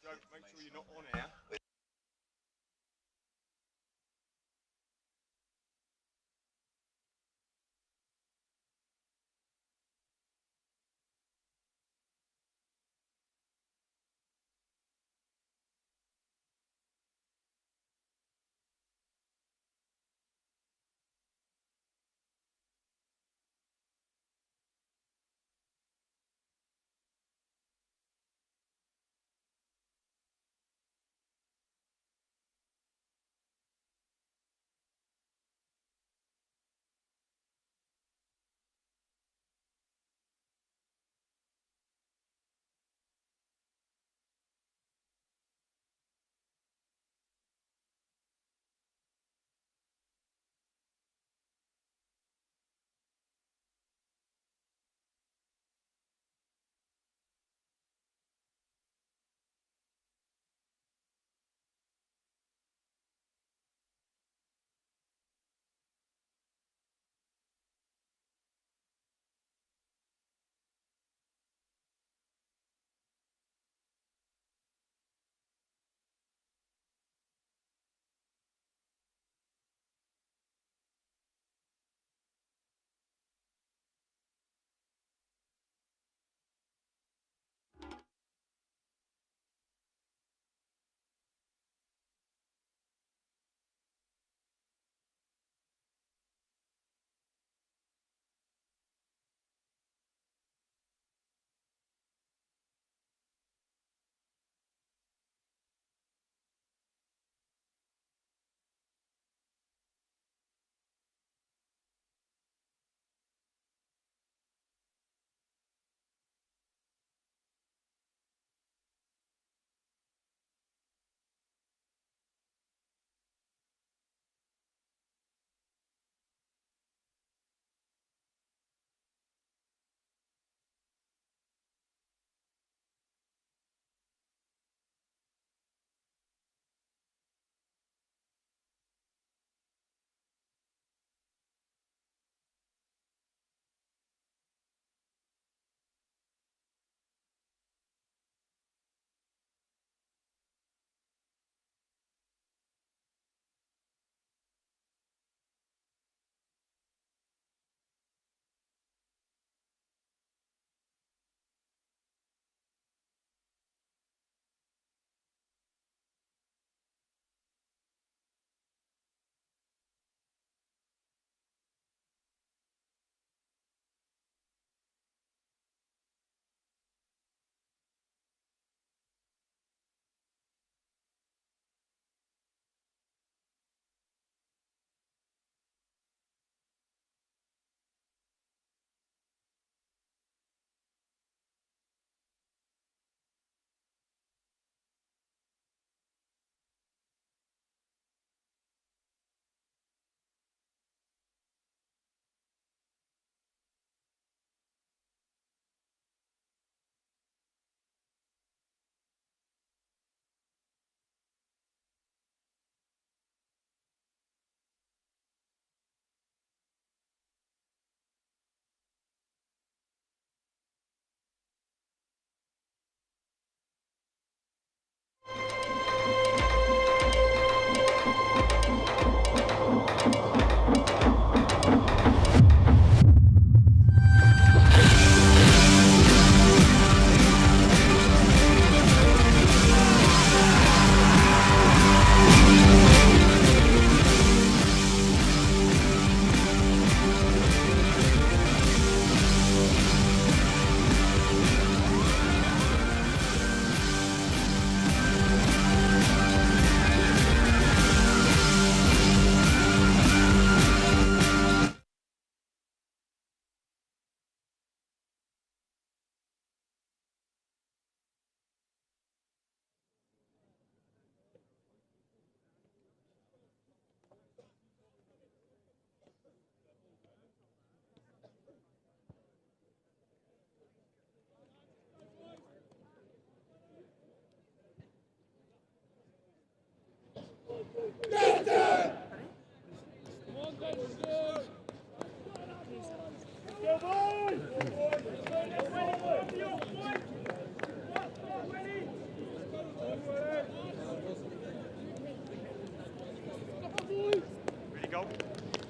Joe, make sure you're not on air.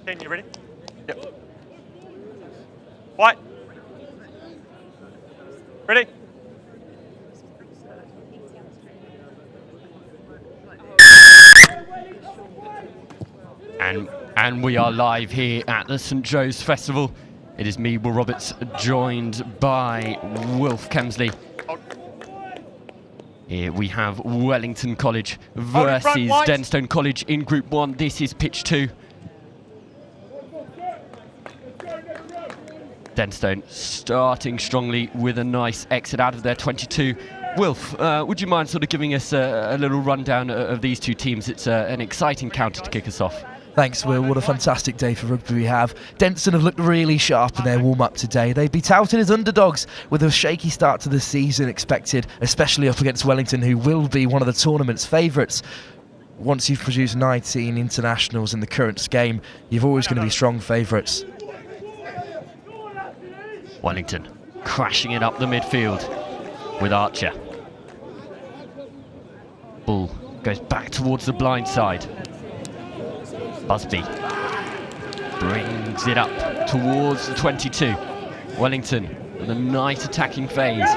Ken, you ready? Yep. White. Ready? And we are live here at the St Joe's Festival. It is me, Will Roberts, joined by Wilf Kemsley. Here we have Wellington College versus Denstone College in Group 1. This is pitch 2. Denstone starting strongly with a nice exit out of their 22. Wilf, would you mind sort of giving us a little rundown of these two teams? It's an exciting counter to kick us off. Thanks, Will. What a fantastic day for rugby we have. Denstone have looked really sharp in their warm-up today. They'd be touted as underdogs with a shaky start to the season expected, especially up against Wellington, who will be one of the tournament's favourites. Once you've produced 19 internationals in the current game, you're always going to be strong favourites. Wellington crashing it up the midfield with Archer. Ball goes back towards the blind side. Busby brings it up towards the 22. Wellington with a nice attacking phase.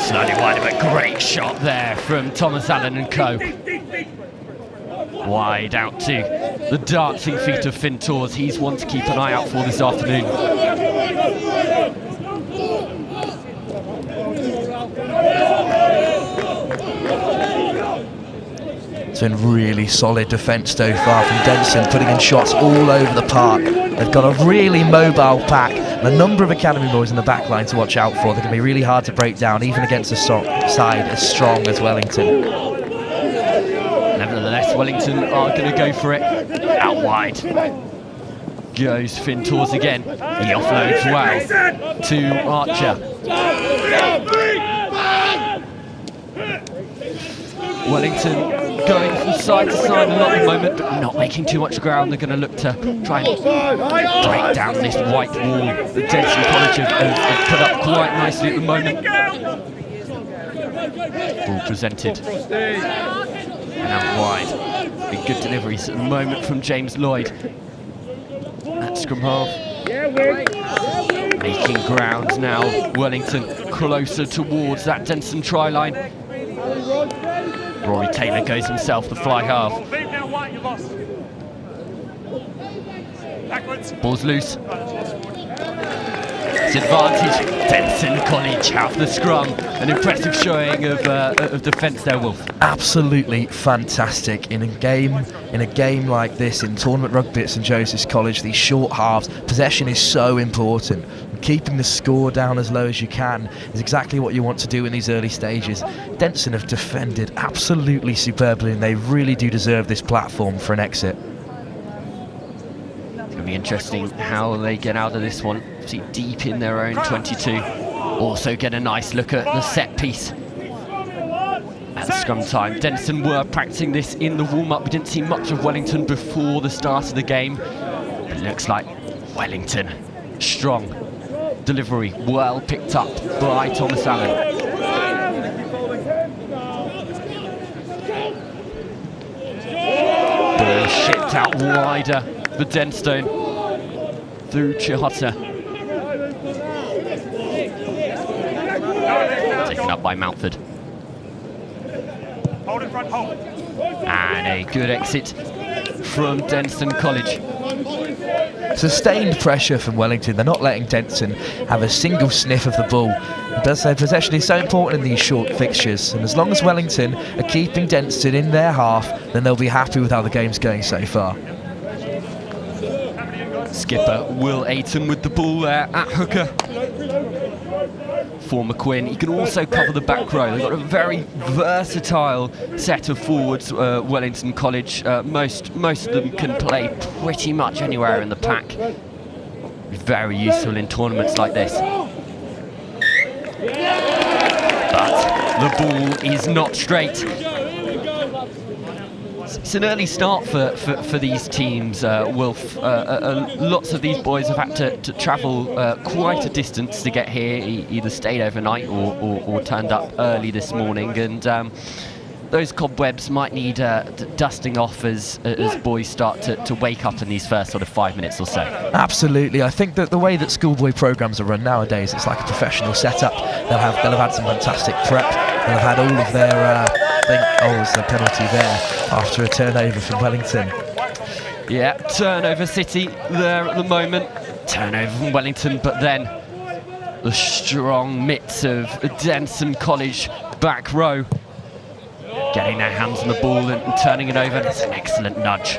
Slightly wide, but great shot there from Thomas Allen and co. Wide out to the dancing feet of Finn Tors. He's one to keep an eye out for this afternoon. It's been really solid defence so far from Denstone, putting in shots all over the park. They've got a really mobile pack and a number of academy boys in the back line to watch out for. They're going to be really hard to break down, even against a side as strong as Wellington. Nevertheless, Wellington are going to go for it. Out wide goes Finn Tors again. He offloads well to Archer. Wellington going from side to side a lot at the moment, but not making too much ground. They're going to look to try and break down this white wall that Denstone College have put up quite nicely at the moment. Ball presented and out wide. Big good deliveries at the moment from James Lloyd at scrum half. Making ground now. Wellington closer towards that Denstone try line. Rory Taylor goes himself the fly half. Ball's loose. It's advantage. Denstone College have the scrum. An impressive showing of defence there, Wolf. Absolutely fantastic in a game like this in tournament rugby at St Joseph's College. These short halves, possession is so important. Keeping the score down as low as you can is exactly what you want to do in these early stages. Denstone have defended absolutely superbly, and they really do deserve this platform for an exit. It's going to be interesting how they get out of this one. See, deep in their own 22. Also get a nice look at the set piece at scrum time. Denstone were practicing this in the warm-up. We didn't see much of Wellington before the start of the game. It looks like Wellington strong. Delivery well picked up by Thomas Allen. Ball shipped out wider for Denstone through Chihota. Taken up by Mountford. Hold in front, hold. And a good exit from Denstone College. Sustained pressure from Wellington. They're not letting Denstone have a single sniff of the ball. Possession is so important in these short fixtures, and as long as Wellington are keeping Denstone in their half, then they'll be happy with how the game's going so far. Skipper Will Ayton with the ball there at hooker for McQuinn. He can also cover the back row. They've got a very versatile set of forwards, Wellington College. Most of them can play pretty much anywhere in the pack. Very useful in tournaments like this. But the ball is not straight. It's an early start for these teams, Wilf. Lots of these boys have had to travel quite a distance to get here, either stayed overnight or turned up early this morning, and those cobwebs might need dusting off as boys start to wake up in these first sort of 5 minutes or so. Absolutely. I think that the way that schoolboy programmes are run nowadays, it's like a professional setup. They'll have had some fantastic prep. They'll have had all of their, there's a penalty there after a turnover from Wellington. Yeah, turnover City there at the moment. Turnover from Wellington, but then the strong mitts of Denson College back row, getting their hands on the ball and turning it over. That's an excellent nudge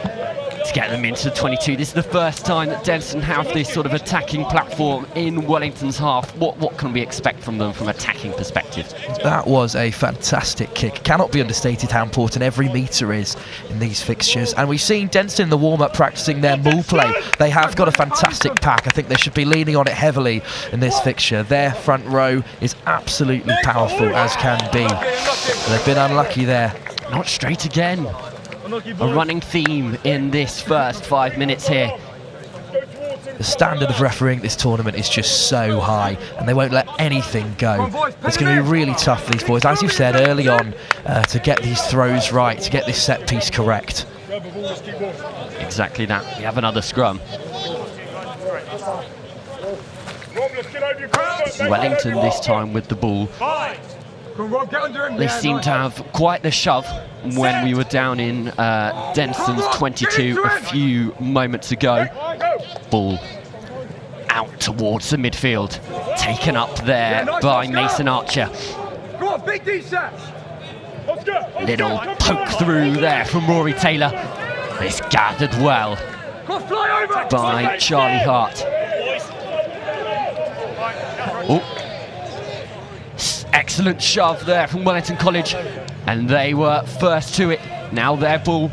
to get them into the 22. This is the first time that Denson have this sort of attacking platform in Wellington's half. What can we expect from them from an attacking perspective? That was a fantastic kick. Cannot be understated how important every metre is in these fixtures. And we've seen Denson in the warm-up practising their maul play. They have got a fantastic pack. I think they should be leaning on it heavily in this fixture. Their front row is absolutely powerful as can be. They've been unlucky there. Not straight again. A running theme in this first 5 minutes here. The standard of refereeing this tournament is just so high, and they won't let anything go. It's going to be really tough for these boys, as you said early on, to get these throws right, to get this set piece correct. Exactly that. We have another scrum. Wellington this time with the ball. They seem to have quite the shove when we were down in Denson's 22 a few moments ago. Ball out towards the midfield, taken up there by Mason Archer. Little poke through there from Rory Taylor. It's gathered well by Charlie Hart. Oh. Excellent shove there from Wellington College, and they were first to it. Now their ball.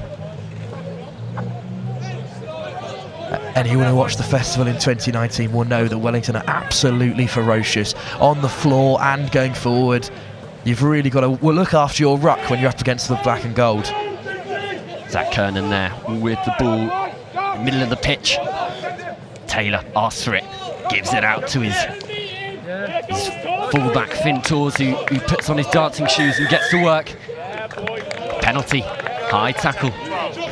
Anyone who watched the festival in 2019 will know that Wellington are absolutely ferocious on the floor and going forward. You've really got to look after your ruck when you're up against the black and gold. Zach Kernan there with the ball, middle of the pitch. Taylor asks for it, gives it out to his fullback Finn Tors, who puts on his dancing shoes and gets to work. Penalty, high tackle.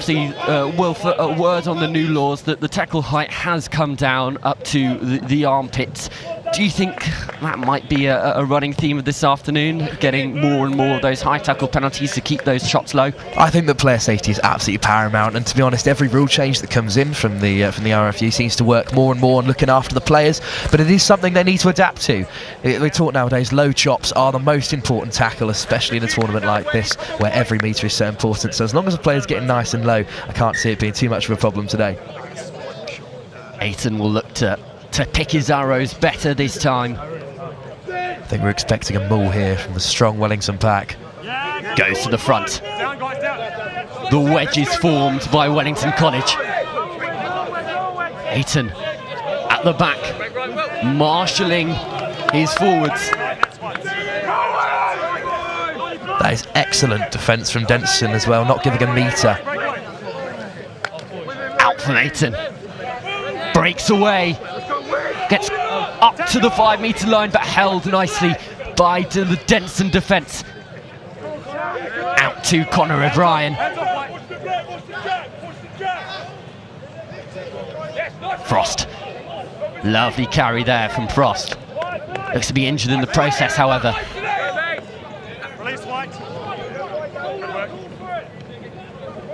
See, Wilf, a word on the new laws that the tackle height has come down up to the armpits. Do you think that might be a running theme of this afternoon, getting more and more of those high tackle penalties to keep those shots low? I think that player safety is absolutely paramount, and to be honest, every rule change that comes in from the RFU seems to work more and more on looking after the players, but it is something they need to adapt to. We're taught nowadays low chops are the most important tackle, especially in a tournament like this where every metre is so important. So as long as the player's getting nice and low, I can't see it being too much of a problem today. Ayton will look to pick his arrows better this time. I think we're expecting a maul here from the strong Wellington pack. Goes to the front. The wedge is formed by Wellington College. Ayton at the back, marshalling his forwards. That is excellent defence from Denson as well, not giving a metre. Out from Ayton. Breaks away. Gets up to the 5 metre line, but held nicely by the Denson defence. Out to Connor O'Brien. Frost. Lovely carry there from Frost. Looks to be injured in the process, however.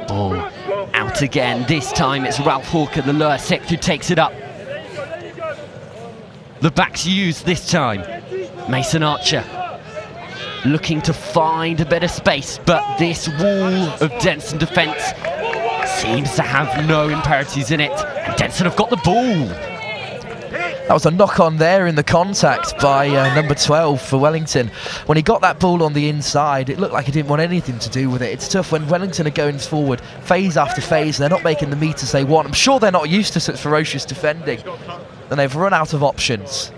Ball out again. This time it's Ralph Hawker, the lower sixth, who takes it up. The back's used this time. Mason Archer looking to find a bit of space, but this wall of Denson defence seems to have no imperatives in it, and Denson have got the ball. That was a knock-on there in the contact by number 12 for Wellington. When he got that ball on the inside, it looked like he didn't want anything to do with it. It's tough when Wellington are going forward phase after phase, and they're not making the metres they want. I'm sure they're not used to such ferocious defending, and they've run out of options.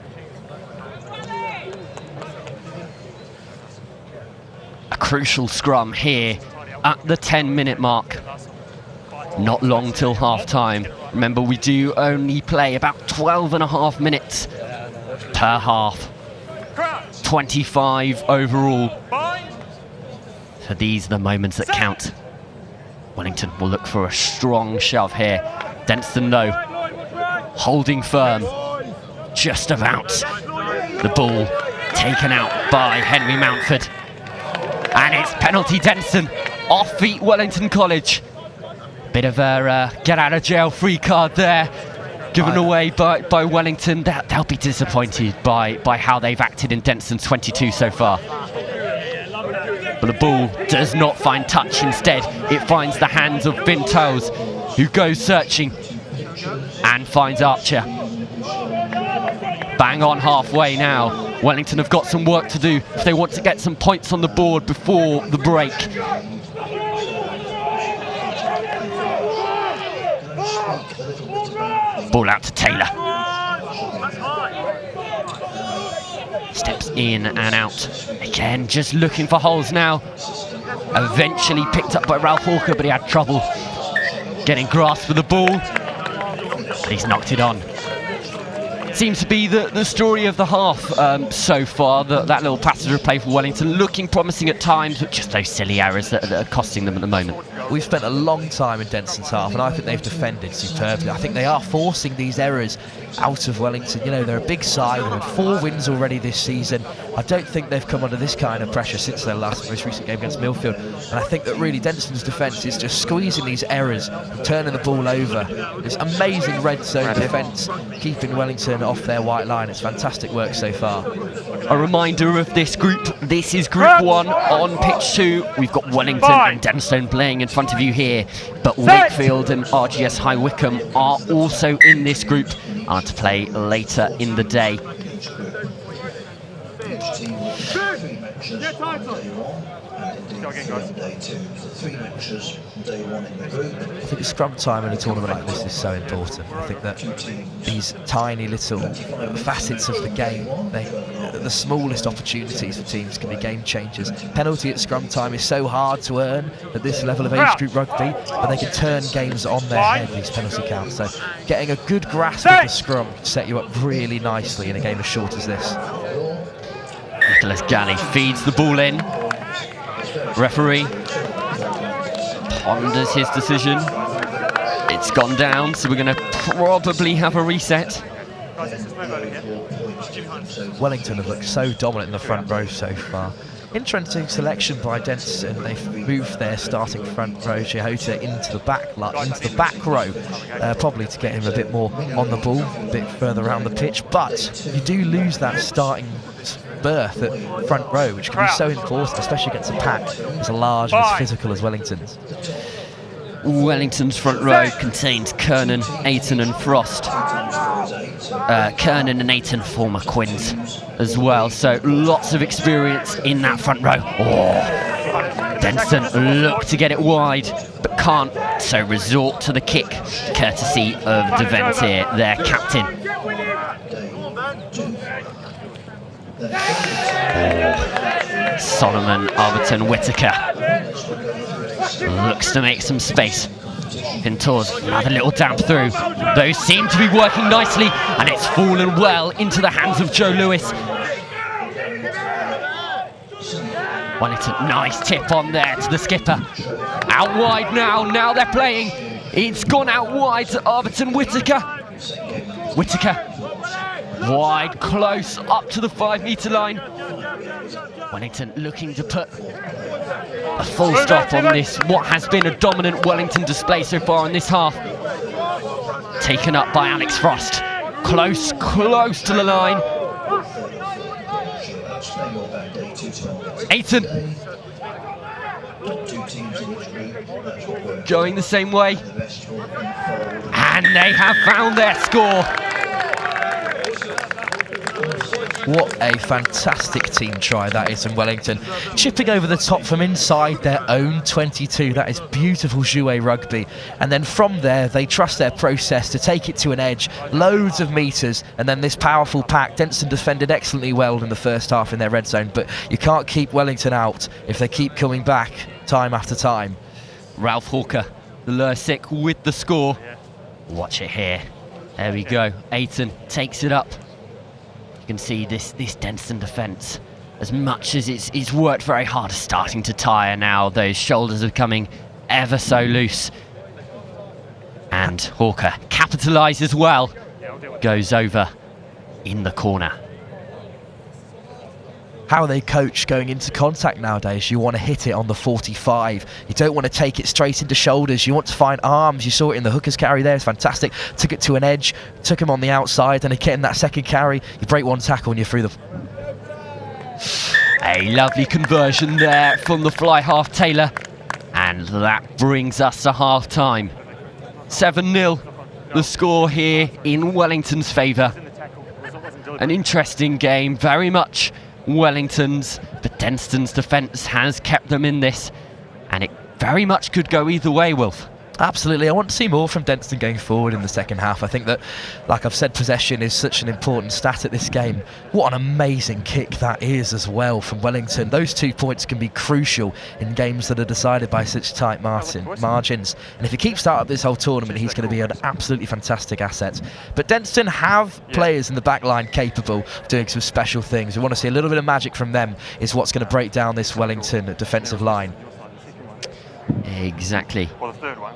A crucial scrum here at the 10-minute mark. Not long till half-time. Remember, we do only play about 12.5 minutes per half. 25 overall. So these are the moments that count. Wellington will look for a strong shove here. Denson, though, holding firm. Just about. The ball taken out by Henry Mountford. And it's penalty Denson. Off feet Wellington College. Bit of a get out of jail free card there. Given away by Wellington. They'll be disappointed by how they've acted in Denson's 22 so far. But the ball does not find touch. Instead, it finds the hands of Finn Toes, who goes searching and finds Archer. Bang on halfway now. Wellington have got some work to do if they want to get some points on the board before the break. Ball out to Taylor. Steps in and out. Again, just looking for holes now. Eventually picked up by Ralph Walker, but he had trouble getting grasp of the ball. He's knocked it on. Seems to be the story of the half so far. That little passage of play for Wellington looking promising at times, but just those silly errors that are costing them at the moment. We've spent a long time in Denson's half, and I think they've defended superbly. I think they are forcing these errors out of Wellington. You know, they're a big side. They've had 4 wins already this season. I don't think they've come under this kind of pressure since their most recent game against Millfield. And I think that really Denson's defence is just squeezing these errors and turning the ball over. This amazing red zone defence, keeping Wellington off their white line. It's fantastic work so far. A reminder of this group. This is Group 1 on pitch 2. We've got Wellington and Denstone playing in front of you here, but Wakefield and RGS High Wycombe are also in this group, are to play later in the day. I think the scrum time in a tournament like this is so important. I think that these tiny little facets of the game, the smallest opportunities for teams can be game changers. Penalty at scrum time is so hard to earn at this level of age group rugby, but they can turn games on their head, these penalty counts. So getting a good grasp of the scrum can set you up really nicely in a game as short as this. Nicholas Galley feeds the ball in. Referee ponders his decision. It's gone down, so we're going to probably have a reset. Wellington have looked so dominant in the front row so far. Interesting selection by Denson. They've moved their starting front row, Chihota, into the back row, probably to get him a bit more on the ball, a bit further around the pitch. But you do lose that starting berth at front row, which can be so important, especially against a pack as large and as physical as Wellington's. Wellington's front row contains Kernan, Ayton and Frost. Kernan and Ayton former Quins as well, so lots of experience in that front row. Oh, Denson look to get it wide, but can't, so resort to the kick, courtesy of Deventier, their captain. Oh, Solomon Arberton Whittaker looks to make some space. Pintor's another little damp through. Those seem to be working nicely, and it's fallen well into the hands of Joe Lewis. Wellington, nice tip on there to the skipper. Out wide now they're playing. It's gone out wide to Arberton Whittaker. Whittaker, wide, close, up to the 5-metre line. Wellington looking to put a full stop on this, what has been a dominant Wellington display so far in this half. Taken up by Alex Frost. Close to the line. Ayton. Going the same way. And they have found their score. What a fantastic team try that is from Wellington. Chipping over the top from inside their own 22. That is beautiful jouet rugby. And then from there, they trust their process to take it to an edge, loads of metres, and then this powerful pack. Denson defended excellently well in the first half in their red zone, but you can't keep Wellington out if they keep coming back time after time. Ralph Hawker, the Lursic with the score. Watch it here. There we go. Ayton takes it up. You can see this Denson defence, as much as it's worked very hard, is starting to tire now. Those shoulders are coming ever so loose. And Hawker capitalises well. Goes over in the corner. How they coach going into contact nowadays. You want to hit it on the 45. You don't want to take it straight into shoulders. You want to find arms. You saw it in the hooker's carry there. It's fantastic. Took it to an edge, took him on the outside, and getting that second carry, you break one tackle and you're through the... A lovely conversion there from the fly half Taylor. And that brings us to half time. 7-0, the score here in Wellington's favour. An interesting game, very much Wellington's, but Denston's defence has kept them in this, and it very much could go either way, Wilf. Absolutely. I want to see more from Denston going forward in the second half. I think that, like I've said, possession is such an important stat at this game. What an amazing kick that is as well from Wellington. Those 2 points can be crucial in games that are decided by such tight margins. And if he keeps that up this whole tournament, he's going to be an absolutely fantastic asset. But Denston have players in the back line capable of doing some special things. We want to see a little bit of magic from them, is what's going to break down this Wellington defensive line. Exactly. Well, the third one.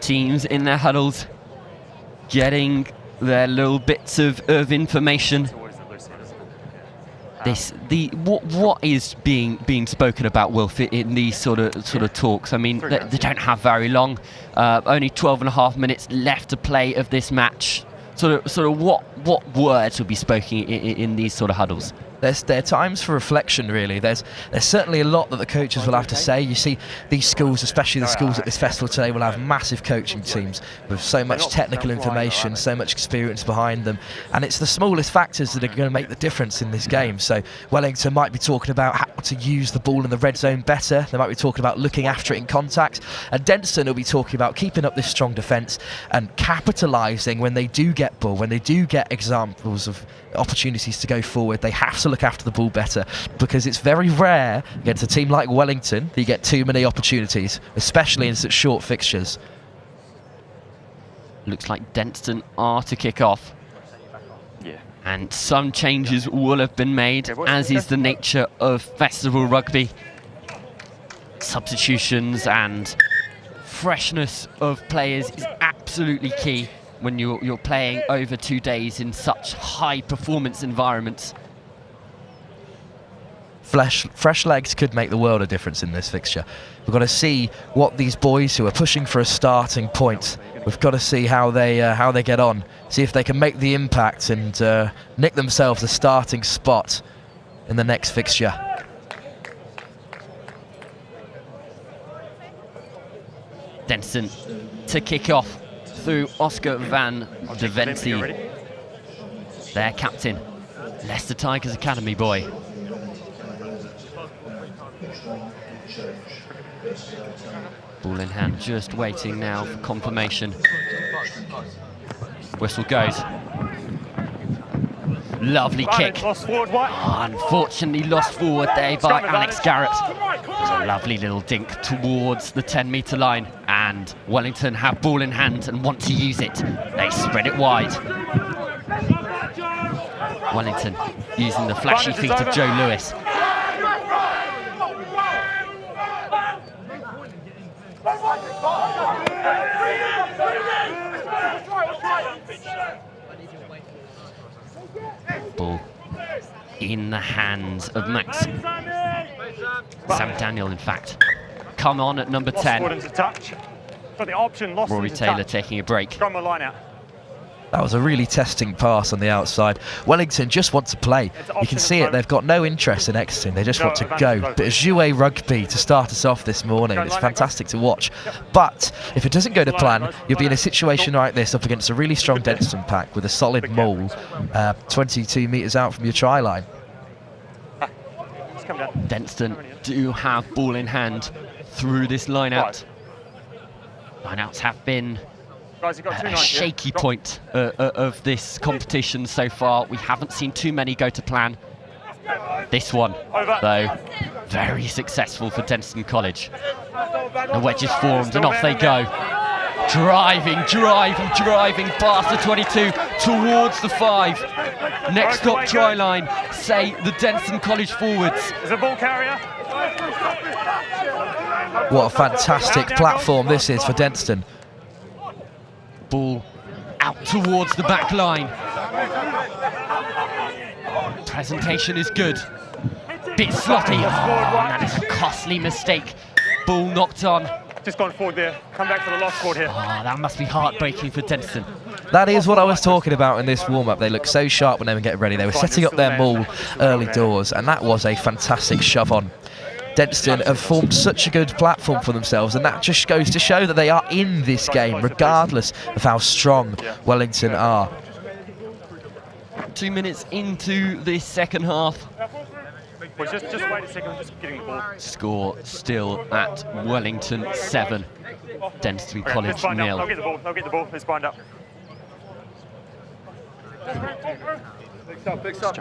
Teams in their huddles getting their little bits of information. What is being spoken about, Wilf, in these sort of talks? I mean, they don't have very long. Only 12.5 minutes left to play of this match. Sort of what words will be spoken in these sort of huddles? There are times for reflection, really. There's certainly a lot that the coaches will have to say. You see, these schools, especially the schools at this festival today, will have massive coaching teams with so much technical information, so much experience behind them, and it's the smallest factors that are going to make the difference in this game. So Wellington might be talking about how to use the ball in the red zone better. They might be talking about looking after it in contact, and Denson will be talking about keeping up this strong defence and capitalising when they do get ball, when they do get examples of opportunities to go forward. They have to look after the ball better, because it's very rare against a team like Wellington that you get too many opportunities, especially in such short fixtures. Looks like Denton are to kick off. Yeah. And some changes will have been made, as is the nature of festival rugby. Substitutions and freshness of players is absolutely key when you're playing over 2 days in such high performance environments. Fresh legs could make the world of difference in this fixture. We've got to see what these boys who are pushing for a starting point, we've got to see how they get on, see if they can make the impact and nick themselves a starting spot in the next fixture. Denson to kick off through Oscar van de Venti, their captain, Leicester Tigers Academy boy. Ball in hand, just waiting now for confirmation. Whistle goes. Lovely kick. Unfortunately lost forward there by Alex Garrett. It was a lovely little dink towards the 10-metre line, and Wellington have ball in hand and want to use it. They spread it wide. Wellington using the flashy feet of Joe Lewis. Ball in the hands of Max. Sam Daniel, in fact. Come on at number 10. Rory Taylor taking a break. That was a really testing pass on the outside. Wellington just want to play. You can see it, they've got no interest in exiting, they just want to go. But Jouet Rugby to start us off this morning, it's fantastic to watch. But if it doesn't go to plan, you'll be in a situation like this up against a really strong Denstone pack with a solid maul 22 metres out from your try line. Denstone do have ball in hand through this line-out. Line-outs have been a shaky point of this competition so far. We haven't seen too many go to plan. This one, though, very successful for Denstone College. The wedge is formed and off they go. Driving past the 22 towards the 5. Next stop try line, say the Denstone College forwards. There's a ball carrier. What a fantastic platform this is for Denstone. Ball out towards the back line. Presentation is good. Bit slotty. That is a costly mistake. Ball knocked on. Just gone forward there. Come back for the lost squad here. That must be heartbreaking for Denstone. That is what I was talking about in this warm-up. They look so sharp when they were getting ready. They were setting up their maul early doors, and that was a fantastic shove on. Denstone have formed such a good platform for themselves, and that just goes to show that they are in this game, regardless of how strong Wellington are. 2 minutes into this second half. Well, just wait a second, I'm just getting the ball. Score still at Wellington 7, Denstone College 0. I'll get the ball, let's bind up. Big sub.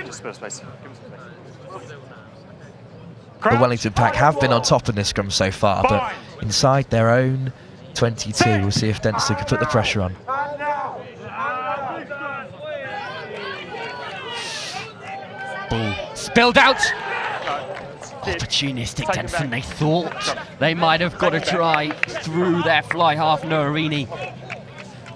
Just spare space. Give him some space. The Wellington pack have been on top in this scrum so far, but inside their own 22, we'll see if Denstone can put the pressure on. Ball spilled out. Opportunistic Denstone. They thought they might have got a try through their fly half Noarini.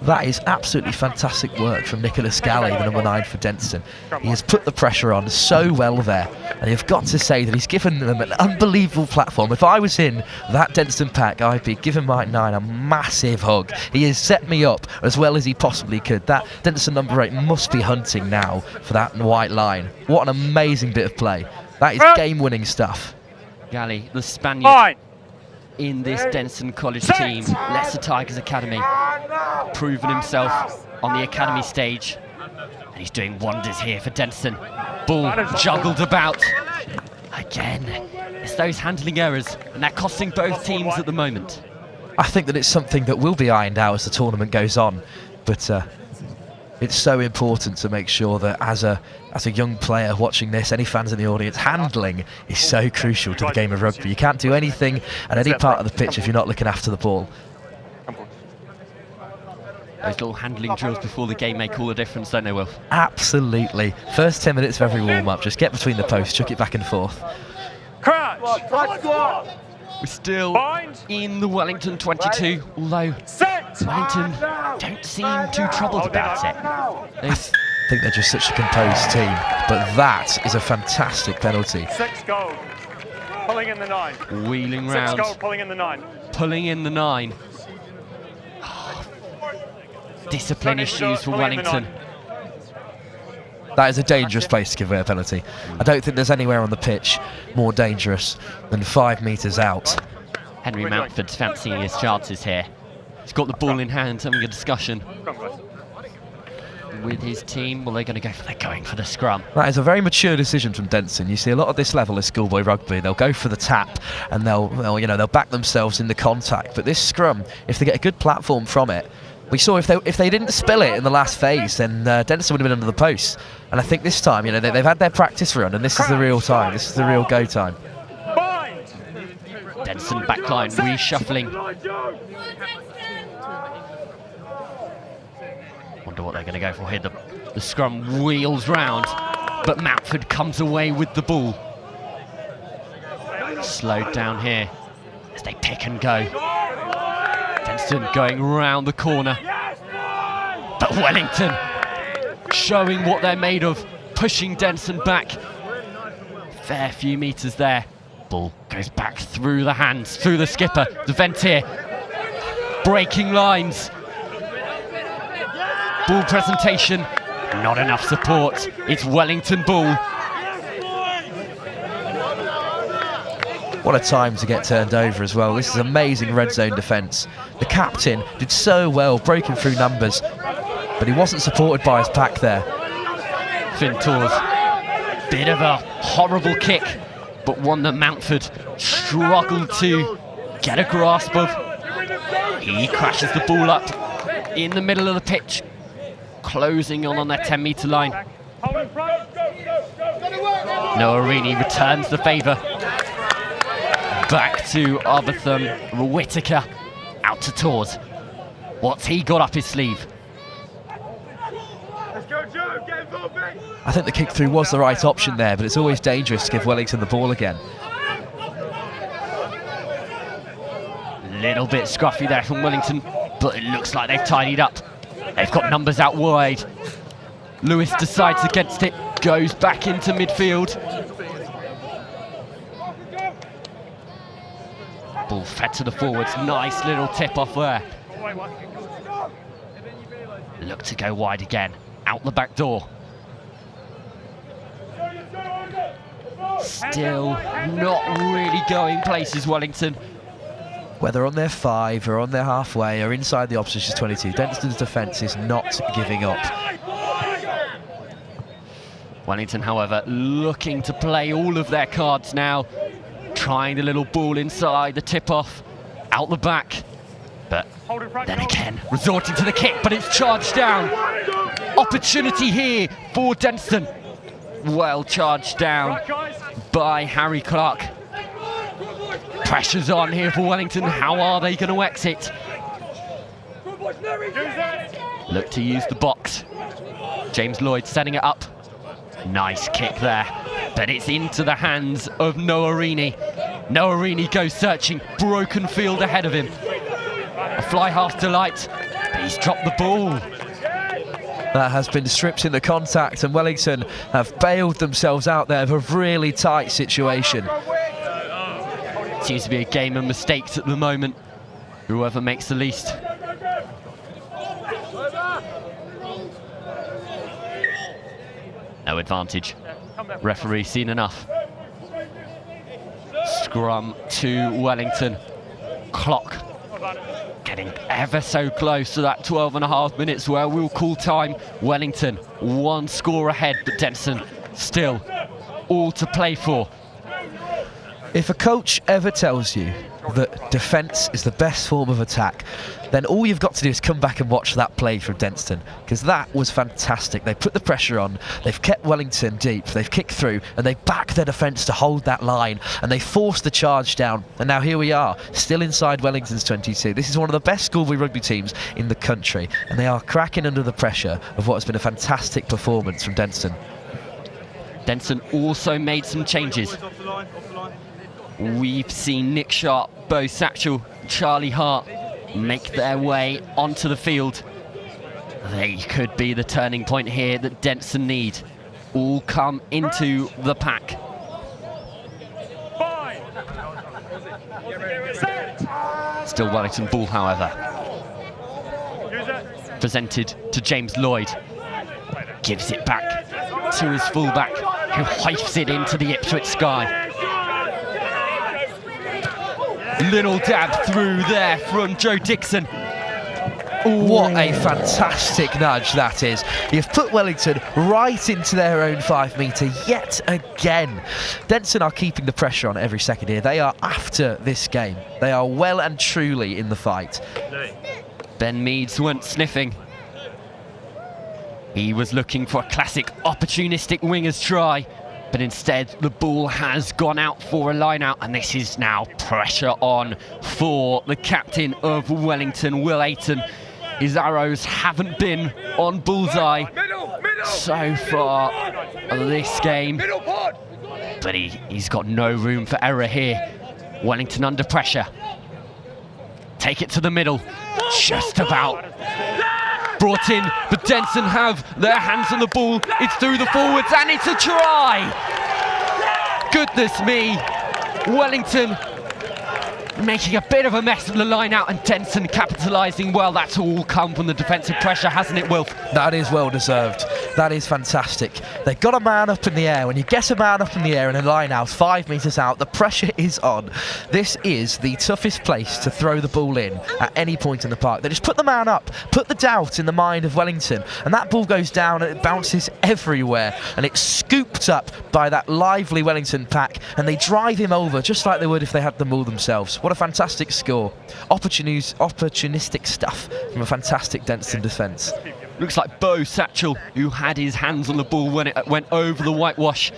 That is absolutely fantastic work from Nicholas Galley, the number 9 for Denstone. He has put the pressure on so well there, and you've got to say that he's given them an unbelievable platform. If I was in that Denstone pack, I'd be giving my 9 a massive hug. He has set me up as well as he possibly could. That Denstone number 8 must be hunting now for that white line. What an amazing bit of play. That is game-winning stuff. Galley, the Spaniard in this Denstone College team, Leicester Tigers Academy, proven himself on the academy stage, and he's doing wonders here for Denstone. Ball juggled about. Again, it's those handling errors, and they're costing both teams at the moment. I think that it's something that will be ironed out as the tournament goes on, but it's so important to make sure that as a young player watching this, any fans in the audience, handling is so crucial to the game of rugby. You can't do anything at any part of the pitch if you're not looking after the ball. Those little handling drills before the game make all the difference, don't they, Wilf? Absolutely. First 10 minutes of every warm-up, just get between the posts, chuck it back and forth. Crouch! We're still in the Wellington 22, although Wellington don't seem too troubled about it. I think they're just such a composed team, but that is a fantastic penalty. 6 goal. Pulling in the 9. Wheeling round. 6 goal, pulling in the 9. Pulling in the 9. Discipline issues for Wellington. That is a dangerous place to give away a penalty. I don't think there's anywhere on the pitch more dangerous than 5 metres out. Henry Mountford's fancying his chances here. He's got the ball in hand, having a discussion with his team. Well, they're going to go for, they're going for the scrum. That is a very mature decision from Denstone. You see a lot of this level is schoolboy rugby. They'll go for the tap and they'll back themselves in the contact. But this scrum, if they get a good platform from it, we saw if they didn't spill it in the last phase, then Denstone would have been under the post. And I think this time, they've had their practice run, and this is the real time. This is the real go time. Denstone backline reshuffling. Wonder what they're going to go for here. The scrum wheels round, but Mountford comes away with the ball. Slowed down here as they pick and go. Denstone going round the corner, but Wellington showing what they're made of, pushing Denstone back. Fair few metres there. Ball goes back through the hands, through the skipper, the Ventier. Breaking lines, Ball presentation, not enough support. It's Wellington ball. What a time to get turned over as well. This is amazing red zone defence. The captain did so well breaking through numbers, but he wasn't supported by his pack there. Finn Tors, bit of a horrible kick, but one that Mountford struggled to get a grasp of. He crashes the ball up in the middle of the pitch, closing on their 10-metre line. Noah Reaney returns the favour. Back to Arbotham, Whittaker, out to Tors. What's he got up his sleeve? I think the kick through was the right option there, but it's always dangerous to give Wellington the ball again. Little bit scruffy there from Wellington, but it looks like they've tidied up. They've got numbers out wide. Lewis decides against it, goes back into midfield. Ball fed to the forwards, nice little tip off there. Look to go wide again, out the back door. Still not really going places, Wellington. Whether on their 5 or on their halfway or inside the opposition's 22, Denton's defence is not giving up. Wellington, however, looking to play all of their cards now. Trying the little ball inside, the tip-off, out the back. But then again, resorting to the kick, but it's charged down. Opportunity here for Denton. Well charged down by Harry Clark. Pressure's on here for Wellington. How are they going to exit? Look to use the box. James Lloyd setting it up. Nice kick there, but it's into the hands of Noah Reaney. Noah Reaney goes searching, broken field ahead of him. A fly half delight, but he's dropped the ball. That has been stripped in the contact, and Wellington have bailed themselves out there of a really tight situation. Seems to be a game of mistakes at the moment. Whoever makes the least. No advantage. Referee seen enough. Scrum to Wellington. Clock getting ever so close to that 12.5 minutes where we'll call time. Wellington, one score ahead, but Denton still all to play for. If a coach ever tells you that defence is the best form of attack, then all you've got to do is come back and watch that play from Denton, because that was fantastic. They put the pressure on, they've kept Wellington deep, they've kicked through, and they backed their defence to hold that line, and they forced the charge down. And now here we are, still inside Wellington's 22. This is one of the best schoolboy rugby teams in the country, and they are cracking under the pressure of what has been a fantastic performance from Denton. Denton also made some changes. We've seen Nick Sharp, Bo Satchel, Charlie Hart make their way onto the field. They could be the turning point here that Denton need. All come into the pack. Still Wellington ball, however. Presented to James Lloyd. Gives it back to his fullback, who hoifs it into the Ipswich sky. Little dab through there from Joe Dixon. Ooh. What a fantastic nudge that is. You've put Wellington right into their own 5 metre yet again. Denton are keeping the pressure on every second here. They are after this game. They are well and truly in the fight. Ben Meads went sniffing. He was looking for a classic opportunistic winger's try, but instead the ball has gone out for a line out, and this is now pressure on for the captain of Wellington, Will Ayton. His arrows haven't been on bullseye so far this game, but he's got no room for error here. Wellington under pressure. Take it to the middle, just about. Brought in, but Denton have their hands on the ball. It's through the forwards, and it's a try! Goodness me, Wellington, making a bit of a mess of the line out, and Denson capitalising well. That's all come from the defensive pressure, hasn't it, Wilf? That is well deserved. That is fantastic. They got a man up in the air. When you get a man up in the air in a line out 5 metres out, the pressure is on. This is the toughest place to throw the ball in at any point in the park. They just put the man up, put the doubt in the mind of Wellington, and that ball goes down and it bounces everywhere, and it's scooped up by that lively Wellington pack, and they drive him over just like they would if they had the ball themselves. What a fantastic score. Opportunistic stuff from a fantastic Denson defence. Looks like Bo Satchel, who had his hands on the ball when it went over the whitewash.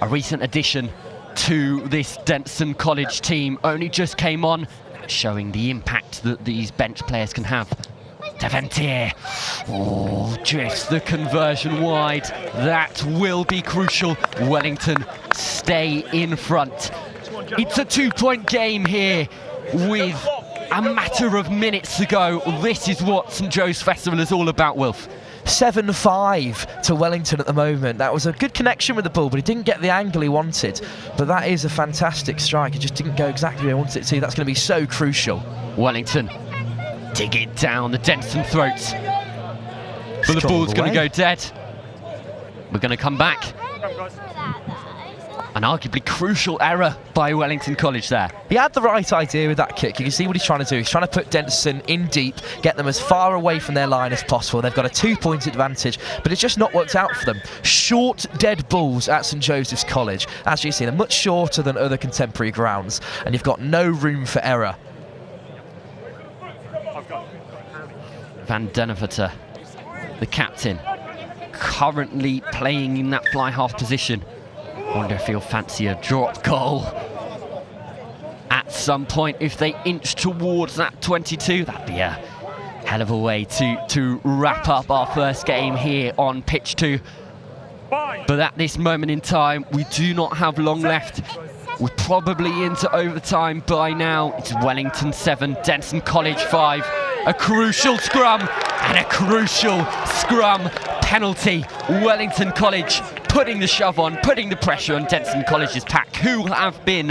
A recent addition to this Denson College team, only just came on, showing the impact that these bench players can have. Deventier, drifts the conversion wide. That will be crucial. Wellington stay in front. It's a 2-point game here with a matter of minutes to go. This is what St Joe's Festival is all about, Wilf. 7-5 to Wellington at the moment. That was a good connection with the ball, but he didn't get the angle he wanted. But that is a fantastic strike. It just didn't go exactly where he wanted it to. That's going to be so crucial. Wellington dig it down the Denson throats. But the ball's going to go dead. We're going to come back. An arguably crucial error by Wellington College there. He had the right idea with that kick. You can see what he's trying to do. He's trying to put Denson in deep, get them as far away from their line as possible. They've got a 2-point advantage, but it's just not worked out for them. Short, dead balls at St Joseph's College. As you see, they're much shorter than other contemporary grounds, and you've got no room for error. Van Deneveter, the captain, currently playing in that fly half position. Wonder if he'll fancy a drop goal at some point. If they inch towards that 22, that'd be a hell of a way to wrap up our first game here on pitch 2. But at this moment in time, we do not have long left. We're probably into overtime by now. It's Wellington 7, Denson College 5. A crucial scrum and a crucial scrum penalty. Wellington College putting the shove on, putting the pressure on Denson College's pack, who have been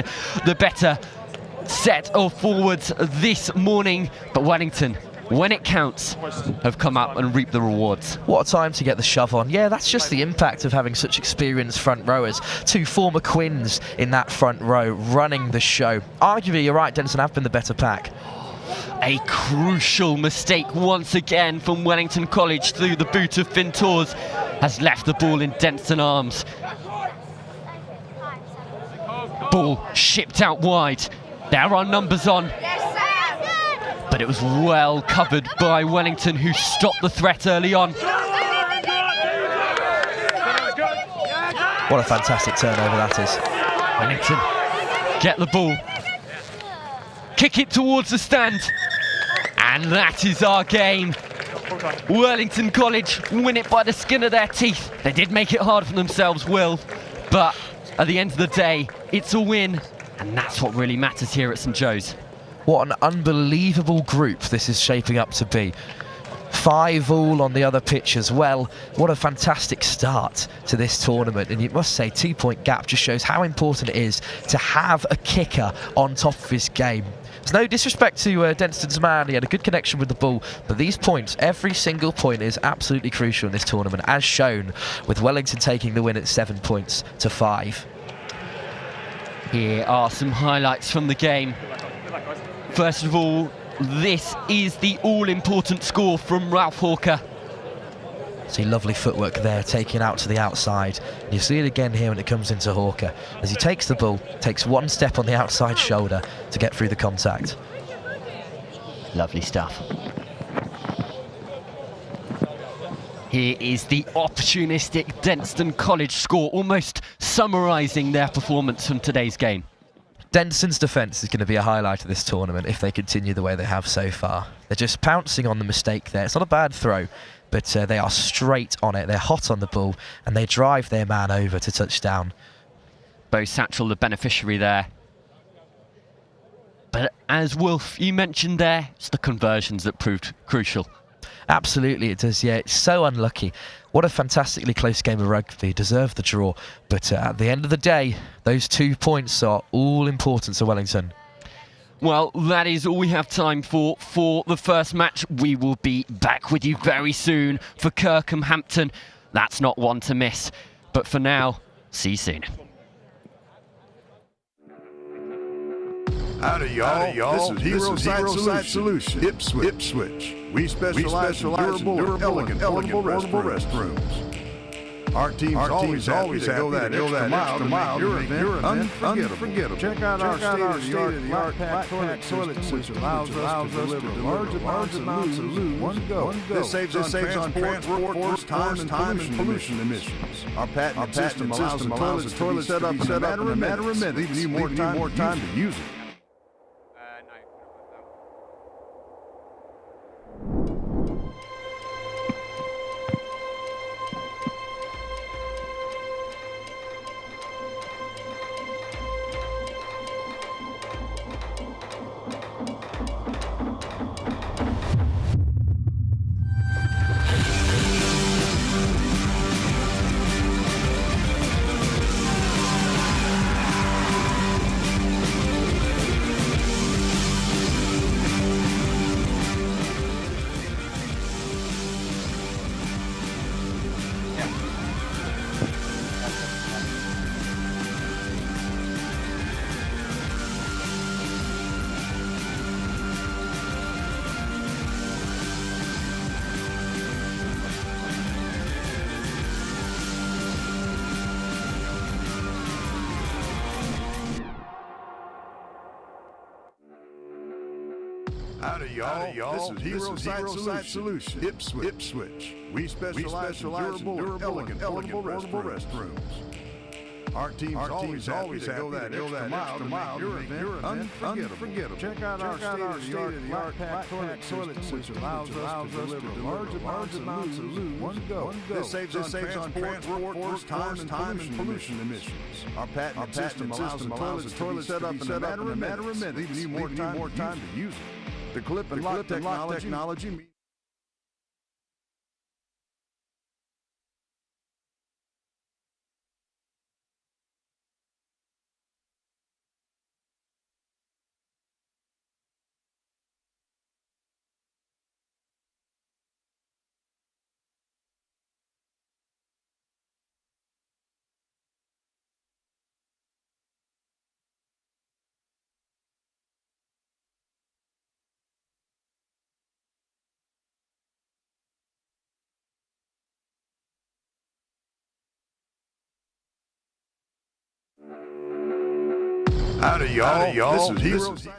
the better set of forwards this morning. But Wellington, when it counts, have come up and reaped the rewards. What a time to get the shove on. Yeah, that's just the impact of having such experienced front rowers. 2 former Quins in that front row running the show. Arguably, you're right, Denson have been the better pack. A crucial mistake once again from Wellington College through the boot of Finn Tors has left the ball in Denson arms. Ball shipped out wide. There are numbers on. But it was well covered by Wellington, who stopped the threat early on. What a fantastic turnover that is. Wellington get the ball. Kick it towards the stand. And that is our game. Wellington College win it by the skin of their teeth. They did make it hard for themselves, Will, but at the end of the day, it's a win, and that's what really matters here at St Joe's. What an unbelievable group this is shaping up to be. 5 all on the other pitch as well. What a fantastic start to this tournament, and you must say 2-point gap just shows how important it is to have a kicker on top of his game. There's no disrespect to Denson's man. He had a good connection with the ball, but these points, every single point is absolutely crucial in this tournament, as shown with Wellington taking the win at 7 points to 5. Here are some highlights from the game. First of all, this is the all-important score from Ralph Hawker. See, lovely footwork there, taking out to the outside. And you see it again here when it comes into Hawker. As he takes the ball, takes 1 step on the outside shoulder to get through the contact. Lovely stuff. Here is the opportunistic Denson College score, almost summarising their performance from today's game. Denson's defence is going to be a highlight of this tournament if they continue the way they have so far. They're just pouncing on the mistake there. It's not a bad throw, but they are straight on it. They're hot on the ball, and they drive their man over to touchdown. Bo Satchel, the beneficiary there. But as Wolf, you mentioned there, it's the conversions that proved crucial. Absolutely it does, yeah. It's so unlucky. What a fantastically close game of rugby. Deserved the draw. But at the end of the day, those 2 points are all important to Wellington. Well, that is all we have time for the first match. We will be back with you very soon for Kirkhampton. That's not one to miss. But for now, see you soon. Howdy, y'all. This is Hero Site Solution. Ipswich. We specialize in durable and elegant portable restrooms. Our team's always happy to go that extra mile to make your event unforgettable. Check out our state-of-the-art flat pack toilet system, which allows us to deliver large amounts of lube one go. This saves on transport, time, and pollution emissions. Our patented system allows the toilets to be set up in a matter of minutes, leaving you more time to use it. Howdy, y'all. This is Hero Site Solution. Ipswich. We specialize in durable, elegant portable restrooms. Our team's always happy to go that extra mile to make your event unforgettable. Check out our state-of-the-art flat pack toilet system, which allows us to deliver large amounts of lube one go. This saves on transport, time, and pollution emissions. Our patented system allows the toilets to be set up in a matter of minutes, leaving you more time to use it. The clip and lock technology Howdy, y'all. This is Hero.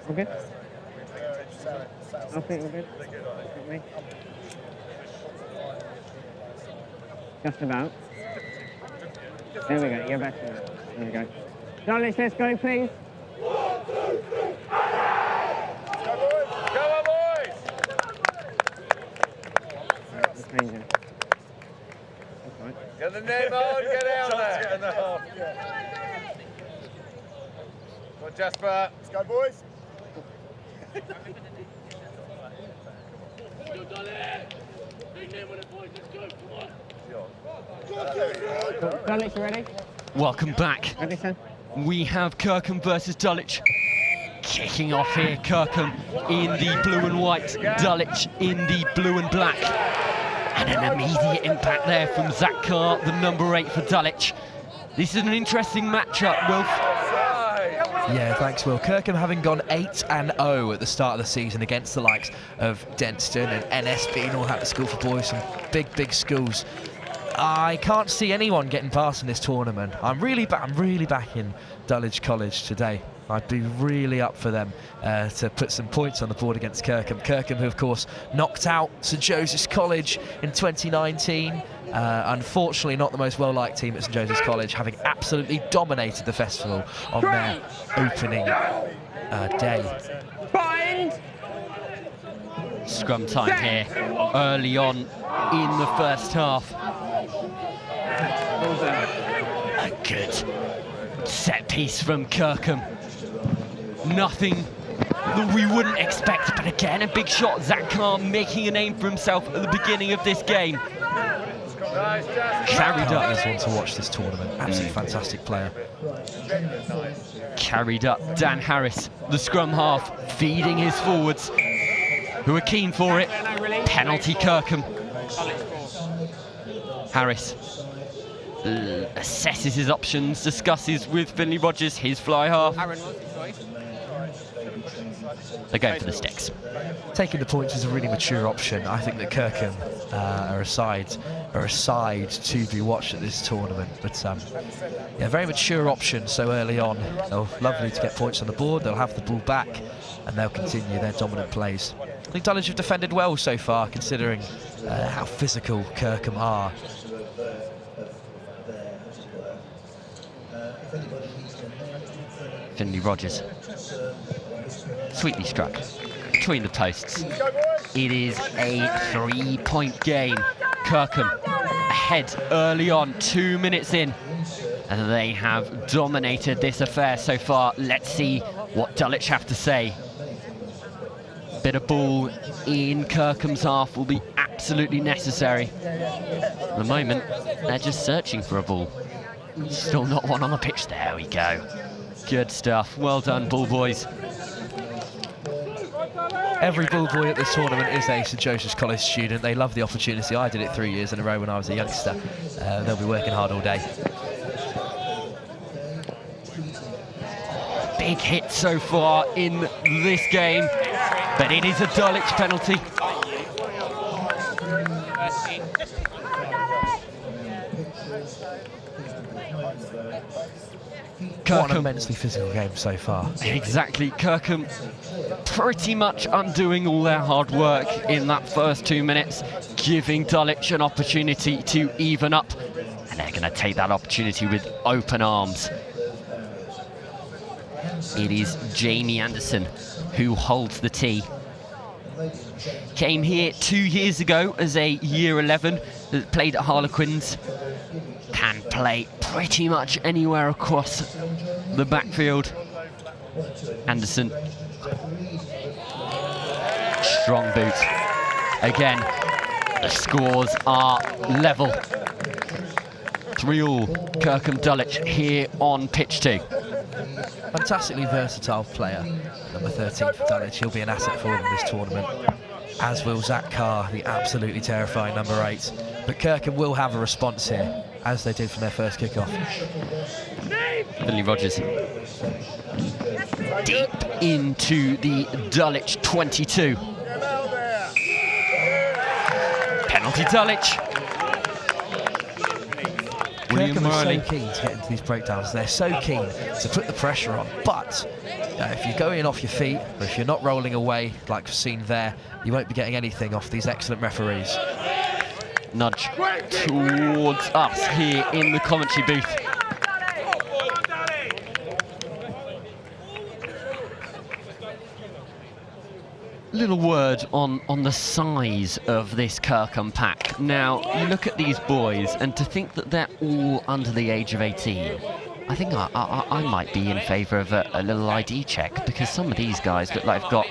All good? I think we're good. Okay. Just about. There we go, you're back to that. There we go. Dulwich, let's go, please. Get the name on, get out there. Go on, Jasper. Let's go, boys. Dulwich, you ready? Welcome back. Ready, sir? We have Kirkham versus Dulwich. Kicking off here, Kirkham in the blue and white, Dulwich in the blue and black. And an immediate impact there from Zach Carr, the number 8 for Dulwich. This is an interesting matchup, Wilf. Yeah, thanks, Will. Kirkham having gone 8-0 at the start of the season against the likes of Denston and NSB, Northampton School for Boys, some big schools. I can't see anyone getting past in this tournament. I'm really backing Dulwich College today. I'd be really up for them to put some points on the board against Kirkham. Kirkham, who of course knocked out St Joseph's College in 2019. Unfortunately not the most well-liked team at St Joseph's College, having absolutely dominated the festival on their opening day. Bind! Scrum time here, early on in the first half. A good set piece from Kirkham. Nothing that we wouldn't expect, but again, a big shot. Zach Carr making a name for himself at the beginning of this game. Carried up. There's one to watch this tournament. Absolutely fantastic player. Carried up Dan Harris, the scrum half, feeding his forwards, who are keen for it. Penalty Kirkham. Harris assesses his options, discusses with Finley Rogers his fly half. They're going for the sticks. Taking the points is a really mature option. I think that Kirkham are a side to be watched at this tournament. But yeah, very mature option so early on. They'll lovely to get points on the board. They'll have the ball back and they'll continue their dominant plays. I think Dulwich have defended well so far, considering how physical Kirkham are. Finley Rogers, sweetly struck between the posts. It is a 3-point game. Kirkham ahead early on, 2 minutes in, and they have dominated this affair so far. Let's see what Dulwich have to say. Bit of ball in Kirkham's half will be absolutely necessary. At the moment, they're just searching for a ball. Still not one on the pitch. There we go. Good stuff. Well done, ball boys. Every ball boy at this tournament is a St Joseph's College student. They love the opportunity. I did it 3 years in a row when I was a youngster. They'll be working hard all day. Big hit so far in this game, but it is a Dulwich penalty. What an immensely physical game so far. Exactly. Kirkham pretty much undoing all their hard work in that first 2 minutes, giving Dulwich an opportunity to even up, and they're going to take that opportunity with open arms. It is Jamie Anderson who holds the tee. Came here 2 years ago as a year 11, played at Harlequins. Can play pretty much anywhere across the backfield. Anderson. Strong boot. Again, the scores are level. 3-3, Kirkham Dulwich here on pitch 2. Fantastically versatile player, number 13 for Dulwich. He'll be an asset for them in this tournament, as will Zach Carr, the absolutely terrifying number 8. But Kirkham will have a response here, as they did from their first kick-off. Finley Rogers. Deep into the Dulwich 22. Penalty Dulwich. Kirkham are Morley. so keen to get into these breakdowns. They're so keen to put the pressure on. But if you go in off your feet, or if you're not rolling away like we've seen there, you won't be getting anything off these excellent referees. Nudge towards us here in the commentary booth. Little word on the size of this Kirkham pack. Now, you look at these boys, and to think that they're all under the age of 18, I think I might be in favour of a little ID check, because some of these guys look like they've got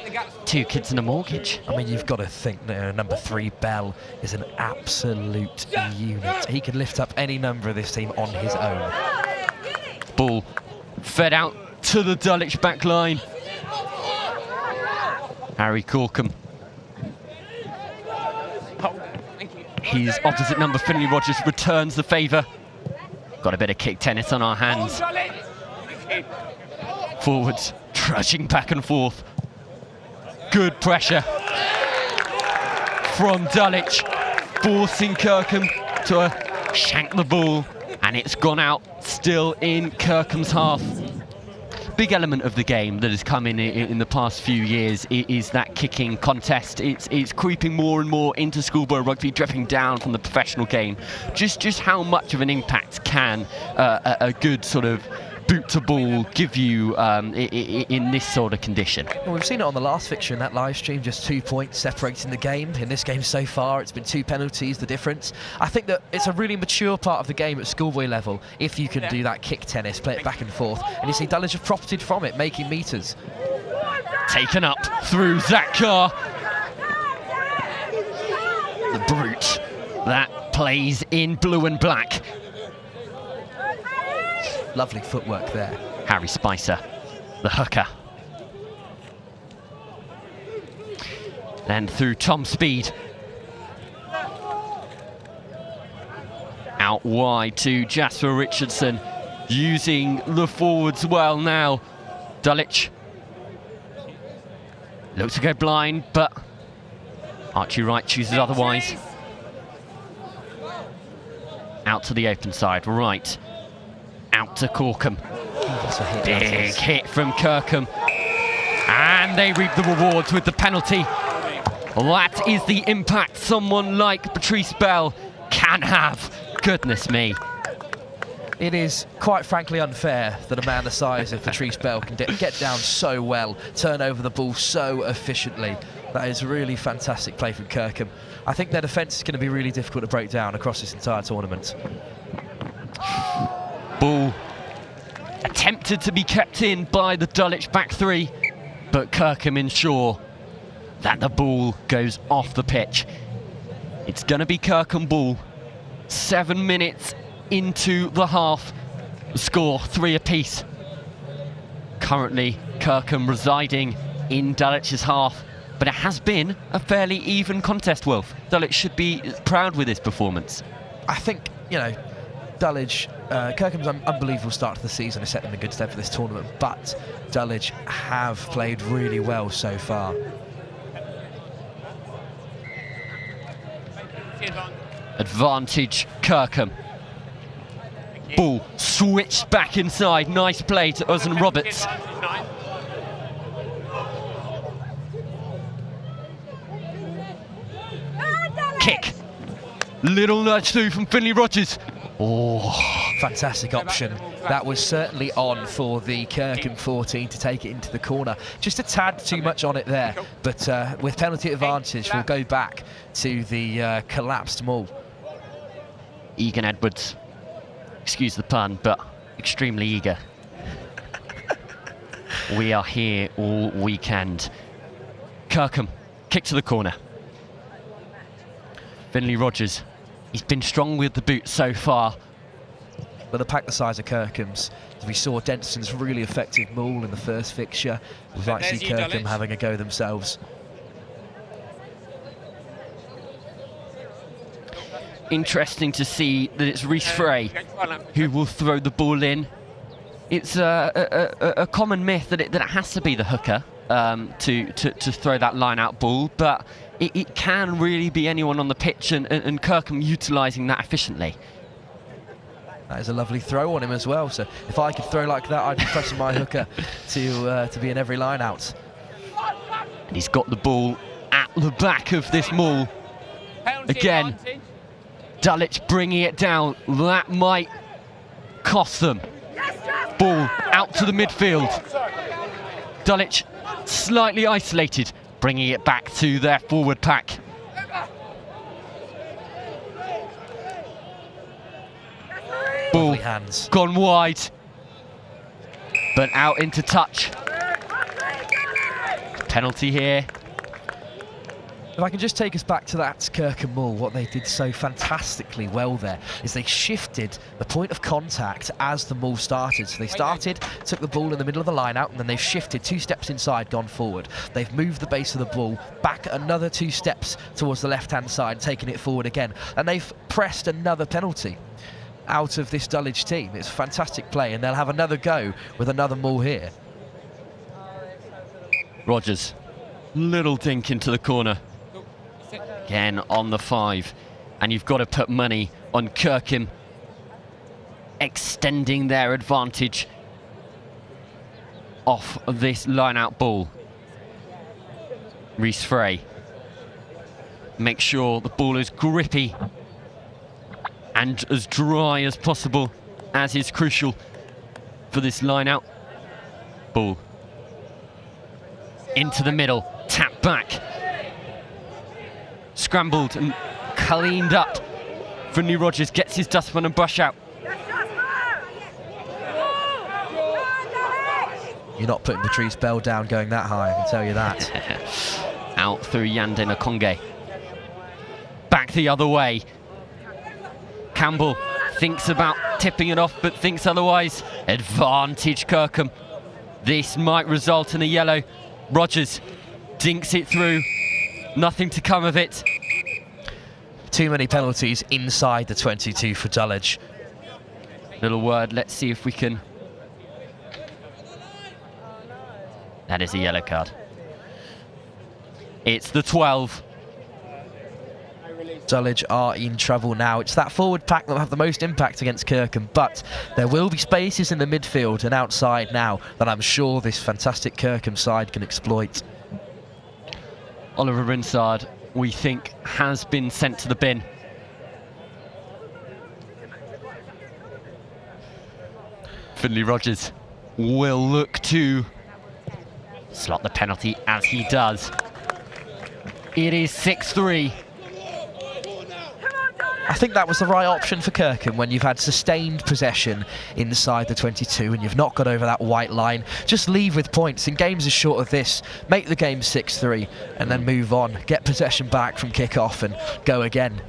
2 kids and a mortgage. I mean, you've got to think that number 3, Bell, is an absolute unit. He could lift up any number of this team on his own. Ball fed out to the Dulwich back line. Harry Corkham. His opposite number, Finley Rogers, returns the favour. Got a bit of kick tennis on our hands. Forwards, trudging back and forth. Good pressure from Dulwich, forcing Kirkham to shank the ball, and it's gone out, still in Kirkham's half. Big element of the game that has come in the past few years is that kicking contest. It's creeping more and more into schoolboy rugby, dropping down from the professional game. Just how much of an impact can a good sort of boot to ball give you in this sort of condition? Well, we've seen it on the last fixture in that live stream, just 2 points separating the game. In this game so far, it's been 2 penalties, the difference. I think that it's a really mature part of the game at schoolboy level, if you can do that kick tennis, play it back and forth. And you see Dulwich have profited from it, making metres. Taken up through Zach Carr. The brute that plays in blue and black. Lovely footwork there. Harry Spicer, the hooker. Then through Tom Speed. Out wide to Jasper Richardson, using the forwards well now. Dulwich looks to go blind, but Archie Wright chooses otherwise. Out to the open side, right. Out to Corkham. Big hit from Kirkham. And they reap the rewards with the penalty. That is the impact someone like Patrice Bell can have. Goodness me. It is quite frankly unfair that a man the size of Patrice Bell can get down so well, turn over the ball so efficiently. That is really fantastic play from Kirkham. I think their defence is going to be really difficult to break down across this entire tournament. Ball attempted to be kept in by the Dulwich back 3, but Kirkham ensure that the ball goes off the pitch. It's going to be Kirkham ball. 7 minutes into the half. The score 3 apiece. Currently, Kirkham residing in Dulwich's half, but it has been a fairly even contest, Wolf. Dulwich should be proud with this performance. I think, you know, Dulwich, Kirkham's unbelievable start to the season has set them in good stead for this tournament, but Dulwich have played really well so far. Advantage Kirkham. Ball switched back inside. Nice play to Uzan Roberts. Kick. Little nudge through from Finley Rogers. Oh, fantastic option. That was certainly on for the Kirkham 14 to take it into the corner. Just a tad too much on it there, but with penalty advantage, we'll go back to the collapsed maul. Egan Edwards, excuse the pun, but extremely eager. We are here all weekend. Kirkham, kick to the corner. Finley Rogers, he's been strong with the boot so far. But the pack the size of Kirkham's, as we saw Denson's really effective maul in the first fixture, we might see Kirkham having a go themselves. Interesting to see that it's Rhys Frey who will throw the ball in. It's a common myth that it has to be the hooker to throw that line-out ball, but it can really be anyone on the pitch, and Kirkham utilising that efficiently. That is a lovely throw on him as well. So if I could throw like that, I'd be pressing my hooker to be in every line out. And he's got the ball at the back of this maul. Again, Dulwich bringing it down. That might cost them. Ball out to the midfield. Dulwich slightly isolated, bringing it back to their forward pack. Ball hands. Gone wide, but out into touch. Penalty here. If I can just take us back to that Kirkham maul, what they did so fantastically well there is they shifted the point of contact as the maul started. So they started, took the ball in the middle of the line out, and then they've shifted 2 steps inside, gone forward. They've moved the base of the ball back another 2 steps towards the left-hand side, taking it forward again. And they've pressed another penalty out of this Dulwich team. It's fantastic play, and they'll have another go with another maul here. Rogers, little dink into the corner. Again on the 5, and you've got to put money on Kirkham extending their advantage off of this line-out ball. Reece Frey, make sure the ball is grippy and as dry as possible, as is crucial for this line-out ball. Into the middle, tap back. Scrambled and cleaned up. Finley Rogers gets his dustpan and brush out. You're not putting Patrice Bell down going that high, I can tell you that. Out through Yande Nakonge. Back the other way. Campbell thinks about tipping it off, but thinks otherwise. Advantage Kirkham. This might result in a yellow. Rogers dinks it through. Nothing to come of it. Too many penalties inside the 22 for Dulwich. Little word, let's see if we can... That is a yellow card. It's the 12. Dulwich are in trouble now. It's that forward pack that will have the most impact against Kirkham, but there will be spaces in the midfield and outside now that I'm sure this fantastic Kirkham side can exploit. Oliver Rinsard, we think, has been sent to the bin. Finley Rogers will look to slot the penalty as he does. It is 6-3. I think that was the right option for Kirkham when you've had sustained possession inside the 22 and you've not got over that white line. Just leave with points. In games as short as this, make the game 6-3 and then move on. Get possession back from kick-off and go again.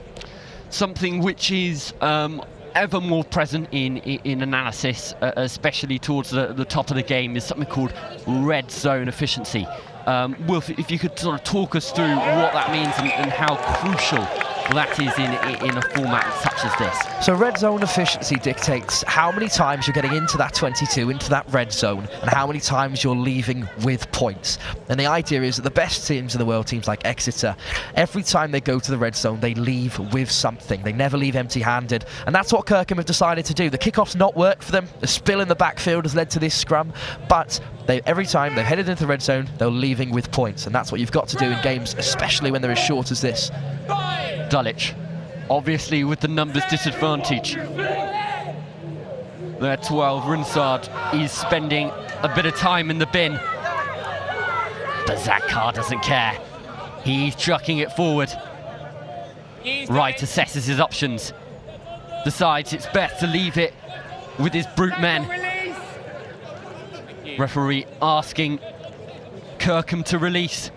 Something which is ever more present in analysis, especially towards the top of the game, is something called red zone efficiency. Wilf, if you could sort of talk us through what that means and how crucial that is in a format such as this. So red zone efficiency dictates how many times you're getting into that 22, into that red zone, and how many times you're leaving with points. And the idea is that the best teams in the world, teams like Exeter, every time they go to the red zone, they leave with something. They never leave empty-handed, and that's what Kirkham have decided to do. The kickoff's not worked for them. The spill in the backfield has led to this scrum, but every time they've headed into the red zone, they're leaving with points, and that's what you've got to do in games, especially when they're as short as this. Dulwich, obviously with the numbers disadvantage. Their 12, Rinsard, is spending a bit of time in the bin. But Zakar doesn't care. He's chucking it forward. Wright assesses his options. Decides it's best to leave it with his brute men. Referee asking Kirkham to release.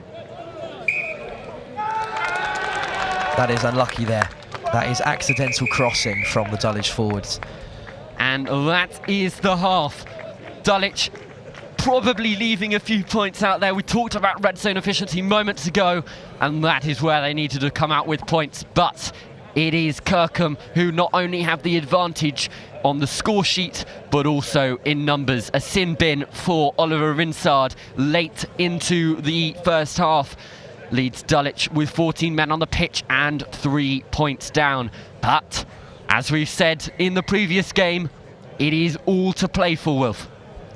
That is unlucky there. That is accidental crossing from the Dulwich forwards. And that is the half. Dulwich probably leaving a few points out there. We talked about red zone efficiency moments ago, and that is where they needed to come out with points. But it is Kirkham who not only have the advantage on the score sheet, but also in numbers. A sin bin for Oliver Rinsard late into the first half leads Dulwich with 14 men on the pitch and 3 points down. But As we've said in the previous game, it is all to play for, Wilf.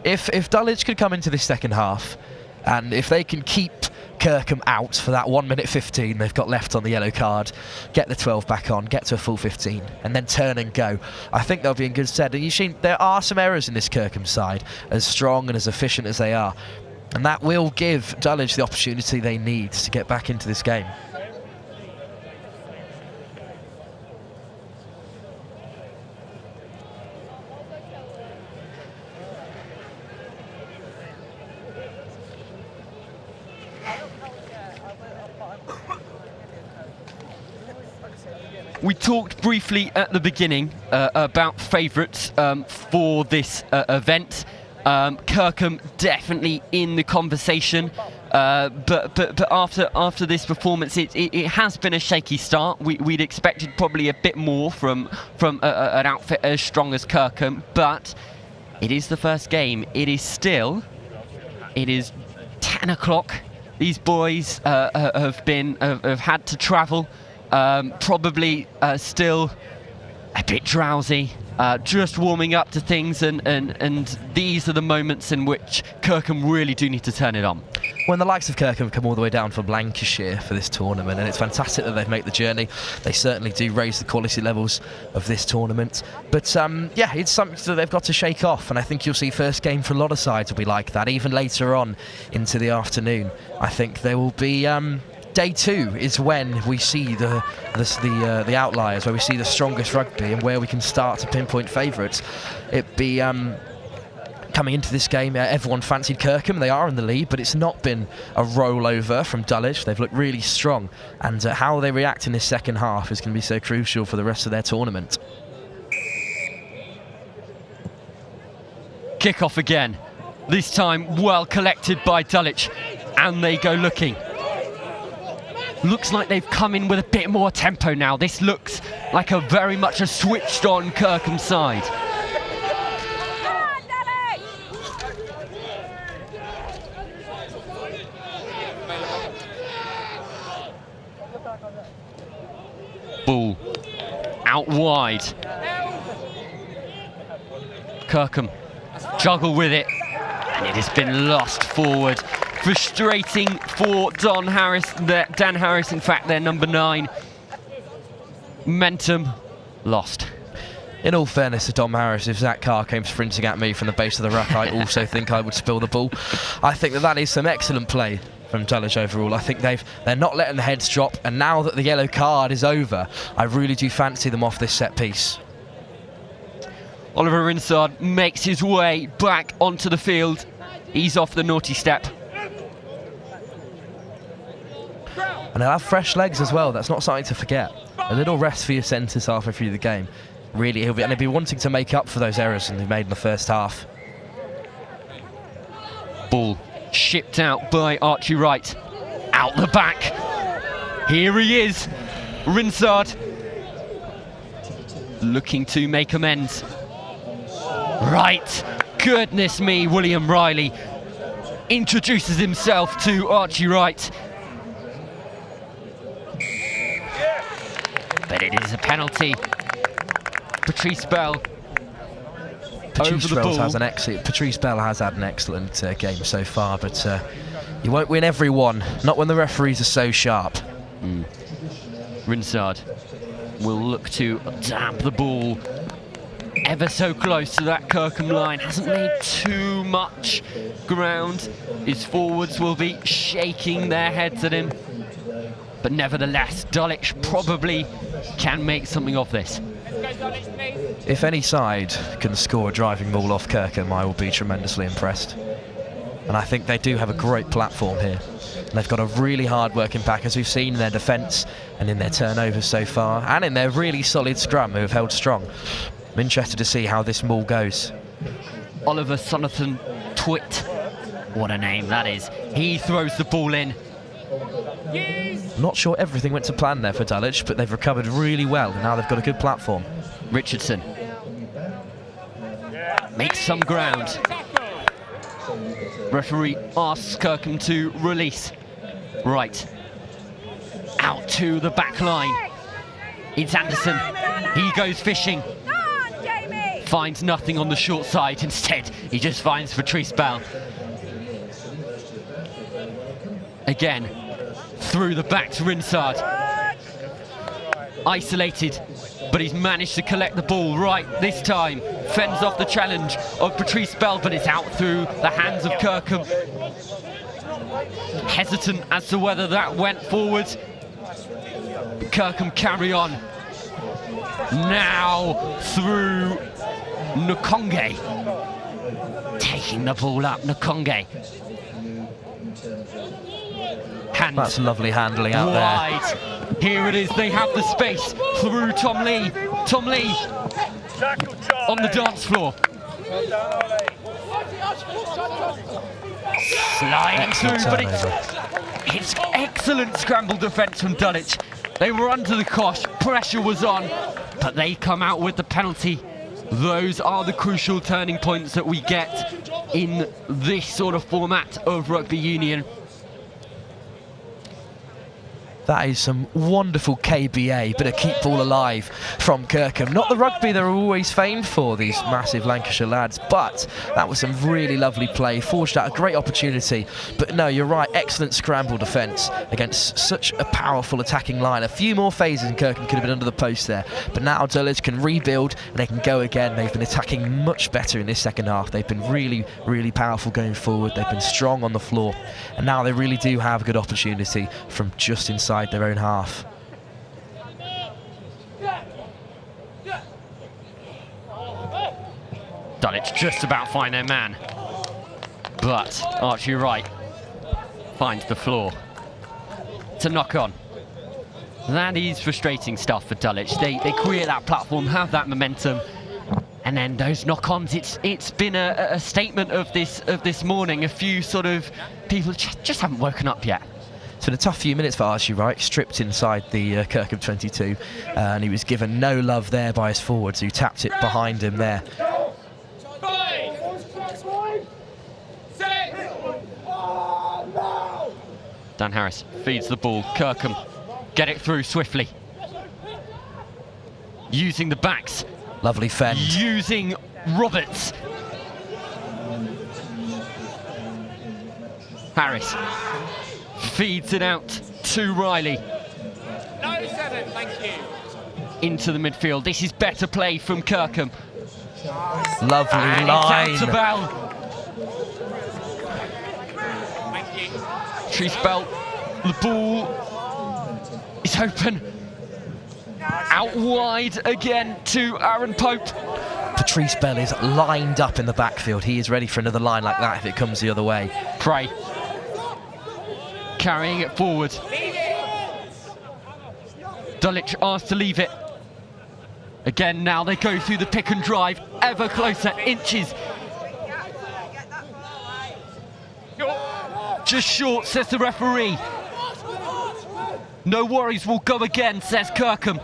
If Dulwich could come into this second half, and if they can keep Kirkham out for that 1 minute 15 they've got left on the yellow card, get the 12 back on, get to a full 15, and then turn and go, I think they'll be in good stead. And you've seen there are some errors in this Kirkham side, as strong and as efficient as they are, and that will give Dulwich the opportunity they need to get back into this game. We talked briefly at the beginning about favourites for this event. Kirkham definitely in the conversation, but after this performance, it has been a shaky start. We'd expected probably a bit more from an outfit as strong as Kirkham, but it is the first game. It is 10 o'clock. These boys have had to travel. Probably still a bit drowsy, just warming up to things, and these are the moments in which Kirkham really do need to turn it on. When the likes of Kirkham come all the way down from Lancashire for this tournament, and it's fantastic that they've made the journey. They certainly do raise the quality levels of this tournament. But yeah, it's something that they've got to shake off, and I think you'll see first game for a lot of sides will be like that, even later on into the afternoon. I think there will be... Day 2 is when we see the outliers, where we see the strongest rugby and where we can start to pinpoint favourites. It'd be coming into this game, everyone fancied Kirkham. They are in the lead, but it's not been a rollover from Dulwich. They've looked really strong, and how they react in this second half is going to be so crucial for the rest of their tournament. Kick-off again, this time well collected by Dulwich, and they go looking. Looks like they've come in with a bit more tempo now. This looks like a very much a switched-on Kirkham side. Ball out wide. Kirkham juggle with it, and it has been lost forward. Frustrating for Dan Harris, in fact, their number 9. Momentum lost. In all fairness to Dom Harris, if Zach Carr came sprinting at me from the base of the ruck, I also think I would spill the ball. I think that is some excellent play from Dulwich overall. I think they're not letting the heads drop, and now that the yellow card is over, I really do fancy them off this set piece. Oliver Rinsard makes his way back onto the field. He's off the naughty step. And they'll have fresh legs as well. That's not something to forget. A little rest for your centres halfway through the game. Really, he'll be wanting to make up for those errors that he made in the first half. Ball shipped out by Archie Wright. Out the back. Here he is. Rinsard looking to make amends. Right. Goodness me, William Riley introduces himself to Archie Wright. But it is a penalty. Patrice Bell Patrice Bell has had an excellent game so far, but you won't win every one, not when the referees are so sharp. Rinsard will look to damp the ball ever so close to that Kirkham line. Hasn't made too much ground. His forwards will be shaking their heads at him. But nevertheless, Dulwich probably can make something of this. If any side can score a driving ball off Kirkham, I will be tremendously impressed. And I think they do have a great platform here. And they've got a really hard-working pack, as we've seen in their defence and in their turnovers so far, and in their really solid scrum, who have held strong. I'm interested to see how this maul goes. Oliver Sonathan Twit, what a name that is. He throws the ball in. I'm not sure everything went to plan there for Dulwich, but they've recovered really well, and now they've got a good platform. Richardson makes some ground. Referee asks Kirkham to release. Right. Out to the back line. It's Anderson. He goes fishing. Finds nothing on the short side. Instead, he just finds Patrice Bell. Again, through the back to Rinsard. Isolated, but he's managed to collect the ball right this time. Fends off the challenge of Patrice Bell, but it's out through the hands of Kirkham. Hesitant as to whether that went forward. Kirkham carry on. Now through Nkonge. Taking the ball up, Nkonge. Hand That's lovely handling out wide. there. Here it is, they have the space through Tom Lee. Tom Lee on the dance floor. Sliding through, but it's excellent scramble defence from Dulwich. They were under the cosh, pressure was on, but they come out with the penalty. Those are the crucial turning points that we get in this sort of format of rugby union. That is some wonderful KBA, bit of keep ball alive from Kirkham. Not the rugby they're always famed for, these massive Lancashire lads, but that was some really lovely play, forged out a great opportunity. But no, you're right, excellent scramble defence against such a powerful attacking line. A few more phases and Kirkham could have been under the post there, but now Dulwich can rebuild and they can go again. They've been attacking much better in this second half. They've been really, really powerful going forward. They've been strong on the floor, and now they really do have a good opportunity from just inside their own half. Dulwich just about find their man, but Archie Wright finds the floor to knock on. That is frustrating stuff for Dulwich. They create that platform, have that momentum, and then those knock-ons. It's been a statement of this morning. A few sort of people just haven't woken up yet. It's been a tough few minutes for Archie Wright, stripped inside the Kirkham 22, and he was given no love there by his forwards, who tapped it behind him there. Dan Harris feeds the ball. Kirkham get it through swiftly. Using the backs. Lovely fend. Using Roberts. Harris feeds it out to Riley. No 7, thank you. Into the midfield. This is better play from Kirkham. Lovely and line. It's out to Bell. Thank you. Patrice Bell. The ball is open. Out wide again to Aaron Pope. Patrice Bell is lined up in the backfield. He is ready for another line like that if it comes the other way. Prey. Carrying it forward. Dulwich asked to leave it. Again, now they go through the pick and drive, ever closer, inches. Just short, says the referee. No worries, we'll go again, says Kirkham.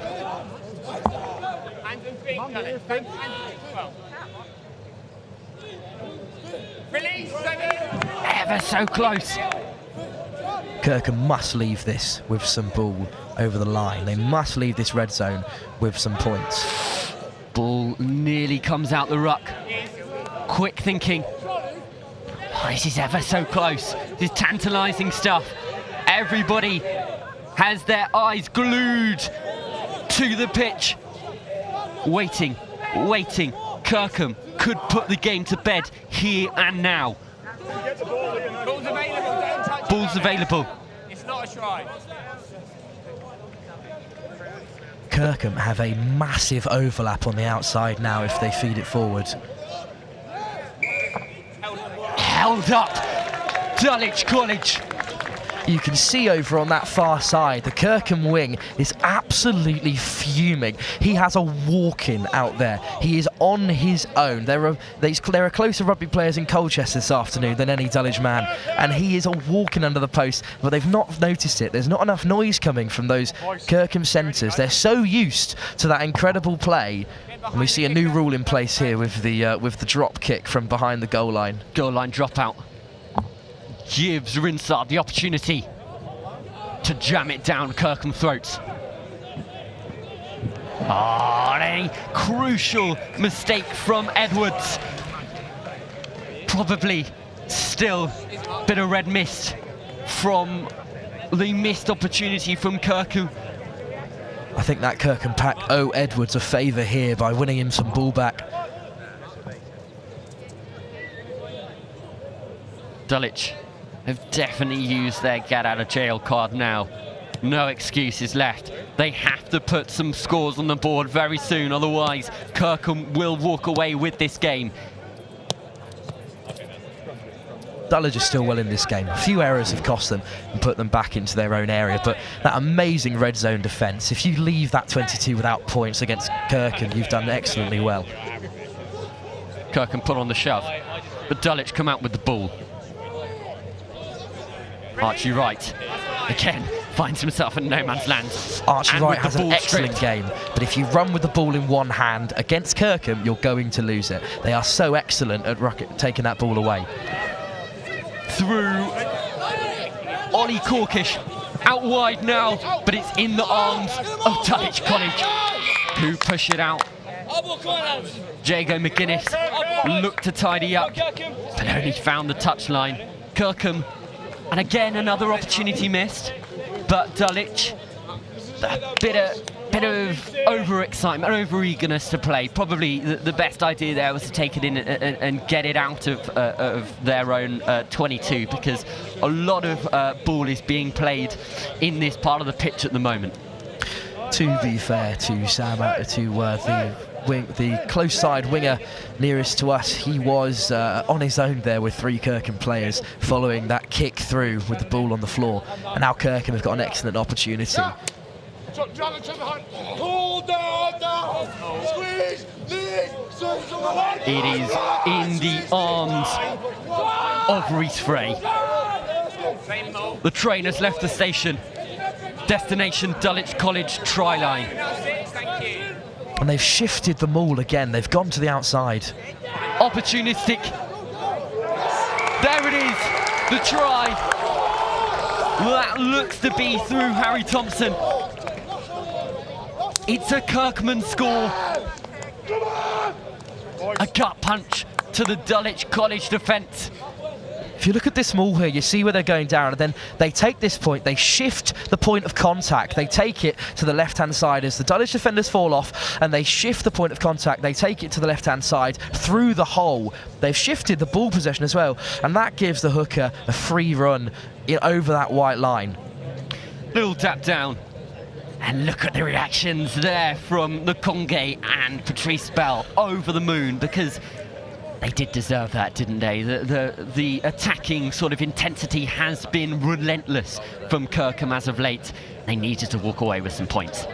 Release 7. Ever so close. Kirkham must leave this with some ball over the line. They must leave this red zone with some points. Ball nearly comes out the ruck. Quick thinking. Oh, this is ever so close. This is tantalising stuff. Everybody has their eyes glued to the pitch. Waiting, waiting. Kirkham could put the game to bed here and now. Ball's available, don't touch it. Ball's available. It's not a try. Kirkham have a massive overlap on the outside now if they feed it forward. Held up. Dulwich College. You can see over on that far side, the Kirkham wing is absolutely fuming. He has a walk-in out there. He is on his own. There are closer rugby players in Colchester this afternoon than any Dulwich man, and he is a walk-in under the post, but they've not noticed it. There's not enough noise coming from those Kirkham centres. They're so used to that incredible play, and we see a new rule in place here with the drop kick from behind the goal line. Goal line dropout. Gives Rinsard the opportunity to jam it down Kirkham throats. A crucial mistake from Edwards. Probably still a bit of red mist from the missed opportunity from Kirkham. I think that Kirkham pack owe Edwards a favour here by winning him some ball back. Dulwich have definitely used their get out of jail card now. No excuses left. They have to put some scores on the board very soon, otherwise Kirkham will walk away with this game. Dulwich are still well in this game. A few errors have cost them and put them back into their own area, but that amazing red zone defence, if you leave that 22 without points against Kirkham, you've done excellently well. Kirkham put on the shove, but Dulwich come out with the ball. Archie Wright, again, finds himself in no man's land. Archie And Wright with the has an ball excellent stripped. game, but if you run with the ball in one hand against Kirkham, you're going to lose it. They are so excellent at taking that ball away. Through Ollie Corkish, out wide now, but it's in the arms of Dulwich College, who push it out. Jago McGuinness looked to tidy up, but only found the touchline. Kirkham, and again another opportunity missed, but Dulwich, a bit of over-excitement, over-eagerness to play. Probably the best idea there was to take it in and get it out of their own 22, because a lot of ball is being played in this part of the pitch at the moment. To be fair to Sam the close side winger nearest to us, he was on his own there with 3 Kirkham players following that kick through with the ball on the floor, and now Kirkham have got an excellent opportunity. It is in the arms of Reece Frey. The train has left the station. Destination Dulwich College try line. And they've shifted the maul again. They've gone to the outside. Opportunistic. There it is, the try. That looks to be through Harry Thompson. It's a Kirkman score. A gut punch to the Dulwich College defence. If you look at this maul here, you see where they're going down, and then they take this point, they shift the point of contact, they take it to the left-hand side as the Dulwich defenders fall off, and they shift the point of contact, they take it to the left-hand side through the hole. They've shifted the ball possession as well, and that gives the hooker a free run over that white line. Little tap down. And look at the reactions there from the Congay and Patrice Bell over the moon, because they did deserve that, didn't they? The attacking sort of intensity has been relentless from Kirkham as of late. They needed to walk away with some points.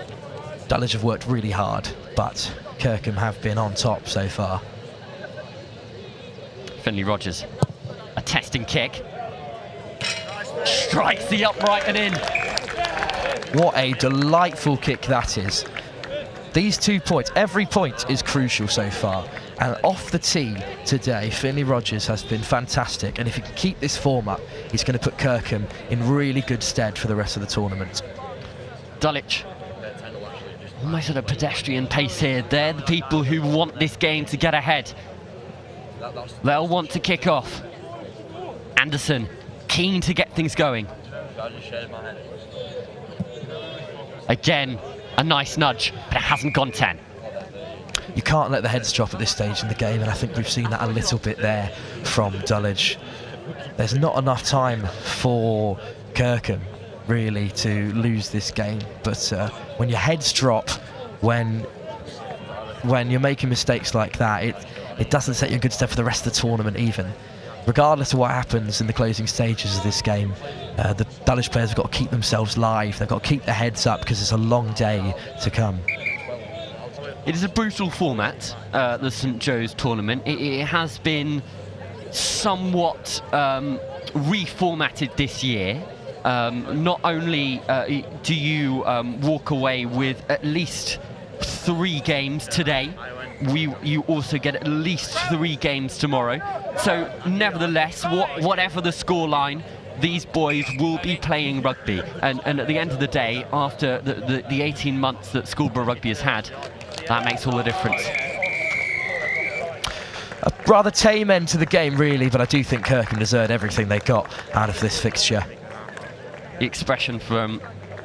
Dulwich have worked really hard, but Kirkham have been on top so far. Finley Rogers, a testing kick. Strikes the upright and in. What a delightful kick that is. These 2 points, every point is crucial so far. And off the tee today, Finley Rogers has been fantastic. And if he can keep this form up, he's going to put Kirkham in really good stead for the rest of the tournament. Dulwich, almost at a pedestrian pace here. They're the people who want this game to get ahead. They'll want to kick off. Anderson, keen to get things going. Again, a nice nudge, but it hasn't gone 10. You can't let the heads drop at this stage in the game, and I think we've seen that a little bit there from Dulwich. There's not enough time for Kirkham, really, to lose this game, but when your heads drop, when you're making mistakes like that, it doesn't set you in good stead for the rest of the tournament even. Regardless of what happens in the closing stages of this game, the Dulwich players have got to keep themselves live. They've got to keep their heads up because it's a long day to come. It is a brutal format, the St Joe's tournament. It has been somewhat reformatted this year. Not only do you walk away with at least 3 games today, you also get at least 3 games tomorrow. So nevertheless, whatever the scoreline, these boys will be playing rugby. And at the end of the day, after the 18 months that schoolboy rugby has had, that makes all the difference. A rather tame end to the game, really, but I do think Kirkham deserved everything they got out of this fixture. The expression from,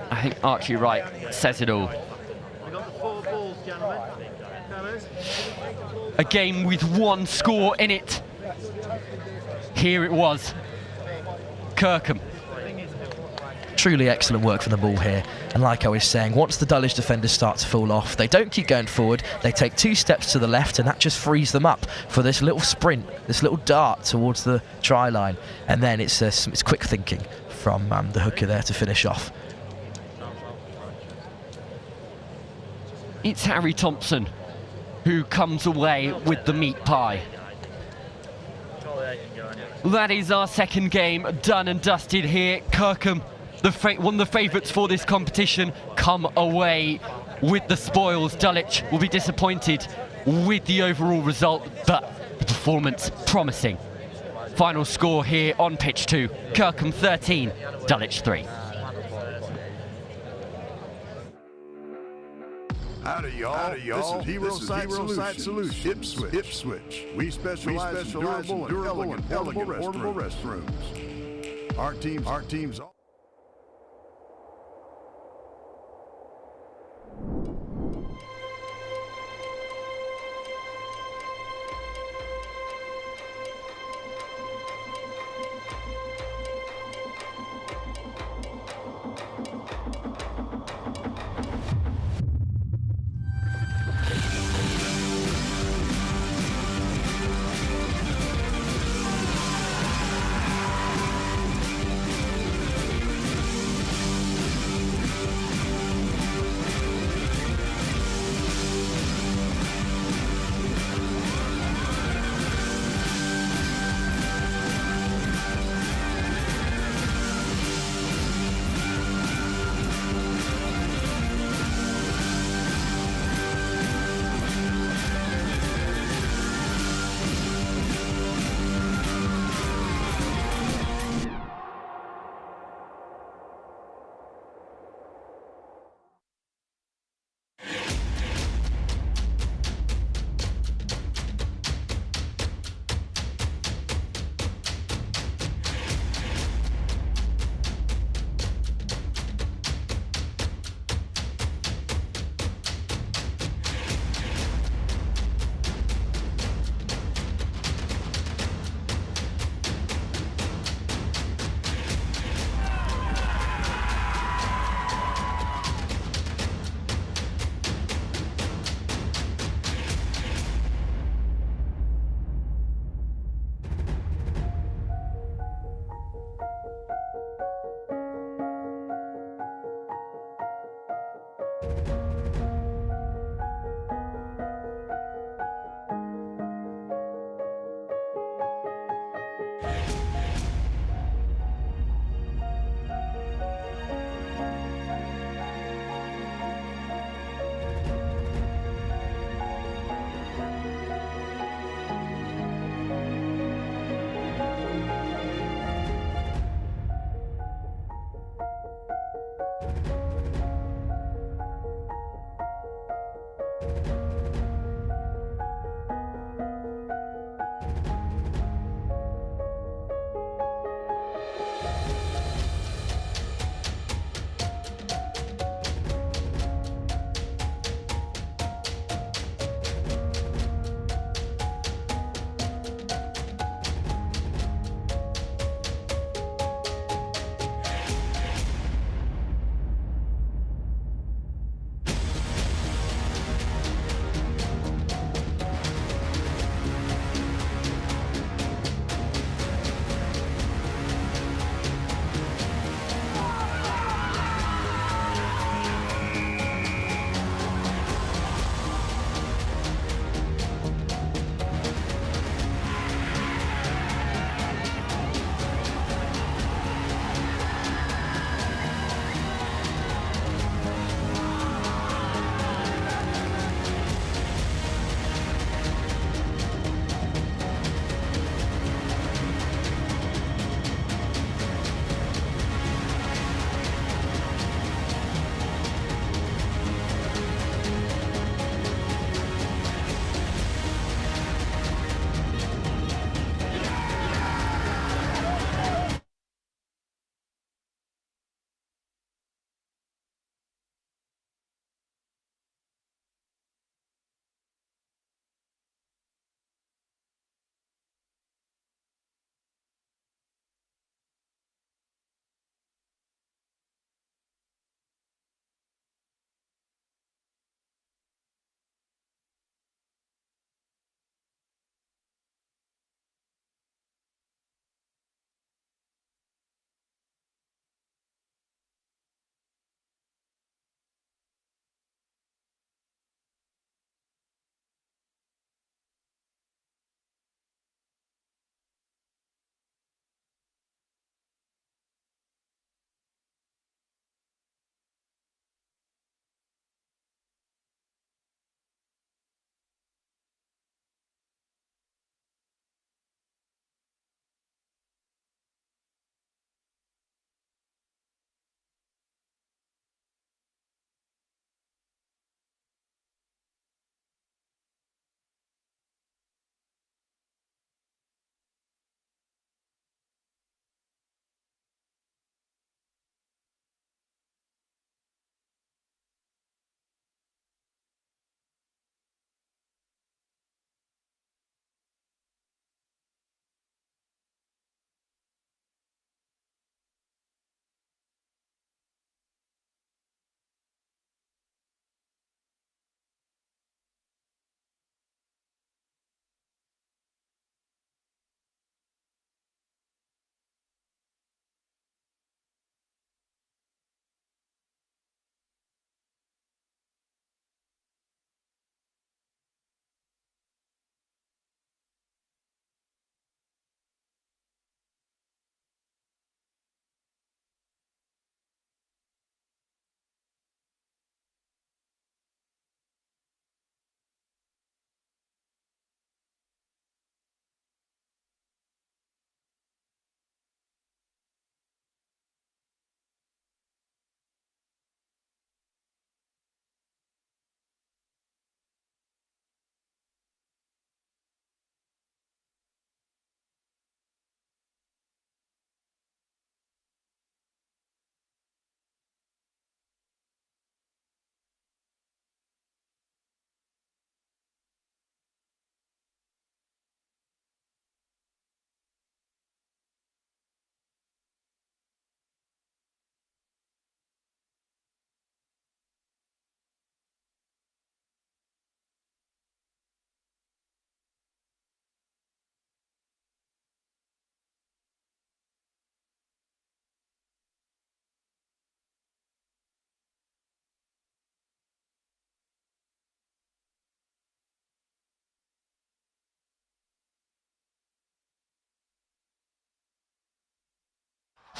I think, Archie Wright says it all. A game with one score in it. Here it was. Kirkham. Truly excellent work from the ball here. And like I was saying, once the Dulwich defenders start to fall off, they don't keep going forward. They take 2 steps to the left, and that just frees them up for this little sprint, this little dart towards the try line. And then it's quick thinking from the hooker there to finish off. It's Harry Thompson who comes away with the meat pie. That is our second game done and dusted here. Kirkham, one of the favourites for this competition, come away with the spoils. Dulwich will be disappointed with the overall result, but the performance promising. Final score here on pitch 2, Kirkham 13, Dulwich 3. Howdy, y'all. This is Hero Site Solution. Ipswich. We specialize in durable and elegant portable restrooms. Our teams.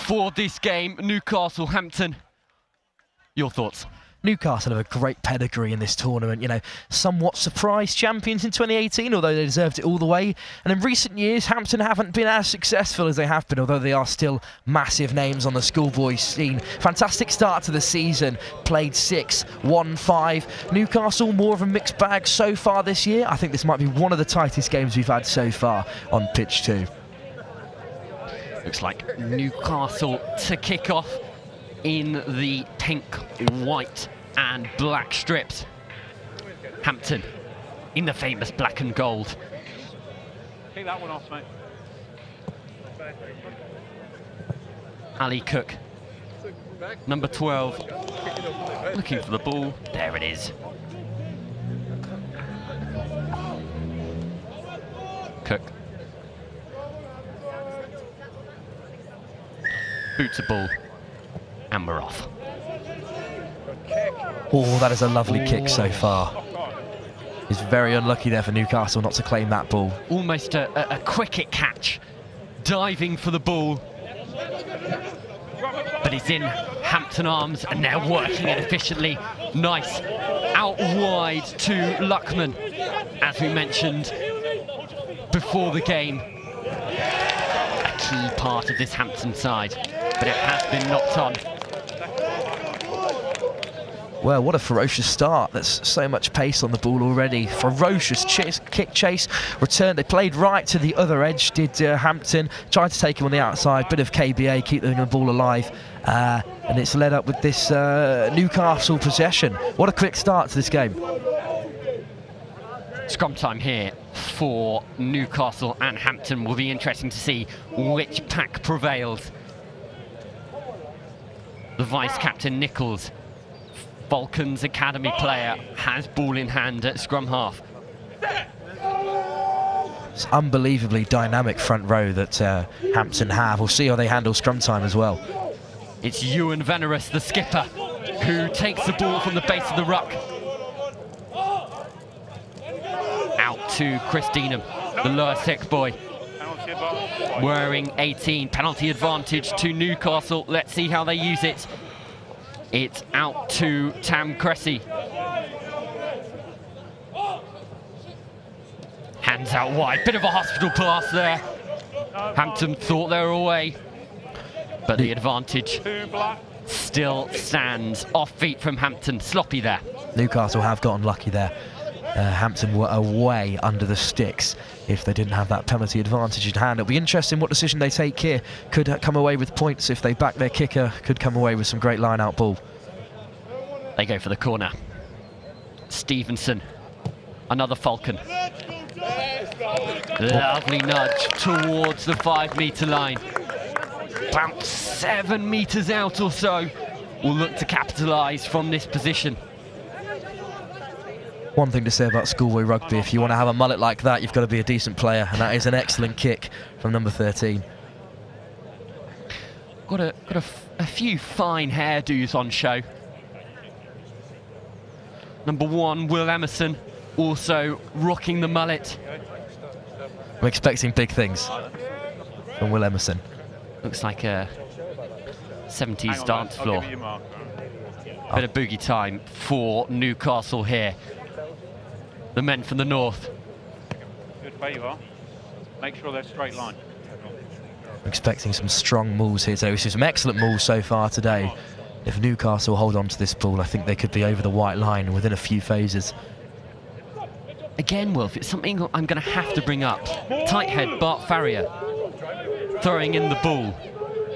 for this game, Newcastle-Hampton. Your thoughts? Newcastle have a great pedigree in this tournament, you know, somewhat surprise champions in 2018, although they deserved it all the way. And in recent years, Hampton haven't been as successful as they have been, although they are still massive names on the schoolboy scene. Fantastic start to the season, played 6, won 5. Newcastle, more of a mixed bag so far this year. I think this might be one of the tightest games we've had so far on pitch 2. Looks like Newcastle to kick off in the pink, white and black strips. Hampton in the famous black and gold. Kick that one off, mate. Ali Cook, number 12, looking for the ball. There it is. Cook. Boots a ball. And we're off. Oh, that is a lovely kick so far. He's very unlucky there for Newcastle not to claim that ball. Almost a cricket catch, diving for the ball. But he's in Hampton arms and they're working it efficiently. Nice. Out wide to Luckman, as we mentioned before the game. A key part of this Hampton side, but it has been knocked on. Well, what a ferocious start. There's so much pace on the ball already. Ferocious kick chase, return. They played right to the other edge, did Hampton. Tried to take him on the outside, bit of KBA, keep the ball alive. And it's led up with this Newcastle possession. What a quick start to this game. Scrum time here for Newcastle and Hampton. Will be interesting to see which pack prevails. The vice-captain Nichols, Vulcan's academy player, has ball in hand at scrum half. It's unbelievably dynamic front row that Hampton have. We'll see how they handle scrum time as well. It's Ewan Venerus, the skipper, who takes the ball from the base of the ruck. Out to Chris Deanham, the lower six boy. Wearing 18, penalty advantage to Newcastle. Let's see how they use it. It's out to Tam Cressy. Hands out wide, bit of a hospital pass there. Hampton thought they were away, but the advantage still stands. Off feet from Hampton, sloppy there. Newcastle have gotten lucky there. Hampton were away under the sticks if they didn't have that penalty advantage in hand. It'll be interesting what decision they take here. Could come away with points if they back their kicker, could come away with some great line-out ball. They go for the corner. Stevenson, another Falcon. Lovely nudge towards the 5 metre line. About 7 metres out or so. Will look to capitalise from this position. One thing to say about schoolboy rugby, if you want to have a mullet like that, you've got to be a decent player, and that is an excellent kick from number 13. Got a few fine hairdos on show. Number 1, Will Emerson, also rocking the mullet. I'm expecting big things from Will Emerson. Looks like a 70s dance floor. Bit of boogie time for Newcastle here. The men from the north. Good where you are. Make sure they're straight line. I'm expecting some strong mauls here. So we've seen some excellent mauls so far today. If Newcastle hold on to this ball, I think they could be over the white line within a few phases. Again, Wolf, it's something I'm going to have to bring up. Tight head, Bart Farrier, throwing in the ball.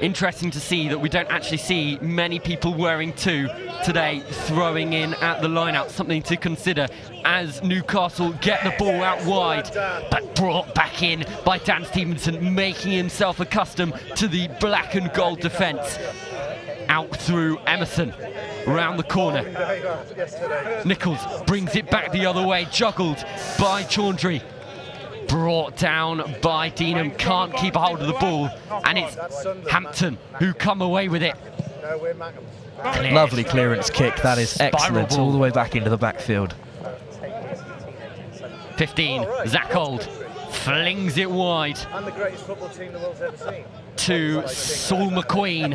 Interesting to see that we don't actually see many people wearing 2 today throwing in at the line-out. Something to consider as Newcastle get the ball out wide, but brought back in by Dan Stevenson, making himself accustomed to the black and gold defence. Out through Emerson, round the corner. Nichols brings it back the other way, juggled by Chaundry. Brought down by Deanham, can't keep a hold of the ball, and it's Hampton who come away with it. Cleared. Lovely clearance kick, that is excellent, Spiral all the way back into the backfield. 15, Zach Old flings it wide. And the greatest football team the world's ever seen. to Saul McQueen,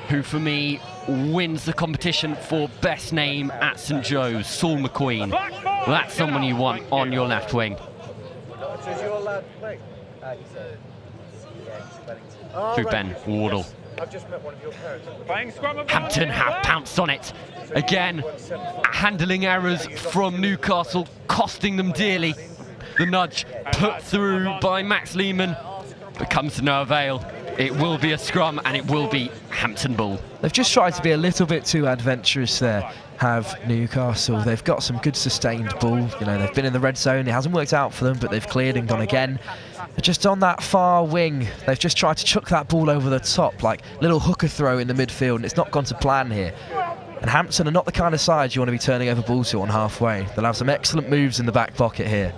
who for me wins the competition for best name at St Joe's. Saul McQueen. That's someone you want on your left wing. Through Ben Wardle. Hampton have pounced on it. Again, handling errors from Newcastle, costing them dearly. The nudge put through by Max Lehman, but comes to no avail. It will be a scrum and it will be Hampton ball. They've just tried to be a little bit too adventurous there, have Newcastle. They've got some good sustained ball. You know, they've been in the red zone. It hasn't worked out for them, but they've cleared and gone again. They're just on that far wing. They've just tried to chuck that ball over the top, like little hooker throw in the midfield, and it's not gone to plan here. And Hampton are not the kind of side you want to be turning over ball to on halfway. They'll have some excellent moves in the back pocket here.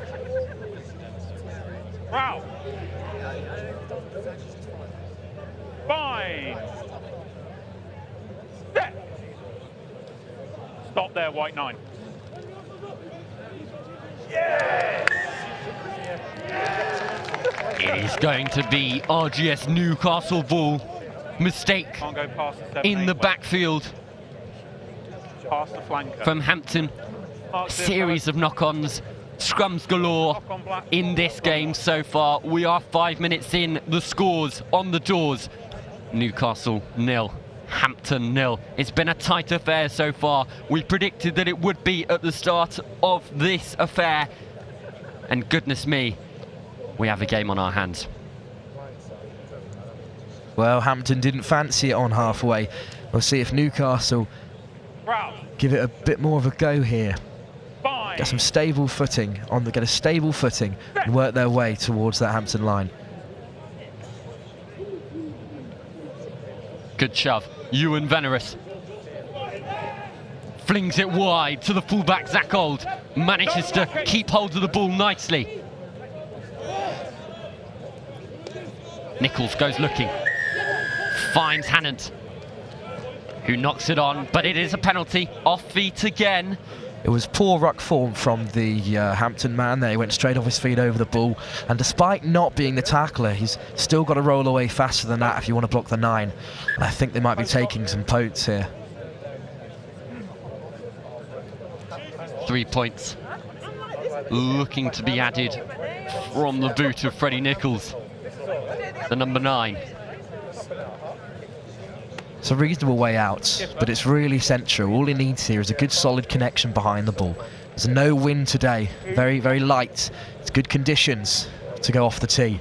Wow. Fine. Step. Stop there, white 9. It is going to be RGS Newcastle ball. Mistake Can't go past the 7, in 8, the wait. backfield Past the flanker. from Hampton. A series of knock-ons, scrums galore in this game so far. We are 5 minutes in. The scores on the doors. Newcastle 0, Hampton 0. It's been a tight affair so far. We predicted that it would be at the start of this affair. And goodness me, we have a game on our hands. Well, Hampton didn't fancy it on halfway. We'll see if Newcastle give it a bit more of a go here. Get some stable footing get a stable footing and work their way towards that Hampton line. Good shove. Ewan Veneris flings it wide to the fullback Zach Old. Manages to keep hold of the ball nicely. Nichols goes looking. Finds Hannant, who knocks it on, but it is a penalty. Off feet again. It was poor ruck form from the Hampton man there. He went straight off his feet over the ball, and despite not being the tackler, he's still got to roll away faster than that if you want to block the 9. I think they might be taking some potes here. 3 points looking to be added from the boot of Freddie Nichols, the number 9. It's a reasonable way out, but it's really central. All he needs here is a good solid connection behind the ball. There's no wind today, very, very light. It's good conditions to go off the tee.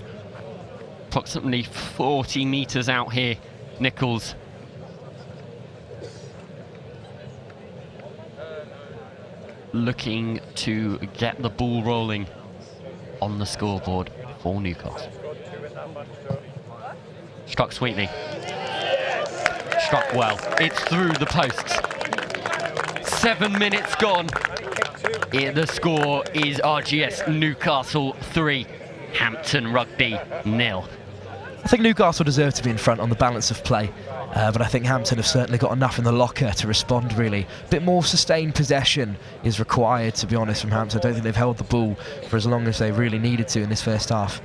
Approximately 40 metres out here, Nichols. Looking to get the ball rolling on the scoreboard for Newcastle. Struck sweetly. Struck well. It's through the posts. 7 minutes gone. The score is RGS Newcastle 3, Hampton Rugby 0. I think Newcastle deserve to be in front on the balance of play, but I think Hampton have certainly got enough in the locker to respond, really. A bit more sustained possession is required, to be honest, from Hampton. I don't think they've held the ball for as long as they really needed to in this first half.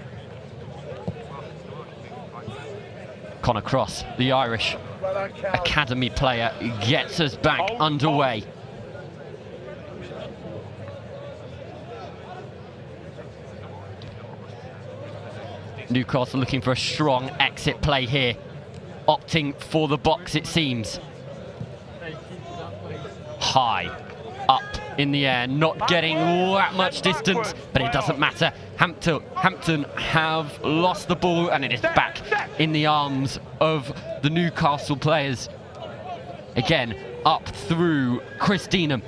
Connor Cross, the Irish academy player, gets us back underway. Newcastle looking for a strong exit play here, opting for the box, it seems. High, up in the air, not getting that much distance, but it doesn't matter. Hampton have lost the ball, and it is back in the arms of the Newcastle players. Again, up through Chris Deenham.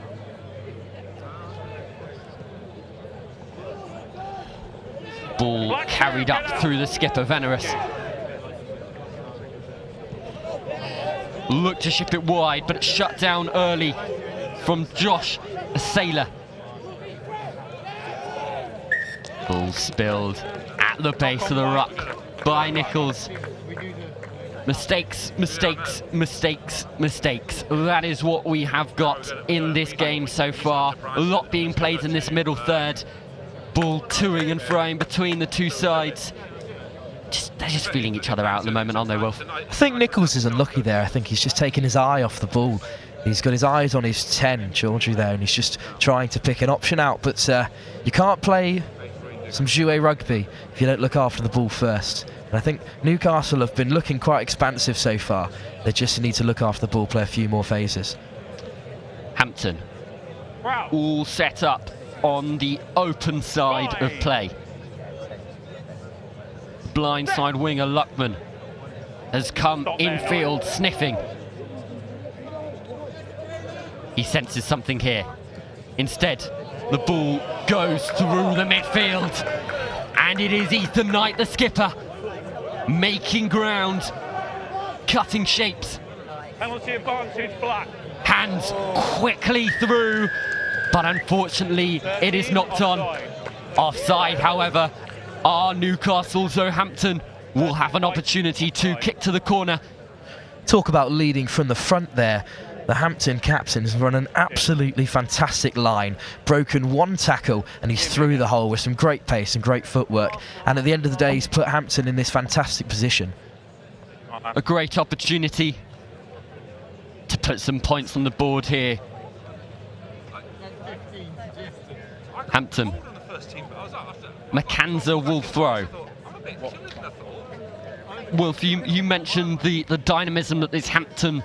Ball carried up through the skipper, Veneris. Looked to ship it wide, but it's shut down early from Josh Saylor. Ball spilled at the base of the ruck by Nichols. Mistakes, mistakes, mistakes, mistakes. That is what we have got in this game so far. A lot being played in this middle third. Ball toing and froing between the two sides. There's They're just feeling each other out at the moment, aren't they, Wilf? I think Nichols is unlucky there. I think he's just taken his eye off the ball. He's got his eyes on his 10, Georgie, there, and he's just trying to pick an option out. But you can't play some jouet rugby if you don't look after the ball first. And I think Newcastle have been looking quite expansive so far. They just need to look after the ball, play a few more phases. Hampton, all set up on the open side of play. Blindside winger Luckman has come infield sniffing. He senses something here. Instead, the ball goes through the midfield. And it is Ethan Knight, the skipper, making ground, cutting shapes. Penalty advantage, Black. Hands quickly through, but unfortunately it is knocked on. Offside, however, our Newcastle Southampton will have an opportunity to kick to the corner. Talk about leading from the front there. The Hampton captain has run an absolutely fantastic line, broken one tackle, and he's through the hole with some great pace and great footwork. And at the end of the day, he's put Hampton in this fantastic position. A great opportunity to put some points on the board here. Hampton. McAnza will throw. Wolf, you mentioned the dynamism that this Hampton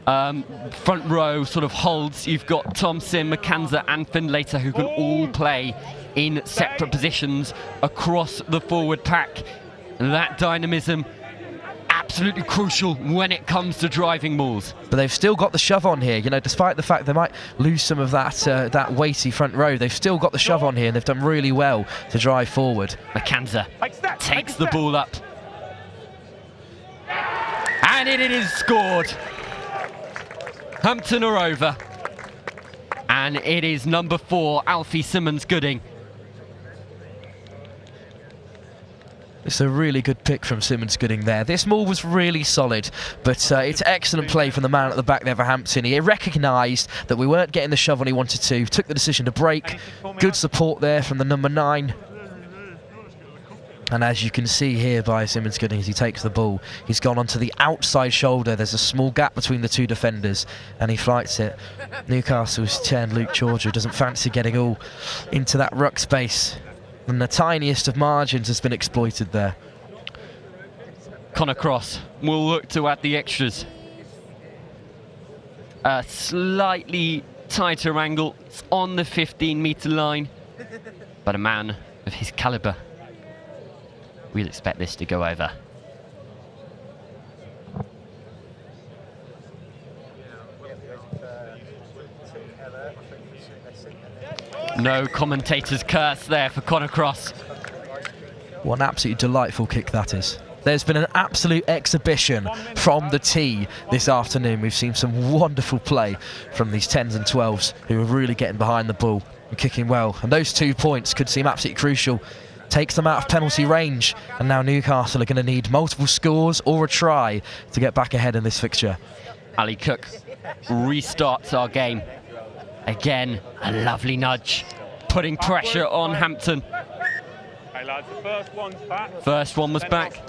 front row sort of holds. You've got Thompson, McAnza and Findlater who can all play in separate positions across the forward pack. That dynamism absolutely crucial when it comes to driving mauls. But they've still got the shove on here, you know, despite the fact they might lose some of that that weighty front row. They've still got the shove on here and they've done really well to drive forward. McAnza takes the ball up. And it is scored. Hampton are over. And it is number 4, Alfie Simmons-Gooding. It's a really good pick from Simmons-Gooding there. This maul was really solid, but it's excellent play from the man at the back there for Hampton. He recognised that we weren't getting the shove when he wanted to, took the decision to break. Good support there from the number 9. And as you can see here by Simmons-Gooding as he takes the ball, he's gone onto the outside shoulder. There's a small gap between the two defenders and he flights it. Newcastle's 10, Luke Georgia, doesn't fancy getting all into that ruck space. And the tiniest of margins has been exploited there. Connor Cross will look to add the extras. A slightly tighter angle. It's on the 15-metre line. But a man of his calibre, we'll expect this to go over. No commentator's curse there for Connor Cross. What an absolutely delightful kick that is. There's been an absolute exhibition from the tee this afternoon. We've seen some wonderful play from these 10s and 12s who are really getting behind the ball and kicking well. And those 2 points could seem absolutely crucial. Takes them out of penalty range, and now Newcastle are going to need multiple scores or a try to get back ahead in this fixture. Ali Cook restarts our game. Again, a lovely nudge, putting pressure on Hampton. Hey lads, the first one's back. First one was back,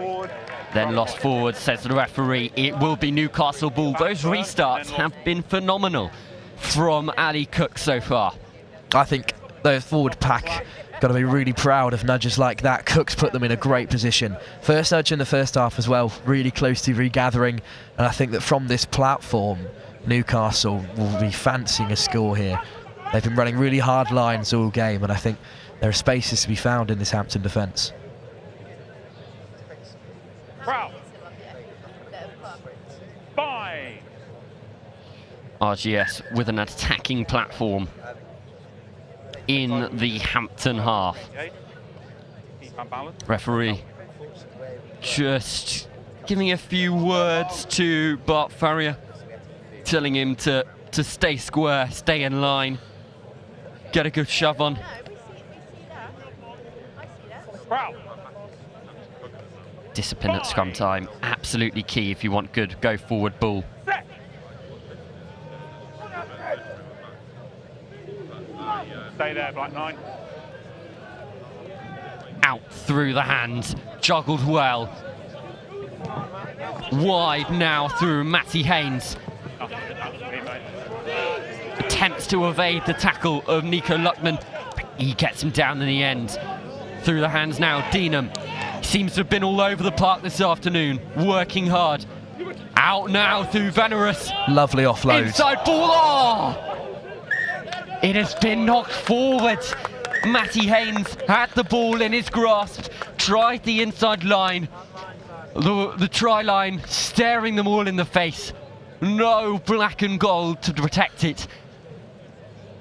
then lost forward, says the referee. It will be Newcastle ball. Those restarts have been phenomenal from Ali Cook so far. I think the forward pack got to be really proud of nudges like that. Cook's put them in a great position. First nudge in the first half as well, really close to regathering. And I think that from this platform, Newcastle will be fancying a score here. They've been running really hard lines all game, and I think there are spaces to be found in this Hampton defence. RGS with an attacking platform in the Hampton half. Referee just giving a few words to Bart Farrier, telling him to stay square, stay in line, get a good shove on. Discipline at scrum time, absolutely key if you want good go forward ball. Stay there, Black 9. Out through the hands, juggled well. wide now through Matty Haynes. Attempts to evade the tackle of Nico Luckman, but he gets him down in the end. Through the hands now, Deenham. Seems to have been all over the park this afternoon, working hard. Out now through Venerus. Lovely offload. Inside ball. Oh! It has been knocked forward. Matty Haynes had the ball in his grasp, tried the inside line. The try line staring them all in the face. No black and gold to protect it.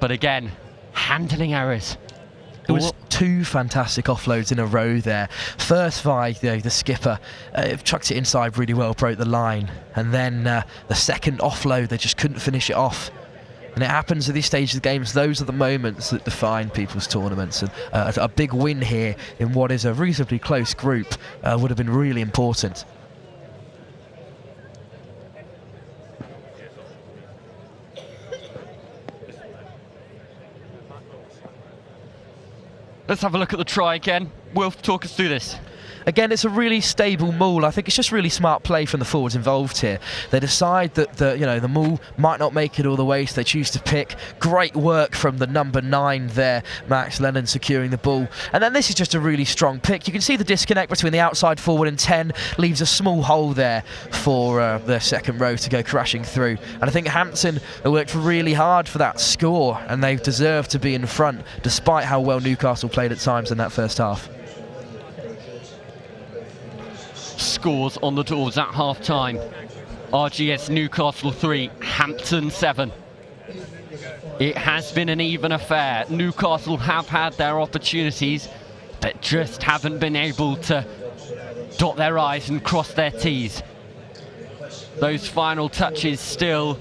But again, handling errors. It was two fantastic offloads in a row there. First by the skipper, chucked it inside really well, broke the line. And then the second offload, they just couldn't finish it off. And it happens at this stage of the games. Those are the moments that define people's tournaments. And a big win here in what is a reasonably close group would have been really important. Let's have a look at the try again. Wilf, talk us through this. Again, it's a really stable maul. I think it's just really smart play from the forwards involved here. They decide that the maul might not make it all the way, so they choose to pick. Great work from the number 9 there, Max Lennon, securing the ball. And then this is just a really strong pick. You can see the disconnect between the outside forward and 10 leaves a small hole there for the second row to go crashing through. And I think Hampton worked really hard for that score, and they deserve to be in front, despite how well Newcastle played at times in that first half. Scores on the doors at half-time. RGS Newcastle 3, Hampton 7. It has been an even affair. Newcastle have had their opportunities, but just haven't been able to dot their I's and cross their T's. Those final touches still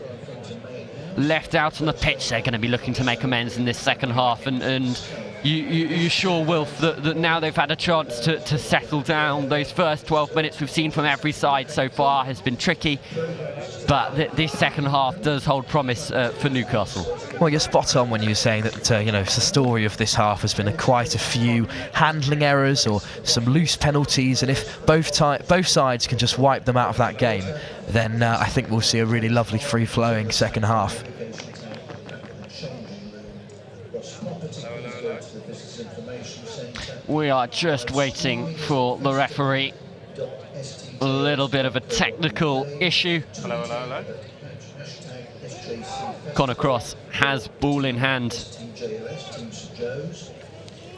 left out on the pitch. They're going to be looking to make amends in this second half, and you sure, Wilf, that now they've had a chance to settle down. Those first 12 minutes we've seen from every side so far has been tricky, but this second half does hold promise for Newcastle. Well, you're spot on when you're saying that the story of this half has been quite a few handling errors or some loose penalties, and if both sides can just wipe them out of that game, then I think we'll see a really lovely free-flowing second half. We are just waiting for the referee. A little bit of a technical issue. Hello, hello, hello. Connor Cross has ball in hand.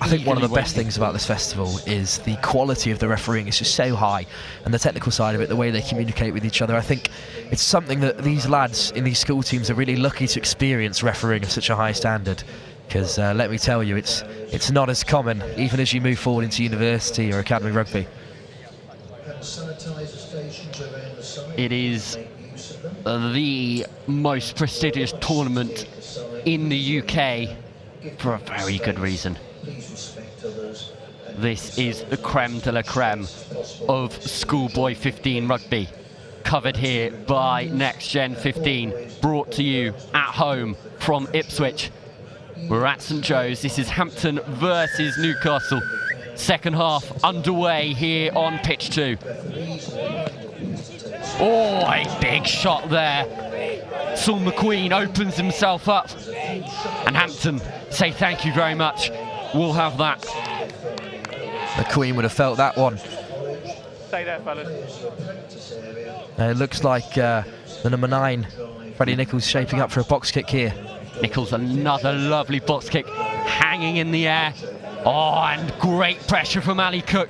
I think one of the best things about this festival is the quality of the refereeing. It's just so high, and the technical side of it, the way they communicate with each other. I think it's something that these lads in these school teams are really lucky to experience, refereeing at such a high standard. Because let me tell you, it's not as common, even as you move forward into university or academy rugby. It is the most prestigious tournament in the UK for a very good reason. This is the creme de la creme of schoolboy 15 rugby, covered here by NextGen15, brought to you at home from Ipswich. We're at St Joe's. This is Hampton versus Newcastle. Second half underway here on pitch 2. Oh, a big shot there. Saul McQueen opens himself up. And Hampton say thank you very much. We'll have that. McQueen would have felt that one. Stay there, fellas. It looks like the number 9, Freddie Nichols, shaping up for a box kick here. Nichols, another lovely box kick, hanging in the air. Oh, and great pressure from Ali Cook.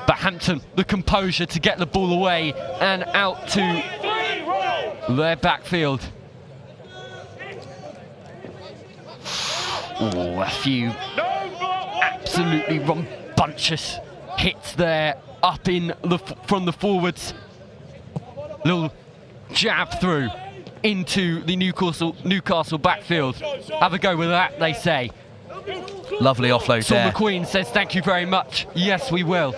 But Hampton, the composure to get the ball away and out to their backfield. Oh, a few absolutely rambunctious hits there up in from the forwards. Little jab through into the Newcastle backfield. Have a go with that, they say. Lovely offload Saul there. McQueen says thank you very much. Yes, we will.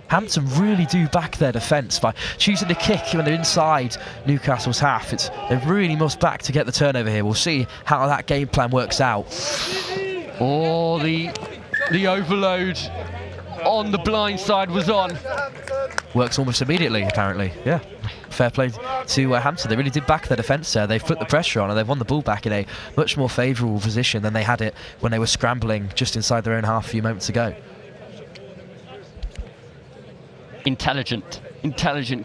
Hampton really do back their defence by choosing the kick when they're inside Newcastle's half. They really must back to get the turnover here. We'll see how that game plan works out. Oh, the overload on the blind side was on. works almost immediately, apparently. Yeah, fair play to Hampton. They really did back their defence there. They've put the pressure on and they've won the ball back in a much more favourable position than they had it when they were scrambling just inside their own half a few moments ago. Intelligent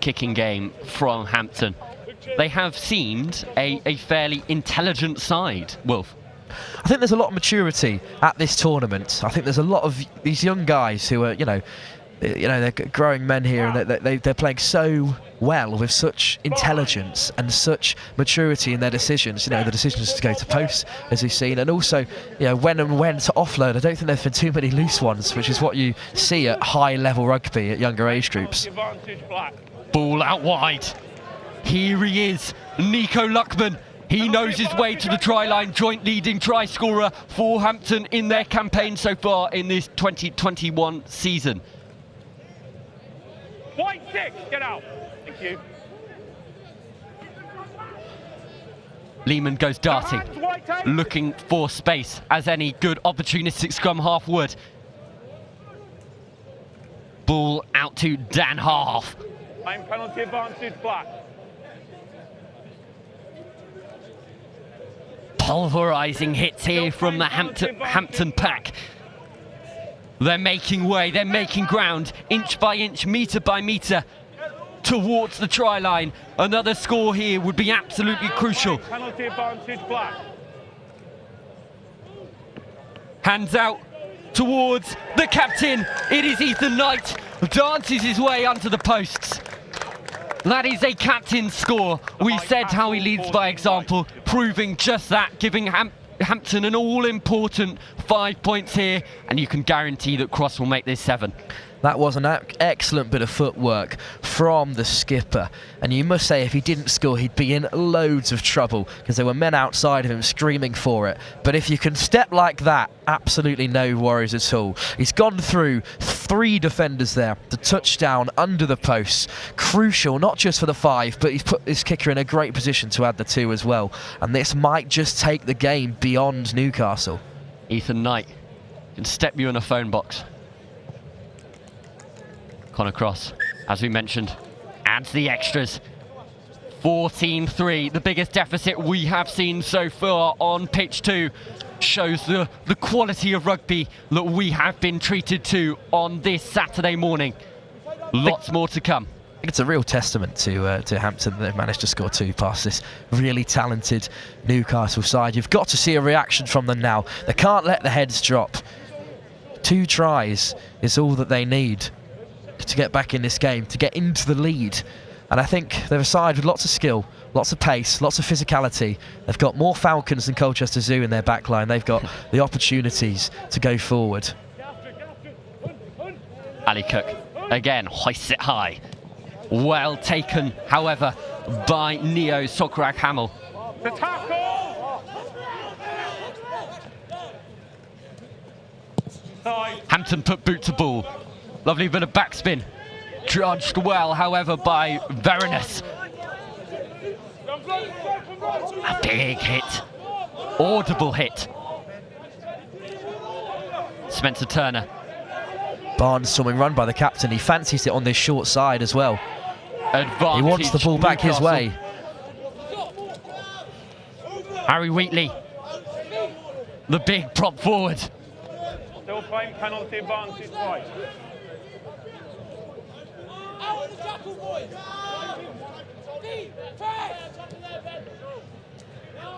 kicking game from Hampton. They have seemed a fairly intelligent side, Wolf. I think there's a lot of maturity at this tournament. I think there's a lot of these young guys who are, they're growing men here, and they're playing so well with such intelligence and such maturity in their decisions. The decisions to go to post, as we've seen, and also, when to offload. I don't think there've been too many loose ones, which is what you see at high-level rugby at younger age groups. Ball out wide. Here he is, Nico Luckman. He knows his way to the try line, joint leading try scorer for Hampton in their campaign so far in this 2021 season. White 6, get out. Thank you. Lehman goes darting, looking for space, as any good opportunistic scrum half would. Ball out to Dan Half. Time penalty advantage, black. Pulverising hits here from the Hampton pack. They're making way, they're making ground, inch by inch, metre by metre, towards the try line. Another score here would be absolutely crucial. Penalty advantage, black. Hands out towards the captain. It is Ethan Knight, dances his way onto the posts. That is a captain's score. We said how he leads by example, proving just that, giving Hampton an all-important 5 points here, and you can guarantee that Cross will make this 7. That was an excellent bit of footwork from the skipper, and you must say if he didn't score he'd be in loads of trouble because there were men outside of him screaming for it. But if you can step like that, absolutely no worries at all. He's gone through 3 defenders there, the touchdown under the posts, crucial not just for the 5, but he's put his kicker in a great position to add the 2 as well, and this might just take the game beyond Newcastle. Ethan Knight can step you in a phone box. Connor Cross, as we mentioned, adds the extras. 14-3, the biggest deficit we have seen so far on pitch 2. Shows the quality of rugby that we have been treated to on this Saturday morning. Lots more to come. I think it's a real testament to Hampton that they've managed to score 2 past this really talented Newcastle side. You've got to see a reaction from them now. They can't let the heads drop. 2 tries is all that they need to get back in this game, to get into the lead. And I think they're a side with lots of skill, lots of pace, lots of physicality. They've got more Falcons than Colchester Zoo in their back line. They've got the opportunities to go forward. Ali Cook, again, hoists it high. Well taken, however, by Neo Sokrag Hamill. The tackle! Hampton put boot to ball. Lovely bit of backspin. Judged well, however, by Veronus. A big hit. Audible hit. Spencer Turner. Barnstorming run by the captain. He fancies it on this short side as well. Advantage. He wants the ball back his way. Harry Wheatley. The big prop forward. Still playing penalty advantage, white.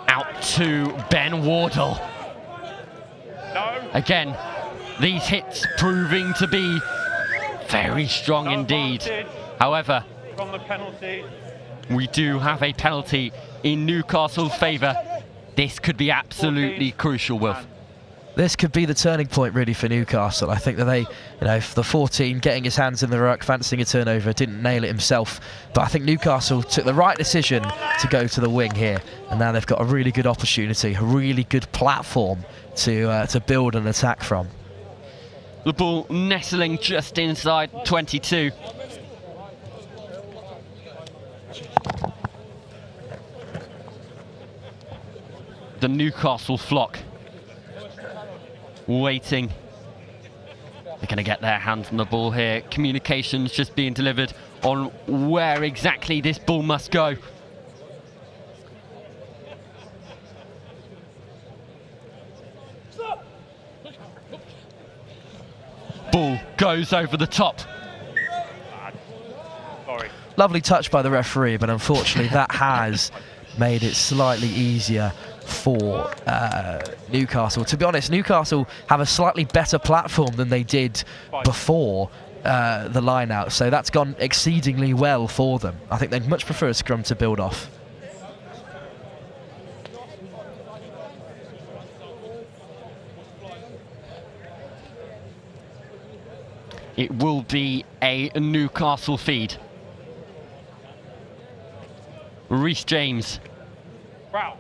Out to Ben Wardle. No. Again, these hits proving to be very strong indeed. However, From the penalty. we do have a penalty in Newcastle's favour. This could be absolutely crucial, Wilf. This could be the turning point really for Newcastle. I think that they, for the 14, getting his hands in the ruck, fancying a turnover, didn't nail it himself. But I think Newcastle took the right decision to go to the wing here. And now they've got a really good opportunity, a really good platform to build an attack from. The ball nestling just inside 22. The Newcastle flock waiting They're going to get their hands on the ball here. Communications just being delivered on where exactly this ball must go. Ball goes over the top. Sorry. Lovely touch by the referee, but unfortunately that has made it slightly easier for Newcastle. To be honest, Newcastle have a slightly better platform than they did before the line out, so that's gone exceedingly well for them. I think they'd much prefer a scrum to build off. It will be a Newcastle feed. Reece James, Wow.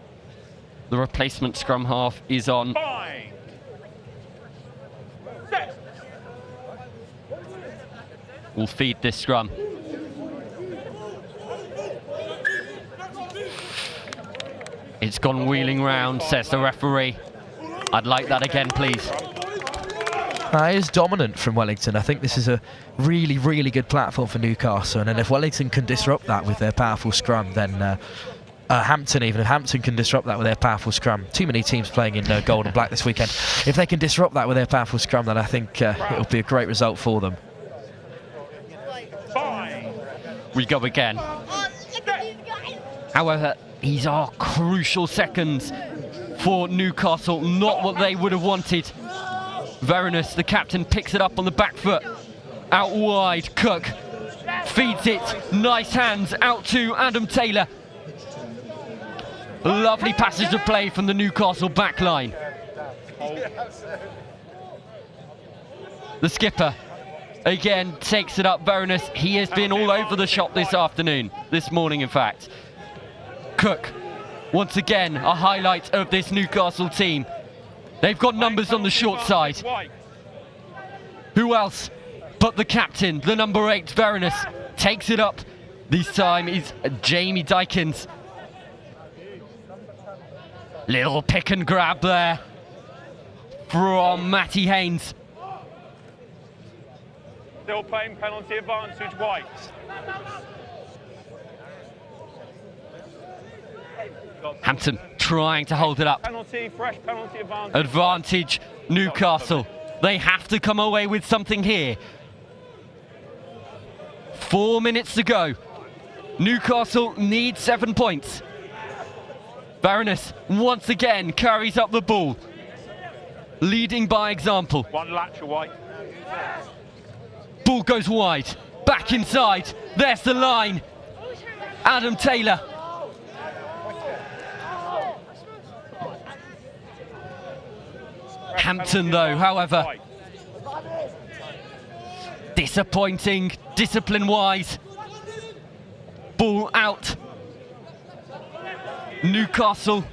the replacement scrum half, is on. Fine. Set. Will feed this scrum. It's gone wheeling round, says the referee. I'd like that again, please. It is dominant from Wellington. I think this is a really, really good platform for Newcastle, and then if Wellington can disrupt that with their powerful scrum, then Hampton, even if Hampton can disrupt that with their powerful scrum, too many teams playing in gold and black this weekend, if they can disrupt that with their powerful scrum, then I think it'll be a great result for them. Fine. We go again. However, these are crucial seconds for Newcastle, not what they would have wanted. Veronus, the captain, picks it up on the back foot. Out wide, Cook feeds it. Nice hands out to Adam Taylor. Lovely passage of play from the Newcastle back line. The skipper again takes it up. Veronus, he has been all over the shop this morning in fact. Cook, once again, a highlight of this Newcastle team. They've got numbers on the short side. Who else but the captain, the number 8, Veronus, takes it up. This time is Jamie Dykins. Little pick and grab there from Matty Haynes. Still playing penalty advantage, White. Hampton trying to hold it up. Penalty, fresh penalty advantage. Advantage Newcastle. They have to come away with something here. 4 minutes to go. Newcastle needs 7 points. Veronus once again carries up the ball, leading by example. One latcher, White. Ball goes wide, back inside. There's the line. Adam Taylor. Hampton, though, however, disappointing discipline-wise. Ball out. Newcastle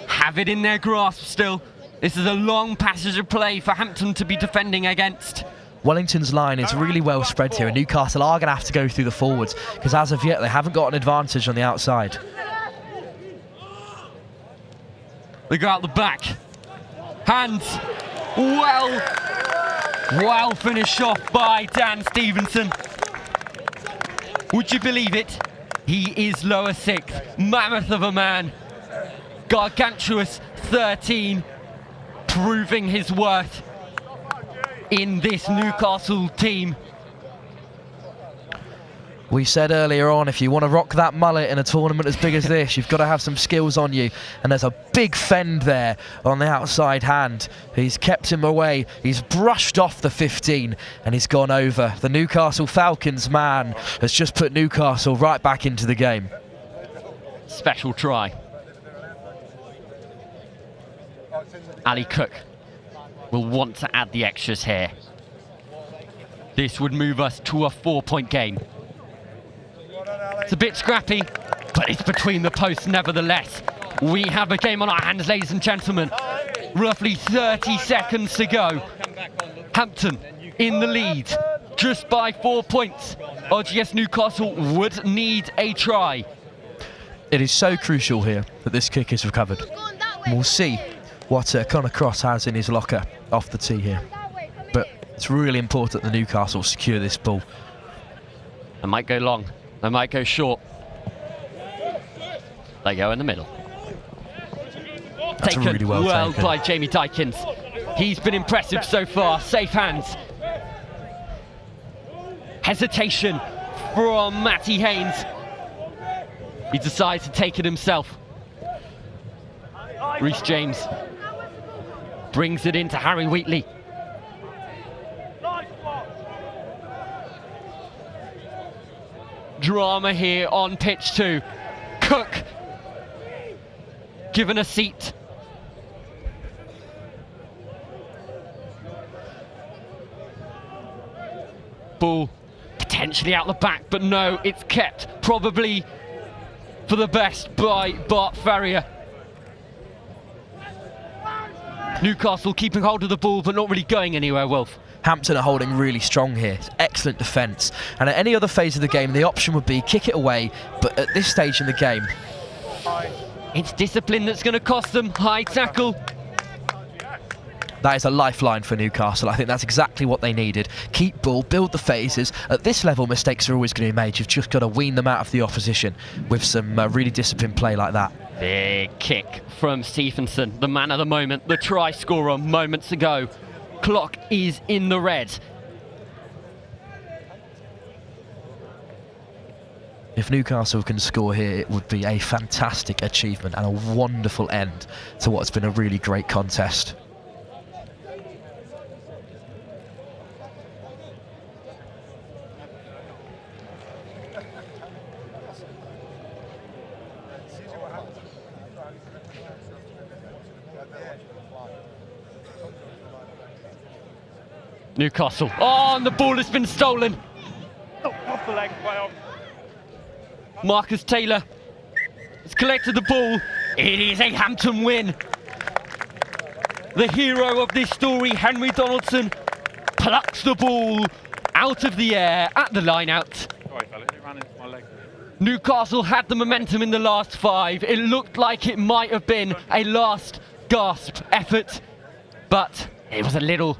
have it in their grasp still. This is a long passage of play for Hampton to be defending against. Wellington's line is really well spread here, and Newcastle are going to have to go through the forwards, because as of yet they haven't got an advantage on the outside. They go out the back. Hands. Well finished off by Dan Stevenson. Would you believe it? He is lower 6th. Mammoth of a man. Gargantuous 13. Proving his worth in this Newcastle team. We said earlier on, if you want to rock that mullet in a tournament as big as this, you've got to have some skills on you. And there's a big fend there on the outside hand. He's kept him away. He's brushed off the 15 and he's gone over. The Newcastle Falcons man has just put Newcastle right back into the game. Special try. Ali Cook will want to add the extras here. This would move us to a 4-point game. It's a bit scrappy, but it's between the posts nevertheless. We have a game on our hands, ladies and gentlemen. Roughly 30 seconds to go. Hampton in the lead, just by 4 points. RGS Newcastle would need a try. It is so crucial here that this kick is recovered. And we'll see what Connor Cross has in his locker off the tee here. But It's really important that Newcastle secure this ball. They might go long, they might go short. They go in the middle. That's Taken really well taken by Jamie Dykins. He's been impressive so far. Safe hands. Hesitation from Matty Haynes. He decides to take it himself. Reece James brings it into Harry Wheatley. Drama here on pitch 2. Cook given a seat. Ball potentially out the back, but no, it's kept probably for the best by Bart Farrier. Newcastle keeping hold of the ball but not really going anywhere, Wolf. Hampton are holding really strong here. It's excellent defence. And at any other phase of the game, the option would be kick it away, but at this stage in the game... It's discipline that's going to cost them. High tackle. That is a lifeline for Newcastle. I think that's exactly what they needed. Keep ball, build the phases. At this level, mistakes are always going to be made. You've just got to wean them out of the opposition with some really disciplined play like that. Big kick from Stephenson, the man of the moment, the try scorer moments ago. Clock is in the red. If Newcastle can score here, it would be a fantastic achievement and a wonderful end to what's been a really great contest. Newcastle. Oh, and the ball has been stolen. Oh, off the leg, way off. Marcus Taylor has collected the ball. It is a Hampton win. The hero of this story, Henry Donaldson, plucks the ball out of the air at the line out. Sorry, fella, it ran into my leg. Newcastle had the momentum in the last 5. It looked like it might have been a last gasp effort, but it was a little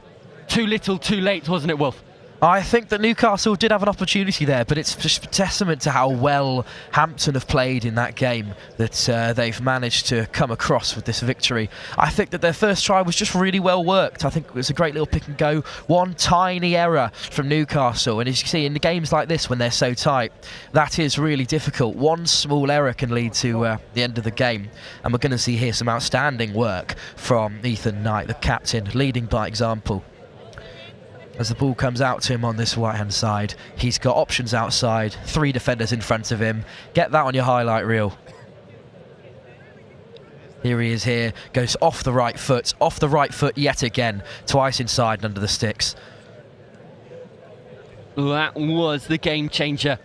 too little, too late, wasn't it, Wolf? I think that Newcastle did have an opportunity there, but it's just a testament to how well Hampton have played in that game that they've managed to come across with this victory. I think that their first try was just really well worked. I think it was a great little pick and go. One tiny error from Newcastle, and as you see in the games like this when they're so tight, that is really difficult. One small error can lead to the end of the game, and we're going to see here some outstanding work from Ethan Knight, the captain, leading by example. As the ball comes out to him on this right-hand side, he's got options outside, 3 defenders in front of him. Get that on your highlight reel. Here he is here, goes off the right foot yet again, twice inside and under the sticks. That was the game changer.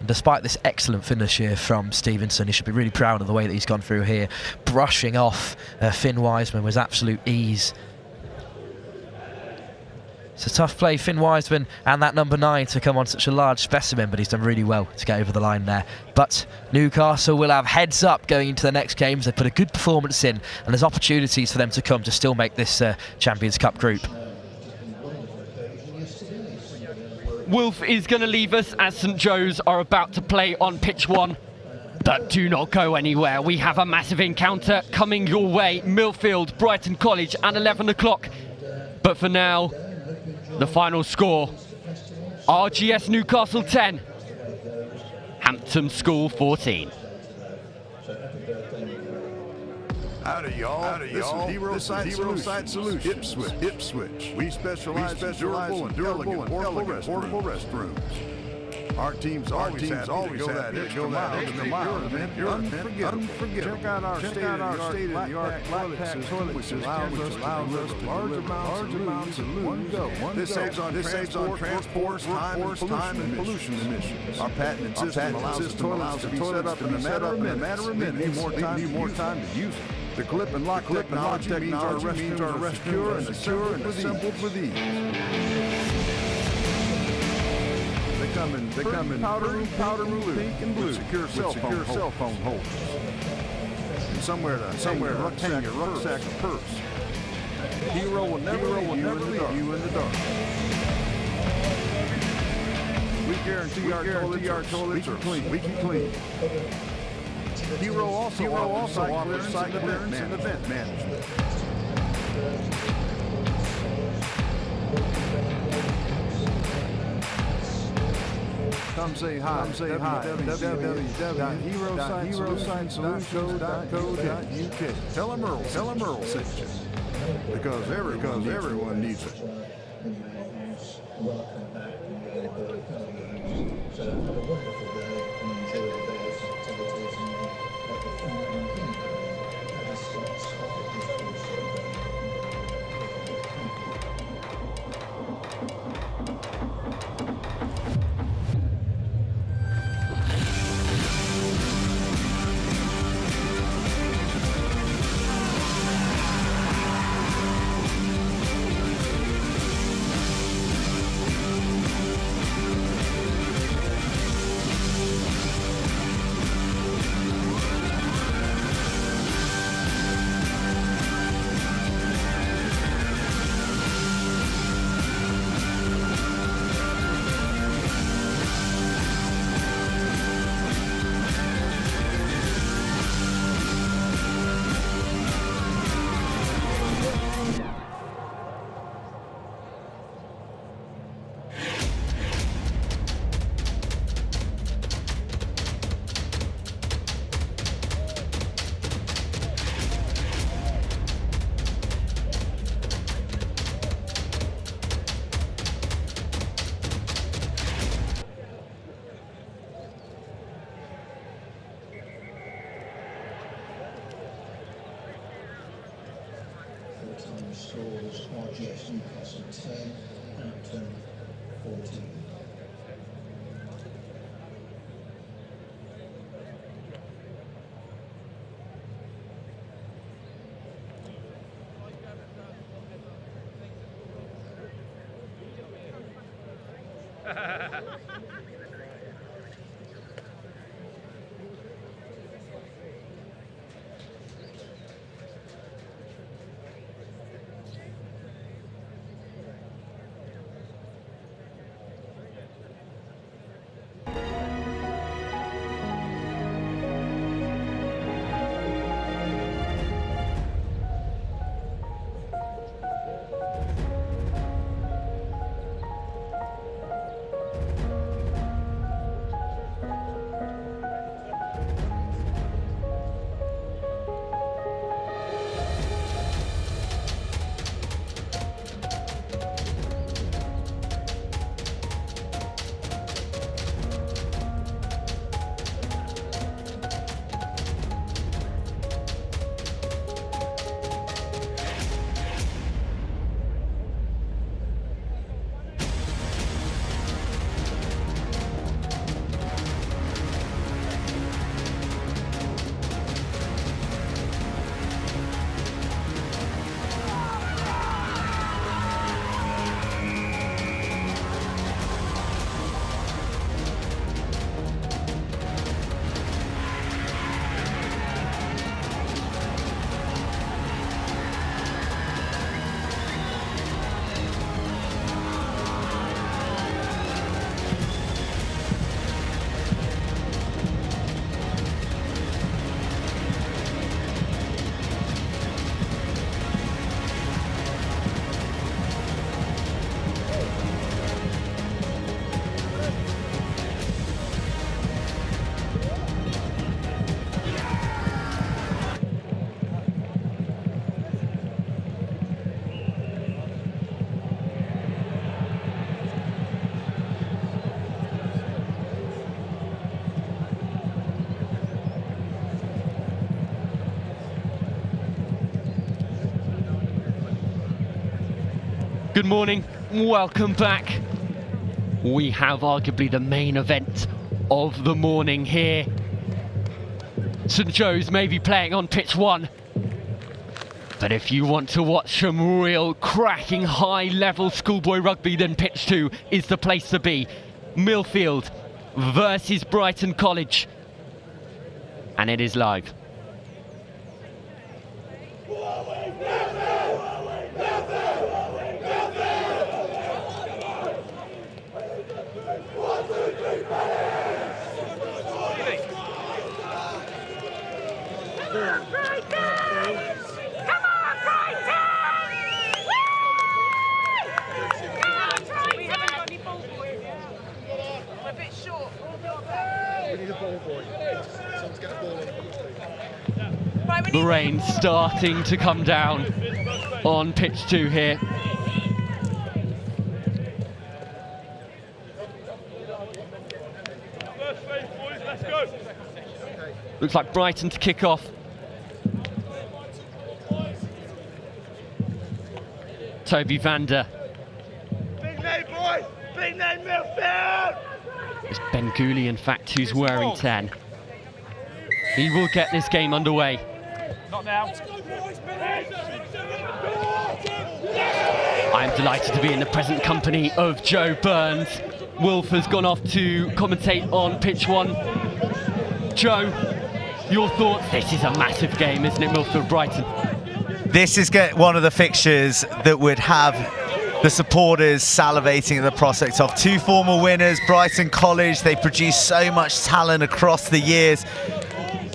Despite this excellent finish here from Stevenson, he should be really proud of the way that he's gone through here. Brushing off Finn Wiseman with absolute ease. It's a tough play, Finn Wiseman and that number 9 to come on such a large specimen, but he's done really well to get over the line there. But Newcastle will have heads up going into the next games. They put a good performance in, and there's opportunities for them to come to still make this Champions Cup group. Wolf is going to leave us as St Joe's are about to play on pitch 1. But do not go anywhere. We have a massive encounter coming your way. Millfield, Brighton College at 11 o'clock. But for now, the final score. RGS Newcastle 10. Hampton School 14. Howdy, y'all. This is Hero Site Solutions. Ipswich. We specialize in durable and elegant portable restrooms. Our team's always happy to go that extra mile to make your event unforgettable. Check out our state-of-the-art black pack toilet system, which allows us to large amounts of loo in one go. This saves on transport, time, and pollution emissions. Our patented system allows toilets to be set up in a matter of minutes. Need more time to use it. The clip and lock technology means our restrooms are secure and assembled with ease. They come in powder room, pink and blue, secure cell phone holders. somewhere to hang your rucksack or purse. Hero will never leave you in the dark. We guarantee our toilets are clean. We can clean. Hero also offers site clearance and event management. Come say hi. www.herositesolutions.co.uk. Tell them Earl sent you. Because everyone needs it. Scores RGS Newcastle 10, Hampton 14. Good morning, welcome back. We have arguably the main event of the morning here. St Joe's may be playing on pitch 1. But if you want to watch some real cracking high-level schoolboy rugby, then pitch 2 is the place to be. Millfield versus Brighton College. And it is live. The rain starting to come down on pitch 2 here. Looks like Brighton to kick off. Toby Vander. Big name, boys! Big name, midfield! It's Ben Gooley, in fact, who's wearing 10. He will get this game underway. Not now. I'm delighted to be in the present company of Joe Burns. Wolf has gone off to commentate on pitch 1. Joe, your thoughts? This is a massive game, isn't it, Milford-Brighton? This is one of the fixtures that would have the supporters salivating at the prospect of. 2 former winners, Brighton College. They produced so much talent across the years.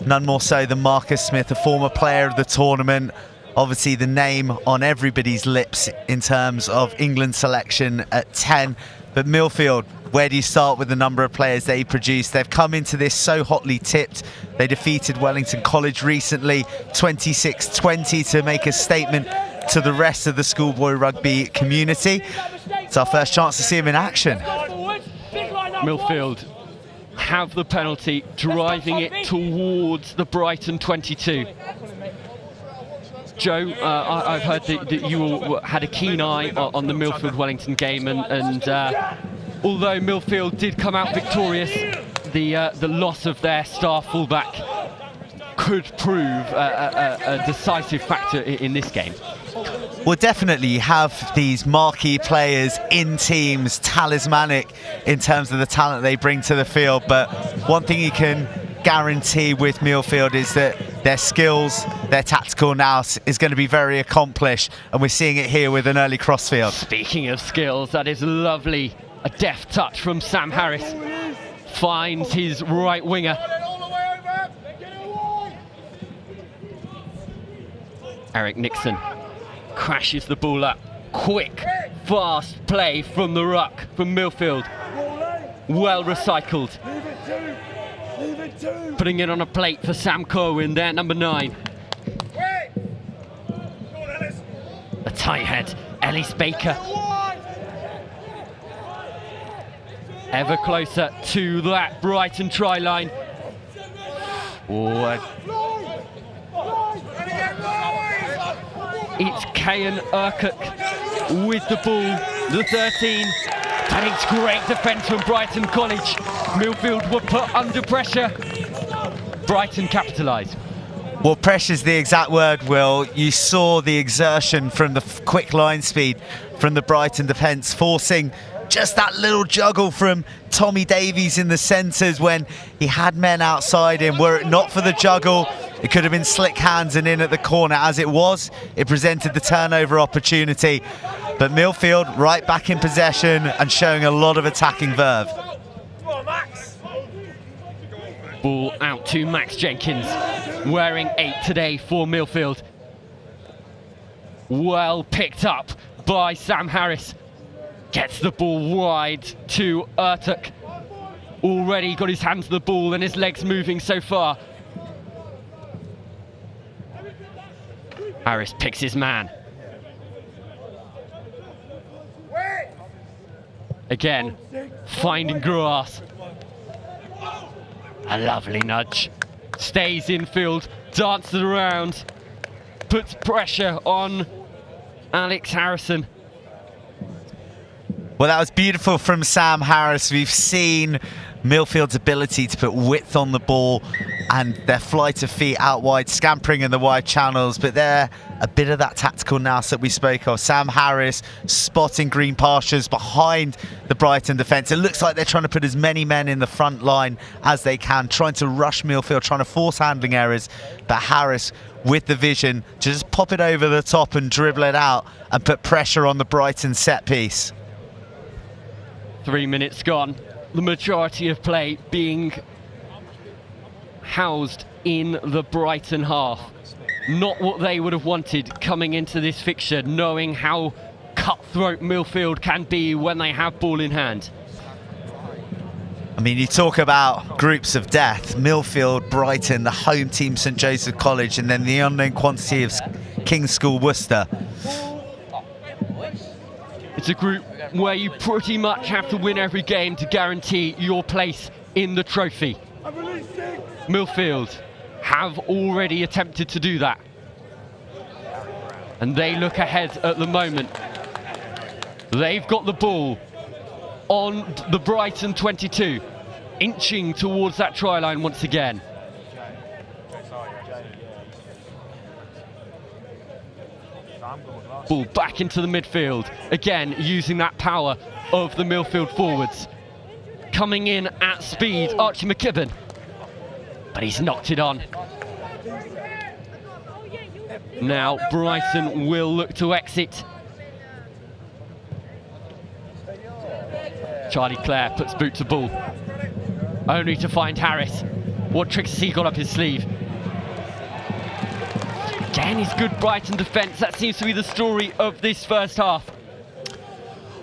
None more so than Marcus Smith, a former player of the tournament. Obviously the name on everybody's lips in terms of England selection at 10. But Millfield, where do you start with the number of players they produced? They've come into this so hotly tipped. They defeated Wellington College recently, 26-20, to make a statement to the rest of the schoolboy rugby community. It's our first chance to see him in action. Millfield have the penalty, driving it towards the Brighton 22. Joe, I've heard that you had a keen eye on the Milford-Wellington game, and although Millfield did come out victorious, the loss of their star fullback could prove a decisive factor in this game. Well, definitely you have these marquee players in teams, talismanic in terms of the talent they bring to the field, but one thing you can guarantee with Millfield is that their skills, their tactical nous is going to be very accomplished, and we're seeing it here with an early crossfield. Speaking of skills, that is lovely. A deft touch from Sam Harris. Finds his right winger. Eric Nixon crashes the ball up. Quick, fast play from the ruck from Millfield. Well recycled. Putting it on a plate for Sam Corwin there, number 9. A tight head, Ellis Baker. Ever closer to that Brighton try line. It's Kayan Urquhart with the ball, the 13. And it's great defence from Brighton College. Millfield were put under pressure. Brighton capitalised. Well, pressure's the exact word, Will. You saw the exertion from the quick line speed from the Brighton defence, forcing just that little juggle from Tommy Davies in the centres when he had men outside him. Were it not for the juggle, it could have been slick hands and in at the corner. As it was, it presented the turnover opportunity. But Millfield right back in possession and showing a lot of attacking verve. Ball out to Max Jenkins, wearing 8 today for Millfield. Well picked up by Sam Harris. Gets the ball wide to Urtuk. Already got his hands on the ball and his legs moving so far. Harris picks his man. Again, finding grass. A lovely nudge. Stays in field, dances around, puts pressure on Alex Harrison. Well, that was beautiful from Sam Harris. We've seen Millfield's ability to put width on the ball and their flight of feet out wide, scampering in the wide channels, but they're a bit of that tactical nous that we spoke of. Sam Harris spotting green pastures behind the Brighton defence. It looks like they're trying to put as many men in the front line as they can, trying to rush Millfield, trying to force handling errors, but Harris with the vision to just pop it over the top and dribble it out and put pressure on the Brighton set piece. 3 minutes gone. The majority of play being housed in the Brighton half. Not what they would have wanted coming into this fixture, knowing how cutthroat Millfield can be when they have ball in hand. I mean, you talk about groups of death, Millfield, Brighton, the home team St Joseph College, and then the unknown quantity of King's School Worcester. It's a group where you pretty much have to win every game to guarantee your place in the trophy. Millfield have already attempted to do that. And they look ahead at the moment. They've got the ball on the Brighton 22, inching towards that try line once again. Ball back into the midfield, again using that power of the Millfield forwards. Coming in at speed, Archie McKibben, but he's knocked it on. Now Brighton will look to exit. Charlie Clare puts boot to ball, only to find Harris. What tricks has he got up his sleeve? Again, his good Brighton defence. That seems to be the story of this first half.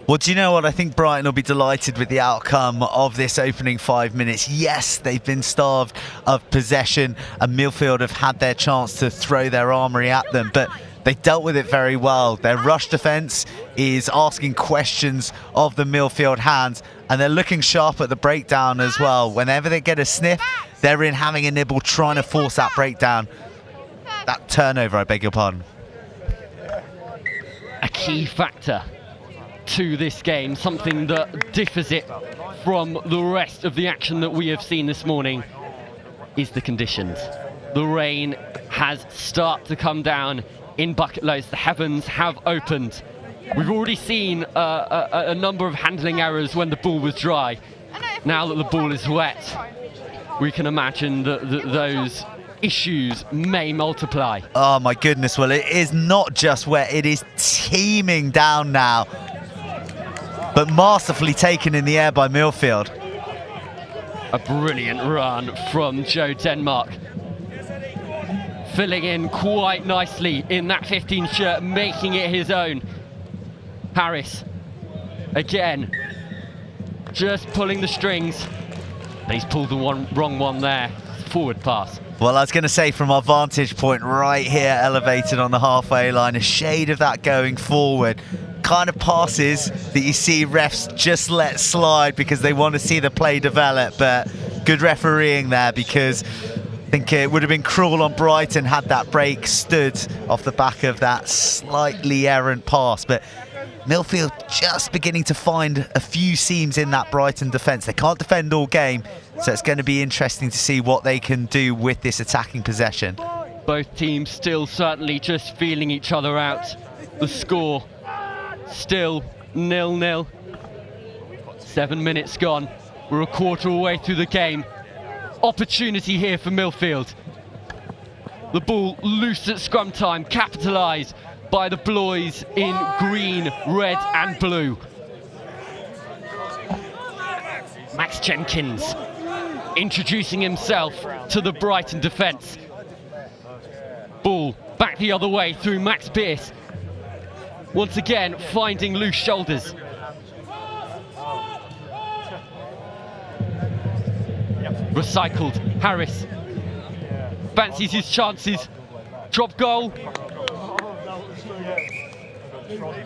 Well, do you know what? I think Brighton will be delighted with the outcome of this opening 5 minutes. Yes, they've been starved of possession, and Millfield have had their chance to throw their armoury at them, but they dealt with it very well. Their rush defence is asking questions of the Millfield hands, and they're looking sharp at the breakdown as well. Whenever they get a sniff, they're in having a nibble, trying to force that breakdown. That turnover, I beg your pardon. A key factor to this game, something that differs it from the rest of the action that we have seen this morning, is the conditions. The rain has started to come down in bucket loads. The heavens have opened. We've already seen a number of handling errors when the ball was dry. Now that the ball is wet, we can imagine that those issues may multiply. Oh my goodness, well, it is not just wet, it is teeming down now, but masterfully taken in the air by Millfield. A brilliant run from Joe Denmark, filling in quite nicely in that 15 shirt, making it his own. Harris, again, just pulling the strings, but he's pulled the wrong one there. Forward pass. Well, I was going to say, from our vantage point right here, elevated on the halfway line, a shade of that going forward. Kind of passes that you see refs just let slide because they want to see the play develop, but good refereeing there, because I think it would have been cruel on Brighton had that break stood off the back of that slightly errant pass. But Millfield just beginning to find a few seams in that Brighton defence. They can't defend all game, so it's going to be interesting to see what they can do with this attacking possession. Both teams still certainly just feeling each other out. The score still 0-0. 7 minutes gone. We're a quarter of the way through the game. Opportunity here for Millfield. The ball loose at scrum time, capitalised by the boys in green, red and blue. Max Jenkins introducing himself to the Brighton defence. Ball back the other way through Max Pearce. Once again, finding loose shoulders. Recycled. Harris fancies his chances. Drop goal.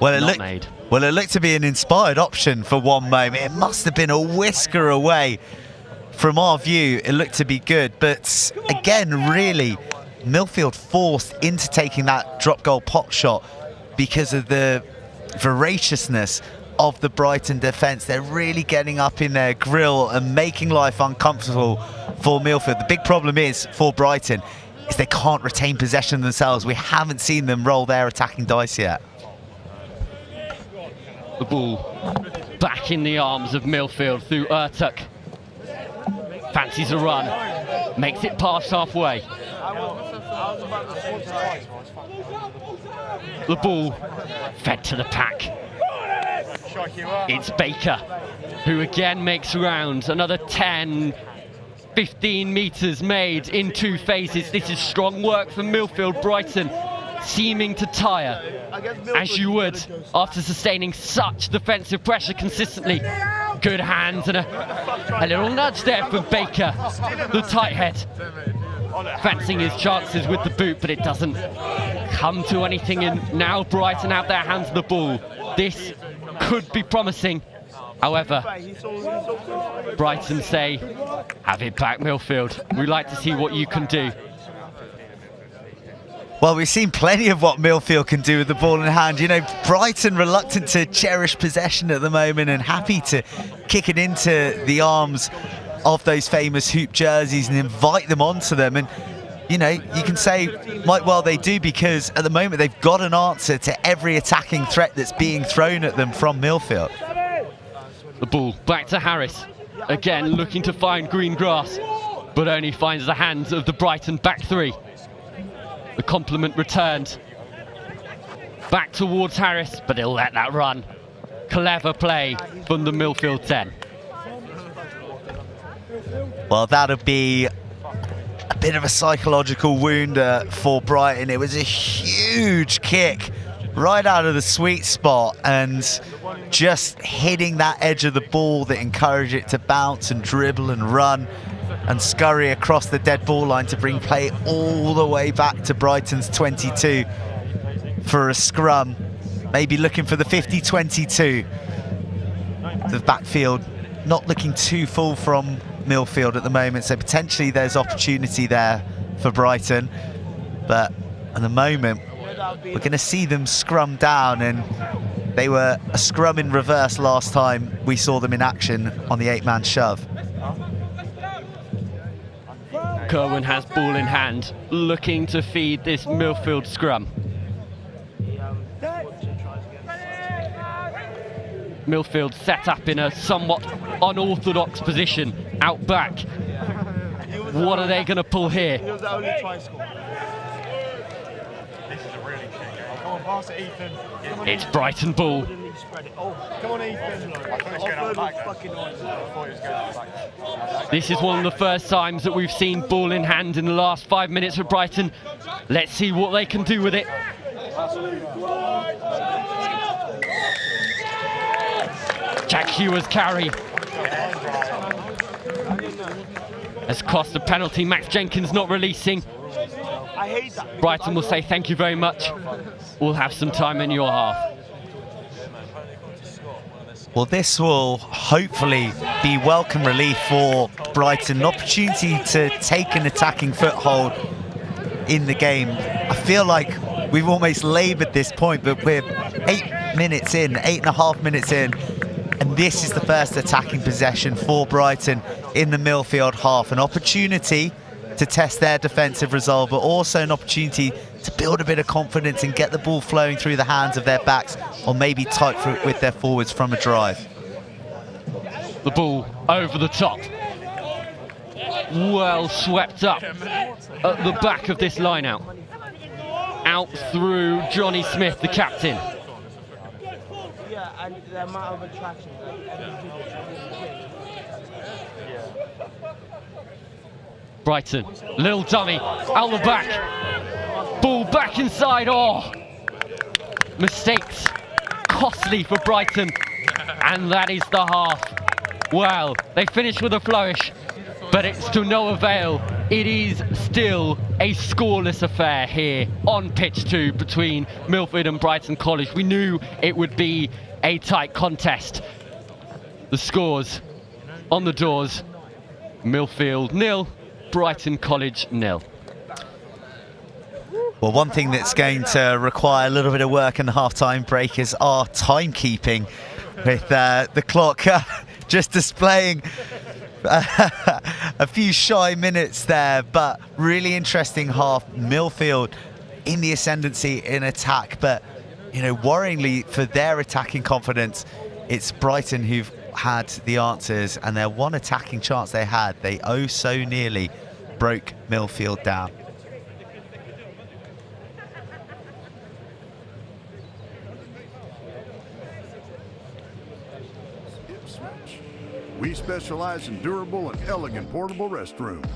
Well, it looked to be an inspired option for one moment. It must have been a whisker away. From our view, it looked to be good, but again, really, Millfield forced into taking that drop goal pot shot because of the voraciousness of the Brighton defence. They're really getting up in their grill and making life uncomfortable for Millfield. The big problem is for Brighton is they can't retain possession themselves. We haven't seen them roll their attacking dice yet. The ball back in the arms of Millfield through Ertuk. Fancies a run, makes it past halfway. The ball fed to the pack. It's Baker, who again makes rounds. Another 10, 15 metres made in 2 phases. This is strong work from Millfield. Brighton seeming to tire, as you would after sustaining such defensive pressure consistently. Good hands and a little nudge there from Baker, the tight head. Fancying his chances with the boot, but it doesn't come to anything, and now Brighton have their hands on the ball. This could be promising. However, Brighton say, have it back, Millfield. We'd like to see what you can do. Well, we've seen plenty of what Millfield can do with the ball in hand. You know, Brighton reluctant to cherish possession at the moment and happy to kick it into the arms of those famous hoop jerseys and invite them onto them. And, you know, you can say might well they do, because at the moment they've got an answer to every attacking threat that's being thrown at them from Millfield. The ball back to Harris. Again, looking to find green grass, but only finds the hands of the Brighton back three. The compliment returned. Back towards Harris, but he'll let that run. Clever play from the Millfield 10. Well, that'll be a bit of a psychological wound for Brighton. It was a huge kick right out of the sweet spot and just hitting that edge of the ball that encouraged it to bounce and dribble and run and scurry across the dead ball line to bring play all the way back to Brighton's 22 for a scrum. Maybe looking for the 50-22. The backfield not looking too full from Millfield at the moment, so potentially there's opportunity there for Brighton. But at the moment, we're going to see them scrum down, and they were a scrum in reverse last time we saw them in action on the 8-man shove. Kerwin has ball in hand, looking to feed this Millfield scrum. Millfield set up in a somewhat unorthodox position out back. What are they going to pull here? He was the only try scorer. This is a really tricky game. Come on, pass it, Ethan. It's Brighton ball. Oh, come on, Ethan. I thought he was going out the back. I thought he was going out the back. This is one of the first times that we've seen ball in hand in the last 5 minutes for Brighton. Let's see what they can do with it. Jack Hewer's carry has cost a penalty. Max Jenkins not releasing. Brighton will say thank you very much. We'll have some time in your half. Well, this will hopefully be welcome relief for Brighton. An opportunity to take an attacking foothold in the game. I feel like we've almost laboured this point, but we're 8 minutes in, 8.5 minutes in, and this is the first attacking possession for Brighton in the Millfield half. An opportunity to test their defensive resolve, but also an opportunity to build a bit of confidence and get the ball flowing through the hands of their backs, or maybe tight with their forwards from a drive. The ball over the top. Well swept up at the back of this line out. Out through Johnny Smith, the captain. Yeah, and the amount of attraction. Brighton, little dummy, out the back. Ball back inside, oh! Mistakes, costly for Brighton. And that is the half. Well, they finish with a flourish, but it's to no avail. It is still a scoreless affair here on pitch 2 between Millfield and Brighton College. We knew it would be a tight contest. The scores on the doors: Millfield 0, Brighton College 0. Well, one thing that's going to require a little bit of work in the half-time break is our timekeeping, with the clock just displaying a few shy minutes there, but really interesting half. Millfield in the ascendancy in attack, but you know, worryingly for their attacking confidence, it's Brighton who've had the answers, and their one attacking chance they had, they oh so nearly broke Millfield down. Ipswich. We specialize in durable and elegant portable restrooms.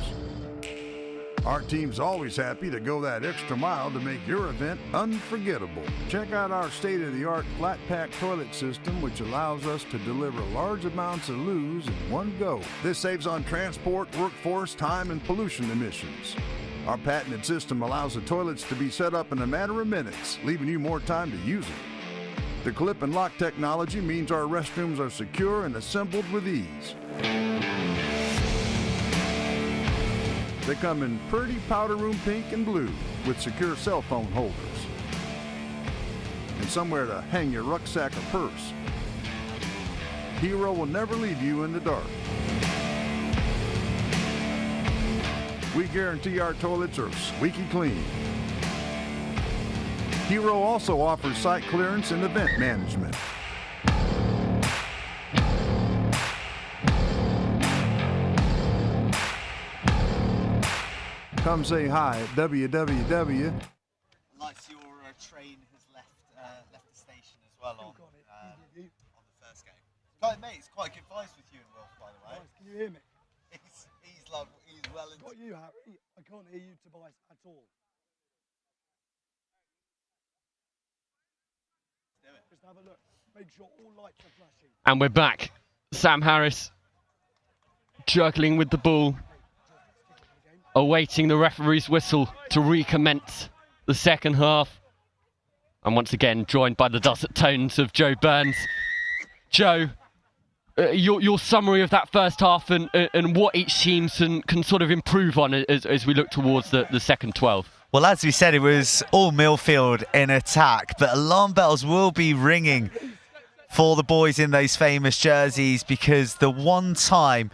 Our team's always happy to go that extra mile to make your event unforgettable. Check out our state-of-the-art flat pack toilet system, which allows us to deliver large amounts of loos in one go. This saves on transport, workforce, time, and pollution emissions. Our patented system allows the toilets to be set up in a matter of minutes, leaving you more time to use them. The clip and lock technology means our restrooms are secure and assembled with ease. They come in pretty powder room pink and blue with secure cell phone holders and somewhere to hang your rucksack or purse. Hero will never leave you in the dark. We guarantee our toilets are squeaky clean. Hero also offers site clearance and event management. Come say hi at www. Nice, your train has left the station as well on the first game. Mate, it's quite good vibes with you and Will, by the way. Nice, can you hear me? He's well into... Got you, Harry. I can't hear you, Tobias, at all. Just have a look. Make sure all lights are flashing. And we're back. Sam Harris juggling with the ball, awaiting the referee's whistle to recommence the second half. And once again, joined by the dulcet tones of Joe Burns. Joe, your summary of that first half and what each team can sort of improve on as we look towards the second 12. Well, as we said, it was all Millfield in attack, but alarm bells will be ringing for the boys in those famous jerseys, because the one time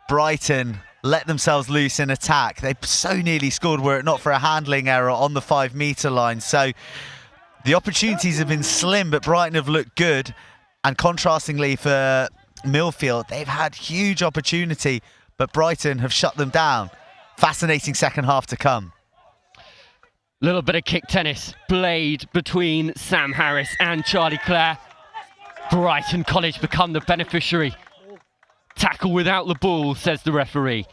Brighton let themselves loose in attack, they so nearly scored were it not for a handling error on the 5-metre line. So the opportunities have been slim, but Brighton have looked good. And contrastingly for Millfield, they've had huge opportunity, but Brighton have shut them down. Fascinating second half to come. Little bit of kick tennis played between Sam Harris and Charlie Clare. Brighton College become the beneficiary. Tackle without the ball, says the referee.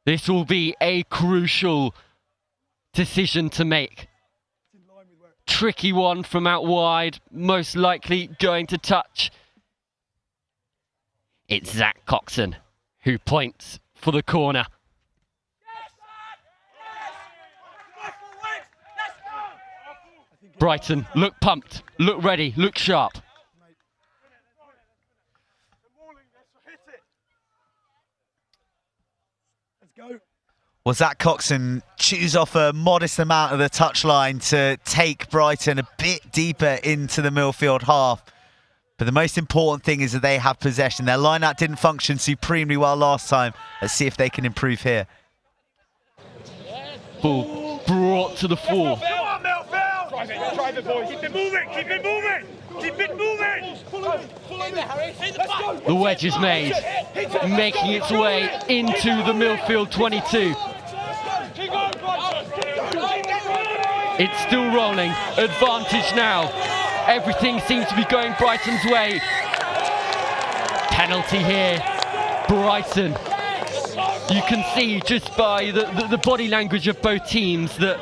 This will be a crucial decision to make. Tricky one from out wide, most likely going to touch. It's Zach Coxon who points for the corner. Brighton look pumped, look ready, look sharp. Let's go. Well, Zach Coxon chews off a modest amount of the touchline to take Brighton a bit deeper into the Millfield half. But the most important thing is that they have possession. Their line-out didn't function supremely well last time. Let's see if they can improve here. Ball brought to the fore. Come on, Millfield! Drive it, boys. Keep it moving, keep it moving! Keep it moving! Pull in there, Harry. The wedge is made, making its way into the Millfield 22. It's still rolling. Advantage now. Everything seems to be going Brighton's way. Penalty here. Brighton. You can see just by the body language of both teams that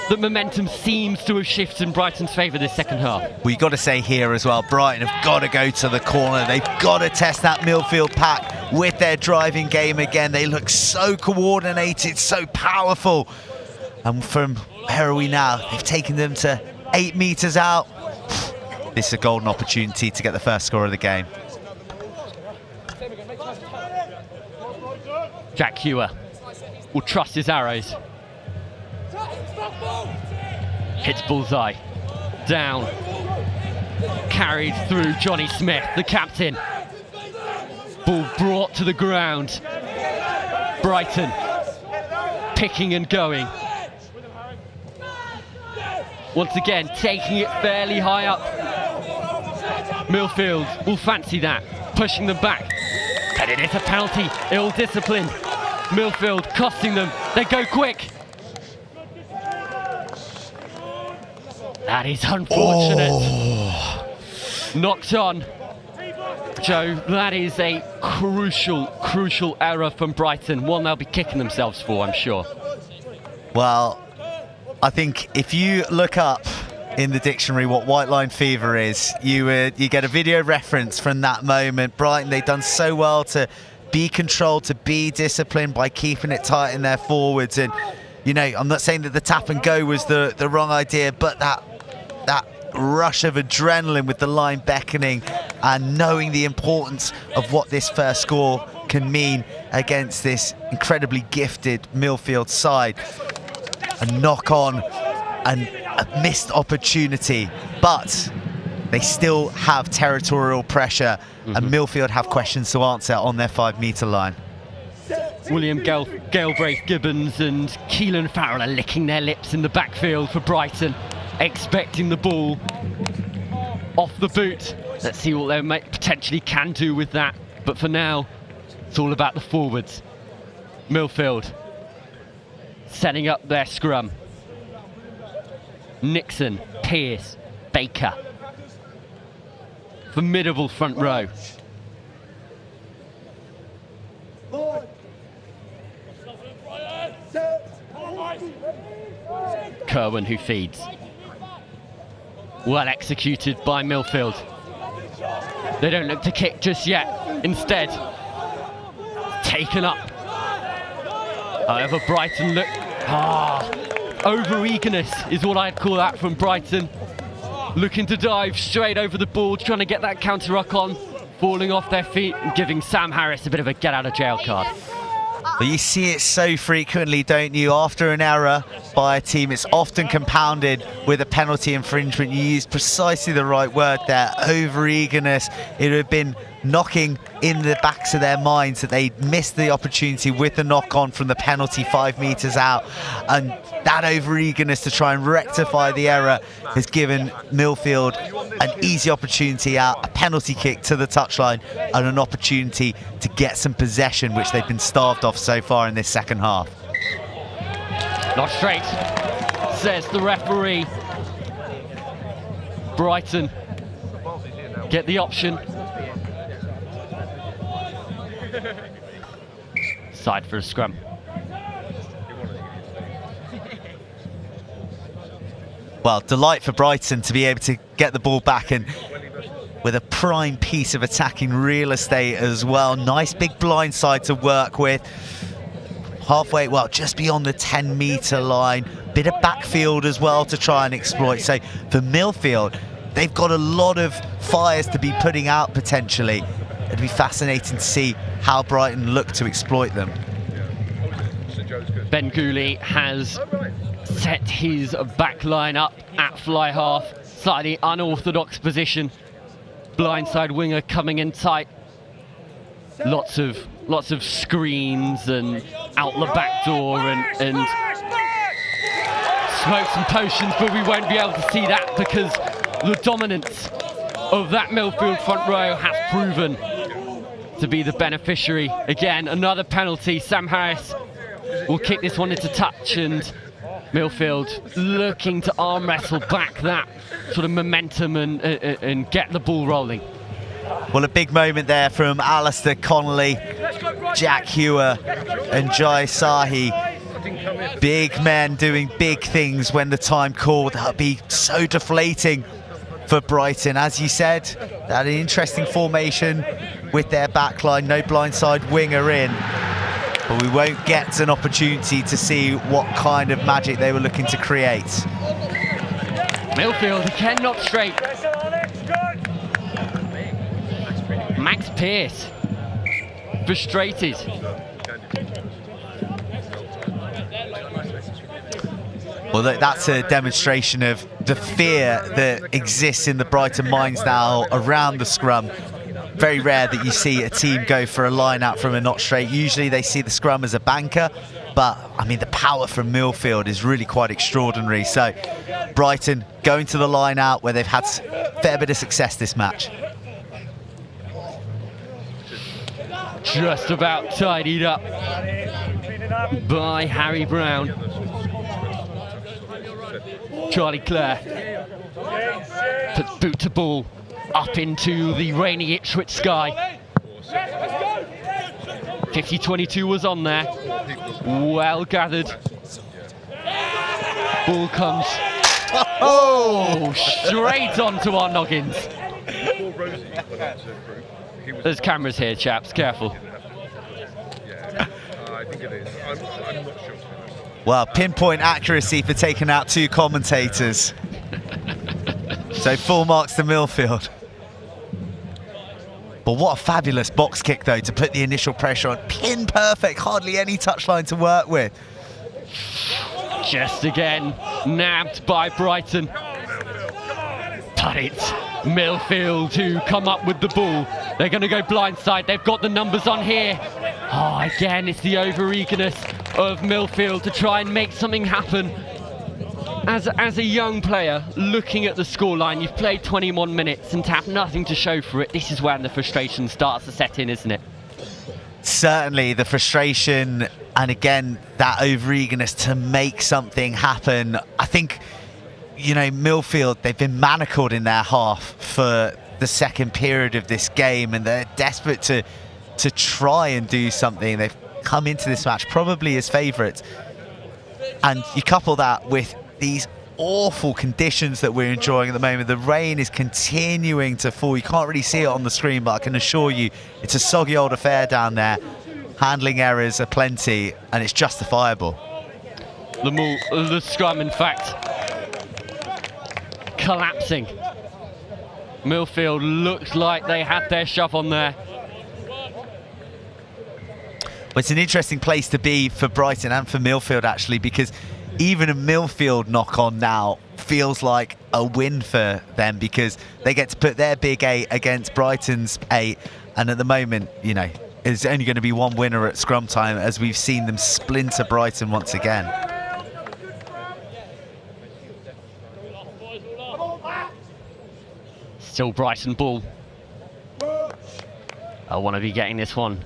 the momentum seems to have shifted in Brighton's favour this second half. We've got to say here as well, Brighton have got to go to the corner. They've got to test that Millfield pack with their driving game again. They look so coordinated, so powerful. And from where are we now? They've taken them to 8 metres out. This is a golden opportunity to get the first score of the game. Jack Hewer will trust his arrows. Hits bullseye. Down. Carried through Johnny Smith, the captain. Ball brought to the ground. Brighton picking and going. Once again, taking it fairly high up. Millfield will fancy that, pushing them back. And it is a penalty, ill-disciplined. Millfield costing them, they go quick. That is unfortunate. Knocked on. Joe, that is a crucial error from Brighton. One they'll be kicking themselves for, I'm sure. Well, I think if you look up in the dictionary what white line fever is, you get a video reference from that moment. Brighton, they've done so well to be controlled, to be disciplined by keeping it tight in their forwards. And, you know, I'm not saying that the tap and go was the wrong idea, but that rush of adrenaline with the line beckoning and knowing the importance of what this first score can mean against this incredibly gifted Millfield side. A knock on and a missed opportunity, but they still have territorial pressure, and Millfield have questions to answer on their 5-metre line. William Galbraith Gibbons and Keelan Farrell are licking their lips in the backfield for Brighton, expecting the ball off the boot. Let's see what they potentially can do with that, but for now it's all about the forwards. Millfield setting up their scrum. Nixon, Pearce, Baker. Formidable front row. Kerwin who feeds. Well executed by Millfield. They don't look to kick just yet. Instead, taken up. However, Brighton look... over-eagerness is what I'd call that from Brighton. Looking to dive straight over the ball, trying to get that counter-ruck on, falling off their feet and giving Sam Harris a bit of a get-out-of-jail card. But you see it so frequently, don't you? After an error by a team, it's often compounded with a penalty infringement. You used precisely the right word there, over-eagerness. It would have been knocking in the backs of their minds that they missed the opportunity with the knock-on from the penalty 5 metres out. And that over-eagerness to try and rectify the error has given Millfield an easy opportunity out, a penalty kick to the touchline, and an opportunity to get some possession, which they've been starved of so far in this second half. Not straight, says the referee. Brighton get the option. Side for a scrum. Well, delight for Brighton to be able to get the ball back, and with a prime piece of attacking real estate as well. Nice big blind side to work with. Halfway, well, just beyond the 10-metre line. Bit of backfield as well to try and exploit. So for Millfield, they've got a lot of fires to be putting out potentially. It'd be fascinating to see how Brighton look to exploit them. Ben Gooley has set his back line up at fly half. Slightly unorthodox position. Blindside winger coming in tight. Lots of screens and out the back door and smokes and potions, but we won't be able to see that because the dominance of that Millfield front row has proven to be the beneficiary. Again, another penalty. Sam Harris will kick this one into touch, and Millfield looking to arm wrestle back that sort of momentum and get the ball rolling. Well, a big moment there from Alistair Connolly, Jack Hewer and Jai Sahi. Big men doing big things when the time called. That'll be so deflating for Brighton. As you said, that an interesting formation with their backline, no blindside winger in. But we won't get an opportunity to see what kind of magic they were looking to create. Millfield again not straight. Max Pearce, frustrated. Well, that's a demonstration of the fear that exists in the Brighton minds now around the scrum. Very rare that you see a team go for a line out from a not straight. Usually they see the scrum as a banker, but I mean the power from Millfield is really quite extraordinary. So Brighton going to the line out where they've had a fair bit of success this match. Just about tidied up by Harry Brown. Charlie Clare puts boot to ball up into the rainy Ipswich sky. 50-22 was on there. Well gathered. Ball comes. Oh, straight onto our noggins. There's cameras here, chaps. Careful. I think it is. I'm not sure. Well, pinpoint accuracy for taking out 2 commentators. So full marks to Millfield. But what a fabulous box kick, though, to put the initial pressure on. Pin perfect, hardly any touchline to work with. Just again, nabbed by Brighton. But it's Millfield who come up with the ball. They're going to go blindside. They've got the numbers on here. Oh, again, it's the over-eagerness of Millfield to try and make something happen. As a young player, looking at the scoreline, you've played 21 minutes and to have nothing to show for it, this is when the frustration starts to set in, isn't it? Certainly, the frustration, and again, that over-eagerness to make something happen. I think, you know, Millfield, they've been manacled in their half for the second period of this game, and they're desperate to try and do something. They've come into this match probably as favourites, and you couple that with these awful conditions that we're enjoying at the moment. The rain is continuing to fall. You can't really see it on the screen, but I can assure you it's a soggy old affair down there. Handling errors are plenty, and it's justifiable. The scrum, in fact, collapsing. Millfield looked like they had their shove on there. But it's an interesting place to be for Brighton and for Millfield, actually, because even a Millfield knock-on now feels like a win for them, because they get to put their big 8 against Brighton's 8, and at the moment, you know, there's only going to be one winner at scrum time, as we've seen them splinter Brighton once again. Still Brighton ball. I want to be getting this one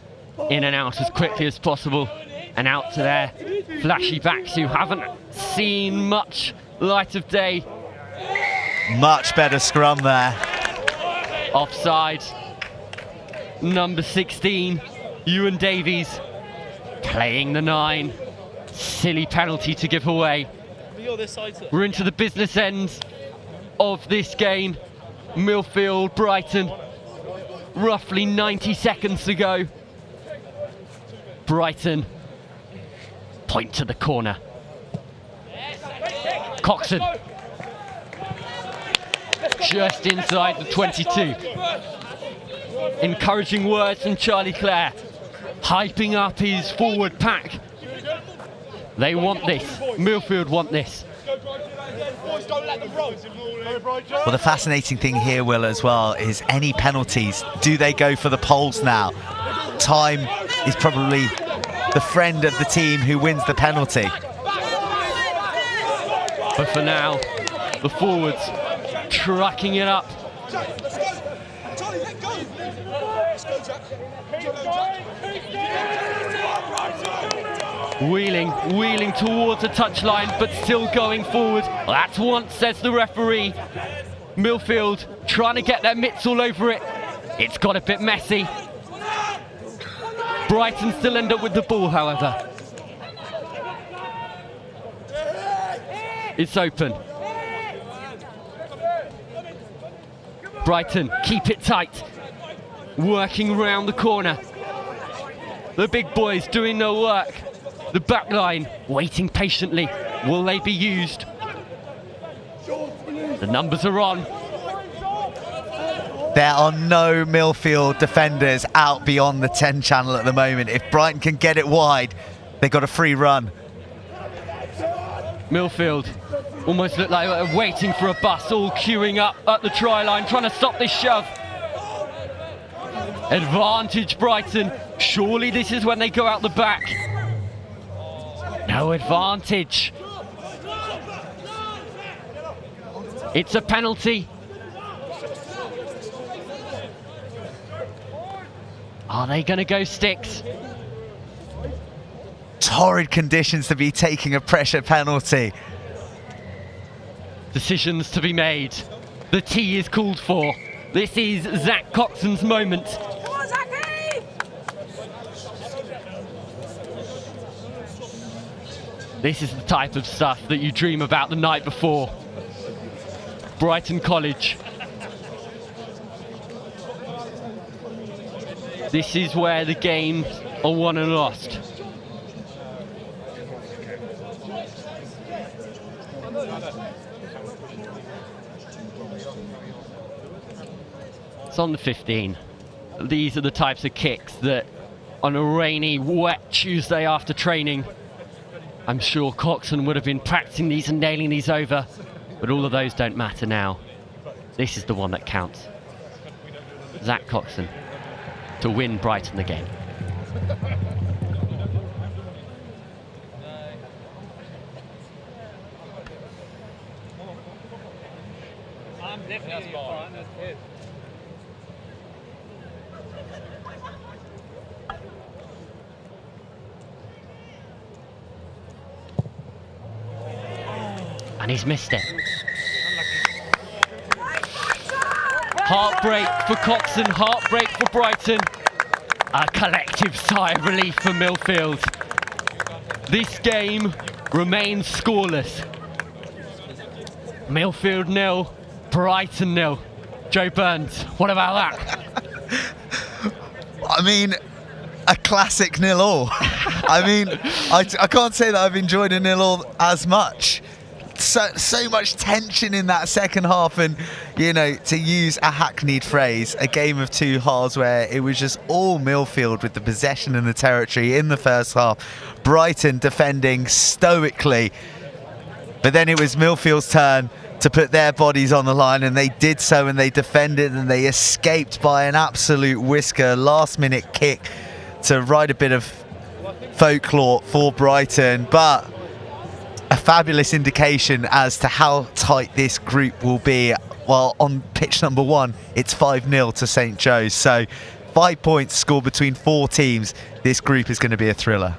in and out as quickly as possible, and out to their flashy backs who haven't seen much light of day. Much better scrum there. Offside. Number 16, Ewan Davies, playing the 9. Silly penalty to give away. We're into the business end of this game. Millfield, Brighton, roughly 90 seconds to go. Brighton, point to the corner. Coxon, just inside the 22. Encouraging words from Charlie Clare, hyping up his forward pack. They want this. Millfield want this. Well, the fascinating thing here, Will, as well, is any penalties. Do they go for the poles now? Time is probably the friend of the team who wins the penalty. But for now, the forwards trucking it up. Wheeling towards the touchline, but still going forward. That's once, says the referee. Millfield trying to get their mitts all over it. It's got a bit messy. Brighton still end up with the ball, however. It's open. Brighton keep it tight. Working round the corner. The big boys doing their work. The back line waiting patiently. Will they be used? The numbers are on. There are no Millfield defenders out beyond the 10 channel at the moment. If Brighton can get it wide, they've got a free run. Millfield almost look like they're waiting for a bus, all queuing up at the try line, trying to stop this shove. Advantage Brighton. Surely this is when they go out the back. No advantage. It's a penalty. Are they going to go sticks? Torrid conditions to be taking a pressure penalty. Decisions to be made. The T is called for. This is Zach Coxon's moment. Come on, Zachy! This is the type of stuff that you dream about the night before. Brighton College. This is where the games are won and lost. It's on the 15. These are the types of kicks that on a rainy, wet Tuesday after training, I'm sure Coxon would have been practicing these and nailing these over, but all of those don't matter now. This is the one that counts. Zach Coxon to win Brighton the game. I'm definitely fine. That's good. And he's missed it. Heartbreak for Coxon, heartbreak for Brighton. A collective sigh of relief for Millfield. This game remains scoreless. Millfield 0, Brighton 0. Joe Burns, what about that? I mean, a classic 0-0. I mean, I can't say that I've enjoyed a 0-0 as much. So much tension in that second half, and you know, to use a hackneyed phrase, a game of two halves where it was just all Millfield with the possession and the territory in the first half. Brighton defending stoically, but then it was Millfield's turn to put their bodies on the line, and they did so, and they defended, and they escaped by an absolute whisker. Last minute kick to write a bit of folklore for Brighton, but a fabulous indication as to how tight this group will be. Well, on pitch number 1, it's 5-0 to St. Joe's. So 5 points scored between 4 teams. This group is going to be a thriller.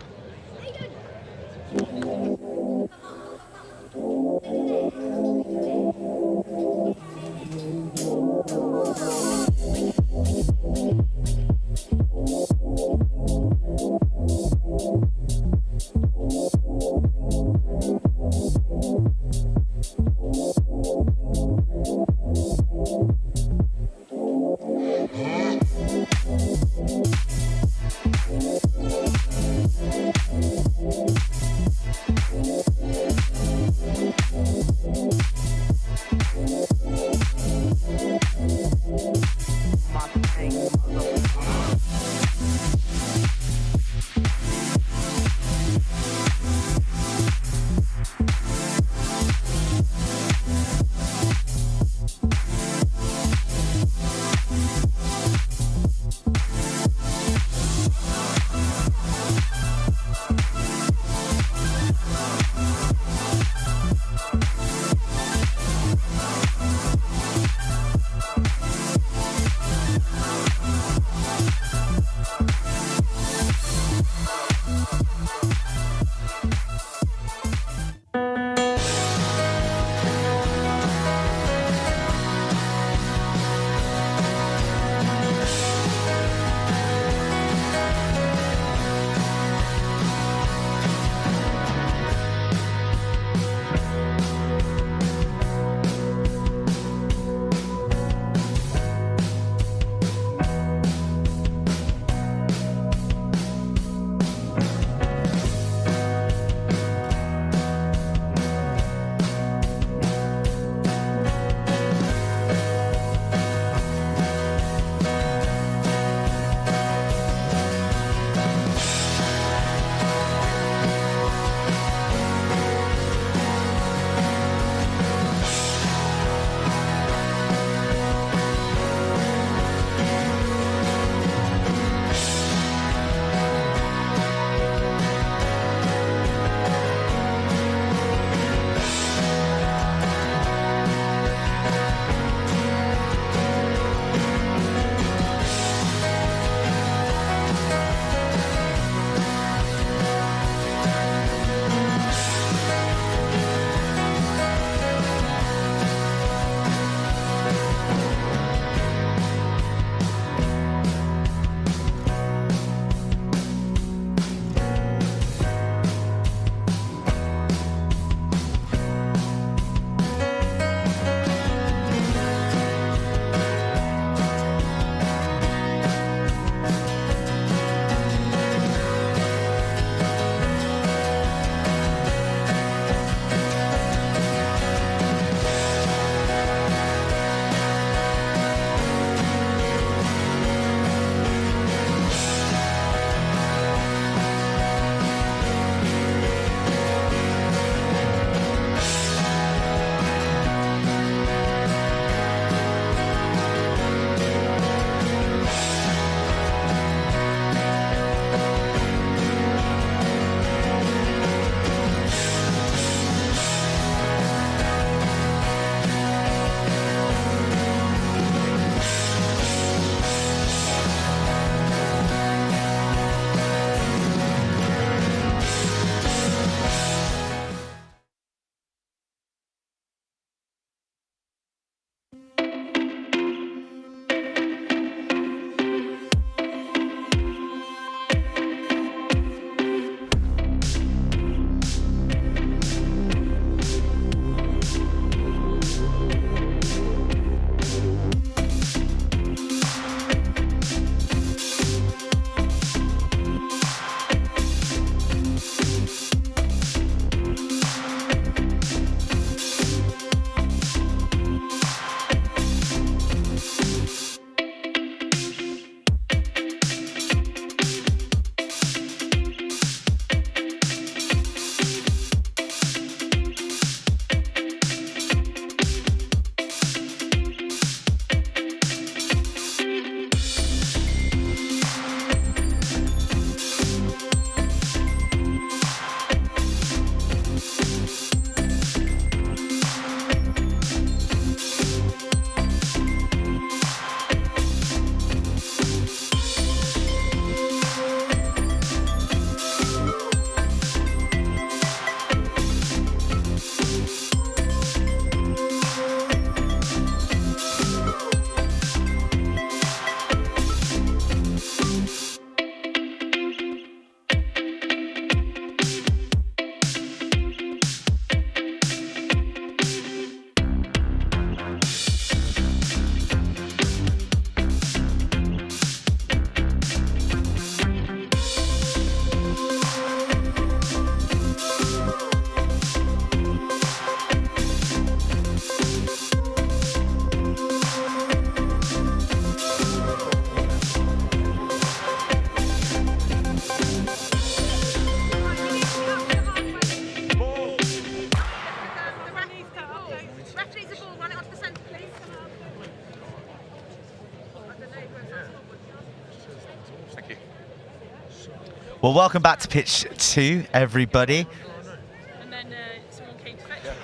Well, welcome back to pitch 2, everybody.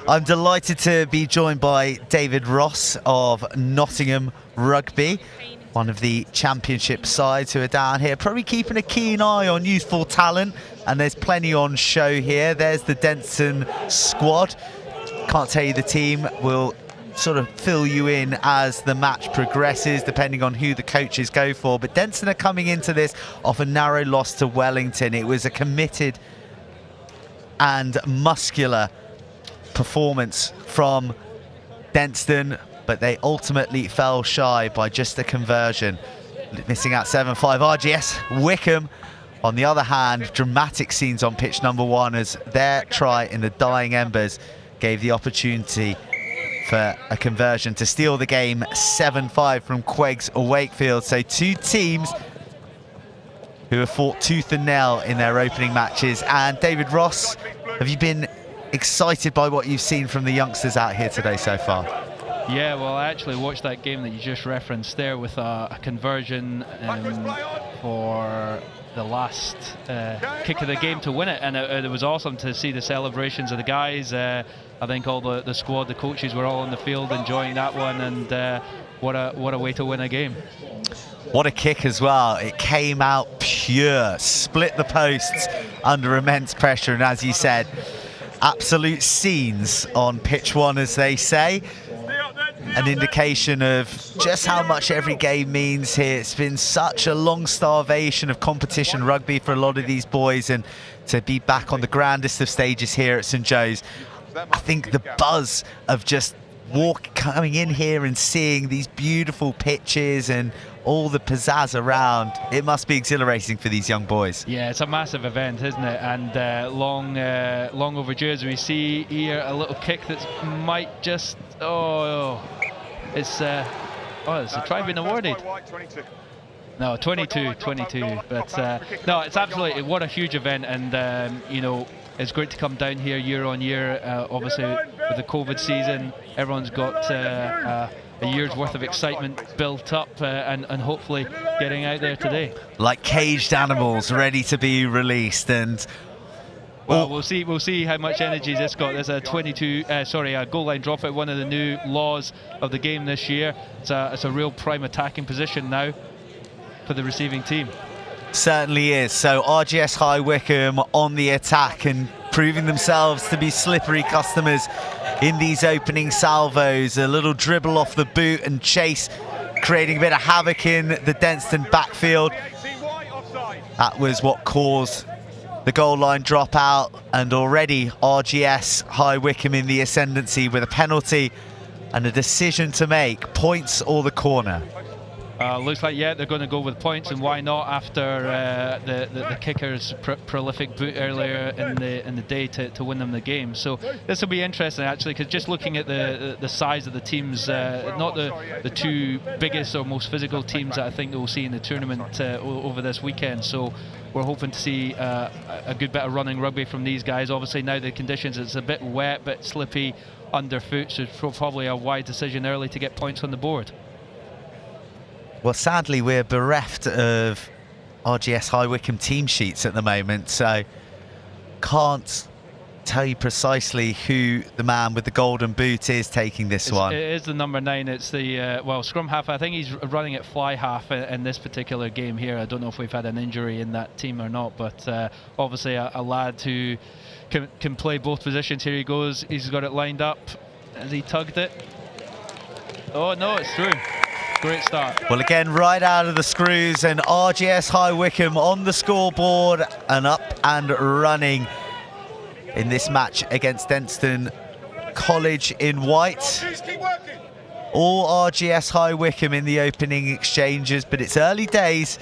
I'm delighted to be joined by David Ross of Nottingham Rugby, one of the championship sides who are down here, probably keeping a keen eye on youthful talent, and there's plenty on show here. There's the Denton squad. Can't tell you the team. We'll sort of fill you in as the match progresses, depending on who the coaches go for. But Denton are coming into this off a narrow loss to Wellington. It was a committed and muscular performance from Denton, but they ultimately fell shy by just a conversion, missing out 7-5. RGS Wickham, on the other hand, dramatic scenes on pitch number 1 as their try in the dying embers gave the opportunity for a conversion to steal the game 7-5 from Queggs or Wakefield. So 2 teams who have fought tooth and nail in their opening matches. And David Ross, have you been excited by what you've seen from the youngsters out here today so far? Yeah, well, I actually watched that game that you just referenced there with a conversion for the last kick of the game to win it, and it was awesome to see the celebrations of the guys. I think all the squad, the coaches were all on the field enjoying that one, and what a way to win a game. What a kick as well. It came out pure, split the posts under immense pressure, and as you said, absolute scenes on pitch 1, as they say. An indication of just how much every game means here. It's been such a long starvation of competition rugby for a lot of these boys, and to be back on the grandest of stages here at St Joe's, I think the buzz of just coming in here and seeing these beautiful pitches and all the pizzazz around, it must be exhilarating for these young boys. Yeah, it's a massive event, isn't it? And long overdue. As we see here, a little kick that might just, it's a try being awarded. No, 22, but no, it's absolutely, what a huge event, and you know, it's great to come down here year on year. Obviously, with the COVID season, everyone's got a year's worth of excitement built up, and hopefully getting out there today. Like caged animals ready to be released, and well, we'll see how much energy this got. There's a a goal line dropout, one of the new laws of the game this year. It's a real prime attacking position now for the receiving team. Certainly is. So RGS High Wycombe on the attack and proving themselves to be slippery customers in these opening salvos. A little dribble off the boot and chase, creating a bit of havoc in the Denton backfield. That was what caused the goal line dropout, and already RGS High Wycombe in the ascendancy with a penalty and a decision to make, points or the corner. Looks like, yeah, they're going to go with points, and why not after the kicker's prolific boot earlier in the day to win them the game. So this will be interesting actually, because just looking at the size of the teams, not the 2 biggest or most physical teams that I think we'll see in the tournament over this weekend. So we're hoping to see a good bit of running rugby from these guys. Obviously now the conditions, it's a bit wet, bit slippy underfoot, so it's probably a wise decision early to get points on the board. Well, sadly, we're bereft of RGS High Wycombe team sheets at the moment, so can't tell you precisely who the man with the golden boot is taking this one. It is the number 9. It's the scrum half. I think he's running at fly half in this particular game here. I don't know if we've had an injury in that team or not, but obviously a lad who can play both positions. Here he goes. He's got it lined up. Has he tugged it? Oh no, it's through. Great start. Well, again, right out of the screws, and RGS High Wycombe on the scoreboard and up and running in this match against Denton College in white. All RGS High Wycombe in the opening exchanges, but it's early days,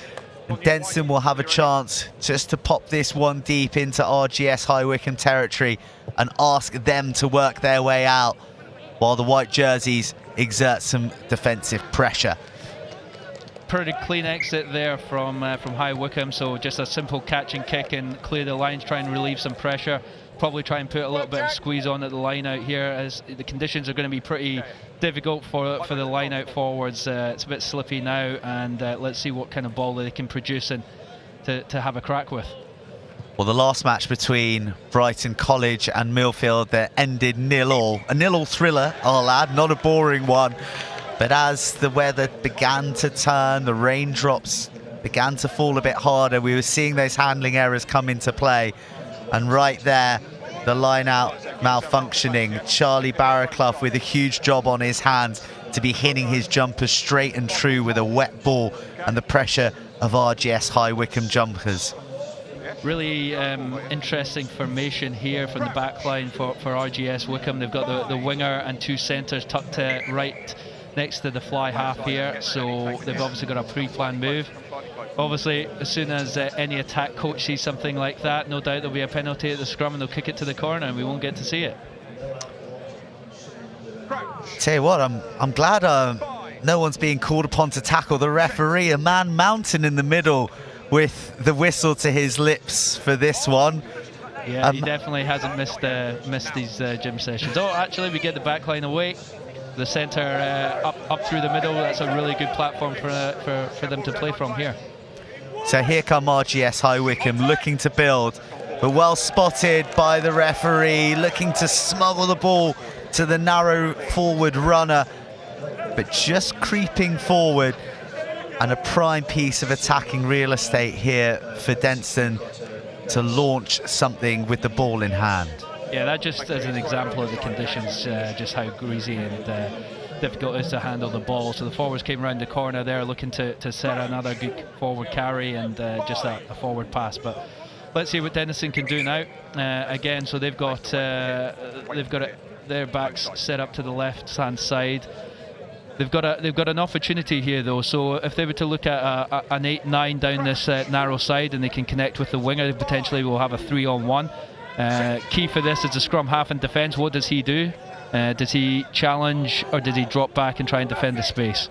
and Denton will have a chance just to pop this one deep into RGS High Wycombe territory and ask them to work their way out, while the white jerseys exert some defensive pressure. Pretty clean exit there from High Wycombe, so just a simple catch and kick and clear the lines, try and relieve some pressure, probably try and put a little bit of squeeze on at the line out here, as the conditions are going to be pretty difficult for the line out forwards. It's a bit slippy now, and let's see what kind of ball they can produce and to have a crack with. Well, the last match between Brighton College and Millfield that ended 0-0. A 0-0 thriller, I'll add, not a boring one. But as the weather began to turn, the raindrops began to fall a bit harder, we were seeing those handling errors come into play. And right there, the line-out malfunctioning. Charlie Barraclough with a huge job on his hands to be hitting his jumper straight and true with a wet ball and the pressure of RGS High Wycombe jumpers. Really interesting formation here from the back line for RGS Wycombe. They've got the winger and 2 centres tucked right next to the fly half here, so they've obviously got a pre-planned move. Obviously, as soon as any attack coach sees something like that, no doubt there'll be a penalty at the scrum and they'll kick it to the corner and we won't get to see it. Tell you what, I'm glad no one's being called upon to tackle the referee. A man mountain in the middle with the whistle to his lips for this one. Yeah, he definitely hasn't missed these gym sessions. Oh, actually, we get the back line away. The centre up through the middle. That's a really good platform for them to play from here. So here come RGS High Wycombe looking to build, but well spotted by the referee, looking to smuggle the ball to the narrow forward runner, but just creeping forward, and a prime piece of attacking real estate here for Denstone to launch something with the ball in hand. Yeah, that just as an example of the conditions, just how greasy and difficult it is to handle the ball. So the forwards came around the corner there looking to set another good forward carry and just a forward pass. But let's see what Denison can do now. Again, so they've got their backs set up to the left-hand side. They've got an opportunity here though. So if they were to look at an 8-9 down this narrow side and they can connect with the winger, they potentially will have a 3-on-1. Key for this is the scrum half in defence. What does he do? Does he challenge or does he drop back and try and defend the space?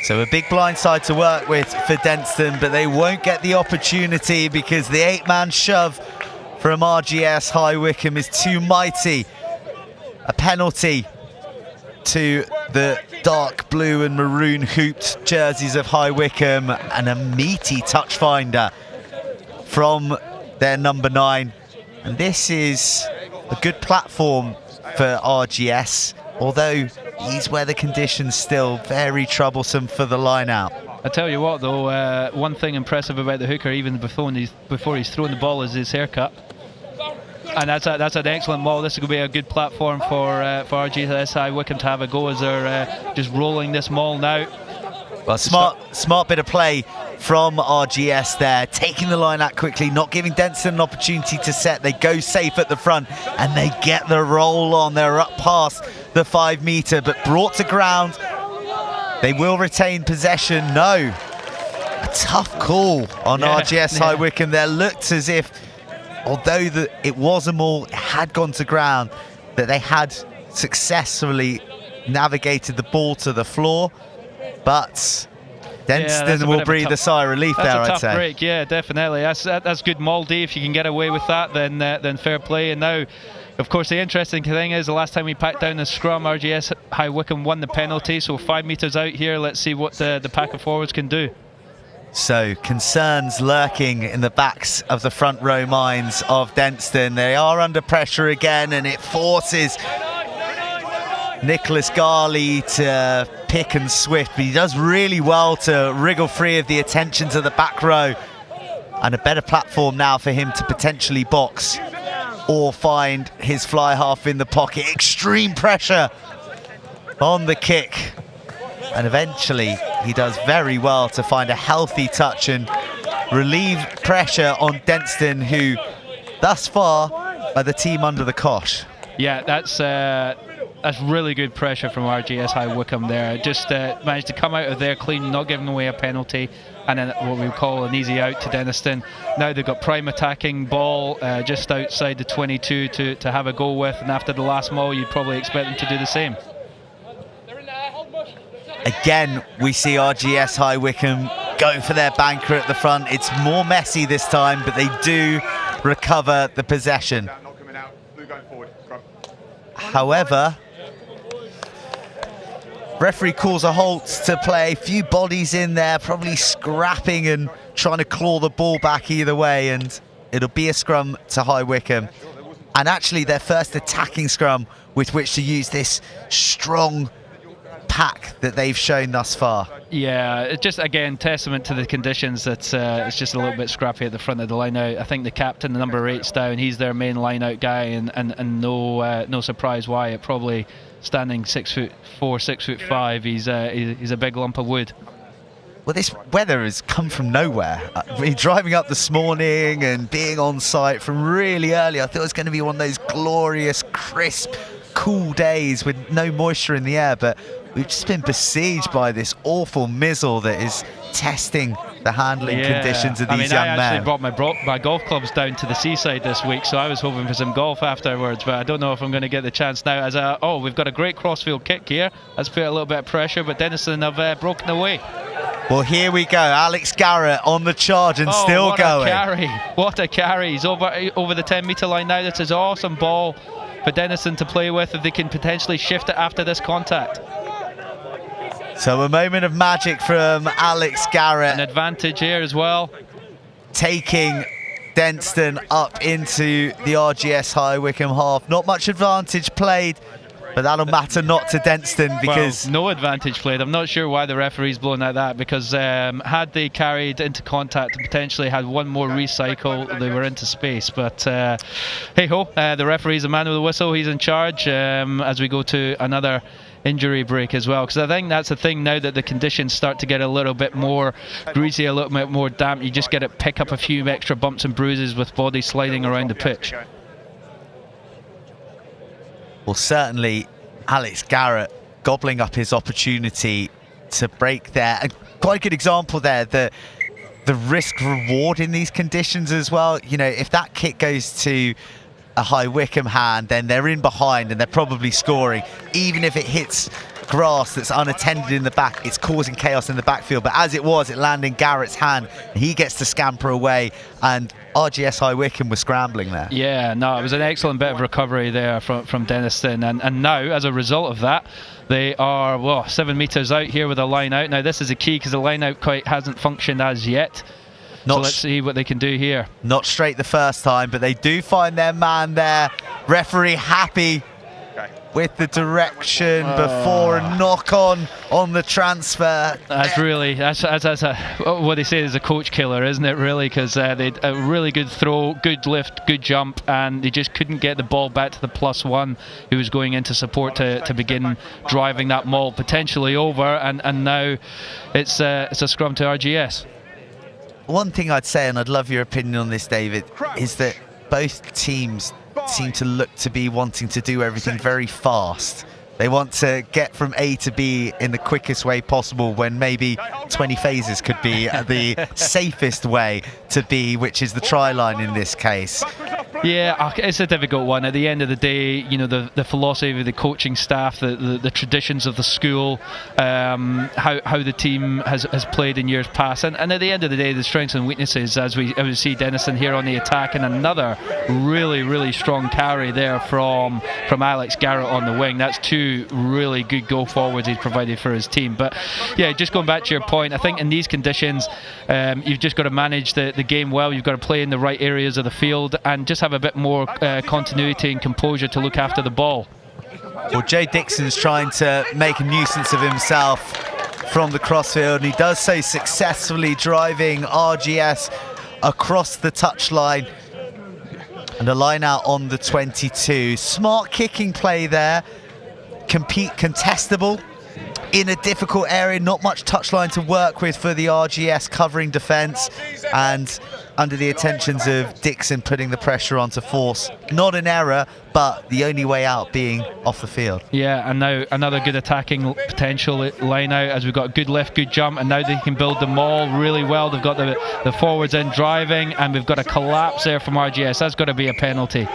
So a big blind side to work with for Denstone, but they won't get the opportunity because the 8-man shove from RGS High Wycombe is too mighty. A penalty to the dark blue and maroon hooped jerseys of High Wycombe, and a meaty touch finder from their number 9. And this is a good platform for RGS, although these weather conditions still very troublesome for the line out. I tell you what though, one thing impressive about the hooker even before he's thrown the ball is his haircut. And that's an excellent ball. This is going to be a good platform for RGS High Wycombe to have a go as they're just rolling this maul now. Well, smart bit of play from RGS there, taking the line out quickly, not giving Denstone an opportunity to set. They go safe at the front and they get the roll on. They're up past the 5 metre, but brought to ground. They will retain possession. No. A tough call on RGS High Wycombe there. Looked as if, although it was a maul, it had gone to ground, that they had successfully navigated the ball to the floor. But Denstone will breathe a sigh of relief there, I'd say. That's a tough break, yeah, definitely. That's good Maldy. If you can get away with that, then fair play. And now, of course, the interesting thing is the last time we packed down the scrum, RGS High Wycombe won the penalty. So 5 metres out here, let's see what the pack of forwards can do. So concerns lurking in the backs of the front row minds of Denstone. They are under pressure again, and it forces Nicholas Garley to pick and swift, but he does really well to wriggle free of the attention to the back row, and a better platform now for him to potentially box or find his fly half in the pocket. Extreme pressure on the kick, and eventually he does very well to find a healthy touch and relieve pressure on Denstone, who thus far are the team under the cosh. Yeah, that's really good pressure from RGS High Wycombe there. Just managed to come out of there clean, not giving away a penalty, and then what we call an easy out to Denistone. Now they've got prime attacking ball just outside the 22 to have a go with, and after the last maul you'd probably expect them to do the same. Again, we see RGS High Wycombe go for their banker at the front. It's more messy this time, but they do recover the possession. However, referee calls a halt to play. Few bodies in there, probably scrapping and trying to claw the ball back either way. And It'll be a scrum to High Wycombe, and actually their first attacking scrum with which to use this strong pack that they've shown thus far. Yeah, it's just, again, testament to the conditions that it's just a little bit scrappy at the front of the line out. I think the captain, the number 8's down. He's their main line out guy, and no surprise why. It probably standing 6'4", 6'5". He's a big lump of wood. Well, this weather has come from nowhere. Driving up this morning and being on site from really early, I thought it was going to be one of those glorious, crisp, cool days with no moisture in the air, but we've just been besieged by this awful mizzle that is testing the handling conditions of these young men. I actually brought my golf clubs down to the seaside this week, so I was hoping for some golf afterwards, but I don't know if I'm going to get the chance now. We've got a great crossfield kick here. Let's put a little bit of pressure, but Denison have broken away. Well, here we go. Alex Garrett on the charge and still going. What a carry. He's over the 10-metre line now. That's an awesome ball for Denison to play with if they can potentially shift it after this contact. So a moment of magic from Alex Garrett. An advantage here as well. Taking Denston up into the RGS High Wycombe half. Not much advantage played, but that'll matter not to Denston because... Well, no advantage played. I'm not sure why the referee's blown out that, because had they carried into contact and potentially had one more recycle, they were into space. But hey-ho, the referee's a man with a whistle. He's in charge as we go to another injury break as well, because I think that's the thing now that the conditions start to get a little bit more greasy, a little bit more damp. You just get to pick up a few extra bumps and bruises with bodies sliding around the pitch. Well, certainly Alex Garrett gobbling up his opportunity to break there. And quite a good example there, the risk reward in these conditions as well. You know, if that kick goes to a High Wycombe hand, then they're in behind and they're probably scoring. Even if it hits grass that's unattended in the back, it's causing chaos in the backfield. But as it was, it landed in Garrett's hand. He gets to scamper away, and RGS High Wycombe was scrambling there. Yeah, no, it was an excellent bit of recovery there from Denison. And now, as a result of that, they are 7 metres out here with a line out. Now, this is a key because the line out quite hasn't functioned as yet. So let's see what they can do here. Not straight the first time, but they do find their man there. Referee happy with the direction before a knock on the transfer. That's really, that's what they say is a coach killer, isn't it, really? Because they a really good throw, good lift, good jump, and they just couldn't get the ball back to the +1 who was going into support to begin driving that maul potentially over, and now it's a scrum to RGS. One thing I'd say, and I'd love your opinion on this, David, is that both teams seem to look to be wanting to do everything very fast. They want to get from A to B in the quickest way possible, when maybe 20 phases could be the safest way to be, which is the try line in this case. Yeah, it's a difficult one. At the end of the day, you know, the philosophy of the coaching staff, the traditions of the school, how the team has played in years past, and at the end of the day, the strengths and weaknesses, as we see Denison here on the attack, and another really strong carry there from Alex Garrett on the wing. That's two really good go forwards he's provided for his team. But yeah, just going back to your point, I think in these conditions, you've just got to manage the game well. You've got to play in the right areas of the field and just have a bit more continuity and composure to look after the ball. Well, Joe Dixon's trying to make a nuisance of himself from the crossfield, and he does so successfully, driving RGS across the touchline. And a line out on the 22. Smart kicking play there. Contestable in a difficult area, not much touchline to work with for the RGS covering defence, and under the attentions of Dixon putting the pressure onto Force. Not an error, but the only way out being off the field. Yeah, and now another good attacking potential line out, as we've got a good lift, good jump, and now they can build the maul really well. They've got the forwards in driving, and we've got a collapse there from RGS. That's got to be a penalty.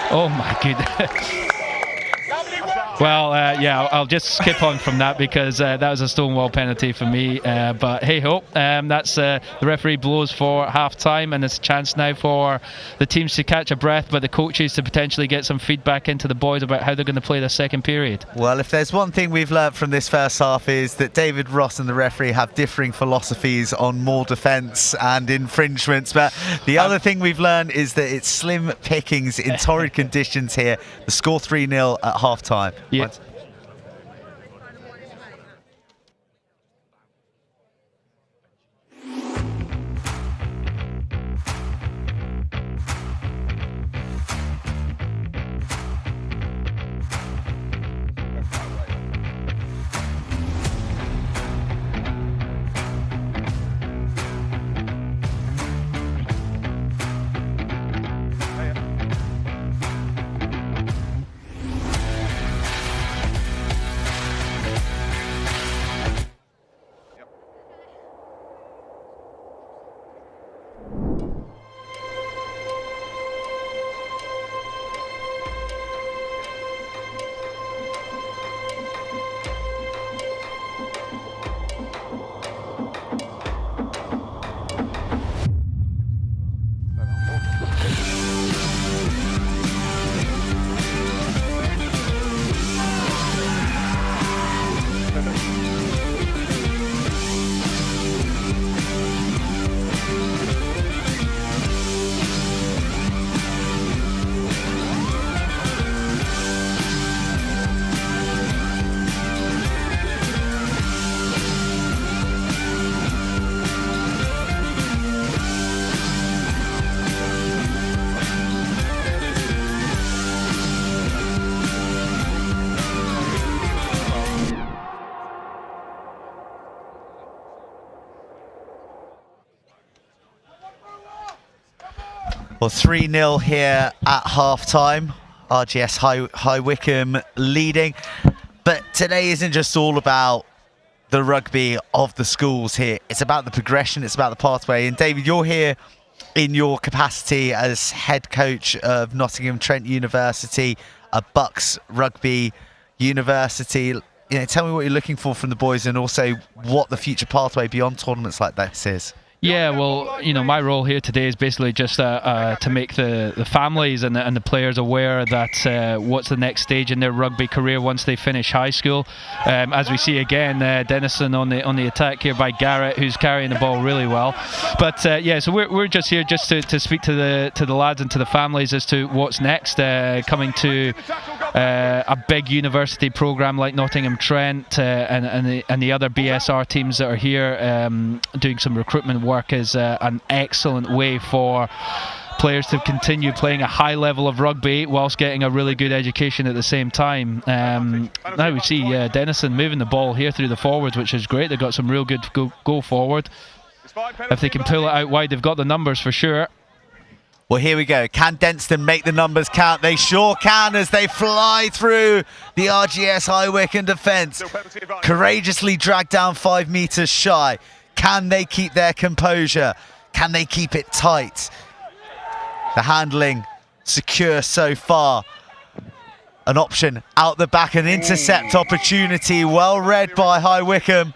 Oh my goodness. Well, yeah, I'll just skip on from that because that was a stonewall penalty for me. But hey ho, that's the referee blows for half time, and it's a chance now for the teams to catch a breath, but the coaches to potentially get some feedback into the boys about how they're going to play the second period. Well, if there's one thing we've learnt from this first half is that David Ross and the referee have differing philosophies on more defence and infringements. But the other thing we've learned is that it's slim pickings in torrid conditions here. The score 3-0 at half time. Yeah. Well, 3-0 here at half-time. RGS High Wycombe leading. But today isn't just all about the rugby of the schools here. It's about the progression, it's about the pathway. And David, you're here in your capacity as head coach of Nottingham Trent University, a Bucks Rugby University. You know, tell me what you're looking for from the boys and also what the future pathway beyond tournaments like this is. Yeah, well, you know, my role here today is basically just to make the families and the players aware that what's the next stage in their rugby career once they finish high school. As we see again, Dennison on the attack here by Garrett, who's carrying the ball really well. But yeah, so we're just here just to speak to the lads and to the families as to what's next, coming to a big university program like Nottingham Trent and the other BSR teams that are here doing some recruitment work is an excellent way for players to continue playing a high level of rugby whilst getting a really good education at the same time. Now we see Dennison moving the ball here through the forwards, which is great. They've got some real good go forward. If they can pull it out wide, they've got the numbers for sure. Well, here we go. Can Denston make the numbers count? They sure can as they fly through the RGS High Wycombe defence. Courageously dragged down 5 metres shy. Can they keep their composure? Can they keep it tight? The handling secure so far. An option out the back, an intercept opportunity, well read by High Wycombe.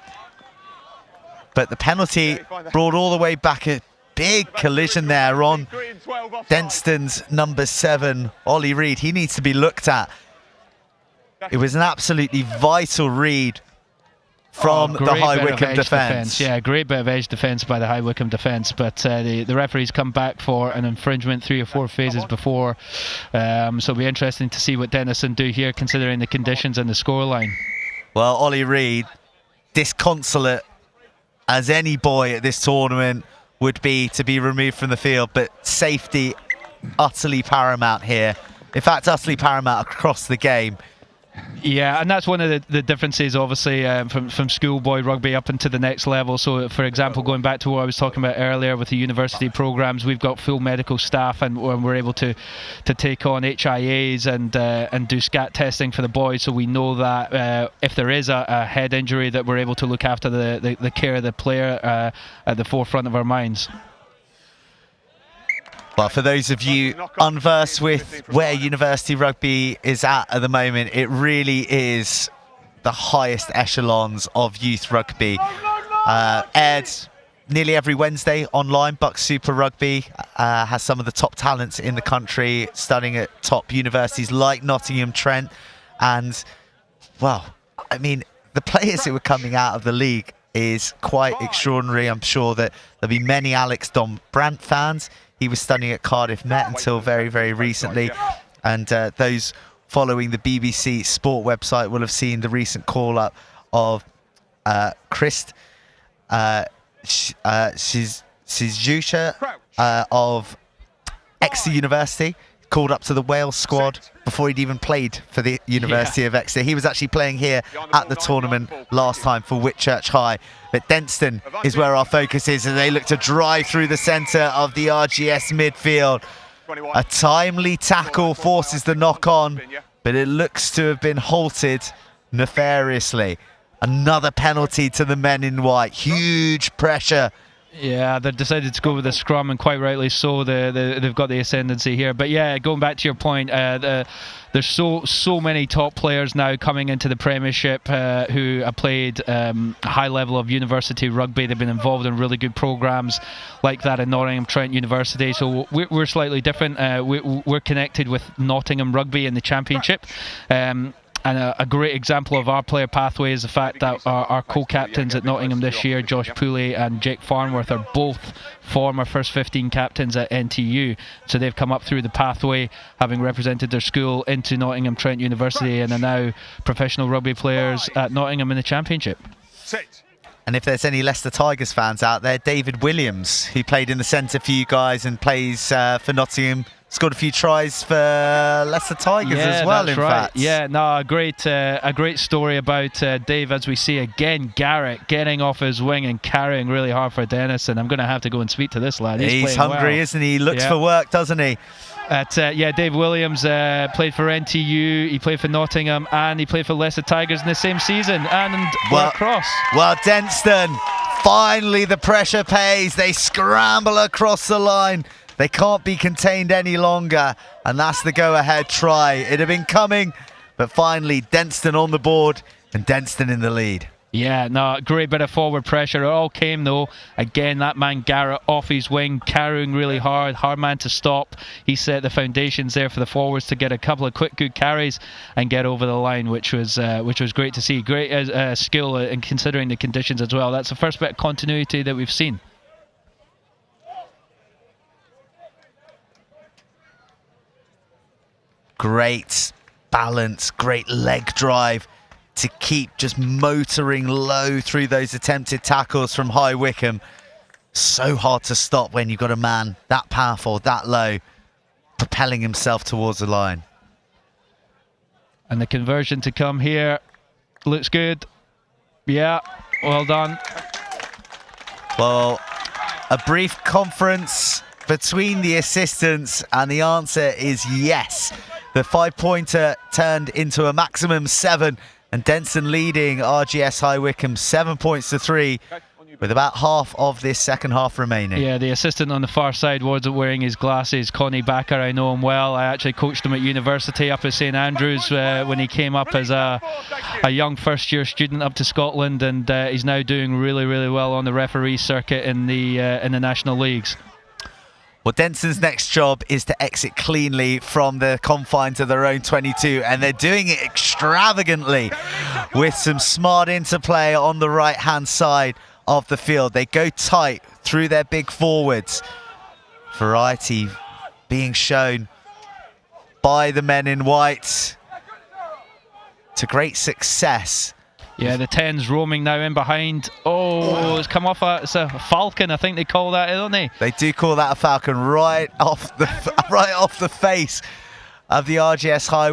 But the penalty brought all the way back. A big collision there on Denston's number 7, Ollie Reid. He needs to be looked at. It was an absolutely vital read from the High Wycombe defence. Yeah, great bit of edge defence by the High Wycombe defence, but the referees come back for an infringement 3 or 4 phases before. So it'll be interesting to see what Dennison do here, considering the conditions and the scoreline. Well, Ollie Reid, disconsolate as any boy at this tournament would be to be removed from the field, but safety utterly paramount here. In fact, utterly paramount across the game. Yeah, and that's one of the differences, obviously, from schoolboy rugby up into the next level. So, for example, going back to what I was talking about earlier with the university programs, we've got full medical staff, and we're able to take on HIAs and do scat testing for the boys. So we know that if there is a head injury, that we're able to look after the care of the player at the forefront of our minds. Well, for those of you unversed with where university rugby is at the moment, it really is the highest echelons of youth rugby. Aired nearly every Wednesday online. Bucks Super Rugby has some of the top talents in the country studying at top universities like Nottingham Trent. And, well, I mean, the players who are coming out of the league is quite extraordinary. I'm sure that there'll be many Alex Brandt fans. He was studying at Cardiff Met until very, very recently. And those following the BBC Sport website will have seen the recent call-up of Chris Sizusha of Exeter University, called up to the Wales squad before he'd even played for the University of Exeter. He was actually playing here at the tournament last time for Whitchurch High. But Denston is where our focus is, and they look to drive through the centre of the RGS midfield. A timely tackle forces the knock-on, but it looks to have been halted nefariously. Another penalty to the men in white. Huge pressure. Yeah, they decided to go with the scrum, and quite rightly so. They've got the ascendancy here. But yeah, going back to your point, there's so many top players now coming into the Premiership who have played a high level of university rugby. They've been involved in really good programs like that at Nottingham Trent University. So we're slightly different. We're connected with Nottingham Rugby in the Championship. And a great example of our player pathway is the fact that our co-captains at Nottingham this year, Josh Pooley and Jake Farnworth, are both former first 15 captains at NTU. So they've come up through the pathway, having represented their school into Nottingham Trent University, and are now professional rugby players at Nottingham in the Championship. And if there's any Leicester Tigers fans out there, David Williams, who played in the centre for you guys and plays for Nottingham, scored a few tries for Leicester Tigers as well, in fact. Yeah, no, a great story about Dave, as we see again, Garrett getting off his wing and carrying really hard for Dennis, and I'm going to have to go and speak to this lad. He's hungry, well. Isn't he? He looks for work, doesn't he? Dave Williams played for NTU, he played for Nottingham, and he played for Leicester Tigers in the same season, and we're across. Well, Denston, finally the pressure pays. They scramble across the line. They can't be contained any longer, and that's the go-ahead try. It had been coming, but finally Denston on the board and Denston in the lead. Yeah, no, great bit of forward pressure. It all came, though. Again, that man Garrett off his wing, carrying really hard man to stop. He set the foundations there for the forwards to get a couple of quick, good carries and get over the line, which was great to see. Great skill in considering the conditions as well. That's the first bit of continuity that we've seen. Great balance, great leg drive to keep just motoring low through those attempted tackles from High Wycombe. So hard to stop when you've got a man that powerful, that low, propelling himself towards the line. And the conversion to come here looks good. Yeah, well done. Well, a brief conference between the assistants, and the answer is yes. The 5-pointer turned into a maximum 7, and Denson leading RGS High Wycombe 7 points to 3 with about half of this second half remaining. Yeah, the assistant on the far side wasn't wearing his glasses. Connie Backer, I know him well. I actually coached him at university up at St Andrews when he came up as a young first-year student up to Scotland, and he's now doing really, really well on the referee circuit in the national leagues. Well, Denson's next job is to exit cleanly from the confines of their own 22, and they're doing it extravagantly with some smart interplay on the right-hand side of the field. They go tight through their big forwards. Variety being shown by the men in white to great success. Yeah, the 10's roaming now in behind. Oh, it's come off it's a falcon, I think they call that, don't they? They do call that a falcon, right off the face of the RGS High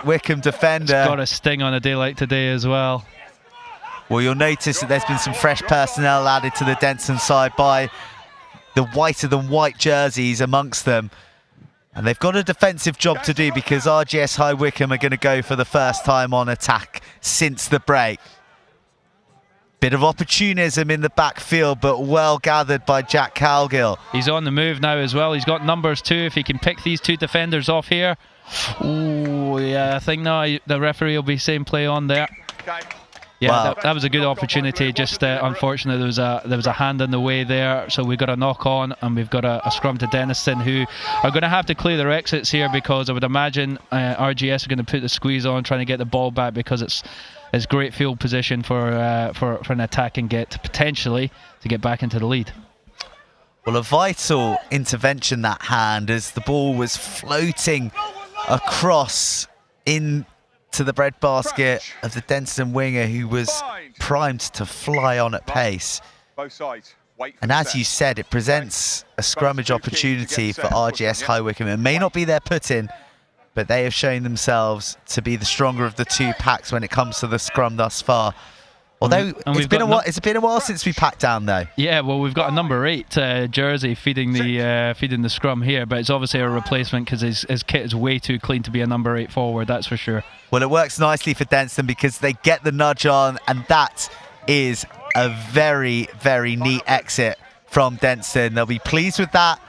Wycombe defender. It's got a sting on a day like today as well. Well, you'll notice that there's been some fresh personnel added to the Denson side by the whiter than white jerseys amongst them. And they've got a defensive job to do, because RGS High Wycombe are going to go for the first time on attack since the break. Bit of opportunism in the backfield, but well gathered by Jack Calgill. He's on the move now as well. He's got numbers too. If he can pick these two defenders off here. Oh, yeah, I think now the referee will be saying play on there. Yeah, Wow. that was a good opportunity. Just unfortunately, there was a hand in the way there, so we've got a knock on, and we've got a scrum to Denison, who are going to have to clear their exits here, because I would imagine RGS are going to put the squeeze on, trying to get the ball back, because it's great field position for an attack and potentially to get back into the lead. Well, a vital intervention, that hand, as the ball was floating across into the breadbasket of the Denison winger, who was primed to fly on at pace. Both sides. And as you said, it presents a scrummage opportunity for RGS High Wycombe. It may not be their put-in, but they have shown themselves to be the stronger of the two packs when it comes to the scrum thus far. Although it's been a while since we packed down, though. Yeah, well, we've got a number 8 jersey feeding the scrum here, but it's obviously a replacement, because his kit is way too clean to be a number 8 forward, that's for sure. Well, it works nicely for Denison, because they get the nudge on, and that is a very, very neat exit from Denison. They'll be pleased with that,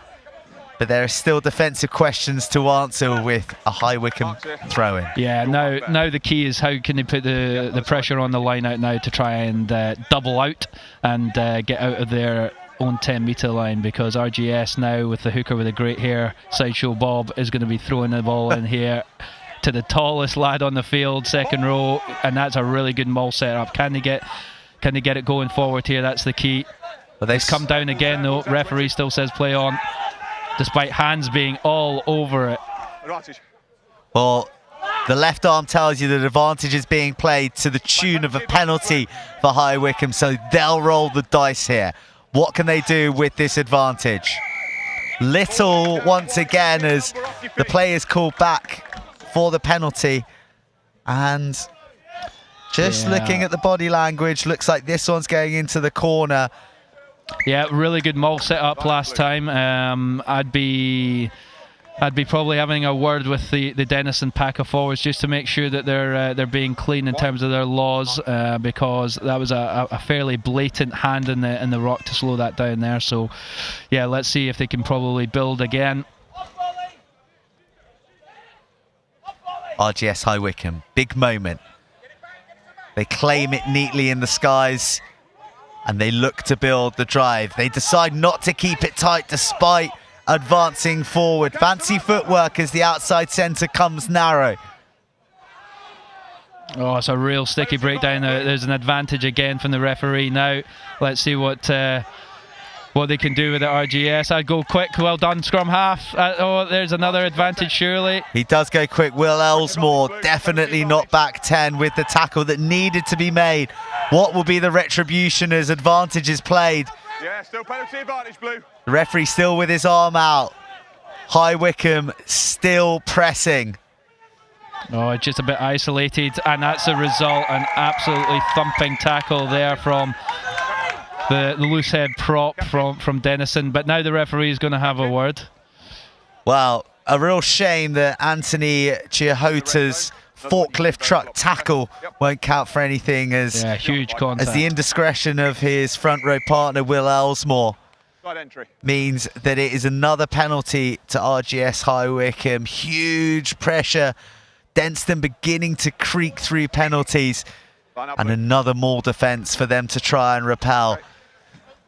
but there are still defensive questions to answer with a High Wycombe throw-in. Yeah, now the key is how can they put the pressure on the line out now to try and double out and get out of their own 10-metre line, because RGS now, with the hooker with the great hair, Sideshow Bob, is going to be throwing the ball in here to the tallest lad on the field, second row, and that's a really good maul setup. Can they get it going forward here? That's the key. Well, they've come down again though. Referee still says play on, despite hands being all over it. Well, the left arm tells you that advantage is being played to the tune of a penalty for High Wycombe, so they'll roll the dice here. What can they do with this advantage? Little, once again, as the play is called back for the penalty. And just looking at the body language, looks like this one's going into the corner. Yeah, really good maul set up last time. I'd be probably having a word with the Denison pack of forwards just to make sure that they're being clean in terms of their laws, because that was a fairly blatant hand in the rock to slow that down there. So yeah, let's see if they can probably build again. RGS High Wycombe, big moment. They claim it neatly in the skies, and they look to build the drive. They decide not to keep it tight despite advancing forward. Fancy footwork as the outside centre comes narrow. Oh, it's a real sticky breakdown. There's an advantage again from the referee now. Let's see what they can do with the RGS. I'd go quick. Well done, scrum half. Oh, there's another advantage, surely. He does go quick. Will Ellsmore definitely not back 10 with the tackle that needed to be made. What will be the retribution as advantage is played? Yeah, still penalty advantage, Blue. The referee still with his arm out. High Wycombe still pressing. Oh, just a bit isolated, and that's the result. An absolutely thumping tackle there from the loose head prop from Denison. But now the referee is going to have a word. Well, a real shame that Anthony Chiahota's forklift truck tackle won't count for anything, as huge contact, as the indiscretion of his front row partner Will Ellsmore means that it is another penalty to RGS High Wycombe. Huge pressure. Denison beginning to creak through penalties, and another maul defence for them to try and repel.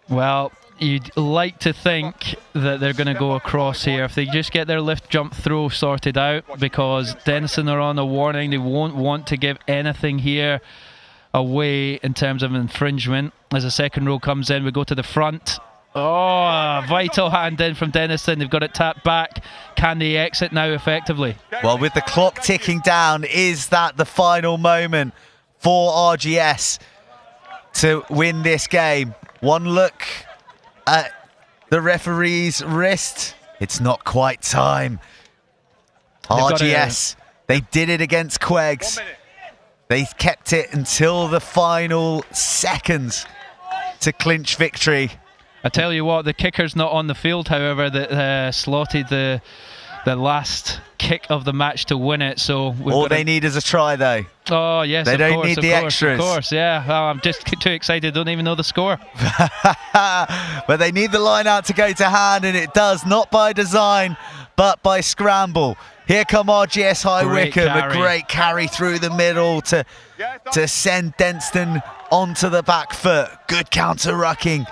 Well, you'd like to think that they're going to go across here if they just get their lift, jump, throw sorted out, because Denison are on a warning. They won't want to give anything here away in terms of infringement. As the second row comes in, we go to the front. Oh, vital hand in from Denison. They've got it tapped back. Can they exit now effectively? Well, with the clock ticking down, is that the final moment for RGS to win this game? One look at the referee's wrist. It's not quite time. RGS, they did it against Queggs. They kept it until the final seconds to clinch victory. I tell you what, the kicker's not on the field, however, that slotted the the last kick of the match to win it. So all they need is a try, though. Oh yes, they don't need the extras. Of course, yeah. Oh, I'm just too excited. Don't even know the score. But they need the line out to go to hand, and it does, not by design, but by scramble. Here come RGS High Wycombe, a great carry through the middle to send Denston onto the back foot. Good counter rucking.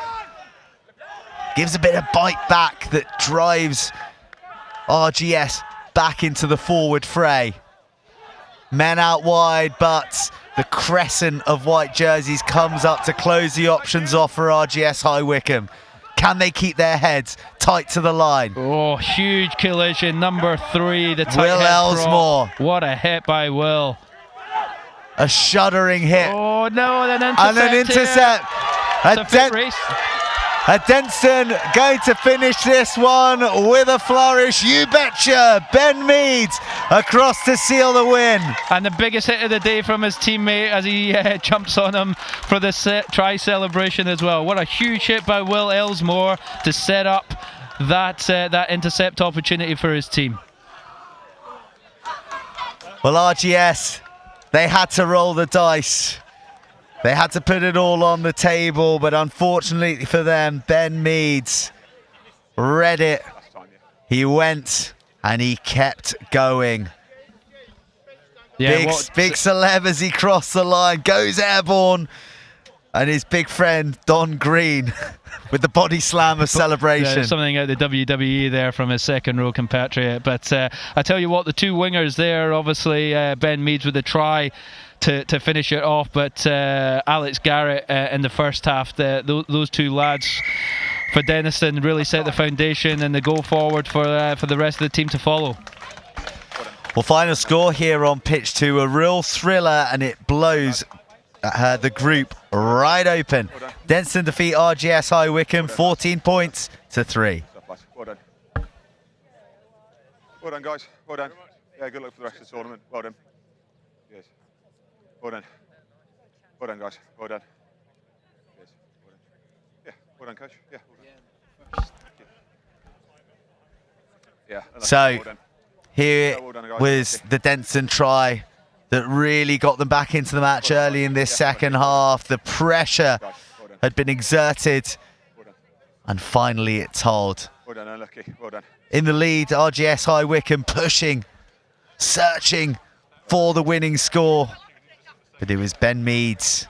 Gives a bit of bite back that drives RGS back into the forward fray. Men out wide, but the crescent of white jerseys comes up to close the options off for RGS High Wycombe. Can they keep their heads tight to the line? Oh, huge collision. Number 3, the tight Will head Ellsmore. prop. What a hit by Will. A shuddering hit. Oh no, and an intercept. A Denson going to finish this one with a flourish. You betcha. Ben Meads across to seal the win. And the biggest hit of the day from his teammate as he jumps on him for the try celebration as well. What a huge hit by Will Ellsmore to set up that intercept opportunity for his team. Well, RGS, they had to roll the dice. They had to put it all on the table, but unfortunately for them, Ben Meads read it. He went and he kept going. Yeah, big celeb as he crossed the line, goes airborne, and his big friend Don Green with the body slam of celebration. Something out of the WWE there from his second row compatriot. But I tell you what, the two wingers there, obviously Ben Meads with a try to finish it off, but Alex Garrett in the first half, those two lads for Denniston really set the foundation and the go forward for the rest of the team to follow. Well, final score here on pitch 2, a real thriller, and it blows the group right open. Denniston defeat RGS High Wycombe 14 points to 3. Well done. Well done, guys. Well done. Yeah, good luck for the rest of the tournament. Well done. Yes. Well done. Well done, guys. Well done. Yes. Well done. Yeah. Well done, coach. Yeah. Well done. Yeah. So, well done. here well done, guys. was the Denton try that really got them back into the match early in this second half. The pressure had been exerted, and finally it told. Well done, unlucky. Well done. In the lead, RGS High Wycombe pushing, searching for the winning score. But it was Ben Meads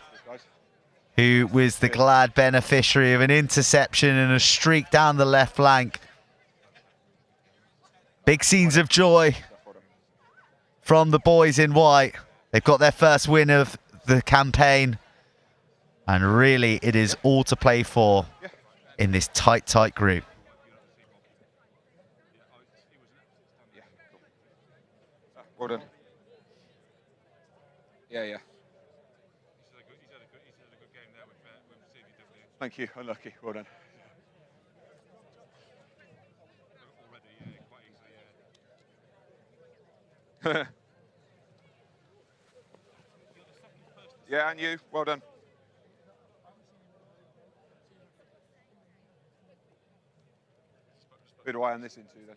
who was the glad beneficiary of an interception and a streak down the left flank. Big scenes of joy from the boys in white. They've got their first win of the campaign. And really, it is all to play for in this tight group. Well done. Yeah. Thank you, unlucky. Well done. Yeah, and you. Well done. Who do I hand this into then?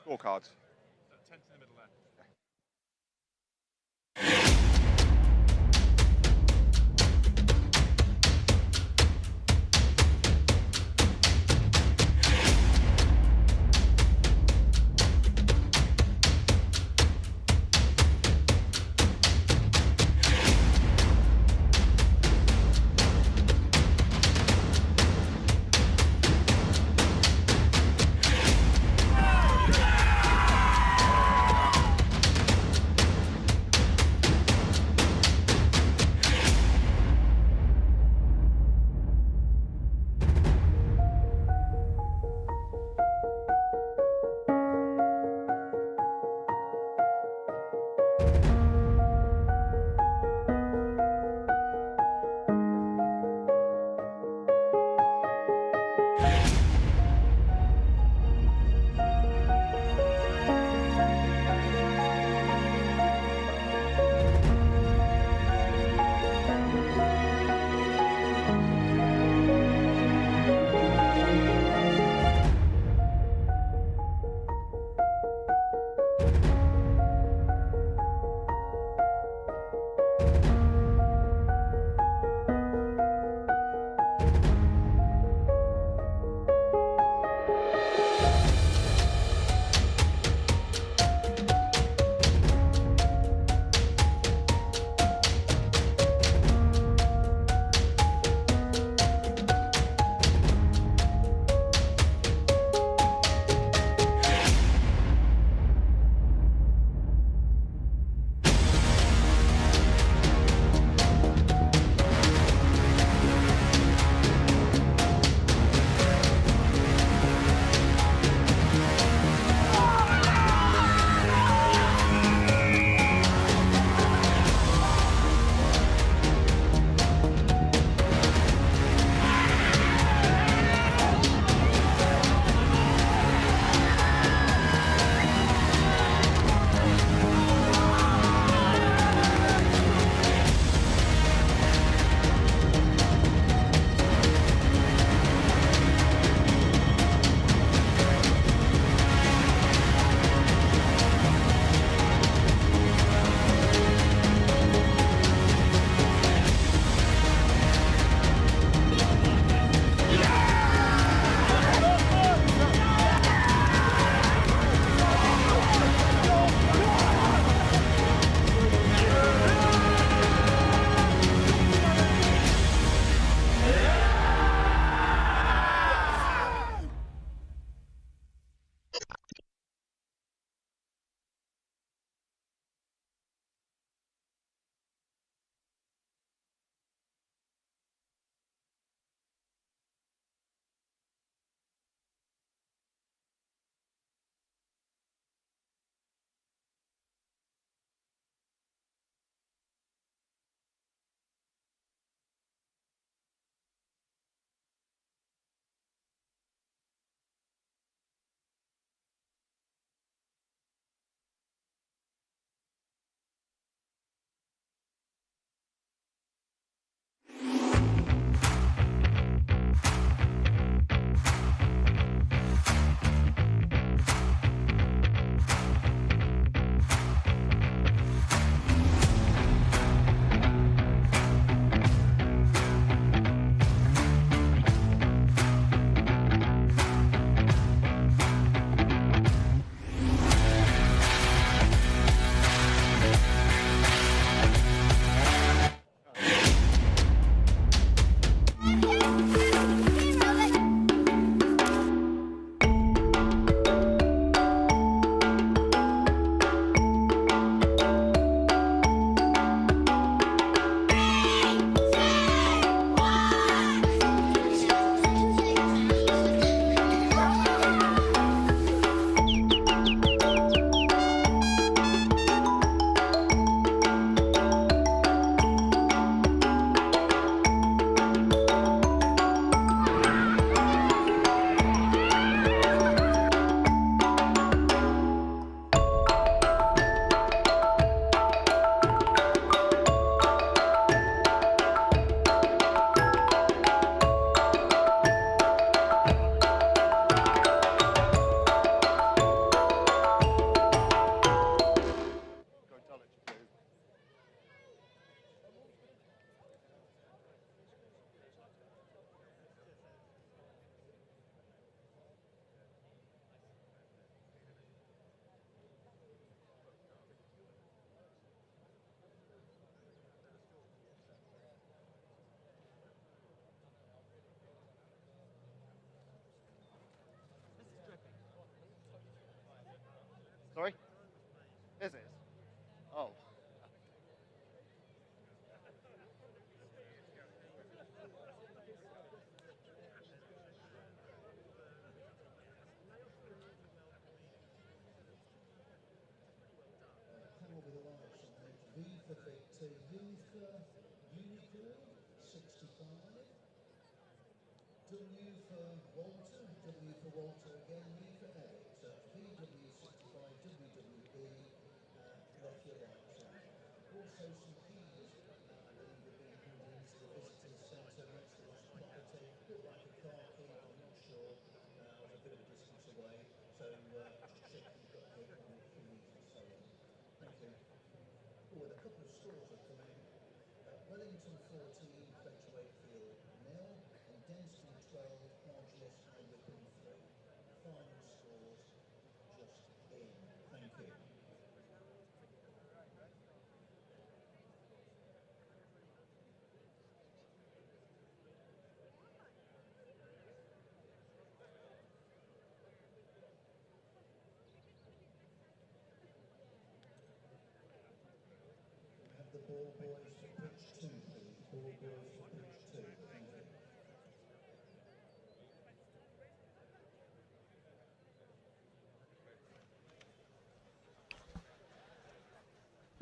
Scorecards.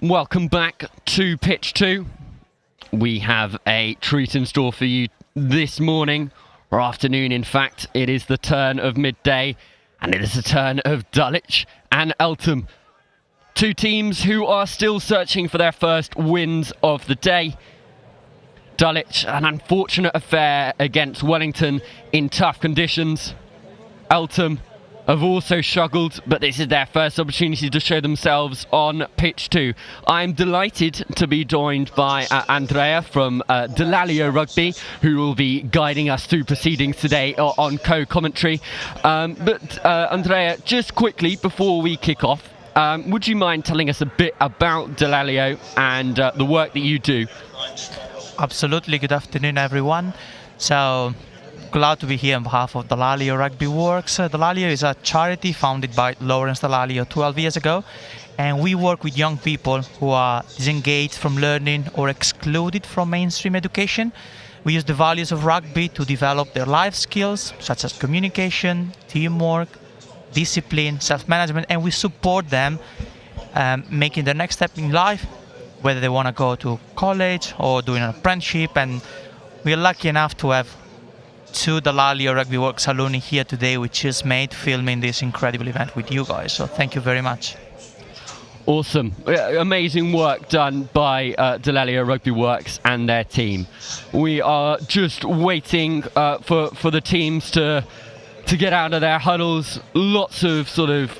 Welcome back to pitch 2. We have a treat in store for you this morning, or afternoon in fact. It is the turn of midday, and it is the turn of Dulwich and Eltham. Two teams who are still searching for their first wins of the day. Dulwich, an unfortunate affair against Wellington in tough conditions. Eltham have also struggled, but this is their first opportunity to show themselves on pitch 2. I'm delighted to be joined by Andrea from Delalio Rugby, who will be guiding us through proceedings today on co-commentary. But Andrea, just quickly before we kick off, would you mind telling us a bit about Delalio and the work that you do? Absolutely. Good afternoon, everyone. So, glad to be here on behalf of Delalio Rugby Works. Delalio is a charity founded by Lawrence Delalio 12 years ago, and we work with young people who are disengaged from learning or excluded from mainstream education. We use the values of rugby to develop their life skills, such as communication, teamwork, discipline, self-management, and we support them making their next step in life, whether they want to go to college or doing an apprenticeship. And we are lucky enough to have two Delalio Rugby Works alumni here today, which is made filming this incredible event with you guys. So thank you very much. Awesome. Amazing work done by Delalio Rugby Works and their team. We are just waiting for the teams to get out of their huddles. Lots of sort of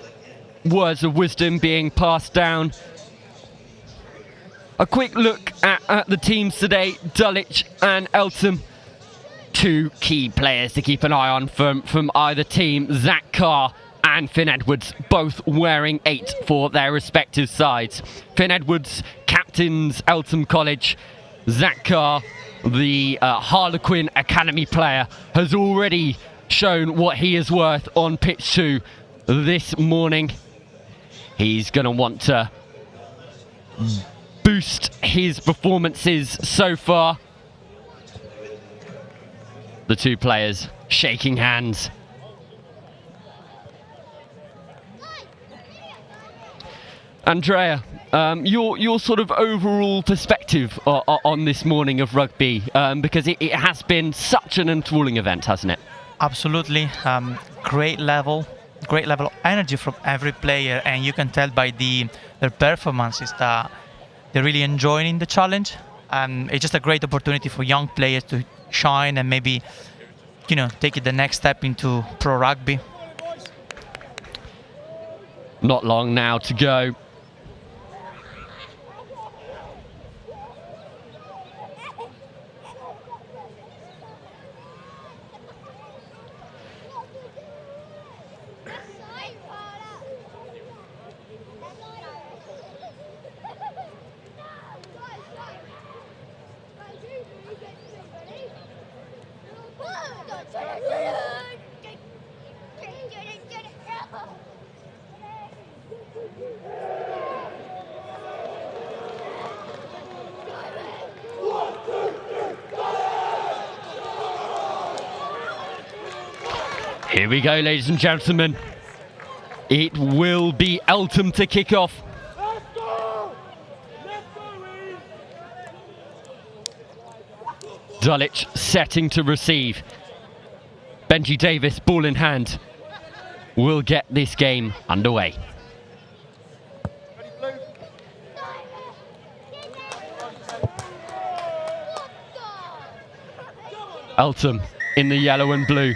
words of wisdom being passed down. A quick look at the teams today, Dulwich and Eltham. Two key players to keep an eye on from either team, Zach Carr and Finn Edwards, both wearing 8 for their respective sides. Finn Edwards captains Eltham College. Zach Carr, the Harlequin Academy player, has already shown what he is worth on pitch 2 this morning. He's going to want to boost his performances so far. The two players shaking hands. Andrea, your sort of overall perspective on this morning of rugby, because it has been such an enthralling event, hasn't it? Absolutely. Great level of energy from every player, and you can tell by their performances that they're really enjoying the challenge. It's just a great opportunity for young players to shine and maybe, take it the next step into pro rugby. Not long now to go. Here we go, ladies and gentlemen. It will be Eltham to kick off. Dulwich setting to receive. Benji Davis, ball in hand, will get this game underway. Eltham in the yellow and blue.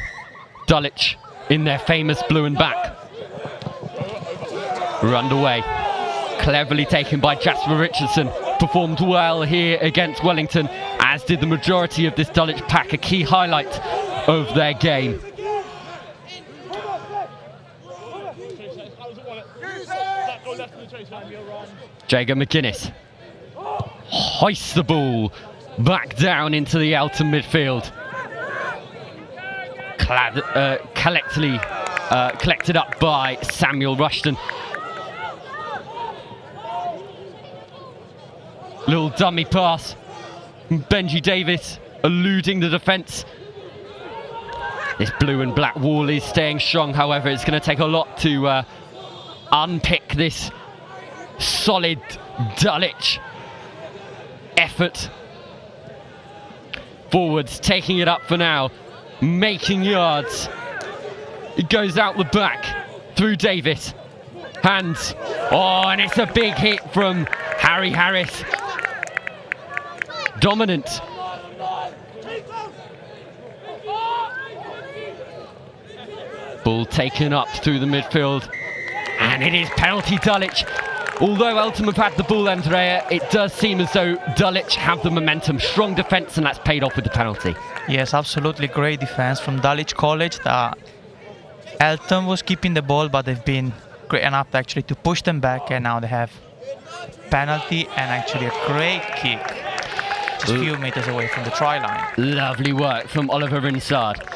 Dulwich in their famous blue and black. We're underway. Cleverly taken by Jasper Richardson. Performed well here against Wellington, as did the majority of this Dulwich pack, a key highlight of their game. Jager McGuinness hoists the ball back down into the Eltham midfield. Collected up by Samuel Rushton. Little dummy pass. Benji Davis eluding the defence. This blue and black wall is staying strong, however, it's going to take a lot to unpick this solid Dulwich effort. Forwards taking it up for now, making yards. It goes out the back through Davis. Hands. Oh, and it's a big hit from Harry Harris. Dominant. Ball taken up through the midfield. And it is penalty Dulwich. Although Eltham have had the ball, Andrea, it does seem as though Dulwich have the momentum. Strong defence, and that's paid off with the penalty. Yes, absolutely great defence from Dulwich College. Eltham was keeping the ball, but they've been great enough actually to push them back, and now they have penalty and actually a great kick just a few meters away from the try line. Lovely work from Oliver Rinsard.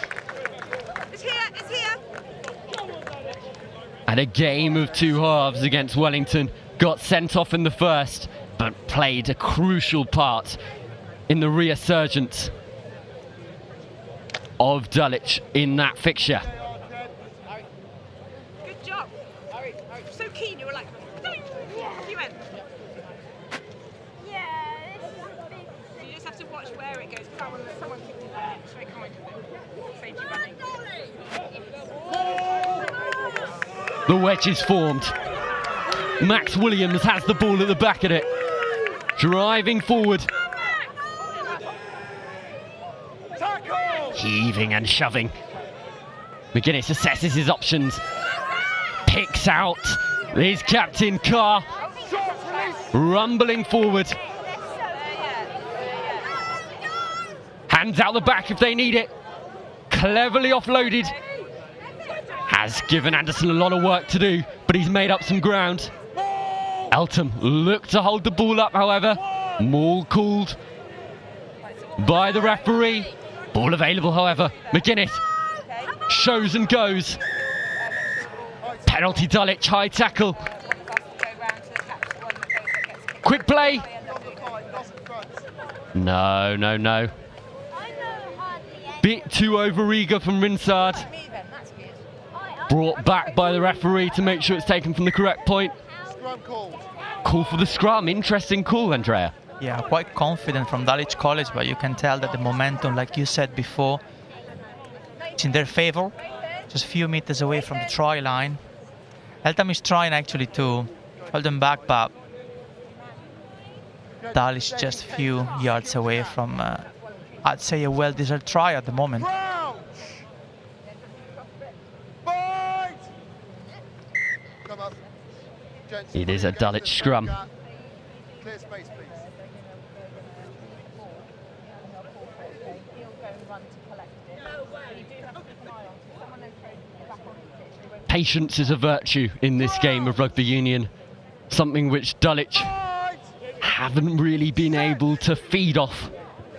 It's here. And a game of two halves against Wellington. Got sent off in the first, but played a crucial part in the resurgence of Dulwich in that fixture. Good job. So keen, you were like, you went. Yeah, this is a big thing. You just have to watch where it goes. Someone kicked it there. Straight coming. Saved you running. The wedge is formed. Max Williams has the ball at the back of it. Driving forward. Heaving and shoving. McGuinness assesses his options. Picks out his captain Carr. Rumbling forward. Hands out the back if they need it. Cleverly offloaded. Has given Anderson a lot of work to do, but he's made up some ground. Eltham look to hold the ball up, however. Maul called by the referee. Ball available, however. McGuinness shows and goes. Penalty Dulwich, high tackle. Quick play. No. Bit too overeager from Rinsard. Brought back by the referee to make sure it's taken from the correct point. Call for the scrum. Interesting call, Andrea. Yeah, quite confident from Dulwich College, but you can tell that the momentum, like you said before, is in their favour. Just a few meters away from the try line. Eltham is trying actually to hold them back, but Dulwich just a few yards away from, I'd say, a well-deserved try at the moment. It is a Dulwich scrum. Patience is a virtue in this game of rugby union, something which Dulwich haven't really been able to feed off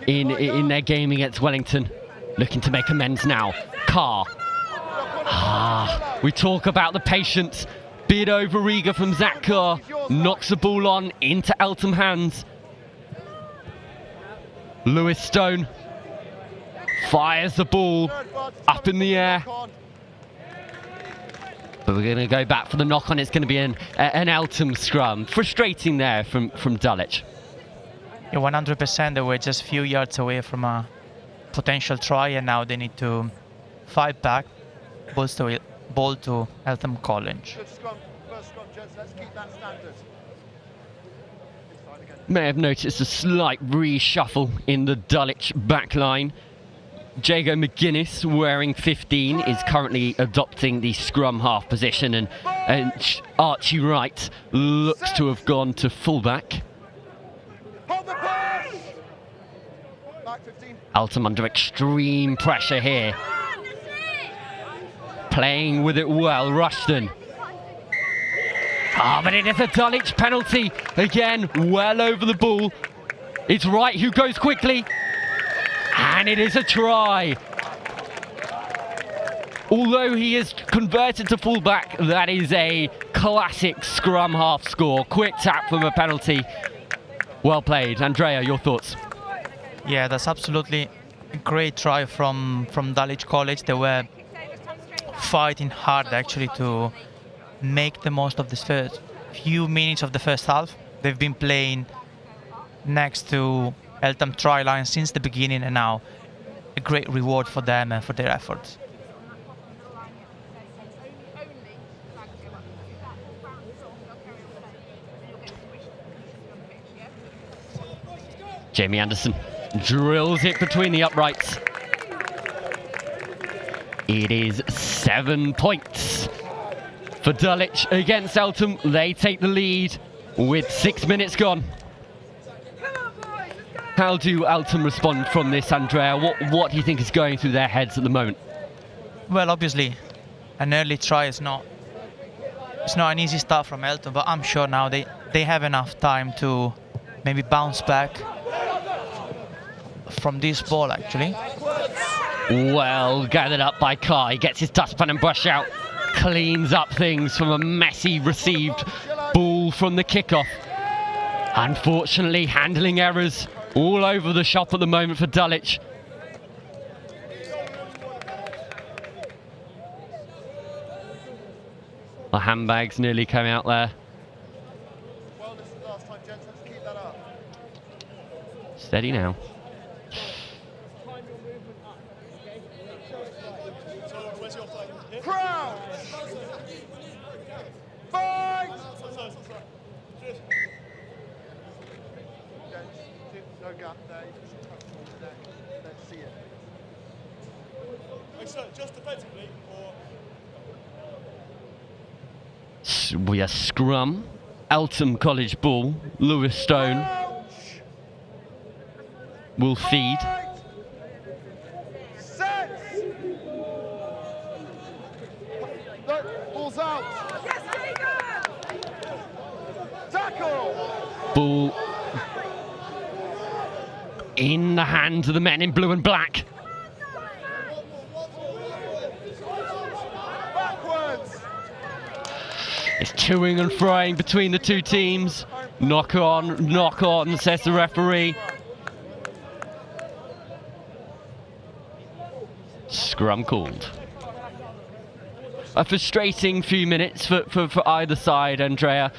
in their game against Wellington. Looking to make amends now. Carr. We talk about the patience. Bit overeager from Zach Carr. Knocks the ball on into Eltham hands. Lewis Stone fires the ball up in the air. But we're going to go back for the knock on. It's going to be an Eltham scrum. Frustrating there from Dulwich. Yeah, 100%. They were just a few yards away from a potential try, and now they need to fight back. Ball to Eltham College. Good scrum, first scrum, gents. Let's keep that standard. May have noticed a slight reshuffle in the Dulwich backline. Jago McGuinness, wearing 15, is currently adopting the scrum half position, and Archie Wright looks to have gone to fullback. Hold the pass! Back 15. Eltham under extreme pressure here. Playing with it well, Rushton. But it is a Dulwich penalty. Again, well over the ball. It's Wright who goes quickly. And it is a try. Although he is converted to fullback, that is a classic scrum half score. Quick tap from a penalty. Well played. Andrea, your thoughts? Yeah, that's absolutely a great try from Dulwich College. They were fighting hard actually to make the most of this first few minutes of the first half. They've been playing next to Eltham try line since the beginning, and now a great reward for them and for their efforts. Jamie Anderson drills it between the uprights. It is 7 points for Dulwich against Eltham. They take the lead with 6 minutes gone. How do Eltham respond from this, Andrea? What do you think is going through their heads at the moment? Well, obviously, an early try is not an easy start from Eltham, but I'm sure now they have enough time to maybe bounce back from this ball, actually. Well gathered up by Carr. He gets his dustpan and brush out. Cleans up things from a messy received ball from the kickoff. Unfortunately, handling errors all over the shop at the moment for Dulwich. The handbags nearly came out there. Well, this is the last time, gents. Let's keep that up. Steady now. Crouch! Fight! No gap there. Let's see it. Just defensively, or We are scrum. Eltham College ball. Lewis Stone will feed. Ball's out. Tackle. Ball in the hands of the men in blue and black. Backwards. It's toing and froing between the two teams. Knock on, says the referee. Scrum called. A frustrating few minutes for either side, Andrea.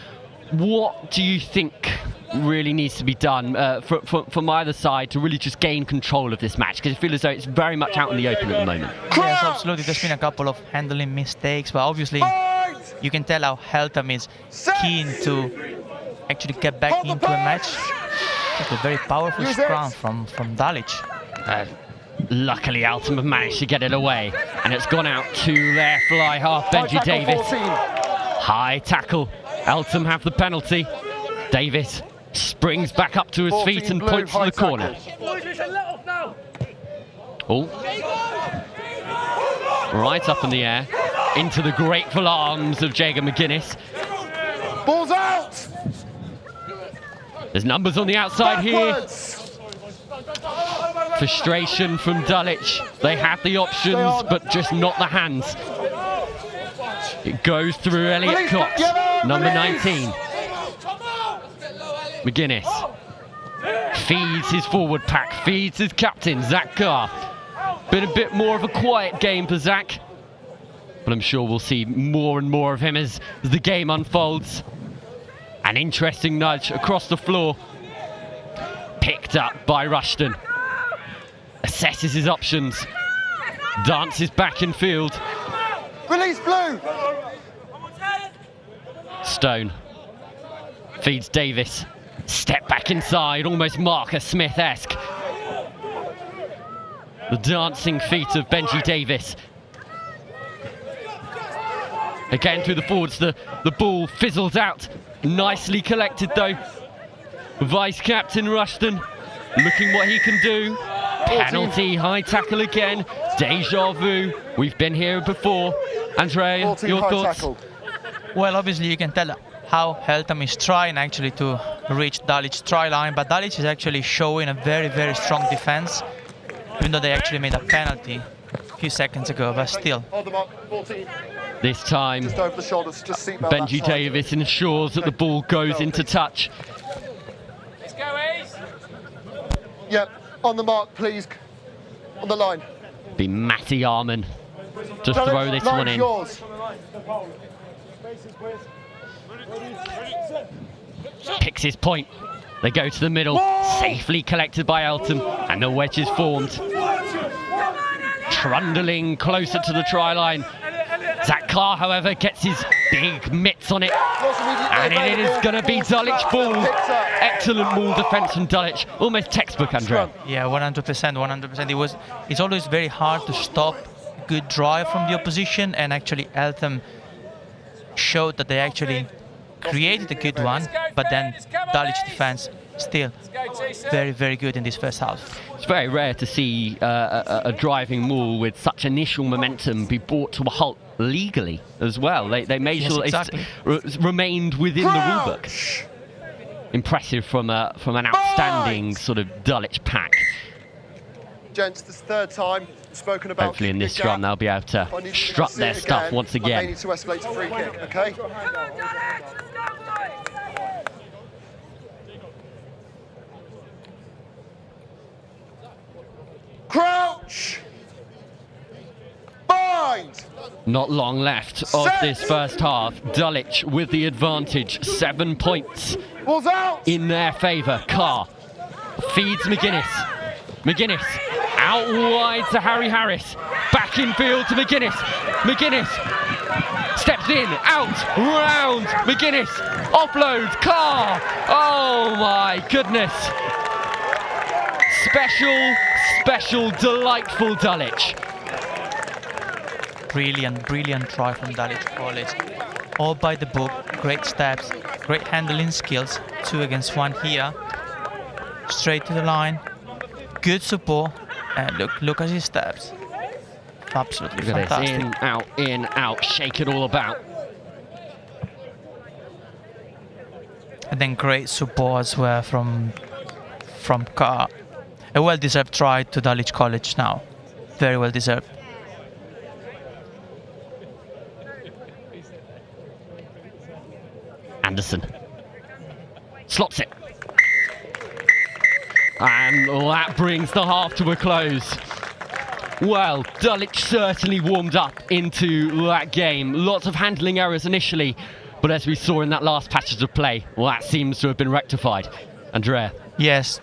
What do you think really needs to be done from either side to really just gain control of this match? Because I feel as though it's very much out in the open at the moment. Yes, absolutely. There's been a couple of handling mistakes, but obviously you can tell how Eltham is keen to actually get back into a match. It's a very powerful scrum from Dulwich. Luckily, Eltham have managed to get it away, and it's gone out to their fly half, Benji Davis. 14. High tackle. Eltham have the penalty. Davis springs back up to his feet and points to the corner. Oh. Right up in the air, into the grateful arms of Jago McGuinness. Ball's out. There's numbers on the outside here. Frustration from Dulwich. They have the options, but just not the hands. It goes through Elliot Cox, number 19. McGuinness feeds his forward pack, feeds his captain, Zach Carr. Been a bit more of a quiet game for Zach, but I'm sure we'll see more and more of him as the game unfolds. An interesting nudge across the floor, picked up by Rushton. assesses his options, dances back in field. Release blue! Stone feeds Davis. Step back inside, almost Marcus Smith-esque. The dancing feet of Benji Davis. Again through the forwards, the ball fizzles out. Nicely collected though. Vice Captain Rushton looking what he can do. Penalty, high tackle again. Deja vu. We've been here before. Andrea, your thoughts? Tackle. Well, obviously you can tell how Eltham is trying actually to reach Dalic's try line, but Dalic is actually showing a very, very strong defense, even though they actually made a penalty a few seconds ago, but still. This time, Just over the shoulders, just seatbelt Benji that side. Davis ensures that the ball goes into touch. Let's go, Ace. Yep, on the mark, please. On the line. Be Matty Arman to Dalic, throw this line's one in. yours. Picks his point. They go to the middle, safely collected by Eltham, and the wedge is formed. Trundling closer to the try line. Zach Carr, however, gets his big mitts on it, and it is going to be Dalic ball. Excellent ball defence from Dalic, almost textbook, Andrea. Yeah, 100%, 100%. It's always very hard to stop a good drive from the opposition, and actually Eltham showed that they actually created a good one, but then Dalic's defense still very, very good in this first half. It's very rare to see a driving maul with such initial momentum be brought to a halt legally as well. They made sure exactly. it remained within the rulebook. Impressive from an outstanding sort of Dalic pack. Gents, this third time spoken about. Hopefully in this scrum they'll be able to strut their stuff once I again. need to escalate to free kick, okay? Crouch! Bind! Not long left of this first half. Dalic with the advantage, 7 points Balls out! in their favour. Carr feeds McGuinness. McGuinness out wide to Harry Harris. Back in field to McGuinness. McGuinness steps in, out, round. McGuinness offloads. Carr. Oh my goodness. Special, delightful Dalic. Brilliant try from Dalic College. All by the book, great steps, great handling skills, 2 against 1 here. Straight to the line, good support, and look at his steps. Absolutely Look at fantastic. this, in, out, shake it all about. And then great support as well from Carr. A well-deserved try to Dalic College now. Very well deserved. Anderson slots it. And that brings the half to a close. Well, Dalic certainly warmed up into that game. Lots of handling errors initially, but as we saw in that last passage of play, well, that seems to have been rectified. Andrea? Yes,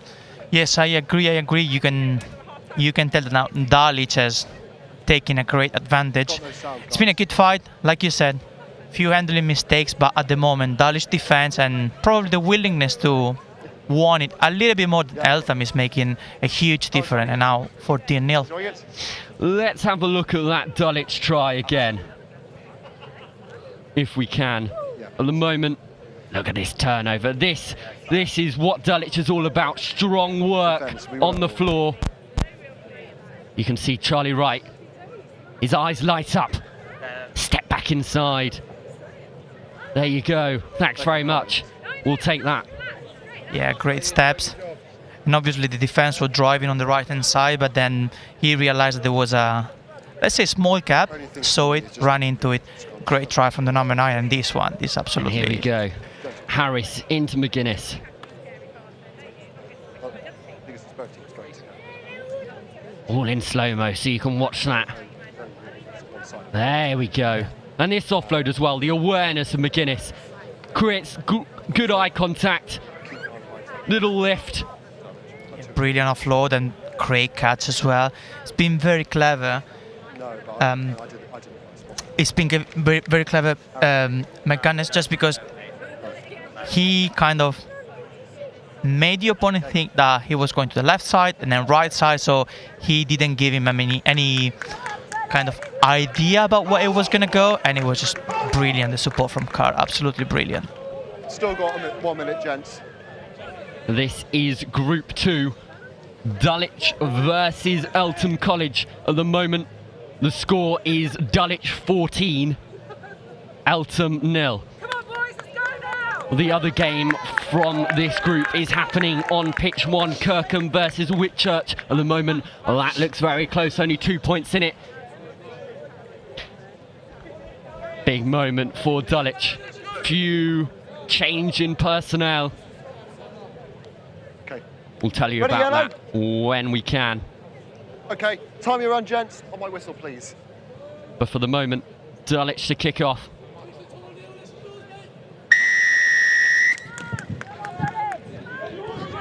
I agree. You can tell that now Dalic has taken a great advantage. It's been a good fight, like you said. Few handling mistakes, but at the moment, Dalic's defense and probably the willingness to want it a little bit more than Eltham is making a huge difference, and now 14-0. Let's have a look at that Dalic try again, if we can. At the moment, look at this turnover. This is what Dalic is all about. Strong work on the floor. You can see Charlie Wright. His eyes light up. Step back inside. There you go. Thanks very much. We'll take that. Yeah, great steps. And obviously the defense was driving on the right-hand side, but then he realized that there was a, let's say, small gap, saw it, ran into it. Great try from the number 9, and this absolutely. And here we go. Harris into McGuinness. All in slow-mo, so you can watch that. There we go. And this offload as well, the awareness of McGuinness creates good eye contact. Little lift. Brilliant offload and great catch as well. It's been very clever. It's been very, very clever mechanics, just because he kind of made the opponent think that he was going to the left side and then right side, so he didn't give him any kind of idea about where it was going to go, and it was just brilliant, the support from Carr, absolutely brilliant. Still got 1 minute, gents. This is Group 2, Dulwich versus Eltham College. At the moment, the score is Dulwich 14, Eltham 0. The other game from this group is happening on pitch 1, Kirkham versus Whitchurch. At the moment, that looks very close, only 2 points in it. Big moment for Dulwich. Few change in personnel. Okay. We'll tell you Ready, about Yellow? that when we can. Okay, time your run, gents. On my whistle, please. But for the moment, Dulwich to kick off.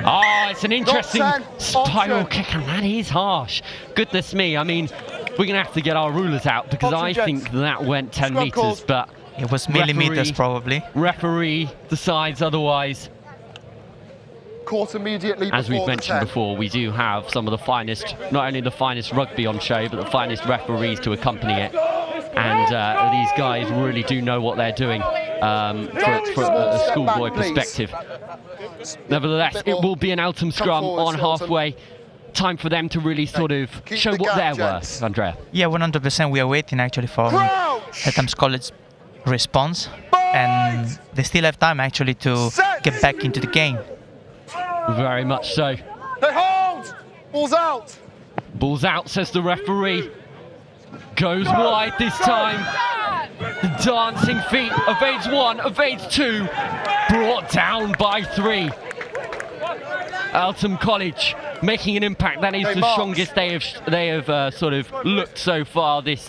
Oh, it's an interesting spiral kick, and that is harsh. Goodness me, I mean, we're going to have to get our rulers out, because I think that went 10 metres, but it was millimetres probably. Referee decides otherwise. Caught immediately As we've mentioned before, we do have some of the finest, not only the finest rugby on show, but the finest referees to accompany it. And these guys really do know what they're doing for a schoolboy perspective. Nevertheless, it will be an Eltham scrum on halfway. Time for them to really sort of show what they're worth, Andrea. Yeah, 100%. We are waiting actually for Eltham's College response, and they still have time actually to get back into the game. Very much so. They hold! Ball's out! Ball's out, says the referee. Goes wide this time. The dancing feet, evades 1, evades 2. Brought down by 3. Eltham College making an impact. That is the strongest they have sort of looked so far this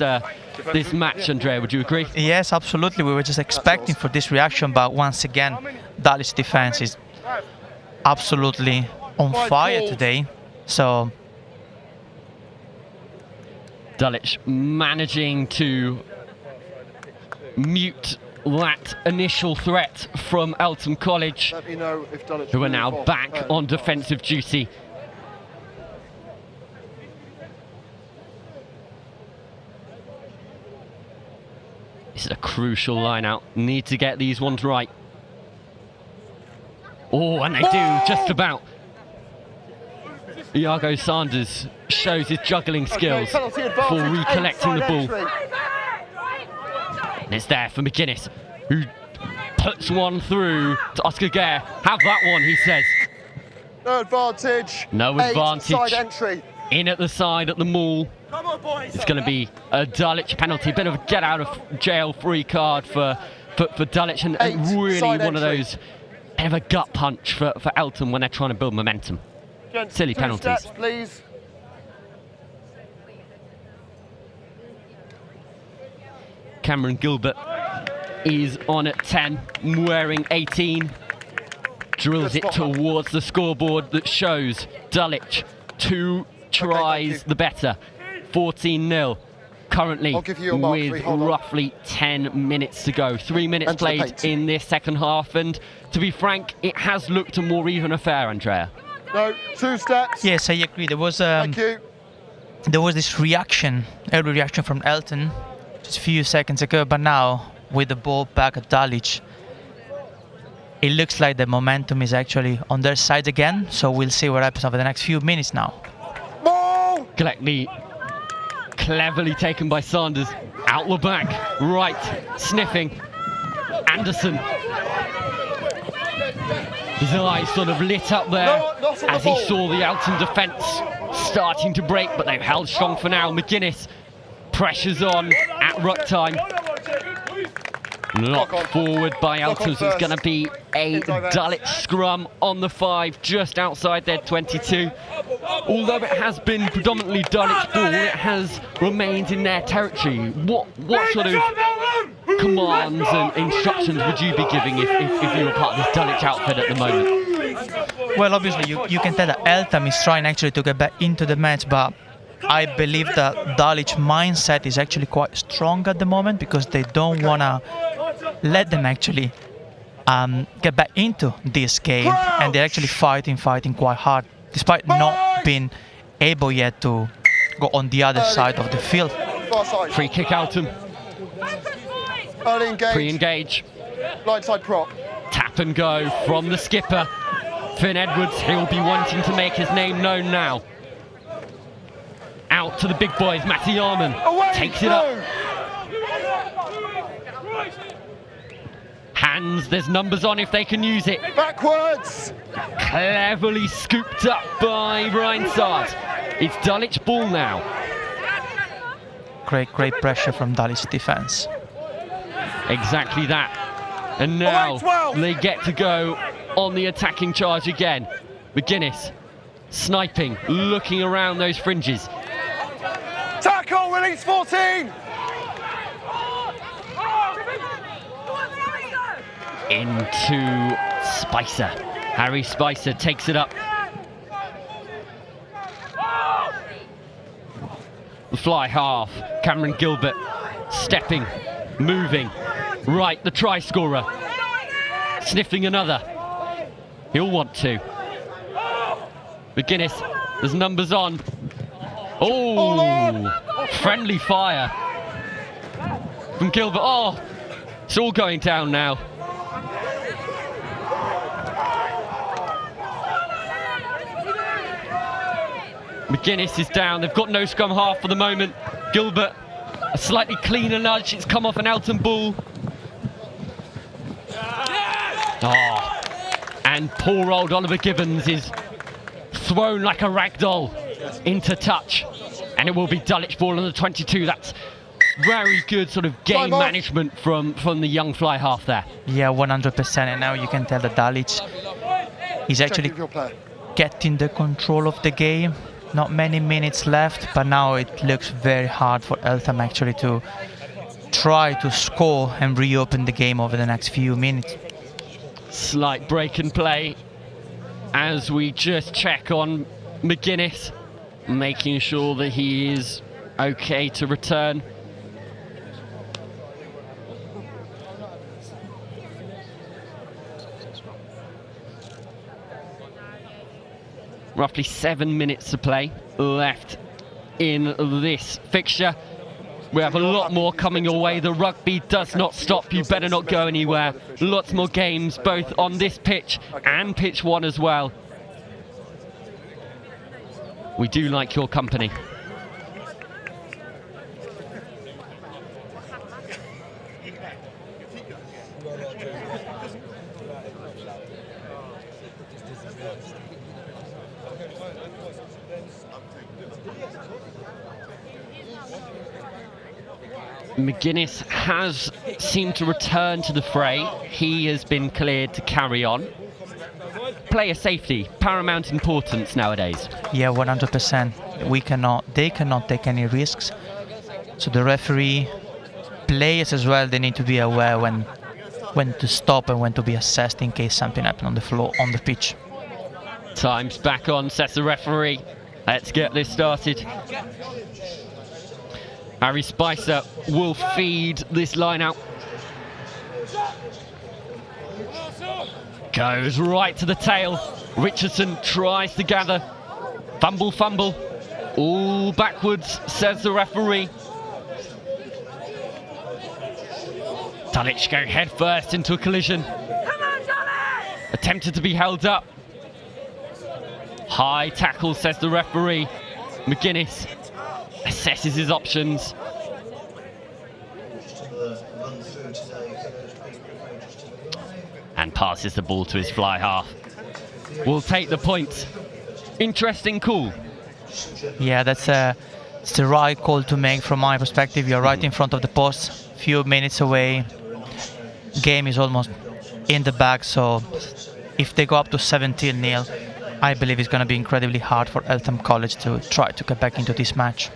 match. Andrea, would you agree? Yes, absolutely. We were just expecting for this reaction, but once again, Dulwich defense is absolutely on fire today. So Dulwich managing to mute that initial threat from Eltham College, Let me know if Dulwich who are now back on defensive duty. This is a crucial line out. Need to get these ones right. Oh, and they do, just about. Iago Sanders shows his juggling skills for recollecting the ball. And it's there for McGuinness, who puts one through to Oscar Gare. Have that one, he says. No advantage. No advantage. Side entry. In at the side at the maul. It's going to be a Dulwich penalty. A bit of a get out of jail free card for Dulwich, and really one of those, bit of a gut punch for Eltham when they're trying to build momentum. Gents, Silly 2 penalties. steps, please. Cameron Gilbert is on at 10, wearing 18. Drills it towards the scoreboard that shows Dulwich 2 tries the better. 14-0 currently with roughly 10 minutes to go. 3 minutes played in this second half, and to be frank, it has looked a more even affair, Andrea. No, 2 steps. yes, I agree. There was this reaction, early reaction from Eltham just a few seconds ago, but now with the ball back at Dulwich, it looks like the momentum is actually on their side again. So we'll see what happens over the next few minutes now. Cleverly taken by Sanders, out the back, right, sniffing. Anderson. His eyes sort of lit up there as he saw the Eltham defence starting to break, but they've held strong for now. McGuinness pressures on at ruck time. Knocked forward by Eltham, so it's going to be a Dulwich scrum on the 5, just outside their 22. Although it has been predominantly Dulwich ball, it has remained in their territory. What sort of commands and instructions would you be giving if you were part of this Dulwich outfit at the moment? Well, obviously you can tell that Eltham is trying actually to get back into the match, but I believe that Dulwich mindset is actually quite strong at the moment because they don't want to let them actually get back into this game, and they're actually fighting quite hard despite not being able yet to go on the other side of the field. Free kick Eltham. Early engage. Pre-engage. Blindside prop. Tap and go from the skipper. Finn Edwards, he'll be wanting to make his name known now. Out to the big boys, Matty Arman takes it up. Hands, there's numbers on if they can use it. Backwards! Cleverly scooped up by Rhinesard. It's Dulwich ball now. Great pressure from Dulwich defense. Exactly that. And now they get to go on the attacking charge again. McGuinness sniping, looking around those fringes. Tackle, release 14! Into Spicer. Harry Spicer takes it up. The fly half. Cameron Gilbert stepping, moving. Right, the try scorer. Sniffing another. He'll want to. McGuinness, there's numbers on. Oh, friendly fire from Gilbert. Oh, it's all going down now. McGuinness is down. They've got no scrum half for the moment. Gilbert, a slightly cleaner nudge. It's come off an Eltham ball. Oh, and poor old Oliver Gibbons is thrown like a rag doll into touch, and it will be Dulwich ball on the 22. That's very good sort of game management from the young fly half there. Yeah, 100%, and now you can tell that Dulwich is actually getting the control of the game. Not many minutes left, but now it looks very hard for Eltham actually to try to score and reopen the game over the next few minutes. Slight break and play as we just check on McGuinness, making sure that he is okay to return. Roughly 7 minutes to play left in this fixture. We have a lot more coming your way. The rugby does not stop. You better not go anywhere. Lots more games, both on this pitch and pitch 1 as well. We do like your company. McGuinness has seemed to return to the fray. He has been cleared to carry on. Player safety, paramount importance nowadays. Yeah, 100%. They cannot take any risks. So the referee, players as well, they need to be aware when to stop and when to be assessed in case something happens on the floor, on the pitch. Time's back on, says the referee. Let's get this started. Harry Spicer will feed this line out. Goes right to the tail. Richardson tries to gather. Fumble. All backwards, says the referee. Dulwich go head first into a collision. Attempted to be held up. High tackle, says the referee. McGuinness assesses his options. And passes the ball to his fly half. Will take the point. Interesting call. Yeah, it's the right call to make from my perspective. You're right in front of the post, few minutes away. Game is almost in the bag, so if they go up to 17-0, I believe it's going to be incredibly hard for Eltham College to try to get back into this match.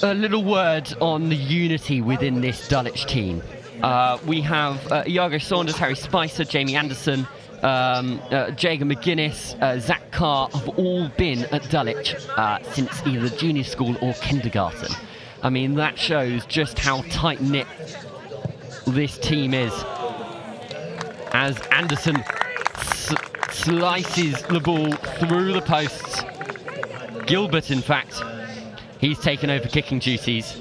A little word on the unity within this Dulwich team. We have Iago Saunders, Harry Spicer, Jamie Anderson, Jager McGuinness, Zach Carr have all been at Dulwich since either junior school or kindergarten. I mean, that shows just how tight-knit this team is. As Anderson slices the ball through the posts. Gilbert, in fact, he's taken over kicking duties.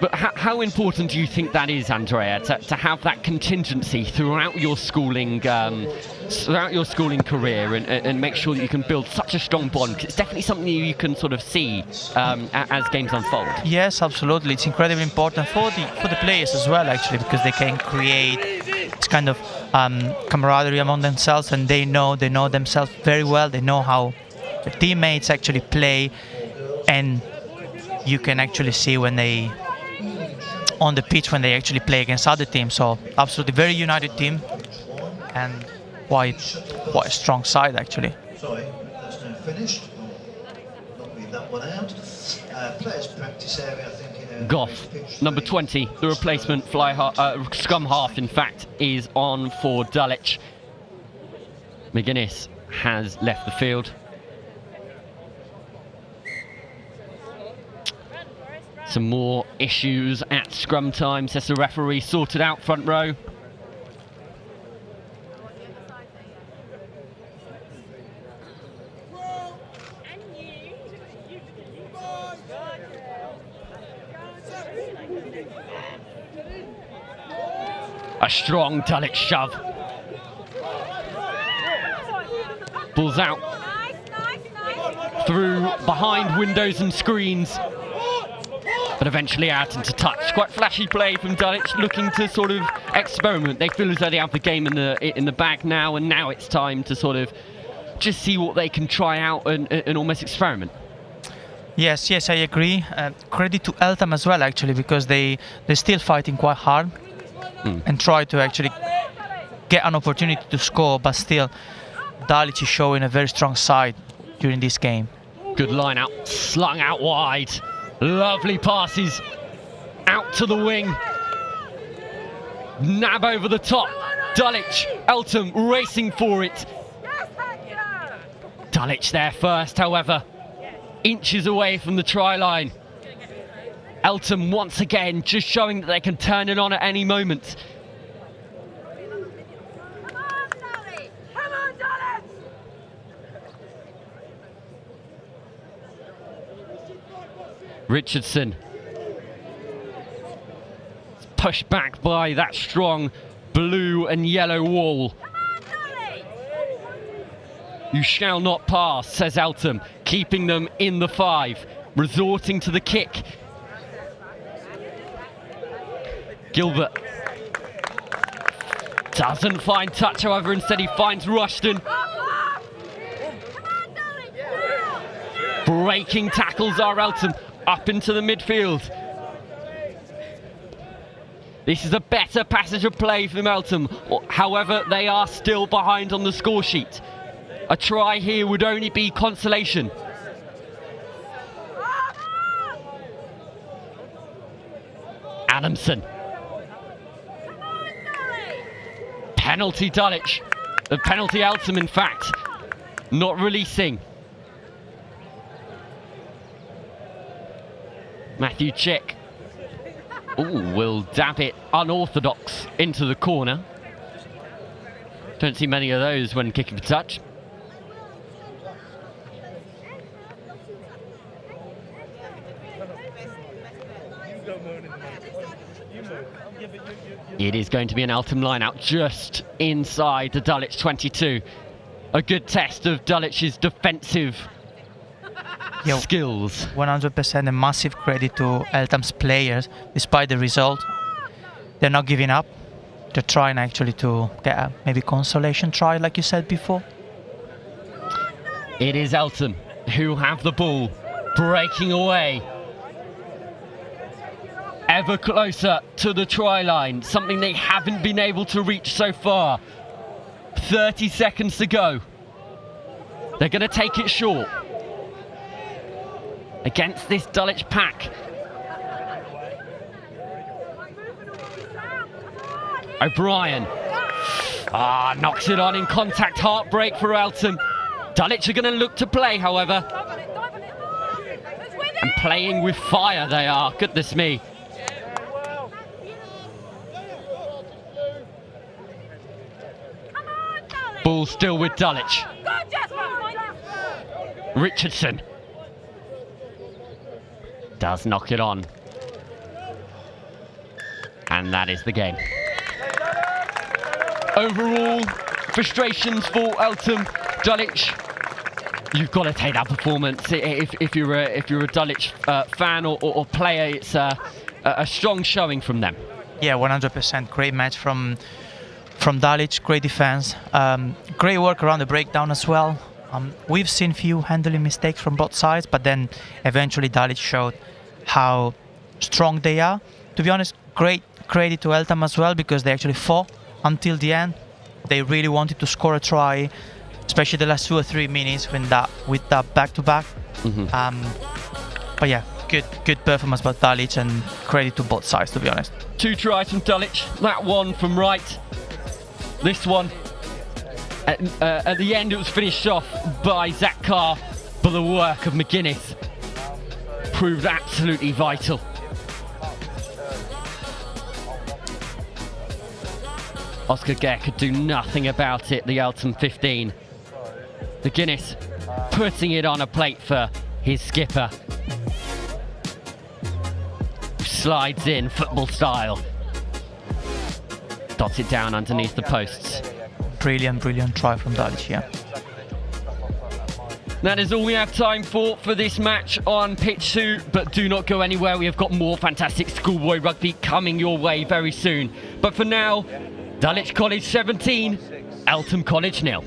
But how important do you think that is, Andrea, to have that contingency throughout your schooling career and make sure that you can build such a strong bond? 'Cause it's definitely something you can sort of see as games unfold. Yes, absolutely. It's incredibly important for the players as well, actually, because they can create this kind of camaraderie among themselves, and they know themselves very well. They know how the teammates actually play, and you can actually see when they on the pitch when they actually play against other teams. So absolutely very united team, and quite a strong side actually. Sorry, that's now finished. Not read that one out. Players practice area, I think. Goff, number 20, the replacement scrum half, in fact, is on for Dulwich. McGuinness has left the field. Some more issues at scrum time, says the referee. Sorted out front row. A strong Dulwich shove. Ball's out. Through behind windows and screens. But eventually out into touch. Quite flashy play from Dulwich, looking to sort of experiment. They feel as though they have the game in the bag now, and now it's time to sort of just see what they can try out and almost experiment. Yes, I agree. Credit to Eltham as well, actually, because they're still fighting quite hard and try to actually get an opportunity to score, but still Dulwich is showing a very strong side during this game. Good line out, slung out wide. Lovely passes out to the wing. Nab over the top. Dulwich, Eltham racing for it. Dulwich there first, however, inches away from the try line. Eltham once again just showing that they can turn it on at any moment. Richardson pushed back by that strong blue and yellow wall. You shall not pass, says Eltham, keeping them in the 5, resorting to the kick. Gilbert doesn't find touch, however, instead he finds Rushton. Breaking tackles are Eltham. Up into the midfield. This is a better passage of play from Eltham. However, they are still behind on the score sheet. A try here would only be consolation. Adamson. Penalty Dulwich. The penalty Eltham, in fact, not releasing. Matthew Chick will dab it unorthodox into the corner. Don't see many of those when kicking for touch. It is going to be an Eltham line out just inside the Dulwich 22. A good test of Dulwich's defensive skills. 100% a massive credit to Eltham's players. Despite the result, they're not giving up. They're trying actually to get a maybe consolation try, like you said before. It is Eltham who have the ball, breaking away. Ever closer to the try line, something they haven't been able to reach so far. 30 seconds to go. They're going to take it short. Against this Dulwich pack. O'Brien. Knocks it on in contact. Heartbreak for Eltham. Dulwich are going to look to play, however. And playing with fire they are. Goodness me. Ball still with Dulwich. Richardson does knock it on. And that is the game. Overall, frustrations for Eltham. Dulwich, you've got to take that performance. If you're a Dulwich fan or player, it's a strong showing from them. Yeah, 100%. Great match from Dulwich. Great defense. Great work around the breakdown as well. We've seen few handling mistakes from both sides, but then eventually Dulwich showed how strong they are. To be honest, great credit to Eltham as well, because they actually fought until the end. They really wanted to score a try, especially the last 2 or 3 minutes with that back-to-back. But yeah, good performance by Dulwich, and credit to both sides, to be honest. 2 tries from Dulwich, that one from Wright. This one, at the end it was finished off by Zach Carr, but the work of McGuinness proved absolutely vital. Oscar Gare could do nothing about it, the Eltham 15. McGuinness putting it on a plate for his skipper. Slides in, football style. Dots it down underneath the posts. Brilliant try from Dulwich, yeah. That is all we have time for this match on Pitch 2, but do not go anywhere. We have got more fantastic schoolboy rugby coming your way very soon. But for now, Dulwich College 17, Eltham College 0.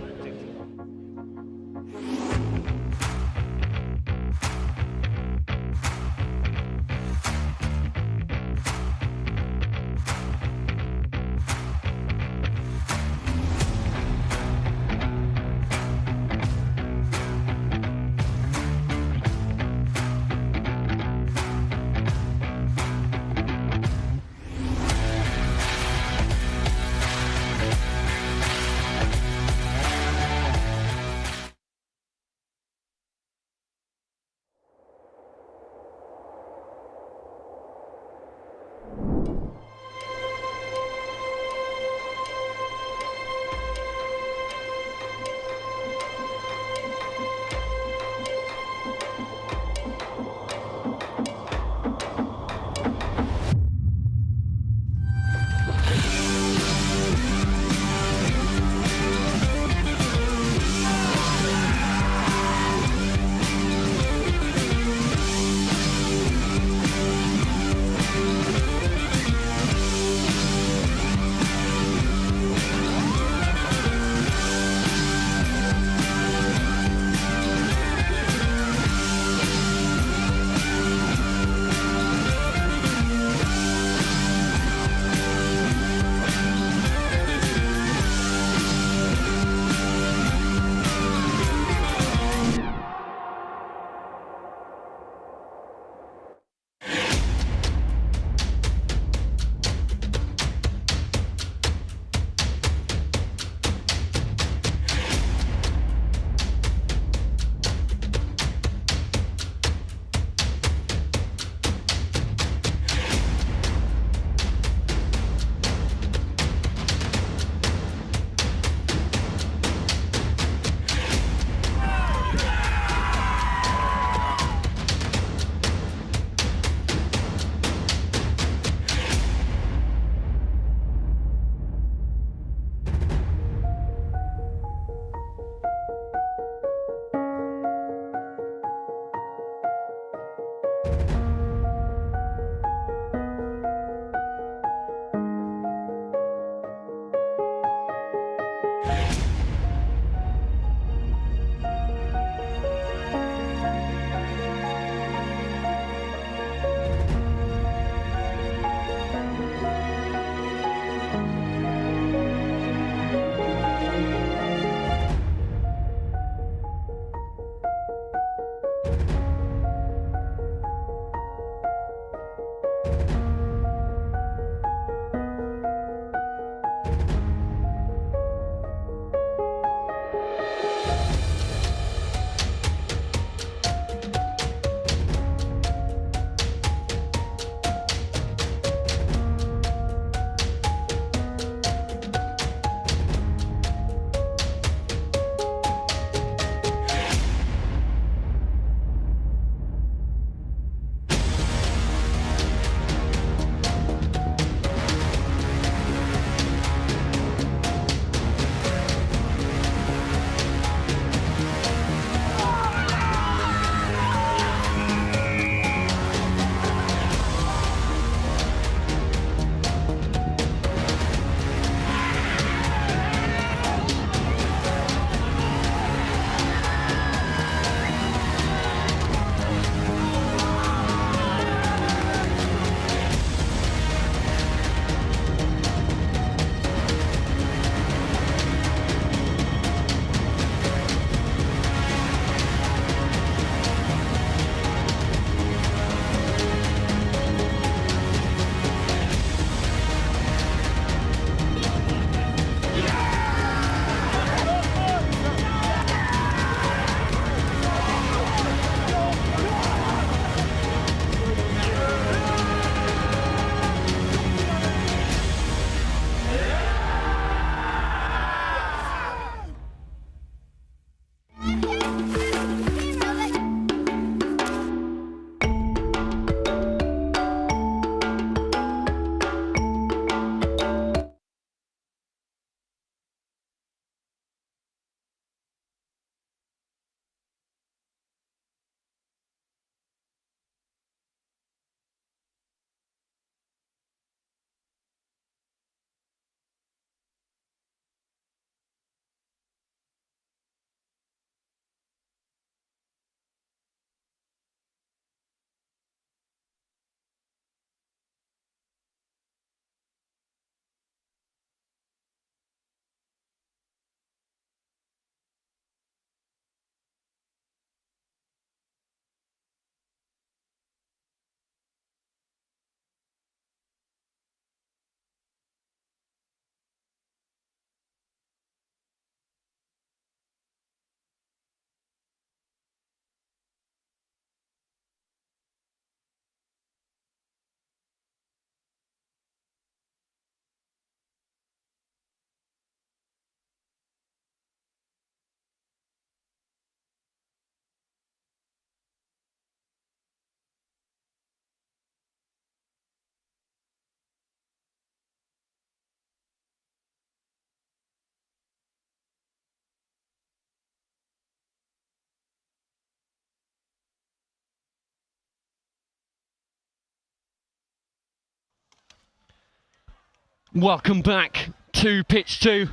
Welcome back to pitch 2.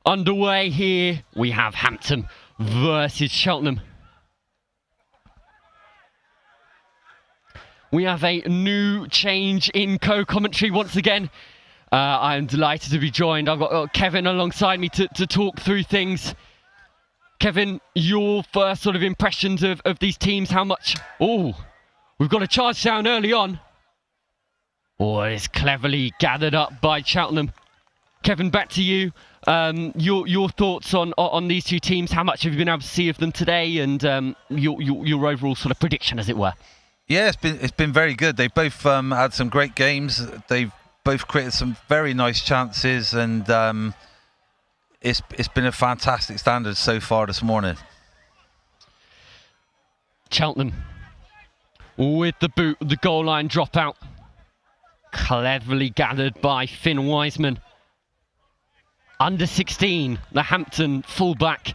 Underway here, we have Hampton versus Cheltenham. We have a new change in co-commentary once again. I'm delighted to be joined. I've got Kevin alongside me to talk through things. Kevin, your first sort of impressions of these teams, how much... Oh, we've got a charge down early on. Oh, it's cleverly gathered up by Cheltenham. Kevin, back to you. Your thoughts on these two teams. How much have you been able to see of them today, and your overall sort of prediction, as it were? Yeah, it's been very good. They've both had some great games. They've both created some very nice chances, and it's been a fantastic standard so far this morning. Cheltenham with the boot, the goal line dropout. Cleverly gathered by Finn Wiseman. Under 16, the Hampton fullback.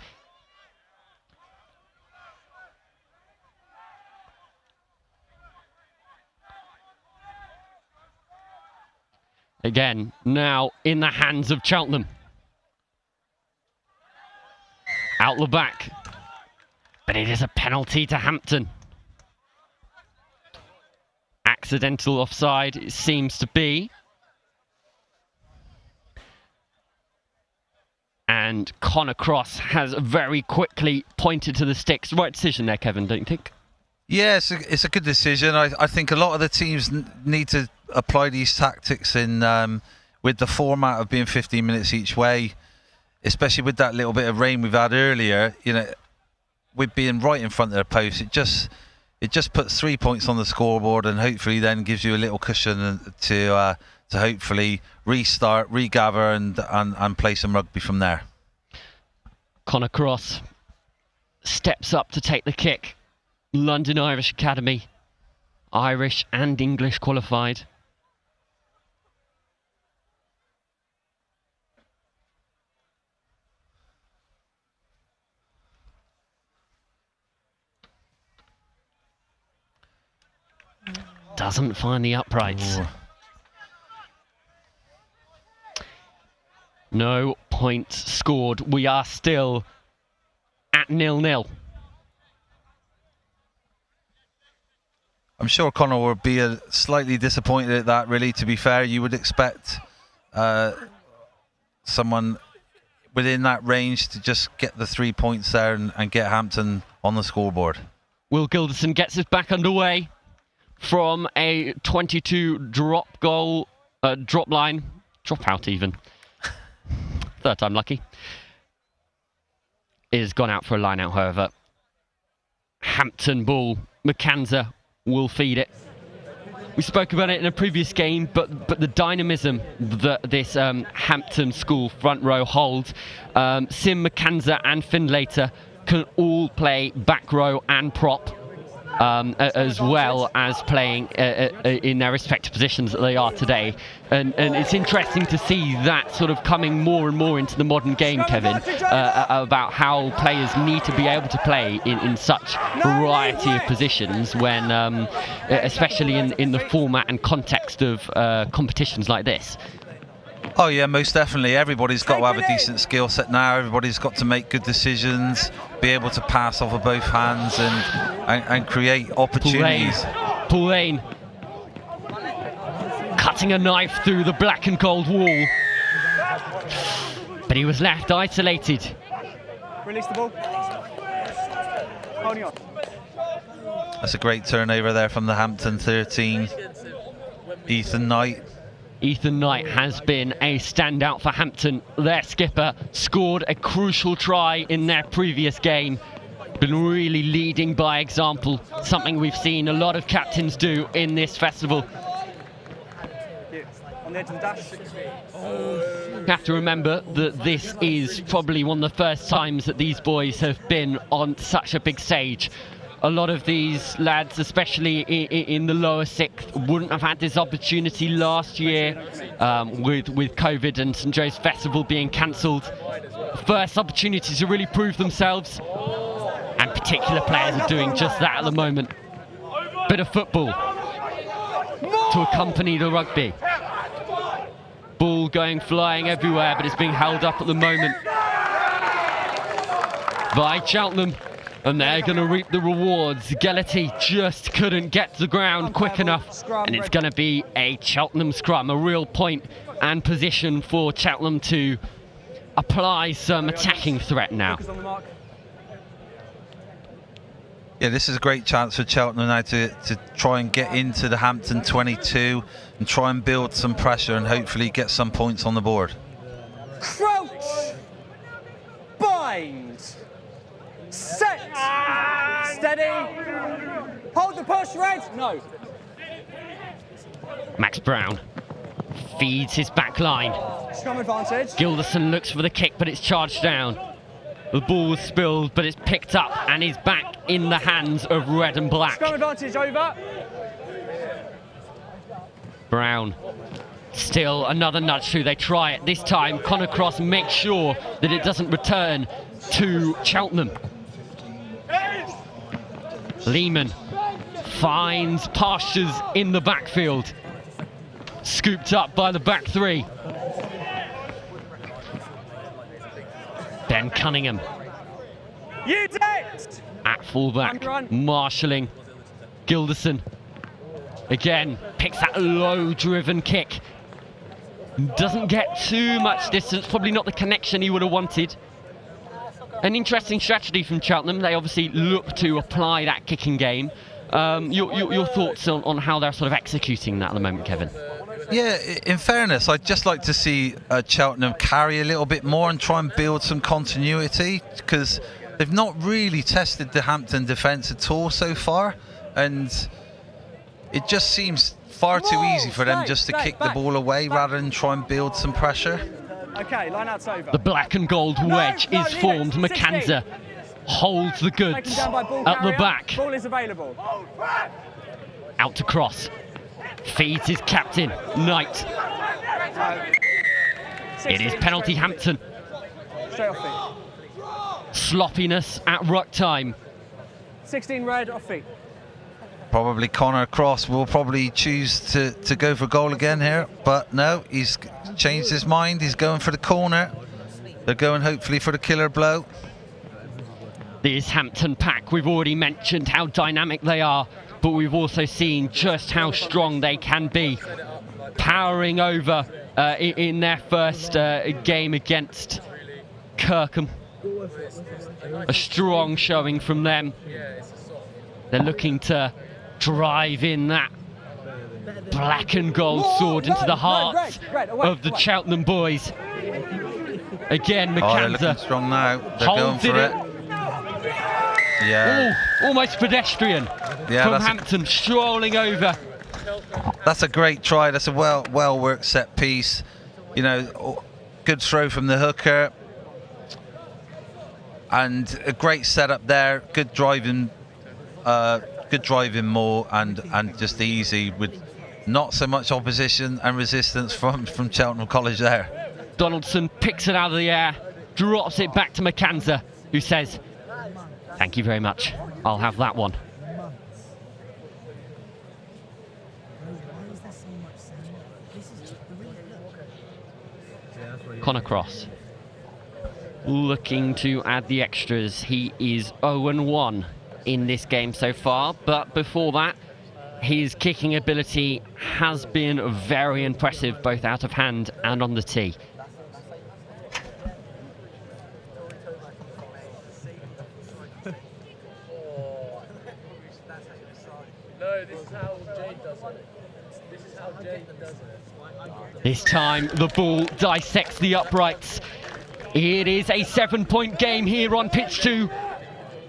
Again, now in the hands of Cheltenham. Out the back. But it is a penalty to Hampton. Accidental offside, it seems to be. And Connor Cross has very quickly pointed to the sticks. Right decision there, Kevin, don't you think? Yeah, it's a good decision. I think a lot of the teams need to apply these tactics in with the format of being 15 minutes each way, especially with that little bit of rain we've had earlier. You know, with being right in front of the post, it just puts 3 points on the scoreboard, and hopefully then gives you a little cushion to hopefully restart, regather, and play some rugby from there. Connor Cross steps up to take the kick. London Irish Academy, Irish and English qualified. Doesn't find the uprights. Ooh. No points scored. We are still at 0-0. I'm sure Connor will be slightly disappointed at that, really, to be fair. You would expect someone within that range to just get the 3 points there and get Hampton on the scoreboard. Will Gilderson gets us back underway from a 22 drop goal, drop line, drop out even. Third time lucky. It has gone out for a line out, however. Hampton ball. McAnza will feed it. We spoke about it in a previous game, but the dynamism that this Hampton school front row holds, Sim McAnza and Finn Later can all play back row and prop, as well as playing in their respective positions that they are today. And it's interesting to see that sort of coming more and more into the modern game, Kevin, about how players need to be able to play in such variety of positions when, especially in the format and context of competitions like this. Oh yeah, most definitely. Everybody's got to have a decent skill set now. Everybody's got to make good decisions, be able to pass off of both hands and create opportunities. Paul Lane cutting a knife through the black and gold wall, but he was left isolated. Release the ball. Holding on. That's a great turnover there from the Hampton 13. Ethan Knight. Ethan Knight has been a standout for Hampton. Their skipper scored a crucial try in their previous game. Been really leading by example, something we've seen a lot of captains do in this festival. On the edge of the dash. You have to remember that this is probably one of the first times that these boys have been on such a big stage. A lot of these lads, especially in the lower sixth, wouldn't have had this opportunity last year with COVID and St Joe's Festival being cancelled. First opportunity to really prove themselves, and particular players are doing just that at the moment. Bit of football to accompany the rugby. Ball going flying everywhere, but it's being held up at the moment by Cheltenham, and they're going to reap the rewards. Gellety just couldn't get to the ground quick enough, and it's going to be a Cheltenham scrum, a real point and position for Cheltenham to apply some attacking threat now. Yeah, this is a great chance for Cheltenham now to try and get into the Hampton 22 and try and build some pressure and hopefully get some points on the board. Crouch, bind, set, steady, hold the push, red, no. Max Brown feeds his back line. Scrum advantage. Gilderson looks for the kick, but it's charged down. The ball was spilled, but it's picked up and is back in the hands of red and black. Scrum advantage over. Brown, still another nudge through. They try it. This time, Connor Cross makes sure that it doesn't return to Cheltenham. Lehman finds pastures in the backfield. Scooped up by the back three. Ben Cunningham You next. at fullback, marshalling. Gilderson again picks that low-driven kick. Doesn't get too much distance, probably not the connection he would have wanted. An interesting strategy from Cheltenham. They obviously look to apply that kicking game. Your thoughts on how they're sort of executing that at the moment, Kevin? Yeah, in fairness, I'd just like to see Cheltenham carry a little bit more and try and build some continuity, because they've not really tested the Hampton defence at all so far, and it just seems far too easy for them just to kick the ball away rather than try and build some pressure. Okay, line out's over. The black and gold wedge is formed. McAnza holds the goods at the back. Ball is available. Out to Cross. Feeds his captain, Knight. It is penalty Hampton. Straight off feet. Sloppiness at ruck time. 16 red, off feet. Probably Connor Cross will probably choose to go for goal again here, but no, he's changed his mind. He's going for the corner. They're going hopefully for the killer blow. This Hampton pack, we've already mentioned how dynamic they are, but we've also seen just how strong they can be. Powering over in their first game against Kirkham. A strong showing from them. They're looking to drive in that black and gold sword into the hearts of the Cheltenham boys. Again, Oh, they're looking McAnza strong now. They're going holds for it. it. Yeah. Ooh, almost pedestrian from Hampton, strolling over. That's a great try. That's a well worked set piece. You know, good throw from the hooker, and a great setup there. Good driving more and just easy with not so much opposition and resistance from Cheltenham College there. Donaldson picks it out of the air, drops it back to McAnza, who says, "Thank you very much. I'll have that one." Connor Cross looking to add the extras. He is 0-1 in this game so far, but before that, his kicking ability has been very impressive, both out of hand and on the tee. No, this is how Jade does it. This is how Jade does it. This time the ball dissects the uprights. It is a 7-point game here on pitch 2.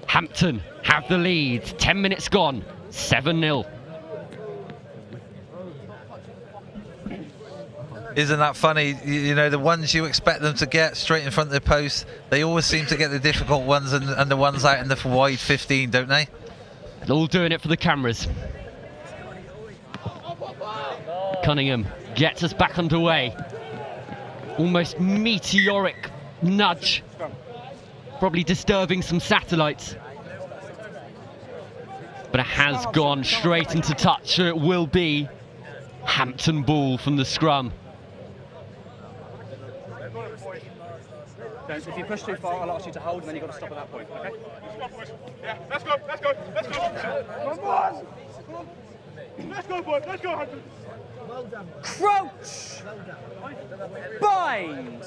Hampton have the lead. 10 minutes gone. 7-0. Isn't that funny? You know, the ones you expect them to get straight in front of the post, they always seem to get the difficult ones and the ones out in the wide 15, don't they? They're all doing it for the cameras. Cunningham gets us back underway. Almost meteoric nudge. Probably disturbing some satellites. But it has gone straight into touch, so it will be Hampton ball from the scrum. James, if you push too far, I'll ask you to hold, and then you've got to stop at that point, okay? Yeah, let's go, let's go, let's go. Come on. Let's go, boys, let's go, Hunter. Crouch! Bind!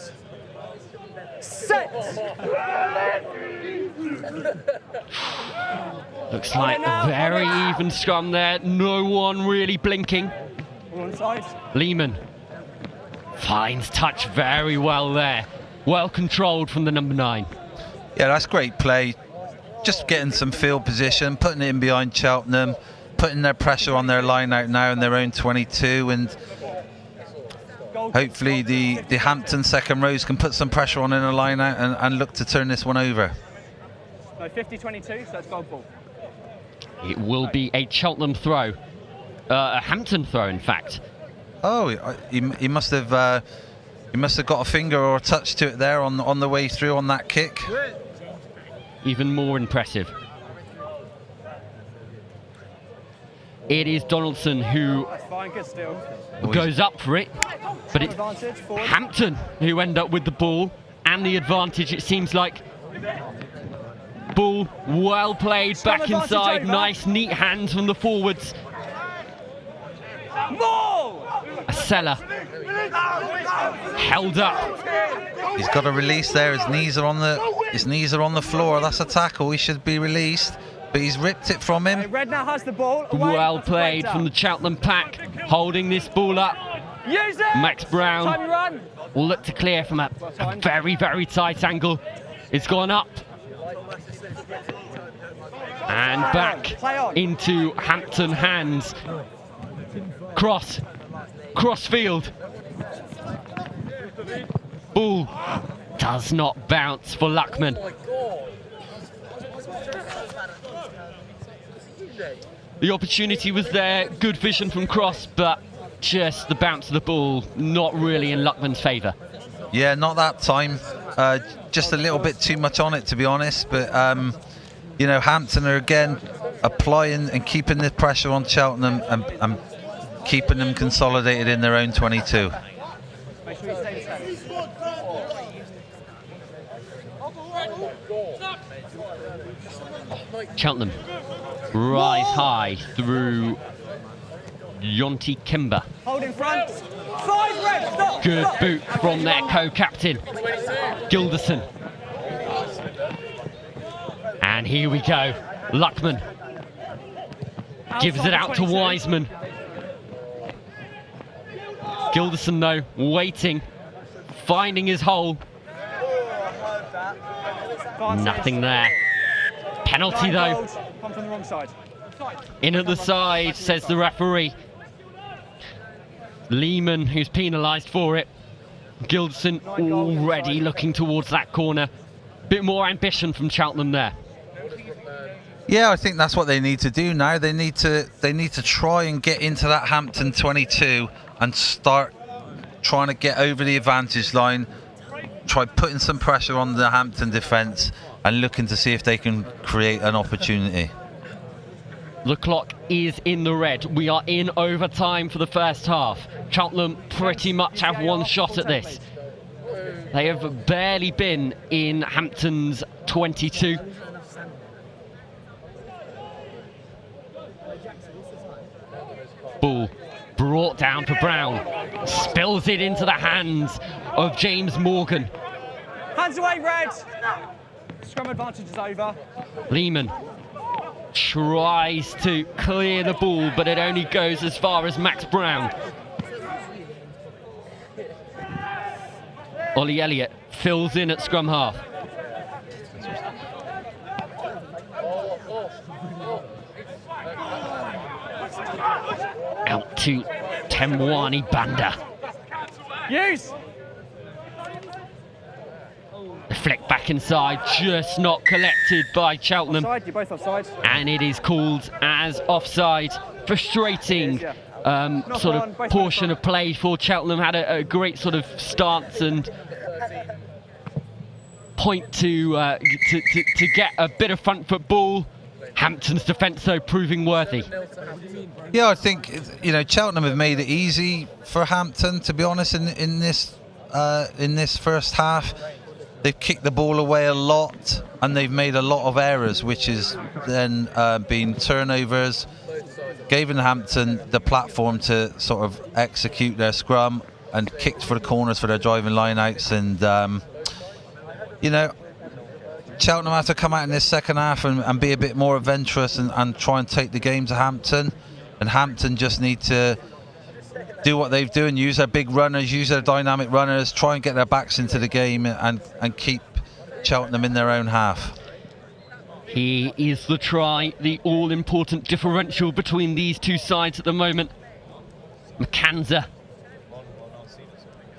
Set! Looks like a very even scrum there. No one really blinking. One side. Lehman finds touch very well there. Well controlled from the number 9. Yeah, that's great play. Just getting some field position, putting it in behind Cheltenham, putting their pressure on their line out now in their own 22, and hopefully the Hampton second rows can put some pressure on in a line out and look to turn this one over. No, 50-22, so that's gold ball. It will be a Cheltenham throw. A Hampton throw, in fact. Oh, he must have got a finger or a touch to it there on the way through on that kick. Even more impressive. It is Donaldson who goes up for it, but it's Hampton who end up with the ball and the advantage, it seems like. Ball well played back inside, nice neat hands from the forwards. A Seller held up. He's got a release there. His knees are on the floor. That's a tackle. He should be released, but he's ripped it from him. Red now has the ball. Well played from the Cheltenham pack, holding this ball up. Max Brown will look to clear from a very, very tight angle. It's gone up and back into Hampton hands. Crossfield. Ball does not bounce for Luckman. The opportunity was there, good vision from Cross, but just the bounce of the ball not really in Luckman's favour. Yeah, not that time. Just a little bit too much on it, to be honest. But you know, Hampton are again applying and keeping the pressure on Cheltenham and keeping them consolidated in their own 22. Cheltenham rise high through Yonti Kimber. Hold in front. 5 red. Stop. Good boot from their co-captain, Gilderson. And here we go. Luckman gives it out to Wiseman. Gilderson, though, waiting, finding his hole. Nothing there. Penalty, though. Come from the wrong side. In at the side, says the referee. Lehman, who's penalised for it. Gilderson already looking towards that corner. Bit more ambition from Cheltenham there. Yeah, I think that's what they need to do now. They need to try and get into that Hampton 22 and start trying to get over the advantage line. Try putting some pressure on the Hampton defence and looking to see if they can create an opportunity. The clock is in the red. We are in overtime for the first half. Cheltenham pretty much have one shot at this. They have barely been in Hampton's 22. Ball brought down to Brown. Spills it into the hands of James Morgan. Hands away, red. Scrum advantage is over. Lehman tries to clear the ball, but it only goes as far as Max Brown. Ollie Elliott fills in at scrum half. Out to Temwani Banda. Use. The flick back inside, just not collected by Cheltenham. Offside, you're both offside. And it is called as offside. Frustrating sort of portion of play for Cheltenham. Had a great sort of stance and point to get a bit of front foot ball. Hampton's defence, though, proving worthy. Yeah, I think, you know, Cheltenham have made it easy for Hampton, to be honest, in this in this first half. They've kicked the ball away a lot, and they've made a lot of errors, which has then been turnovers, given Hampton the platform to sort of execute their scrum, and kicked for the corners for their driving lineouts. And you know, Cheltenham have to come out in this second half and be a bit more adventurous and try and take the game to Hampton. And Hampton just need to do what they've done, use their big runners, use their dynamic runners, try and get their backs into the game and keep Cheltenham in their own half. Here is the try, the all-important differential between these two sides at the moment. McAnza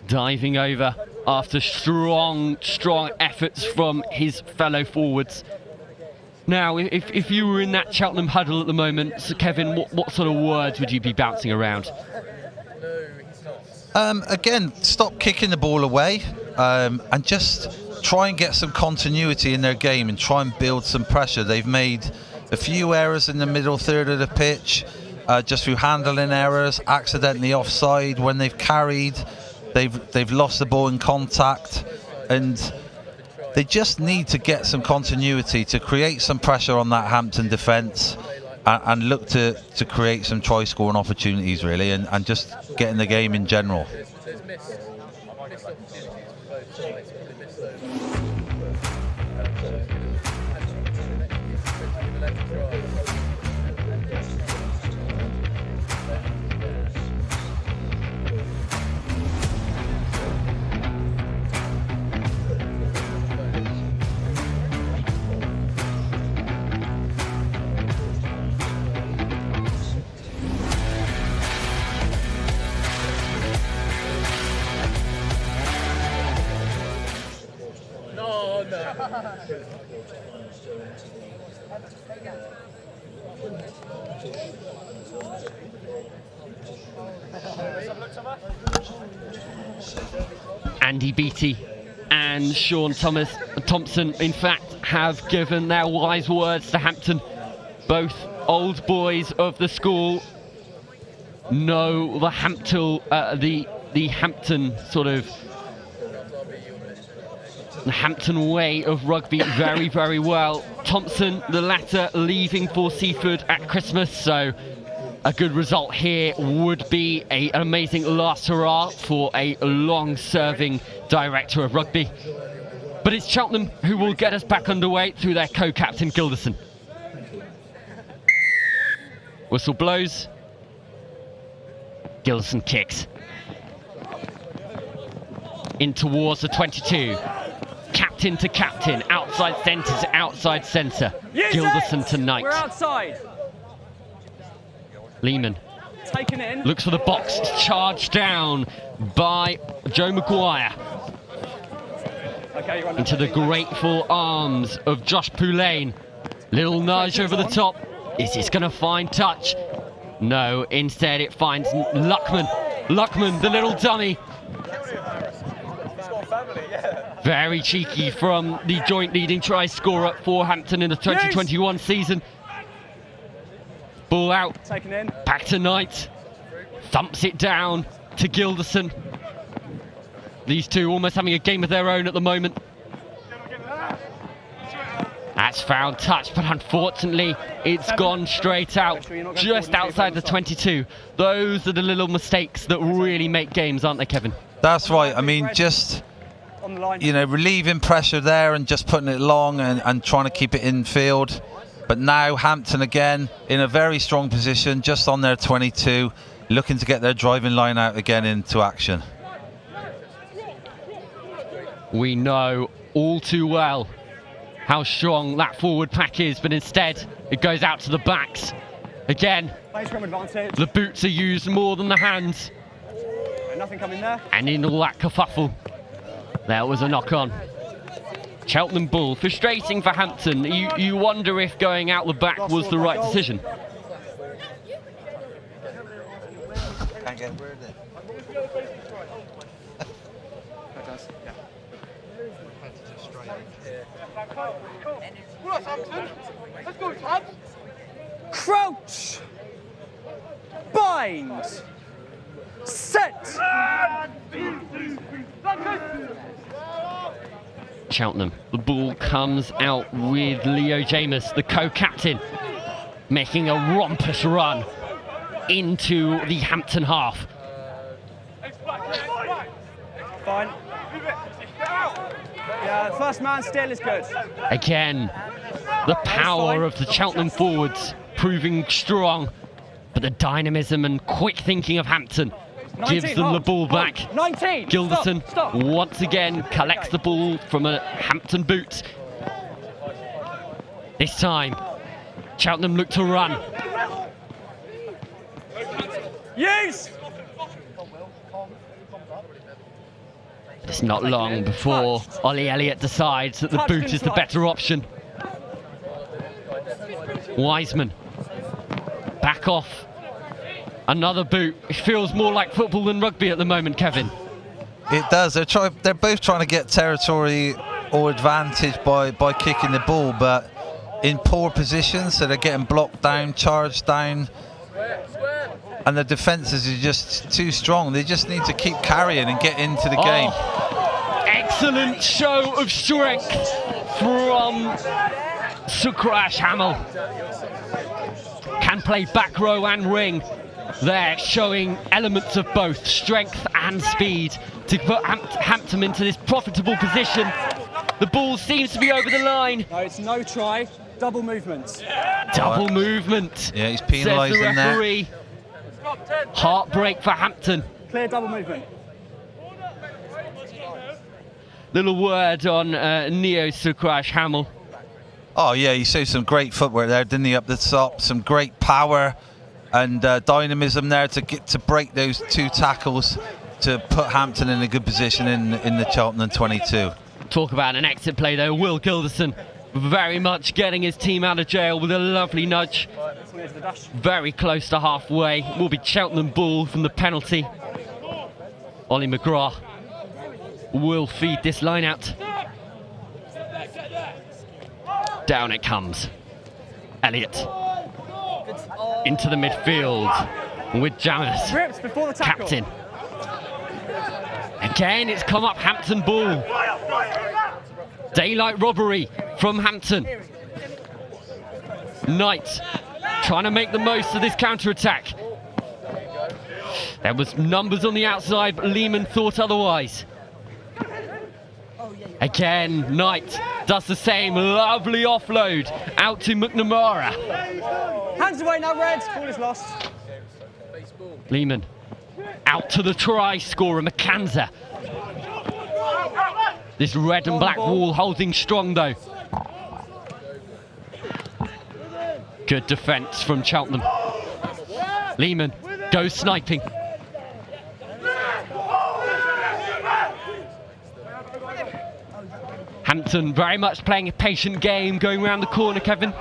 diving over after strong efforts from his fellow forwards. Now, if you were in that Cheltenham huddle at the moment, so Kevin, what sort of words would you be bouncing around? Again, stop kicking the ball away and just try and get some continuity in their game and try and build some pressure. They've made a few errors in the middle third of the pitch, just through handling errors, accidentally offside. When they've carried, they've lost the ball in contact, and they just need to get some continuity to create some pressure on that Hampton defence and look to create some try-scoring opportunities, really, and just get in the game in general. Andy Beattie and Sean Thompson, in fact, have given their wise words to Hampton. Both old boys of the school know the Hampton sort of the Hampton way of rugby very, very well. Thompson, the latter, leaving for Seaford at Christmas, so a good result here would be an amazing last hurrah for a long-serving director of rugby. But it's Cheltenham who will get us back underway through their co-captain Gilderson. Whistle blows. Gilderson kicks. In towards the 22. Captain to captain, outside centre to outside centre. Gilderson tonight. We're outside. Lehman Taken in. looks for the box. It's charged down by Joe Maguire. Okay, Into the grateful arms of Josh Poulain. Little nudge over the top. Is this going to find touch? No, instead it finds Luckman. Luckman, the little dummy. Very cheeky from the joint leading try scorer for Hampton in the 2021 season. Ball out. Taken in. Back to Knight. Thumps it down to Gilderson. These two almost having a game of their own at the moment. That's foul touch, but unfortunately it's gone straight out, just outside the 22. Those are the little mistakes that really make games, aren't they, Kevin? That's right. I mean, just, you know, relieving pressure there and just putting it long and trying to keep it in field. But now Hampton again in a very strong position, just on their 22, looking to get their driving line out again into action. We know all too well how strong that forward pack is, but instead it goes out to the backs. Again, the boots are used more than the hands. Nothing coming there. And in all that kerfuffle, there was a knock-on. Cheltenham ball, frustrating for Hampton. You wonder if going out the back was the right decision. Can't get word there. Let's go, Todd. Crouch. Bind. Set. Cheltenham. The ball comes out with Leo James, the co-captain, making a rompous run into the Hampton half. Fine. Yeah, the first man still is good. Again, the power of the Cheltenham forwards proving strong, but the dynamism and quick thinking of Hampton gives them the ball back. 19. Gilderson Stop. once again collects the ball from a Hampton boot. This time, Cheltenham look to run. Use. It's not long before Ollie Elliott decides that the boot is the better option. Wiseman, back off. Another boot. It feels more like football than rugby at the moment, Kevin. It does. They're both trying to get territory or advantage by kicking the ball, but in poor positions, so they're getting blocked down, charged down, and the defences are just too strong. They just need to keep carrying and get into the game. Excellent show of strength from Sukrash Hamel. Can play back row and ring. They're showing elements of both strength and speed to put Hampton into this profitable position. The ball seems to be over the line. No, it's no try. Double movement. Double movement. Yeah, he's penalising says the referee. Heartbreak for Hampton. Clear double movement. Little word on Neo Sukrash Hamel. Oh yeah, he showed some great footwork there, didn't he, up the top? Some great power and dynamism there to break those two tackles to put Hampton in a good position in the Cheltenham 22. Talk about an exit play though. Will Gilderson very much getting his team out of jail with a lovely nudge. Very close to halfway. Will be Cheltenham ball from the penalty. Ollie McGrath will feed this line out. Down it comes. Elliott into the midfield with Jamis, captain. Again, it's come up Hampton ball. Daylight robbery from Hampton. Knight trying to make the most of this counter-attack. There was numbers on the outside, but Lehman thought otherwise. Again, Knight does the same. Lovely offload out to McNamara. Hands away now, Red. Ball is lost. Lehman out to the try scorer, McKanza. This red and black wall holding strong though. Good defence from Cheltenham. Lehman goes sniping. Hampton very much playing a patient game, going around the corner, Kevin.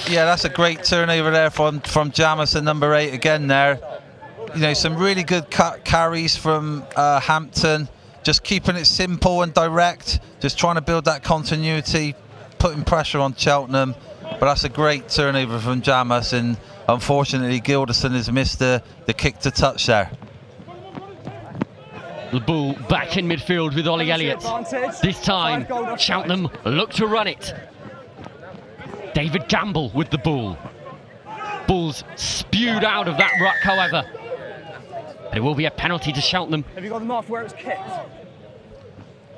Yeah, that's a great turnover there from Jamison, number 8 again there. You know, some really good carries from Hampton. Just keeping it simple and direct, just trying to build that continuity, putting pressure on Cheltenham. But that's a great turnover from Jamas, and unfortunately Gilderson has missed the kick to touch there. The ball back in midfield with Ollie Elliott. This time, Cheltenham look to run it. David Gamble with the ball. Ball's spewed out of that ruck, however. It will be a penalty to Cheltenham. Have you got them off where it was kicked?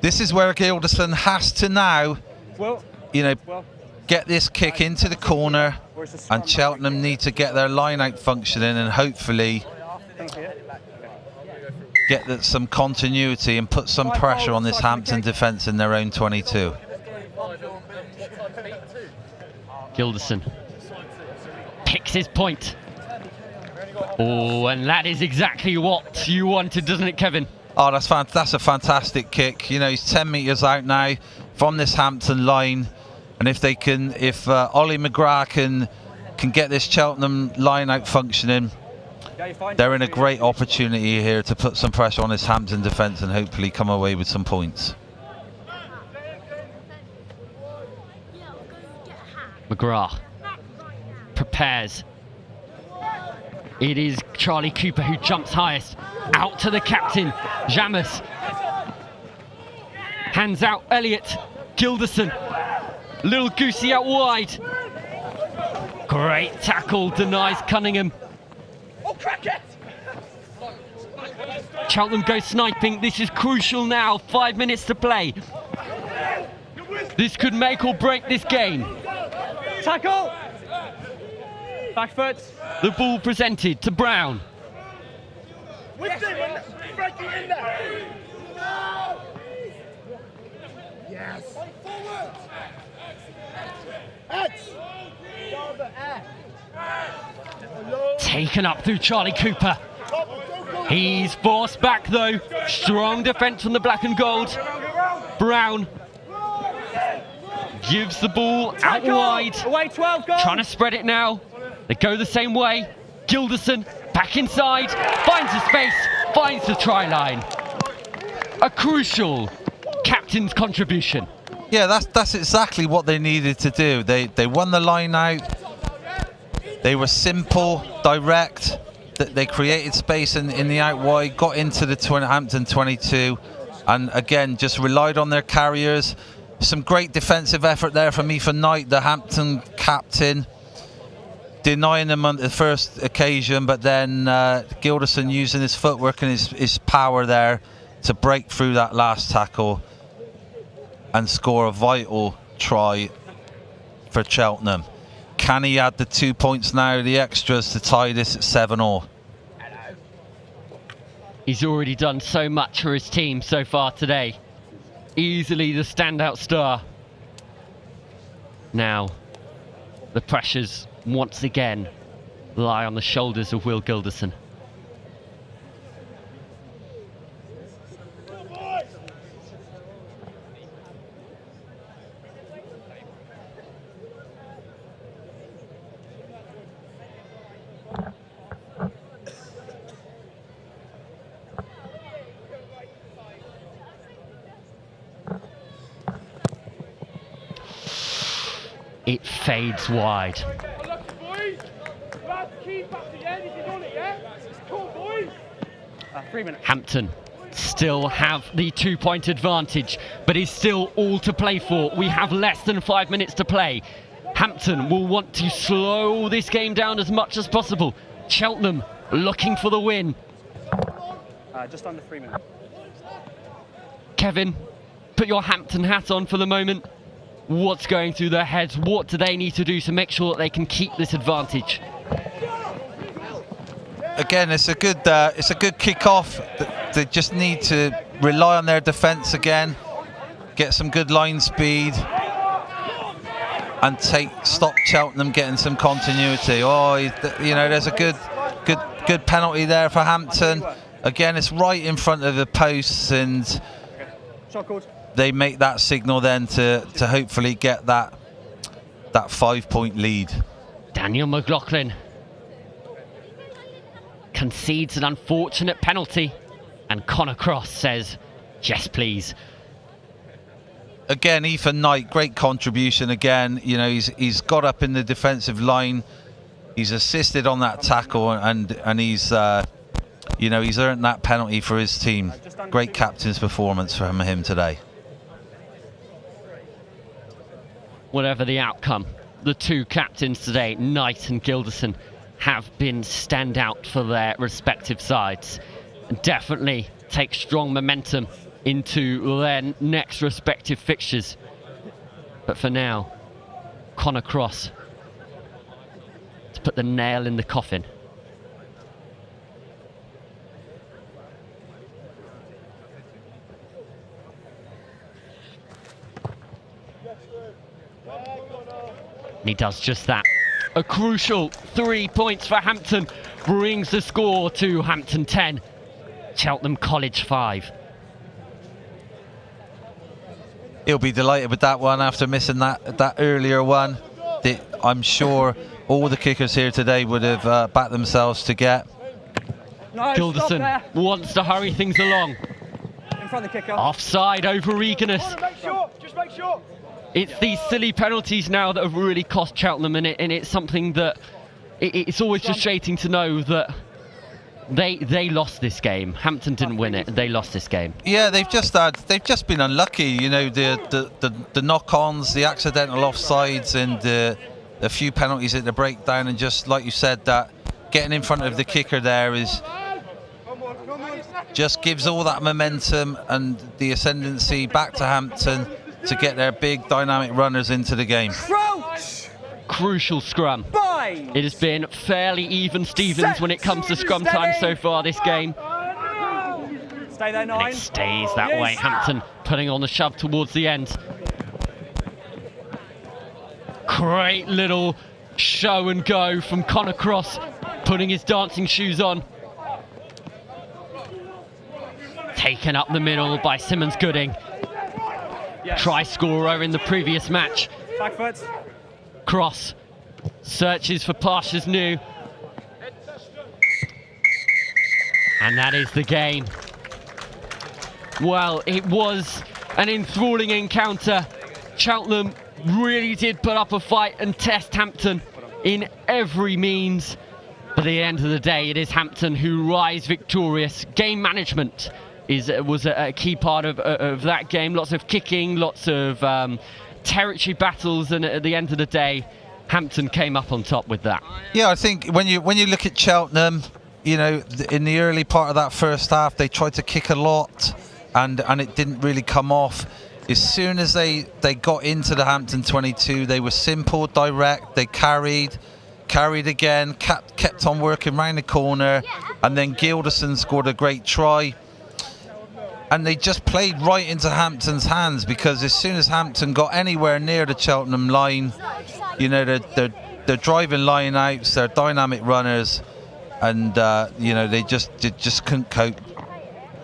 This is where Gilderson has to now, get this kick into the corner, and Cheltenham need to get their line-out functioning and hopefully get some continuity and put some pressure on this Hampton defence in their own 22. Gilderson picks his point. Oh, and that is exactly what you wanted, doesn't it, Kevin? Oh, that's a fantastic kick. You know, he's 10 metres out now from this Hampton line, and if Ollie McGrath can get this Cheltenham line out functioning, they're in a great opportunity here to put some pressure on this Hampton defence and hopefully come away with some points. McGrath prepares. It is Charlie Cooper who jumps highest. Out to the captain, Jamis. Hands out, Elliott. Gilderson. Little Goosey out wide. Great tackle, denies Cunningham. Oh, crack it! Cheltenham go sniping. This is crucial now. 5 minutes to play. This could make or break this game. Tackle! Back foot. The ball presented to Brown. With him, breaking in there. Yes. Forward. X. Taken up through Charlie Cooper. He's forced back though. Strong defence from the black and gold. Brown gives the ball out wide. Away 12, goal. Trying to spread it now. They go the same way. Gilderson back inside. Finds the space. Finds the try line. A crucial captain's contribution. Yeah, that's exactly what they needed to do. They won the line out. They were simple, direct. They created space in the out wide, got into the Hampton 22, and again just relied on their carriers. Some great defensive effort there from Ethan Knight, the Hampton captain, denying them on the first occasion, but then Gilderson using his footwork and his power there to break through that last tackle and score a vital try for Cheltenham. Can he add the 2 points now, the extras, to tie this at 7-all? He's already done so much for his team so far today. Easily the standout star. Now, the pressures once again lie on the shoulders of Will Gilderson. It fades wide. 3 minutes. Hampton still have the 2-point advantage, but is still all to play for. We have less than 5 minutes to play. Hampton will want to slow this game down as much as possible. Cheltenham looking for the win. Just under 3 minutes. Kevin, put your Hampton hat on for the moment. What's going through their heads? What do they need to do to make sure that they can keep this advantage? Again, it's a good kick-off. They just need to rely on their defence again, get some good line speed, and stop Cheltenham getting some continuity. Oh, you know, there's a good penalty there for Hampton. Again, it's right in front of the posts, and they make that signal then to hopefully get that 5-point lead. Daniel McLaughlin concedes an unfortunate penalty, and Connor Cross says, yes, please. Again, Ethan Knight, great contribution again. You know, he's got up in the defensive line, he's assisted on that tackle, and he's you know, he's earned that penalty for his team. Great captain's performance from him today. Whatever the outcome, the two captains today, Knight and Gilderson, have been standout for their respective sides, and definitely take strong momentum into their next respective fixtures. But for now, Connor Cross to put the nail in the coffin. And he does just that. A crucial 3 points for Hampton brings the score to Hampton 10, Cheltenham College 5. He'll be delighted with that one after missing that earlier one. I'm sure all the kickers here today would have backed themselves to get. No, Gilderson wants to hurry things along. In front of the kicker. Offside over eagerness. Just make sure. It's these silly penalties now that have really cost Cheltenham, and it's something that it's always frustrating to know that They lost this game. Hampton didn't win it. They lost this game. Yeah, they've just been unlucky. You know, the knock-ons, the accidental offsides, and the few penalties at the breakdown, and just like you said, that getting in front of the kicker there is just gives all that momentum and the ascendancy back to Hampton to get their big dynamic runners into the game. Crucial scrum. It has been fairly even Stevens when it comes to scrum time so far this game. Stay there, 9. It stays that way. Hampton putting on the shove towards the end. Great little show and go from Connor Cross, putting his dancing shoes on. Taken up the middle by Simmons Gooding. Try scorer in the previous match. Back foot. Cross searches for Pasha's New. And that is the game. Well, it was an enthralling encounter. Cheltenham really did put up a fight and test Hampton in every means. But at the end of the day, it is Hampton who rise victorious. Game management was a key part of that game. Lots of kicking, lots of territory battles, and at the end of the day, Hampton came up on top with that. Yeah, I think when you look at Cheltenham, you know, in the early part of that first half, they tried to kick a lot, and it didn't really come off. As soon as they got into the Hampton 22, they were simple, direct. They carried again, kept on working round the corner, and then Gilderson scored a great try. And they just played right into Hampton's hands, because as soon as Hampton got anywhere near the Cheltenham line, you know, they're driving line outs, they're dynamic runners, and you know, they just couldn't cope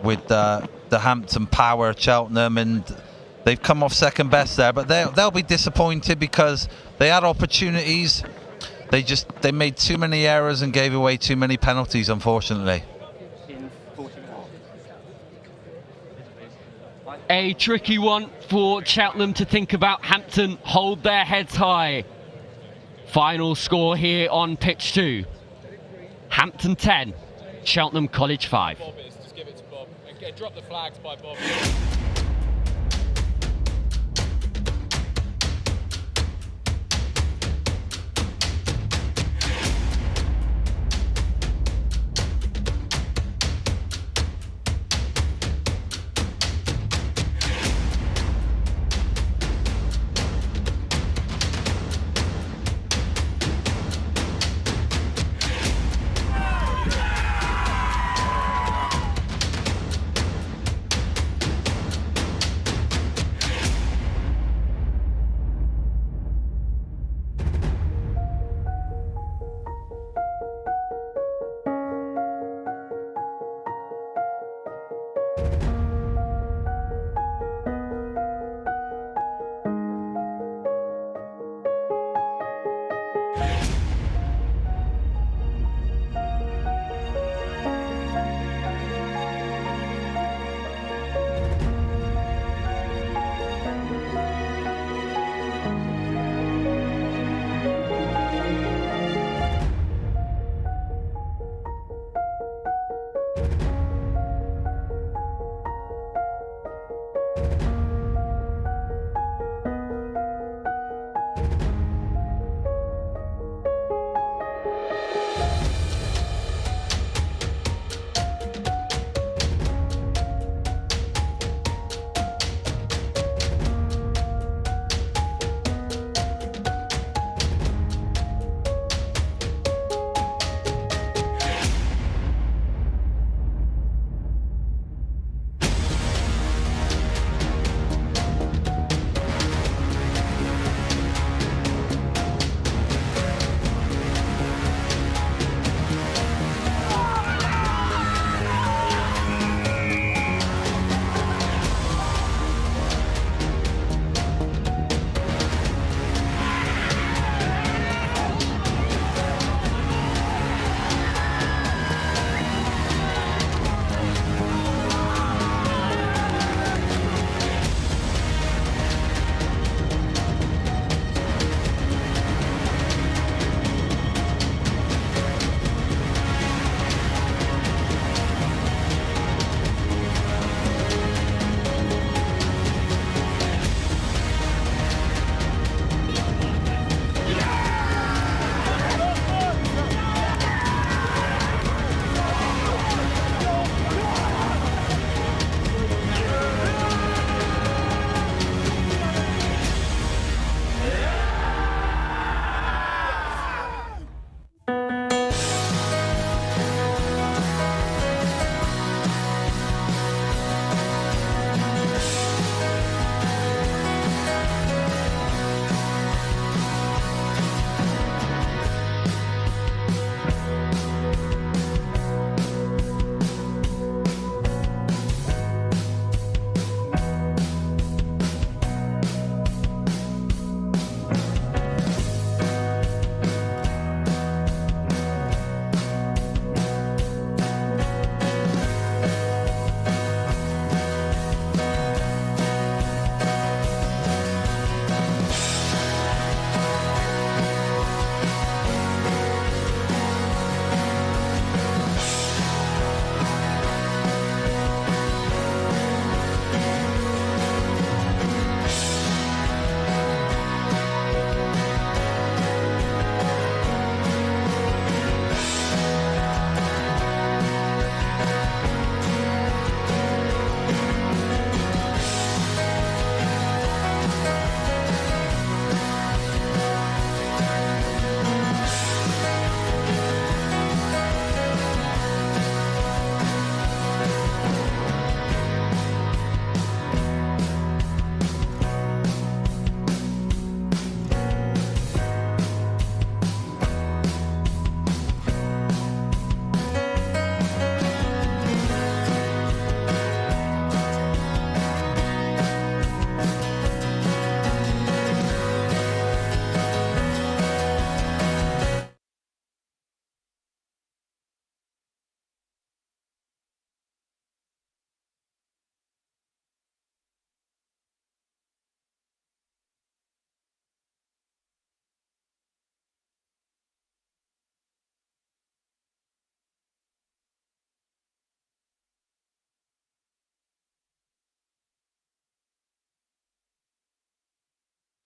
with the Hampton power, Cheltenham, and they've come off second best there. But they'll be disappointed because they had opportunities. They made too many errors and gave away too many penalties, unfortunately. A tricky one for Cheltenham to think about. Hampton hold their heads high. Final score here on pitch 2. Hampton 10, Cheltenham College 5. Just give it to Bob. And drop the flags by Bob.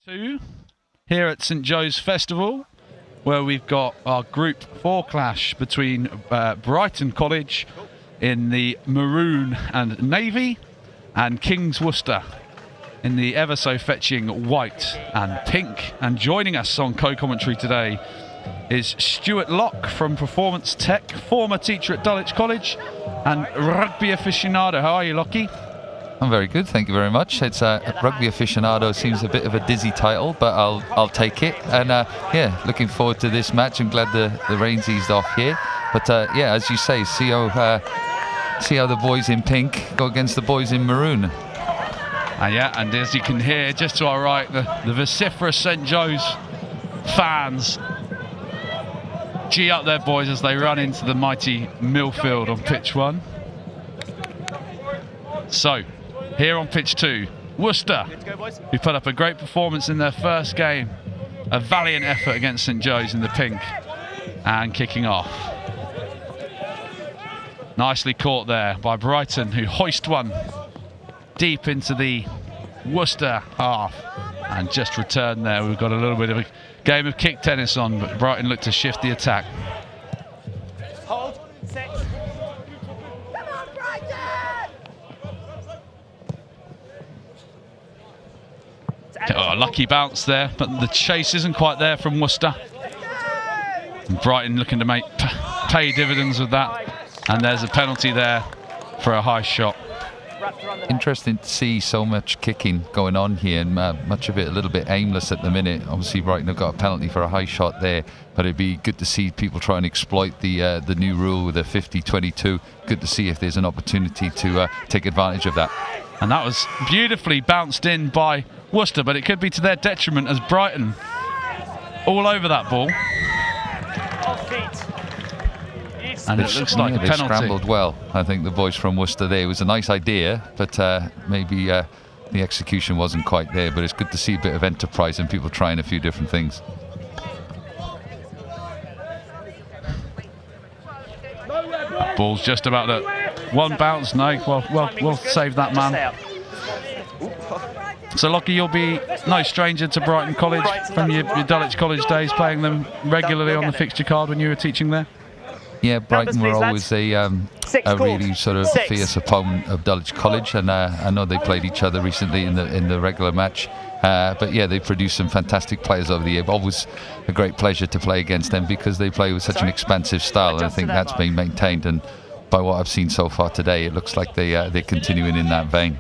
2 here at St Joe's Festival, where we've got our Group 4 clash between Brighton College in the maroon and navy and King's Worcester in the ever so fetching white and pink. And joining us on co-commentary today is Stuart Locke from Performance Tech, former teacher at Dulwich College and rugby aficionado. How are you, Lockie? I'm very good, thank you very much. It's rugby aficionado seems a bit of a dizzy title, but I'll take it. And yeah, looking forward to this match. I'm glad the rain's eased off here. But yeah, as you say, see how the boys in pink go against the boys in maroon. Yeah, and as you can hear just to our right, the vociferous St Joe's fans. Gee up there, boys, as they run into the mighty Millfield on pitch 1. So, here on pitch 2, Worcester, who put up a great performance in their first game. A valiant effort against St Joe's in the pink. And kicking off. Nicely caught there by Brighton, who hoist one deep into the Worcester half and just returned there. We've got a little bit of a game of kick tennis on, but Brighton looked to shift the attack. Hold, 6. Come on, Brighton! Oh, lucky bounce there, but the chase isn't quite there from Worcester. And Brighton looking to pay dividends with that, and there's a penalty there for a high shot. Interesting to see so much kicking going on here, and much of it a little bit aimless at the minute. Obviously Brighton have got a penalty for a high shot there, but it'd be good to see people try and exploit the new rule with a 50-22. Good to see if there's an opportunity to take advantage of that. And that was beautifully bounced in by Worcester, but it could be to their detriment as Brighton all over that ball. And it looks like a they penalty. Scrambled well, I think, the boys from Worcester there. It was a nice idea, but maybe the execution wasn't quite there. But it's good to see a bit of enterprise and people trying a few different things. Ball's just about to one bounce. No, well, we'll save that man. So, Lockie, you'll be no stranger to Brighton College from your Dulwich College days, playing them regularly on the fixture card when you were teaching there. Yeah, Brighton were always a really sort of fierce opponent of Dulwich College, and I know they played each other recently in the regular match. But yeah, they produced some fantastic players over the year. Always a great pleasure to play against them because they play with such an expansive style, and I think that's been maintained. And by what I've seen so far today, it looks like they're continuing in that vein.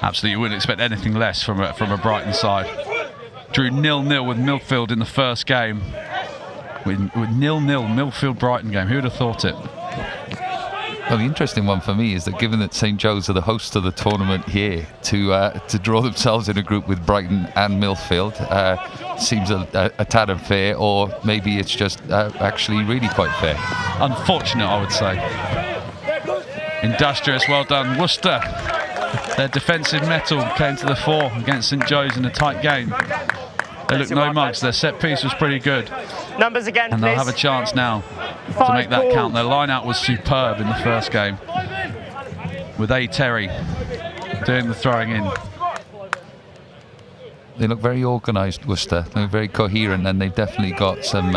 Absolutely, you wouldn't expect anything less from a Brighton side. Drew 0-0 with Millfield in the first game. With 0-0 Millfield-Brighton game. Who would have thought it? Well, the interesting one for me is that given that St Joe's are the hosts of the tournament here, to draw themselves in a group with Brighton and Millfield seems a tad unfair, or maybe it's just actually really quite fair. Unfortunate, I would say. Industrious, well done. Worcester, their defensive mettle came to the fore against St Joe's in a tight game. They look no mugs. Their set piece was pretty good. Numbers again, and they'll have a chance now to make that count. Their line out was superb in the first game, with A. Terry doing the throwing in. They look very organised, Worcester. They're very coherent, and they've definitely got some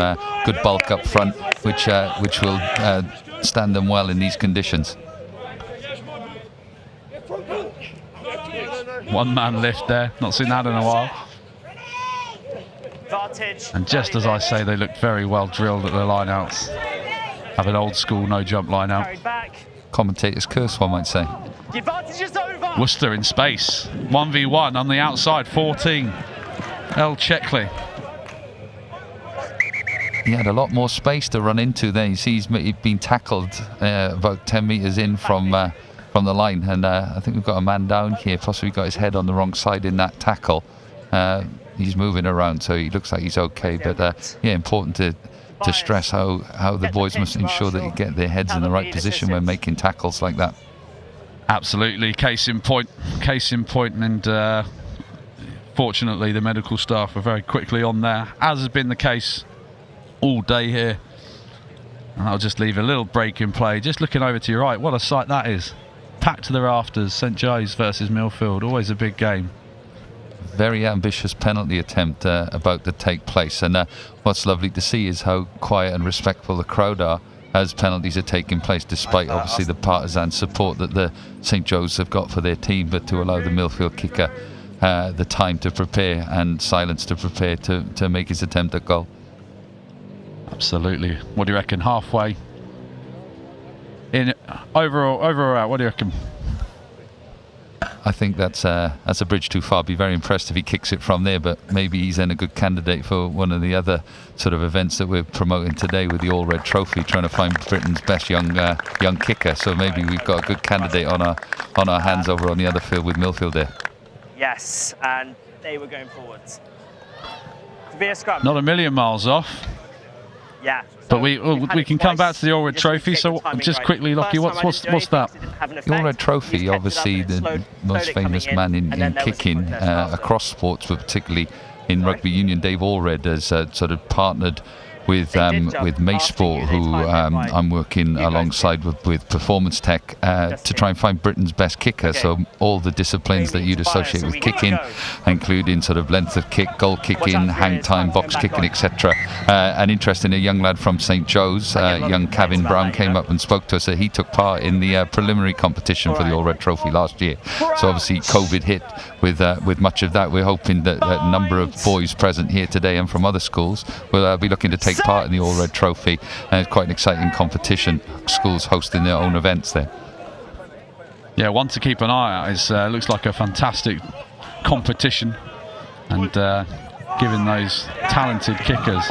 good bulk up front, which will stand them well in these conditions. One man lift there, not seen that in a while. And just as I say, they look very well drilled at their lineouts. Have an old school no jump lineout. Commentator's curse, one might say. The advantage is over. Worcester in space, 1v1 on the outside, 14. El Checkley. He had a lot more space to run into there. You see he's been tackled about 10 metres in from the line, and I think we've got a man down here, possibly got his head on the wrong side in that tackle. He's moving around, so he looks like he's okay, but yeah, important to stress how the boys must ensure that they get their heads in the right position when making tackles like that. Absolutely, case in point, and fortunately the medical staff are very quickly on there, as has been the case all day here. And I'll just leave a little break in play, just looking over to your right. What a sight that is. Packed to the rafters, St Joe's versus Millfield, always a big game. very ambitious penalty attempt about to take place. And what's lovely to see is how quiet and respectful the crowd are as penalties are taking place, despite obviously the partisan support that the St. Joe's have got for their team, but to allow the Millfield kicker the time to prepare and silence to prepare to make his attempt at goal. Absolutely. What do you reckon? Halfway in, over or out? What do you reckon? I think that's a bridge too far. I'd be very impressed if he kicks it from there, but maybe he's then a good candidate for one of the other sort of events that we're promoting today with the All Red Trophy, trying to find Britain's best young kicker. So maybe we've got a good candidate on our hands over on the other field with Millfield there. Yes, and they were going forwards. To be a scrum. Not a million miles off. Yeah. But we can come back to the All Red Trophy. So just quickly, Lockie, what's that? The All Red Trophy, obviously the most famous man in kicking across sports, but particularly in rugby union, Dave Allred has sort of partnered with May Sport, who I'm working alongside with Performance Tech to try and find Britain's best kicker. So all the disciplines that you'd associate with kicking, including sort of length of kick, goal kicking, hang time, box kicking, etc. And interesting, a young lad from St. Joe's, young Kevin Brown, came up and spoke to us that he took part in the preliminary competition for the All Red Trophy last year. So obviously COVID hit with much of that. We're hoping that a number of boys present here today and from other schools will be looking to take part in the All Red Trophy, and it's quite an exciting competition. Schools hosting their own events there. Yeah, one to keep an eye out. Is looks like a fantastic competition, and giving those talented kickers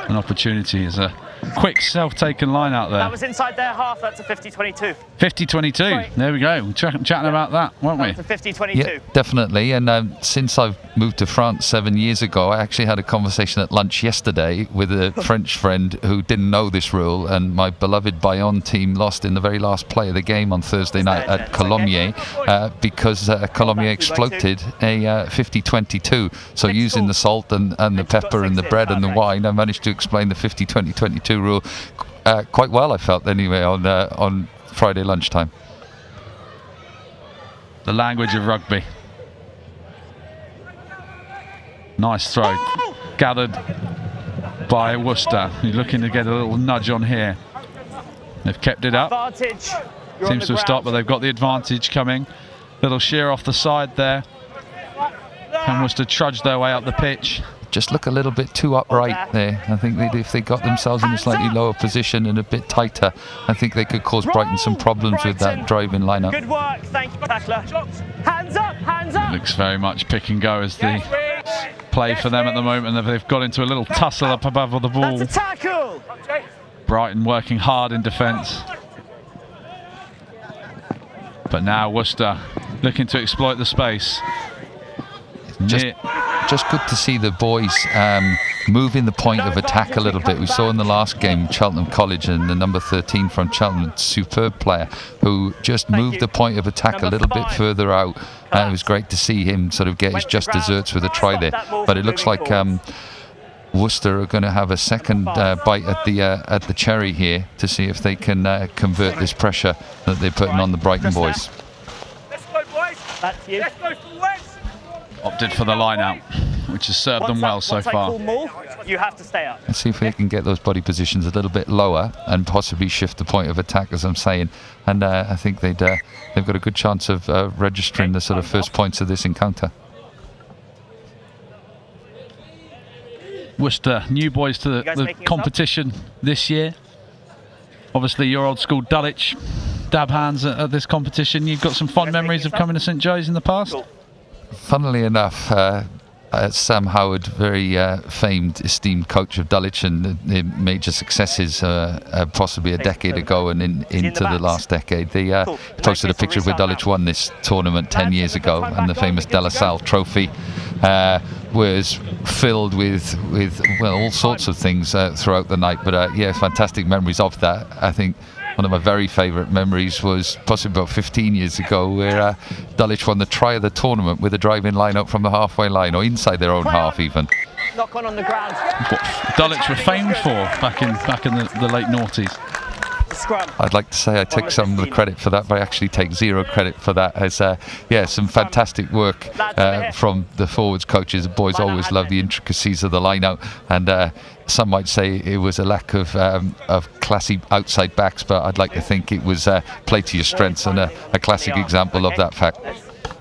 an opportunity is a quick self-taken line out there. That was inside their half. That's a 50-22. 50-22. There we go. We're chatting about that, weren't we? That's a 50-22. Yeah, definitely. And since I've moved to France 7 years ago, I actually had a conversation at lunch yesterday with a French friend who didn't know this rule, and my beloved Bayonne team lost in the very last play of the game on Thursday night at Colomiers because Colomiers exploited a 50-22. So using the salt and the pepper and the bread and the wine, I managed to explain the 50-20-22 rule quite well, I felt, anyway, on Friday lunchtime. The language of rugby. Nice throw, gathered by Worcester. He's looking to get a little nudge on here. They've kept it up. Seems to have stopped, but they've got the advantage coming. Little sheer off the side there. Can Worcester trudge their way up the pitch? Just look a little bit too upright there. I think if they got themselves in a slightly lower position and a bit tighter, I think they could cause Brighton some problems with that driving lineup. Good work, thank you, tackler. Hands up, hands up. It looks very much pick and go as the play for them at the moment. They've got into a little tussle up above the ball. That's a tackle. Brighton working hard in defence. But now Worcester looking to exploit the space. Just good to see the boys moving the point of attack a little bit. We saw in the last game Cheltenham College, and the number 13 from Cheltenham, superb player, who just moved the point of attack a little bit further out. It was great to see him sort of get his just desserts with a try there. But it looks like Worcester are going to have a second bite at the cherry here to see if they can convert this pressure that they're putting on the Brighton boys. Let's go, boys. That's you. Let's go forwards. Opted for the line out, which has served them well so far. You have to stay up. Let's see if they can get those body positions a little bit lower and possibly shift the point of attack, as I'm saying. And I think they've got a good chance of registering the sort of first points of this encounter. Worcester, new boys to the competition this year. Obviously, your old school Dulwich dab hands at this competition. You've got some fond memories of coming to St. Joe's in the past? Funnily enough, Sam Howard, very famed, esteemed coach of Dulwich, and the major successes possibly a decade ago and into the last decade. They posted a picture where Dulwich won this tournament 10 years ago, and the famous De La Salle trophy was filled with well, all sorts of things throughout the night. But yeah, fantastic memories of that. I think one of my very favourite memories was possibly about 15 years ago, where Dulwich won the try of the tournament with a drive-in line-up from the halfway line, or inside their own half even. Knock on the ground. What Dulwich were famed for back in the late noughties. I'd like to say I take some of the credit for that, but I actually take zero credit for that. As yeah, some fantastic work from the forwards coaches. The boys always love the intricacies of the line-out, and some might say it was a lack of classy outside backs, but I'd like to think it was play to your strengths, and a classic example of that fact.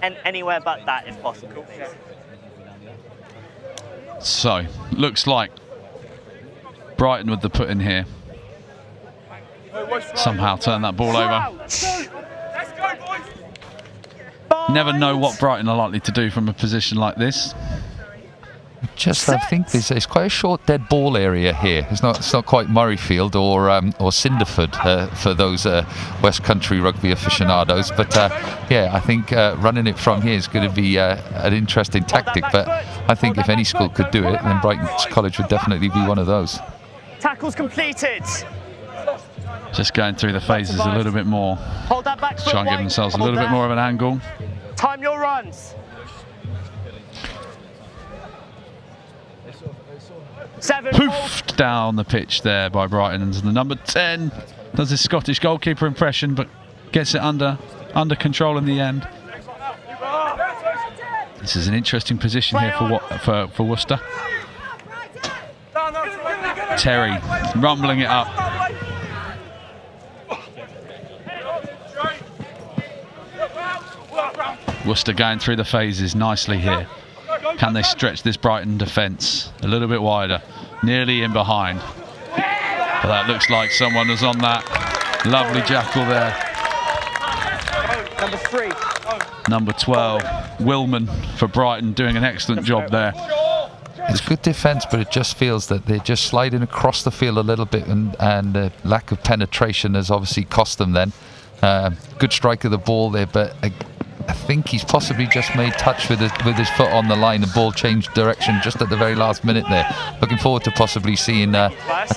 And anywhere but that, if possible. So, looks like Brighton with the put in here. Somehow turn that ball over. Never know what Brighton are likely to do from a position like this. Just, I think there's quite a short dead ball area here. It's not quite Murrayfield or Cinderford for those West Country rugby aficionados. But yeah, I think running it from here is going to be an interesting tactic. But I think if any school could do it, then Brighton College would definitely be one of those. Tackles completed. Just going through the phases a little bit more. Hold that back foot Try and give themselves a little bit more of an angle. Time your runs. 7. Poofed down the pitch there by Brighton. And the number 10 does his Scottish goalkeeper impression, but gets it under control in the end. This is an interesting position here for Worcester. Terry rumbling it up. Worcester going through the phases nicely here. Can they stretch this Brighton defence a little bit wider? Nearly in behind. But that looks like someone was on that lovely jackal there. Number 3. Number 12, Willman for Brighton, doing an excellent job there. It's good defence, but it just feels that they're just sliding across the field a little bit, and the lack of penetration has obviously cost them then. Good strike of the ball there, but I think he's possibly just made touch with his foot on the line. The ball changed direction just at the very last minute there. Looking forward to possibly seeing a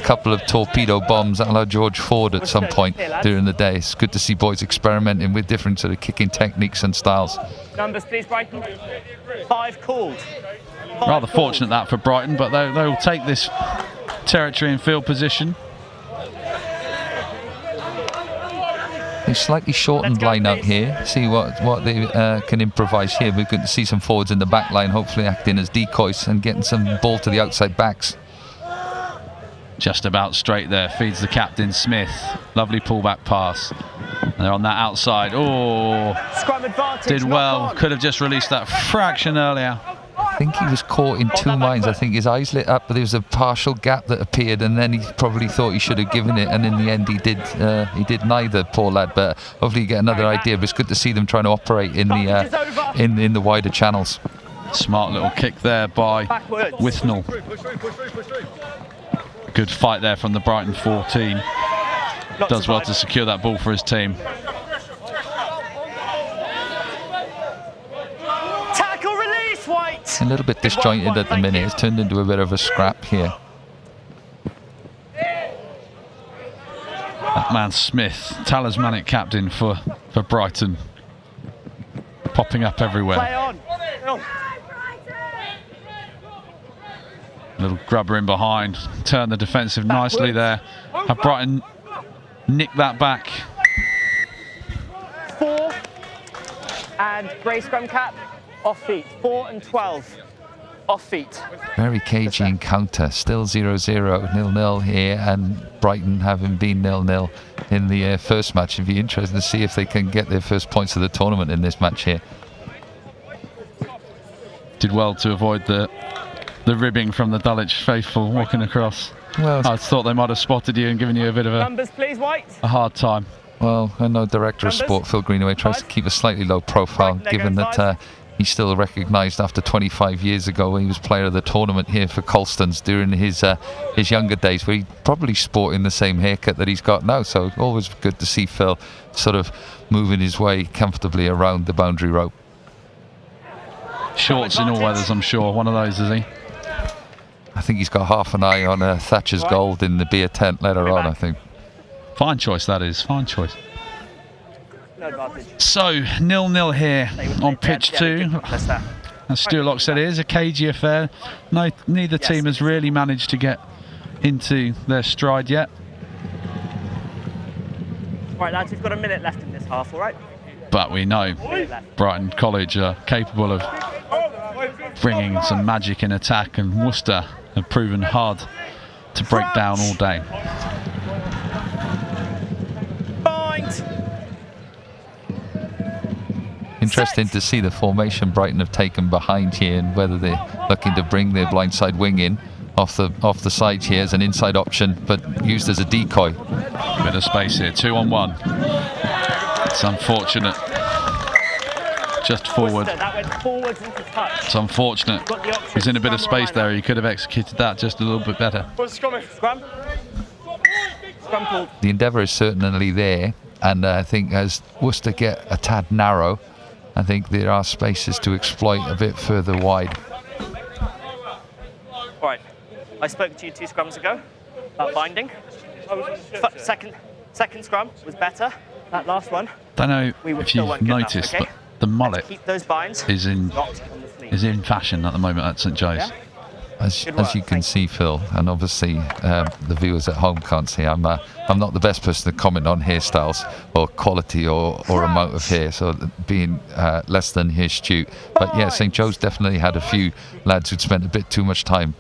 couple of torpedo bombs a la George Ford at some point during the day. It's good to see boys experimenting with different sort of kicking techniques and styles. Numbers, please, Brighton. 5 called. Rather fortunate that for Brighton, but they will take this territory and field position. A slightly shortened line out here. See what they can improvise here. We're going to see some forwards in the back line, hopefully acting as decoys and getting some ball to the outside backs. Just about straight there. Feeds the captain Smith. Lovely pullback pass. And they're on that outside. Oh, scrum advantage. Did well. Could have just released that fraction earlier. I think he was caught in two minds. I think his eyes lit up, but there was a partial gap that appeared, and then he probably thought he should have given it, and in the end he did neither, poor lad. But hopefully you get another idea. But it's good to see them trying to operate in the in the wider channels. Smart little kick there by Withnell. Good fight there from the Brighton 14. Does well to secure that ball for his team. A little bit disjointed at the minute. It's turned into a bit of a scrap here. That man Smith, talismanic captain for Brighton, popping up everywhere. Little grubber in behind, turn the defensive nicely there. Have Brighton nick that back. 4 and grey scrum cap. Off feet, 4 and 12, off feet. Very cagey encounter, still 0-0, 0-0 here, and Brighton having been 0-0 in the first match. It'd be interesting to see if they can get their first points of the tournament in this match here. Did well to avoid the ribbing from the Dulwich faithful walking across. Well, I thought they might have spotted you and given you a bit of Numbers, please, White. a hard time. Well, I know Director of Sport Phil Greenaway tries to keep a slightly low profile, given that he's still recognised after 25 years ago when he was player of the tournament here for Colstons during his younger days, where he probably sporting the same haircut that he's got now. So always good to see Phil sort of moving his way comfortably around the boundary rope. Shorts in all weathers, I'm sure. One of those, is he? I think he's got half an eye on Thatcher's Gold in the beer tent later on, I think. Fine choice, that is. Fine choice. So, 0-0 here on pitch 2. As Stuart Locke said, it is a cagey affair. Neither team has really managed to get into their stride yet. Right, lads, we've got a minute left in this half, all right? But we know Brighton College are capable of bringing some magic in attack, and Worcester have proven hard to break down all day. Interesting to see the formation Brighton have taken behind here, and whether they're looking to bring their blindside wing in off the side here as an inside option, but used as a decoy. Bit of space here, 2-on-1. It's unfortunate. Just forward. It's unfortunate. He's in a bit of space there. He could have executed that just a little bit better. Scrum. The endeavour is certainly there, and I think as Worcester get a tad narrow, I think there are spaces to exploit a bit further wide. All right, I spoke to you 2 scrums ago about binding. Second scrum was better. That last one. Don't know if you've noticed, but the mullet keep those binds is in fashion at the moment at St Joe's. As you can see, Phil, and obviously the viewers at home can't see, I'm not the best person to comment on hairstyles or quality or amount of hair, so being less than astute. But yeah, St Joe's definitely had a few lads who'd spent a bit too much time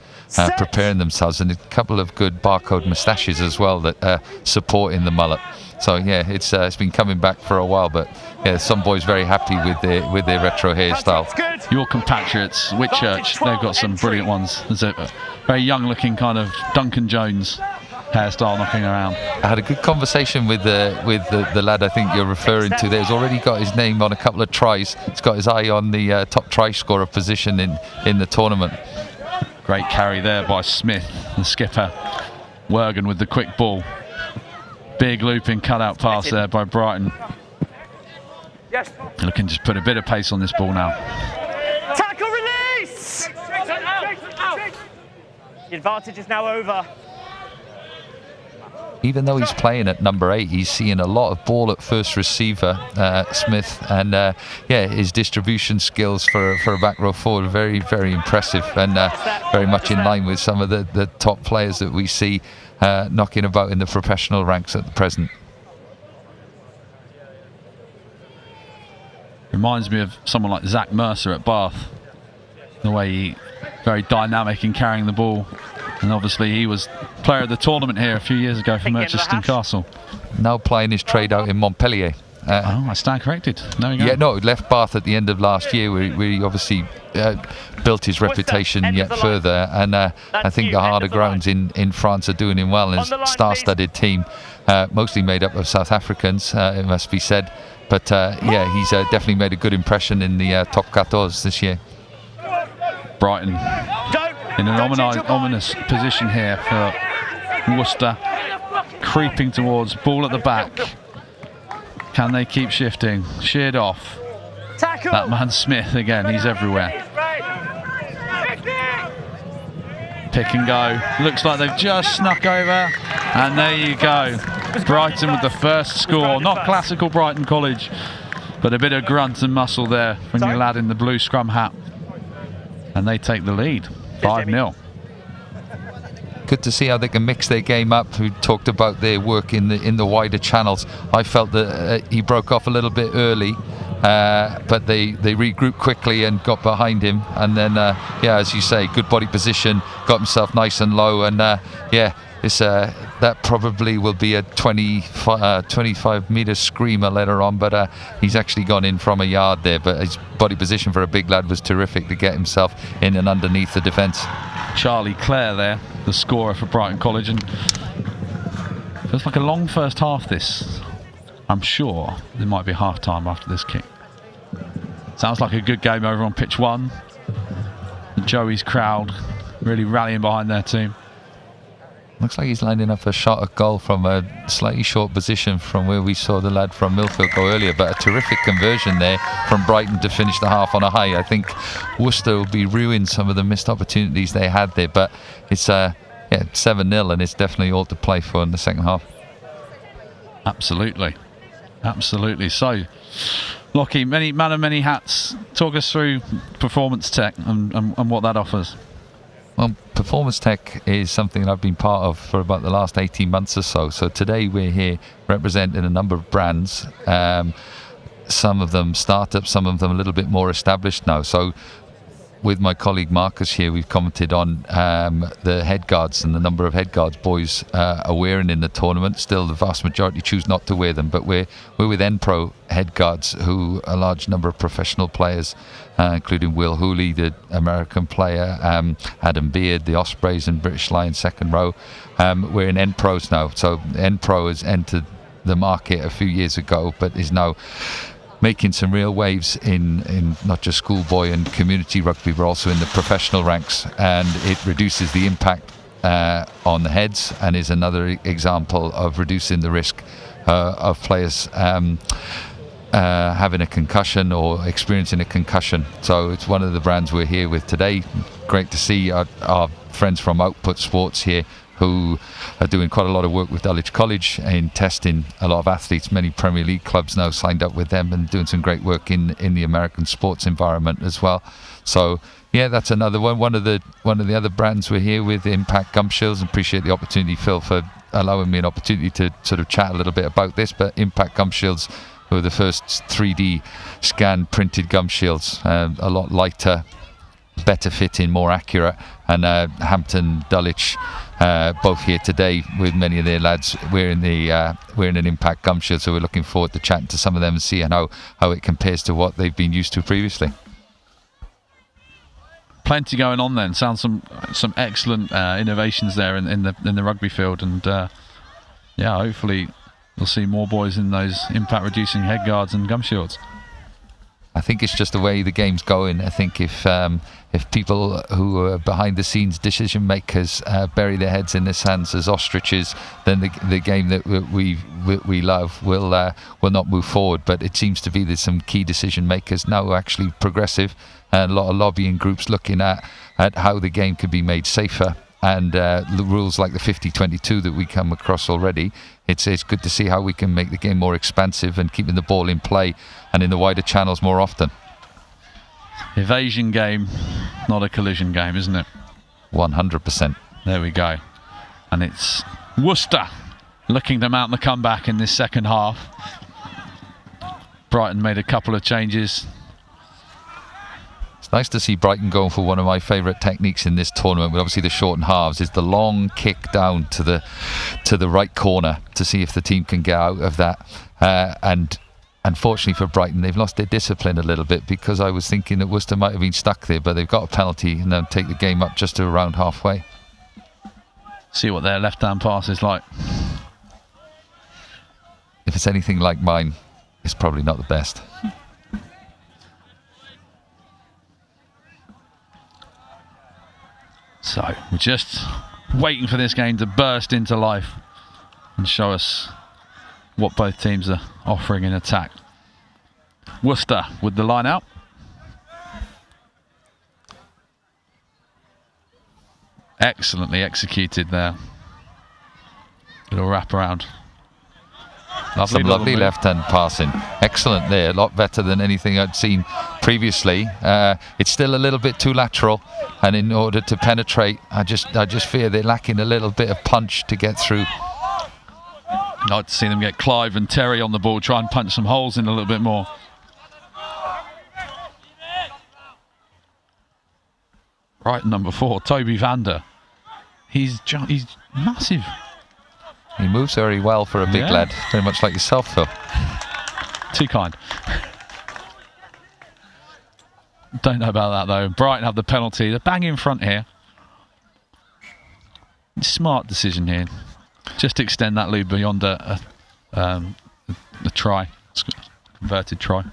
preparing themselves, and a couple of good barcode moustaches as well that supporting the mullet. So yeah, it's been coming back for a while, but yeah, some boys very happy with their retro hairstyle. Your compatriots, Whitchurch, they've got some brilliant ones. There's a very young-looking kind of Duncan Jones hairstyle knocking around. I had a good conversation with the lad I think you're referring to. There's already got his name on a couple of tries. He's got his eye on the top try scorer position in the tournament. Great carry there by Smith, the skipper. Wergen with the quick ball. Big looping cutout pass there by Brighton. Yes. Looking to put a bit of pace on this ball now. Tackle release! The advantage is now over. Even though he's playing at number 8, he's seeing a lot of ball at first receiver, Smith, and yeah, his distribution skills for a back row forward are very, very impressive, and very much in line with some of the top players that we see knocking about in the professional ranks at the present. Reminds me of someone like Zach Mercer at Bath. The way he very dynamic in carrying the ball. And obviously he was player of the tournament here a few years ago for Merchiston Castle. Now playing his trade out in Montpellier. Oh, I stand corrected. There we go. Yeah, no, left Bath at the end of last year, where he obviously built his reputation yet further. And I think the harder grounds in France are doing him well. And his star-studded team, mostly made up of South Africans, it must be said. But yeah, he's definitely made a good impression in the top 14 this year. Brighton in an ominous position here for Worcester, creeping towards ball at the back. Can they keep shifting? Sheared off. Tackle. That man Smith again, he's everywhere. Pick and go. Looks like they've just snuck over, and there you go. Brighton with the first score. Not classical Brighton College, but a bit of grunt and muscle there from your lad in the blue scrum hat. And they take the lead, 5-0. Good to see how they can mix their game up. We talked about their work in the wider channels. I felt that he broke off a little bit early, but they regrouped quickly and got behind him. And then, yeah, as you say, good body position, got himself nice and low. And yeah, it's that probably will be a 25-metre screamer later on, but he's actually gone in from a yard there. But his body position for a big lad was terrific to get himself in and underneath the defence. Charlie Clare there, the scorer for Brighton College, and feels like a long first half this. I'm sure there might be half time after this kick. Sounds like a good game over on pitch 1. Joey's crowd really rallying behind their team. Looks like he's lining up a shot at goal from a slightly short position from where we saw the lad from Millfield go earlier, but a terrific conversion there from Brighton to finish the half on a high. I think Worcester will be ruining some of the missed opportunities they had there, but it's yeah, 7-0, and it's definitely all to play for in the second half. Absolutely. Absolutely. So, Lockie, man of many hats. Talk us through performance tech and what that offers. Well, performance tech is something I've been part of for about the last 18 months or so. So today we're here representing a number of brands, some of them startups, some of them a little bit more established now. So with my colleague Marcus here, we've commented on the head guards and the number of head guards boys are wearing in the tournament. Still, the vast majority choose not to wear them, but we're with NPro head guards, who a large number of professional players, including Will Hooley, the American player, Adam Beard, the Ospreys and British Lions second row. We're in NPros now, so NPro has entered the market a few years ago, but is now making some real waves in not just schoolboy and community rugby, but also in the professional ranks, and it reduces the impact on the heads, and is another example of reducing the risk of players having a concussion or experiencing a concussion. So it's one of the brands we're here with today. Great to see our friends from Output Sports here, who are doing quite a lot of work with Dulwich College in testing a lot of athletes. Many Premier League clubs now signed up with them and doing some great work in the American sports environment as well. So yeah, that's another one. One of the other brands we're here with, Impact Gum Shields. Appreciate the opportunity, Phil, for allowing me an opportunity to sort of chat a little bit about this. But Impact Gum Shields were the first 3D scan printed gum shields, a lot lighter, better fitting, more accurate. And Hampton, Dulwich, both here today with many of their lads wearing an Impact Gum Shield. So we're looking forward to chatting to some of them and seeing how it compares to what they've been used to previously. Plenty going on then. Sounds some excellent innovations there in the rugby field, and yeah, hopefully we'll see more boys in those impact reducing head guards and gum shields. I think it's just the way the game's going. I think if people who are behind the scenes decision makers bury their heads in the sands as ostriches, then the game that we love will not move forward. But it seems to be there's some key decision makers now who are actually progressive, and a lot of lobbying groups looking at how the game could be made safer. And the rules like the 50-22 that we come across already, it's good to see how we can make the game more expansive and keeping the ball in play and in the wider channels more often. Evasion game, not a collision game, isn't it? 100%. There we go. And it's Worcester looking to mount the comeback in this second half. Brighton made a couple of changes. Nice to see Brighton going for one of my favourite techniques in this tournament, but obviously the shortened halves, is the long kick down to the right corner to see if the team can get out of that. And unfortunately for Brighton, they've lost their discipline a little bit, because I was thinking that Worcester might have been stuck there, but they've got a penalty and they'll take the game up just to around halfway. See what their left-hand pass is like. If it's anything like mine, it's probably not the best. So we're just waiting for this game to burst into life and show us what both teams are offering in attack. Worcester with the line out. Excellently executed there. Little wrap around. Lovely left-hand passing. Excellent there. A lot better than anything I'd seen previously. It's still a little bit too lateral, and in order to penetrate, I just fear they're lacking a little bit of punch to get through. I'd like to see them get Clive and Terry on the ball, try and punch some holes in a little bit more. Right, number 4, Toby Vander. He's massive. He moves very well for a big lad, very much like yourself, Phil. Too kind. Don't know about that though. Brighton have the penalty. They're bang in front here. Smart decision here. Just extend that lead beyond a try. Converted try.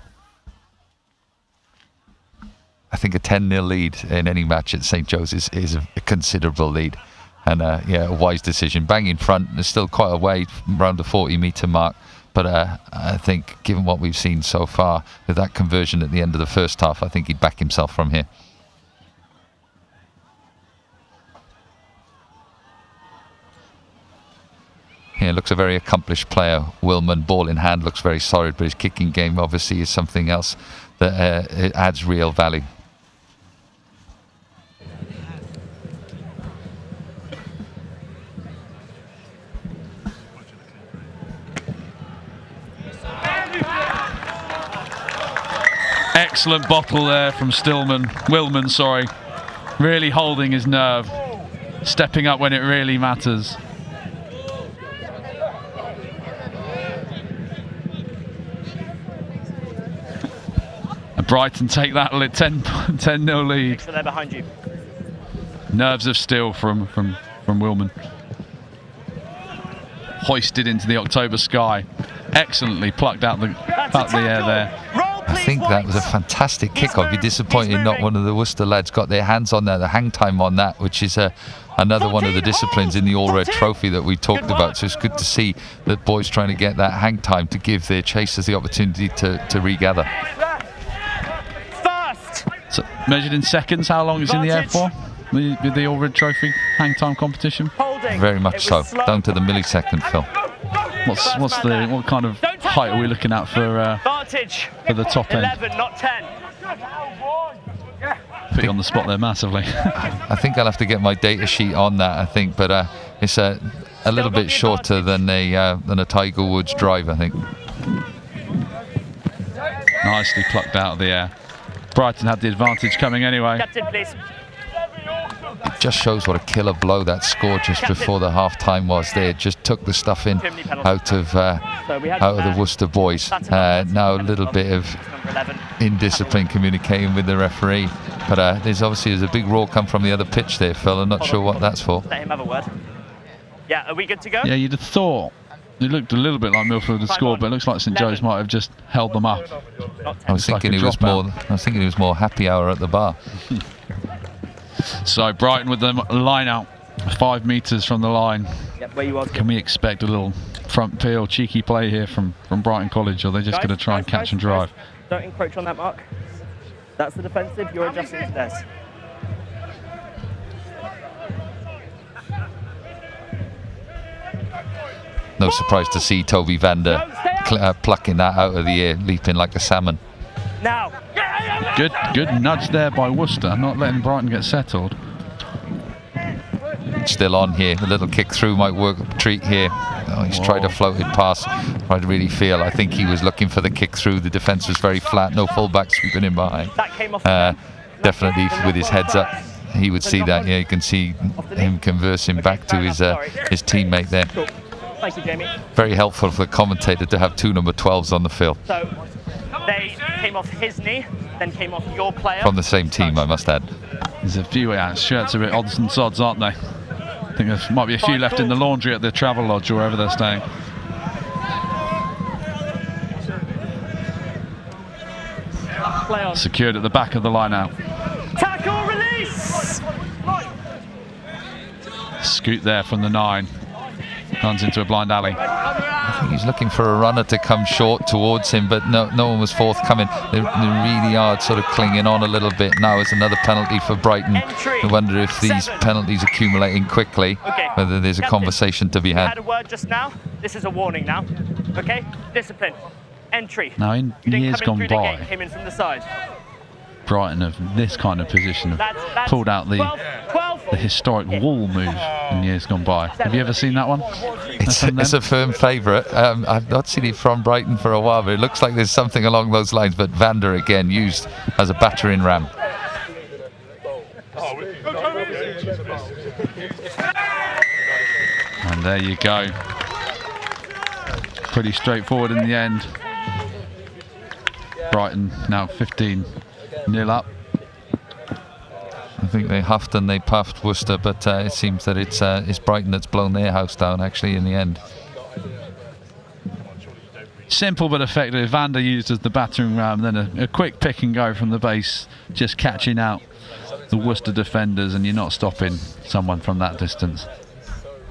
I think a 10-0 lead in any match at St. Joe's is a considerable lead. And yeah, a wise decision. Bang in front. There's still quite a way, around the 40-metre mark. But I think, given what we've seen so far, with that conversion at the end of the first half, I think he'd back himself from here. Yeah, looks a very accomplished player. Willman, ball in hand, looks very solid, but his kicking game obviously is something else that it adds real value. Excellent bottle there from Willman, sorry. Really holding his nerve. Stepping up when it really matters. And Brighton take that 10-0 lead. So they're behind you. Nerves of steel from Willman. Hoisted into the October sky. Excellently plucked out the air there. I think that was a fantastic kickoff. You're disappointed not one of the Worcester lads got their hands on there, the hang time on that, which is another one of the disciplines in the All-Red Trophy that we talked about. So it's good to see that boys trying to get that hang time to give their chasers the opportunity to regather. So measured in seconds, how long is in the air for? The All-Red Trophy hang time competition? Very much so, down to the millisecond, Phil. What kind of height are we looking at for the top end? 11, not 10. Put you on the spot there massively. I think I'll have to get my data sheet on that, I think, but it's a little bit shorter than a Tiger Woods drive, I think. Nicely plucked out of the air. Brighton had the advantage coming anyway. Captain, please. It just shows what a killer blow that score just before the half-time was there. It just took the stuff in out of the Worcester boys. Now a little bit of indiscipline communicating with the referee. But there's a big roar come from the other pitch there, Phil. I'm not sure what that's for. Let him have a word. Yeah, are we good to go? Yeah, you'd have thought. It looked a little bit like Milford had scored, but it looks like St Joe's might have just held them up. I was thinking it was more happy hour at the bar. So Brighton with the line out, 5 metres from the line. Yep, where you are. Can we expect a little front peel, cheeky play here from Brighton College, or are they just going to try and catch and drive? Don't encroach on that mark. That's the defensive, you're adjusting to theirs. No surprise to see Toby Vander plucking that out of the air, leaping like a salmon. Now. Good nudge there by Worcester, not letting Brighton get settled. Still on here, a little kick through might work a treat here. Oh, he's tried a floated pass. I really feel, I think he was looking for the kick through. The defence was very flat, no fullback sweeping in behind. Definitely with his heads up, he would see that. Yeah, you can see him conversing back to his teammate there. Thank you, Jamie. Very helpful for the commentator to have 2 number 12s on the field. So they came off his knee, then came off your player. From the same team, I must add. There's a few shirts a bit odds and sods, aren't they? I think there might be a few left in the laundry at the Travel Lodge or wherever they're staying. Play on. Secured at the back of the line out. Tackle release! Scoot there from the 9. Runs into a blind alley. I think he's looking for a runner to come short towards him, but no one was forthcoming. They really are sort of clinging on a little bit. Now is another penalty for Brighton. I wonder if these penalties accumulating quickly, whether there's a conversation to be had. You had a word just now. This is a warning now. Okay? Discipline. Entry. Now in years gone by, came in from the side. Brighton of this kind of position have pulled out the historic wall move in years gone by. Have you ever seen that one? It's a firm favourite. I've not seen it from Brighton for a while, but it looks like there's something along those lines. But Vander again used as a battering ram. And there you go. Pretty straightforward in the end. Brighton now 15-0 up. I think they huffed and they puffed Worcester, but it seems that it's Brighton that's blown their house down actually in the end. Simple but effective. Vander used as the battering ram, then a quick pick and go from the base, just catching out the Worcester defenders, and you're not stopping someone from that distance.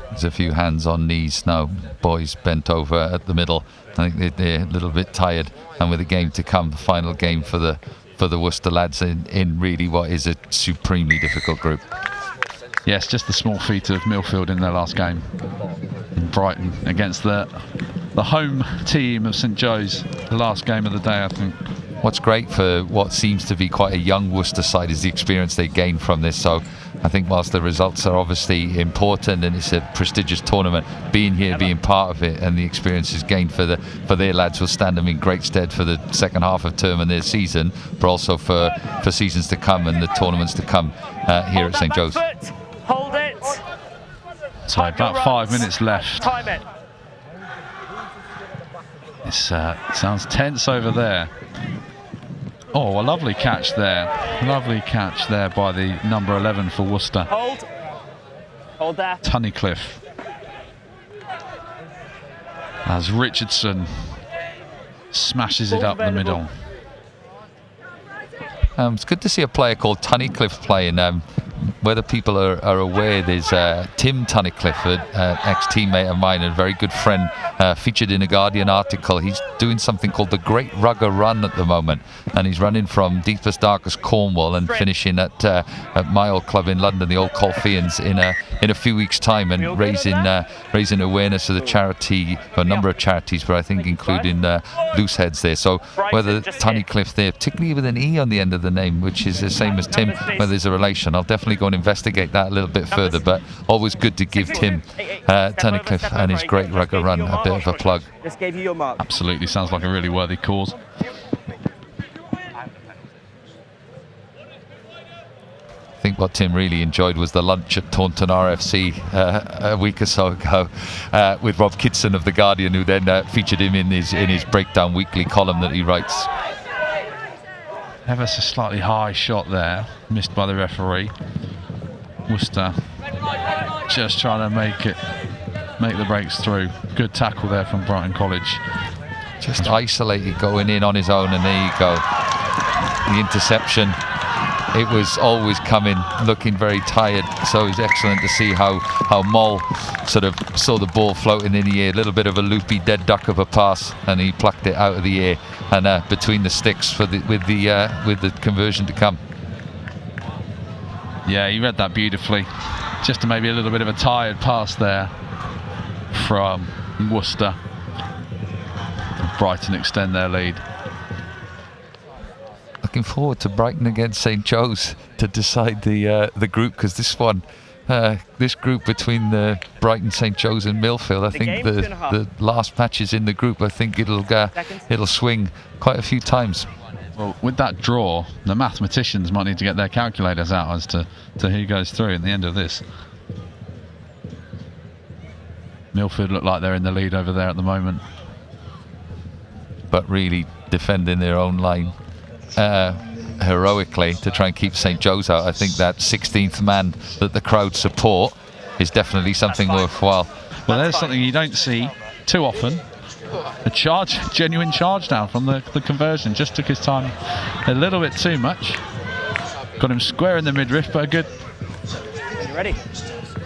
There's a few hands on knees now, boys bent over at the middle. I think they're a little bit tired, and with the game to come, the final game for the Worcester lads in really what is a supremely difficult group. Yes, just the small feat of Millfield in their last game in Brighton against the home team of St Joe's, the last game of the day, I think. what's great for what seems to be quite a young Worcester side is the experience they gain from this. So I think whilst the results are obviously important and it's a prestigious tournament, being here, being part of it, and the experiences gained for their lads will stand them in great stead for the second half of term and their season, but also for seasons to come and the tournaments to come here at St. Joe's. Hold it. So about 5 minutes left. Time it. It sounds tense over there. Oh, a lovely catch there. Lovely catch there by the number 11 for Worcester. Hold. Hold there. Tunnicliffe. As Richardson smashes it up the middle. It's good to see a player called Tunnicliffe playing. Whether people are aware, there's Tim Tunnicliffe, an ex-teammate of mine and a very good friend, featured in a Guardian article. He's doing something called the Great Rugger Run at the moment, and he's running from deepest, darkest Cornwall and finishing at my old club in London, the Old Colfians, in a few weeks' time, and raising awareness of the charity, a number of charities, but I think including Loose Heads there. So whether Tunnicliffe there, particularly with an E on the end of the name, which is the same as Tim, whether there's a relation, I'll definitely go and investigate that a little bit further, but always good to give Tim Tunnicliffe and his Great Rugger Run a bit of a plug. Just gave you your mark. Absolutely, sounds like a really worthy cause. I think what Tim really enjoyed was the lunch at Taunton RFC a week or so ago with Rob Kitson of The Guardian, who then featured him in his Breakdown Weekly column that he writes. Ever so slightly high shot there, missed by the referee. Worcester just trying to make the breaks through. Good tackle there from Brighton College. Just isolated, going in on his own, and there you go. The interception. It was always coming, looking very tired, so it was excellent to see how Moll sort of saw the ball floating in the air, a little bit of a loopy dead duck of a pass, and he plucked it out of the air and between the sticks with the conversion to come. Yeah, he read that beautifully. Just maybe a little bit of a tired pass there from Worcester. Brighton extend their lead. Looking forward to Brighton against St. Joe's to decide the group, because this group between the Brighton, St. Joe's and Millfield, I think the last matches in the group, I think it'll swing quite a few times. Well, with that draw, the mathematicians might need to get their calculators out as to who goes through at the end of this. Millfield look like they're in the lead over there at the moment, but really defending their own line heroically to try and keep St. Joe's out. I think that 16th man that the crowd support is definitely something worthwhile. Well, there's something you don't see too often. A genuine charge down from the conversion. Just took his time a little bit too much. Got him square in the midriff, but a good. You ready?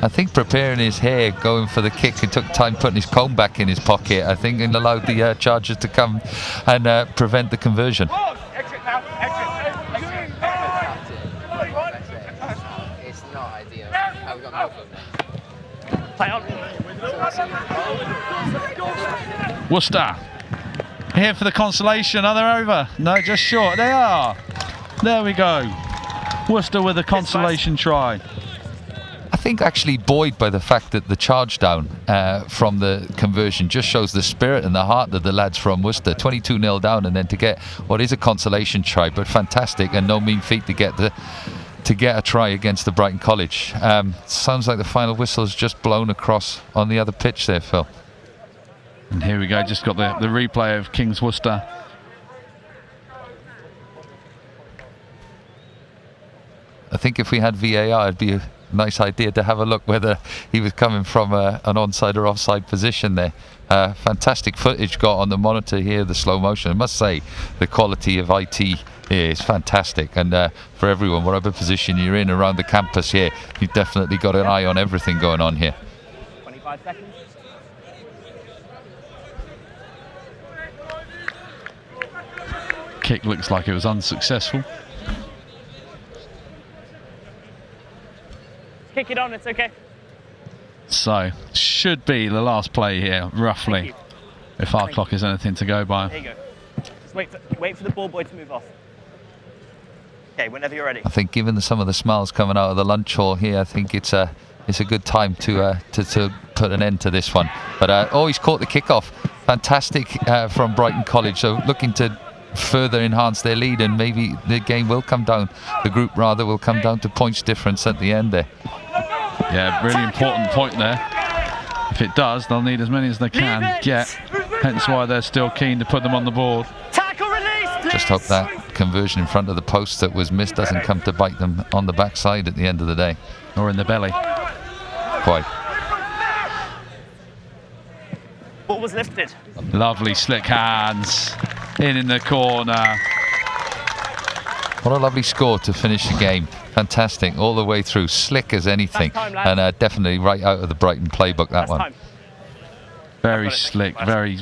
I think preparing his hair, going for the kick, he took time putting his comb back in his pocket, I think, and allowed the chargers to come and prevent the conversion. Exit now, exit. It's not ideal. How we got Millfield now? Play on. Worcester here for the consolation. Are they over? No, just short. They are. There we go. Worcester with a consolation try. I think actually buoyed by the fact that the charge down from the conversion just shows the spirit and the heart of the lads from Worcester. 22-0 down, and then to get what is a consolation try, but fantastic and no mean feat to get a try against the Brighton College. Sounds like the final whistle has just blown across on the other pitch there, Phil. And here we go, just got the replay of King's Worcester. I think if we had VAR, it'd be a nice idea to have a look whether he was coming from an onside or offside position there. Fantastic footage got on the monitor here, the slow motion. I must say, the quality of IT here is fantastic, and for everyone, whatever position you're in around the campus here, you've definitely got an eye on everything going on here. 25 seconds. Kick looks like it was unsuccessful. Kick it on, it's okay. So, should be the last play here, roughly, if our clock is anything to go by. There you go. Wait for the ball boy to move off. Okay, whenever you're ready. I think given some of the smiles coming out of the lunch hall here, I think it's a good time to put an end to this one. But he's caught the kickoff. Fantastic from Brighton College. So looking to further enhance their lead, and maybe the game will come down, the group rather, will come down to points difference at the end there. Yeah, really important point there. If it does, they'll need as many as they can get, hence why they're still keen to put them on the board. Tackle release, please. Just hope that conversion in front of the post that was missed doesn't come to bite them on the backside at the end of the day. Or in the belly. Quite. Ball was lifted. Lovely slick hands. In the corner. What a lovely score to finish the game. Fantastic all the way through, slick as anything, and definitely right out of the Brighton playbook, that one. Very slick, very,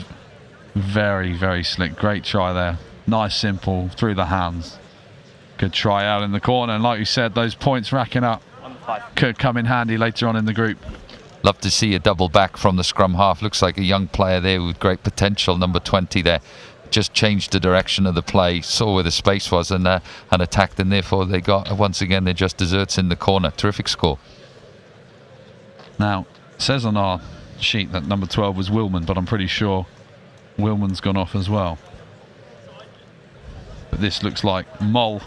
very, very slick. Great try there. Nice, simple, through the hands. Good try out in the corner, and like you said, those points racking up could come in handy later on in the group. Love to see a double back from the scrum half. Looks like a young player there with great potential, number 20 there. Just changed the direction of the play, saw where the space was, and attacked, and therefore they got, once again, they're just desserts in the corner. Terrific score. Now, it says on our sheet that number 12 was Willman, but I'm pretty sure Willman's gone off as well. But this looks like Mole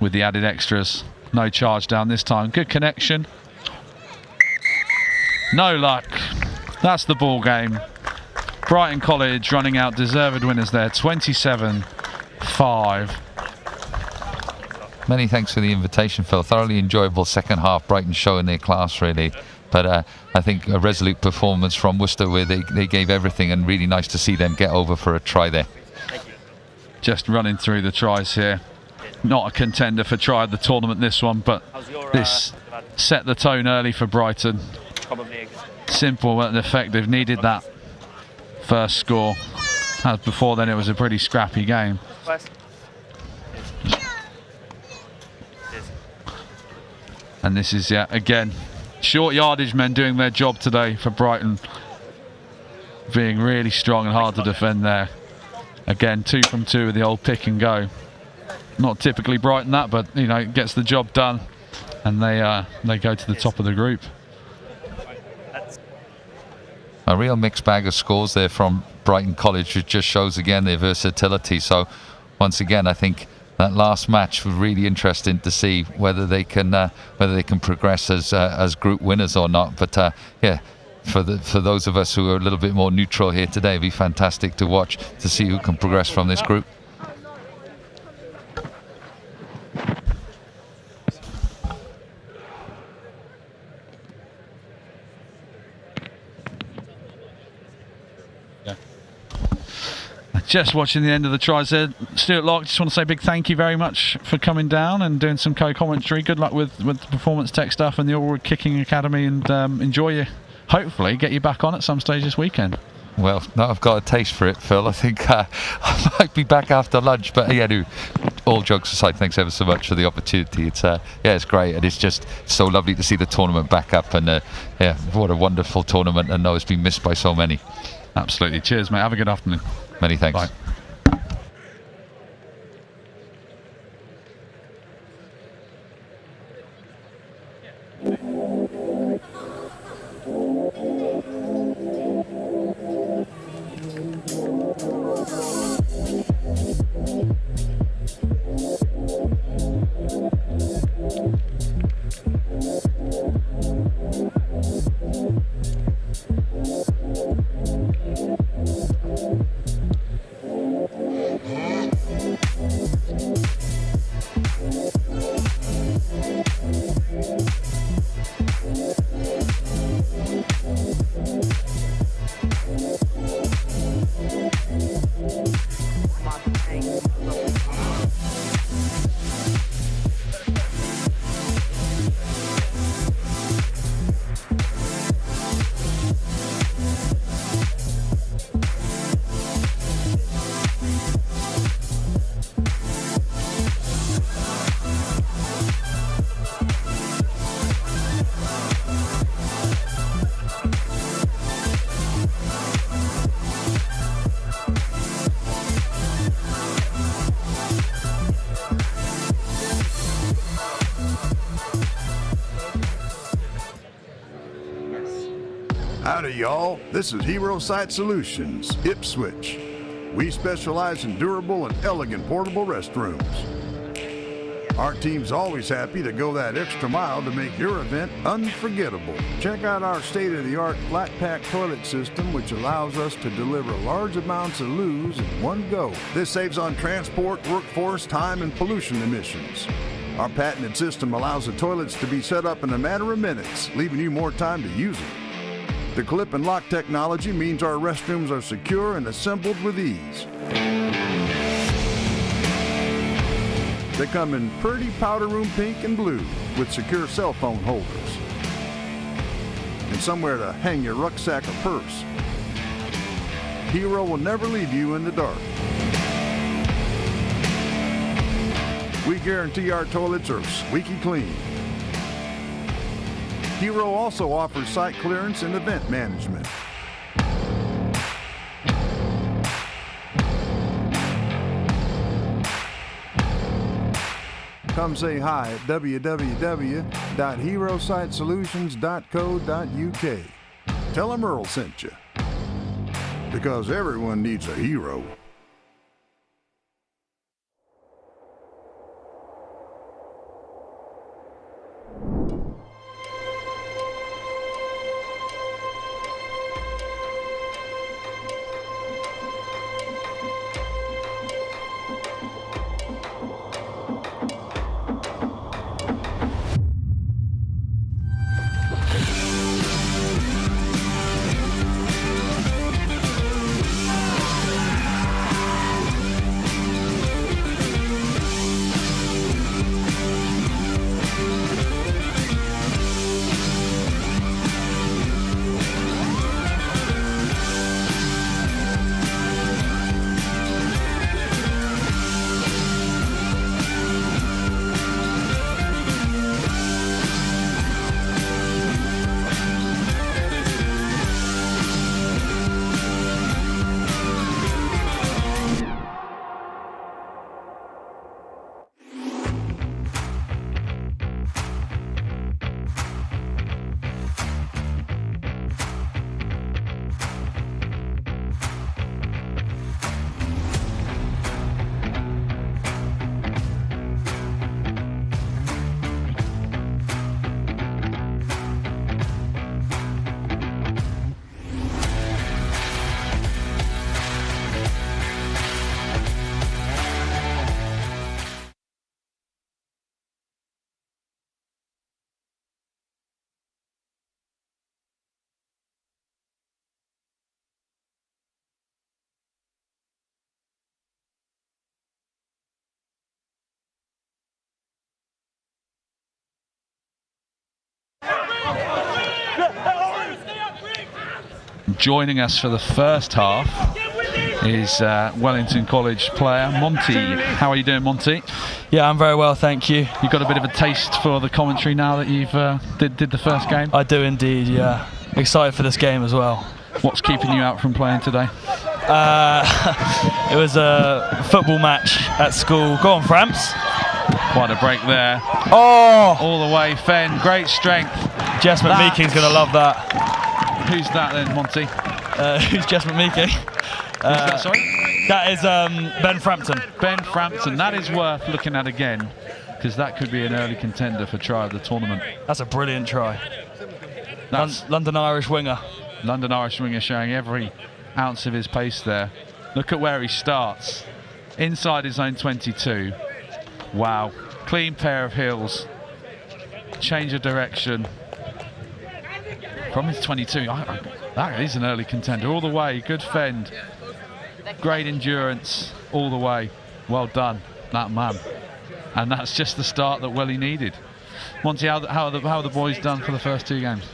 with the added extras. No charge down this time. Good connection. No luck. That's the ball game. Brighton College running out deserved winners there, 27-5. Many thanks for the invitation, Phil. Thoroughly enjoyable second half. Brighton showing their class, really. But I think a resolute performance from Worcester where they gave everything, and really nice to see them get over for a try there. Just running through the tries here. Not a contender for try of the tournament, this one, but this set the tone early for Brighton. Simple and effective. Needed that first score. As before then, it was a pretty scrappy game. And this is, again, short yardage men doing their job today for Brighton. Being really strong and hard to defend there. Again, 2 from 2 with the old pick and go. Not typically Brighton that, but you know, it gets the job done. And they go to the top of the group. A real mixed bag of scores there from Brighton College, which just shows again their versatility. So once again, I think that last match was really interesting to see whether they can progress as group winners or not. But yeah, for those of us who are a little bit more neutral here today, it'd be fantastic to watch to see who can progress from this group. Just watching the end of the tries there. Stuart Locke, just want to say a big thank you very much for coming down and doing some co-commentary. Good luck with the performance tech stuff and the Allwood Kicking Academy, and enjoy you. Hopefully get you back on at some stage this weekend. Well, no, I've got a taste for it, Phil. I think I might be back after lunch, but yeah, all jokes aside, thanks ever so much for the opportunity. It's it's great, and it's just so lovely to see the tournament back up, and yeah, what a wonderful tournament, and know it's been missed by so many. Absolutely. Cheers, mate. Have a good afternoon. Many thanks. Bye. Howdy, y'all. This is Hero Site Solutions, Ipswich. We specialize in durable and elegant portable restrooms. Our team's always happy to go that extra mile to make your event unforgettable. Check out our state-of-the-art flat pack toilet system, which allows us to deliver large amounts of loos in one go. This saves on transport, workforce, time, and pollution emissions. Our patented system allows the toilets to be set up in a matter of minutes, leaving you more time to use it. The clip and lock technology means our restrooms are secure and assembled with ease. They come in pretty powder room pink and blue with secure cell phone holders and somewhere to hang your rucksack or purse. Hero will never leave you in the dark. We guarantee our toilets are squeaky clean. Hero also offers site clearance and event management. Come say hi at www.herositesolutions.co.uk. Tell them Earl sent you. Because everyone needs a hero. Joining us for the first half is Wellington College player Monty. How are you doing, Monty? Yeah, I'm very well, thank you. You got a bit of a taste for the commentary now that you've did the first game? I do indeed, yeah. Excited for this game as well. What's keeping you out from playing today? It was a football match at school. Go on, Framps. Quite a break there. Oh! All the way, Fenn. Great strength. Jess McMeeking's going to love that. Who's that then, Monty? Who's Jess McMeeking? Who's that, sorry? That is Ben Frampton. Ben Frampton. That is worth looking at again, because that could be an early contender for try of the tournament. That's a brilliant try. That's London Irish winger. London Irish winger showing every ounce of his pace there. Look at where he starts. Inside his own 22. Wow. Clean pair of heels. Change of direction. From his 22, that is an early contender all the way. Good fend, great endurance all the way. Well done, that man. And that's just the start that Welly needed. Monty, how are the boys done for the first two games?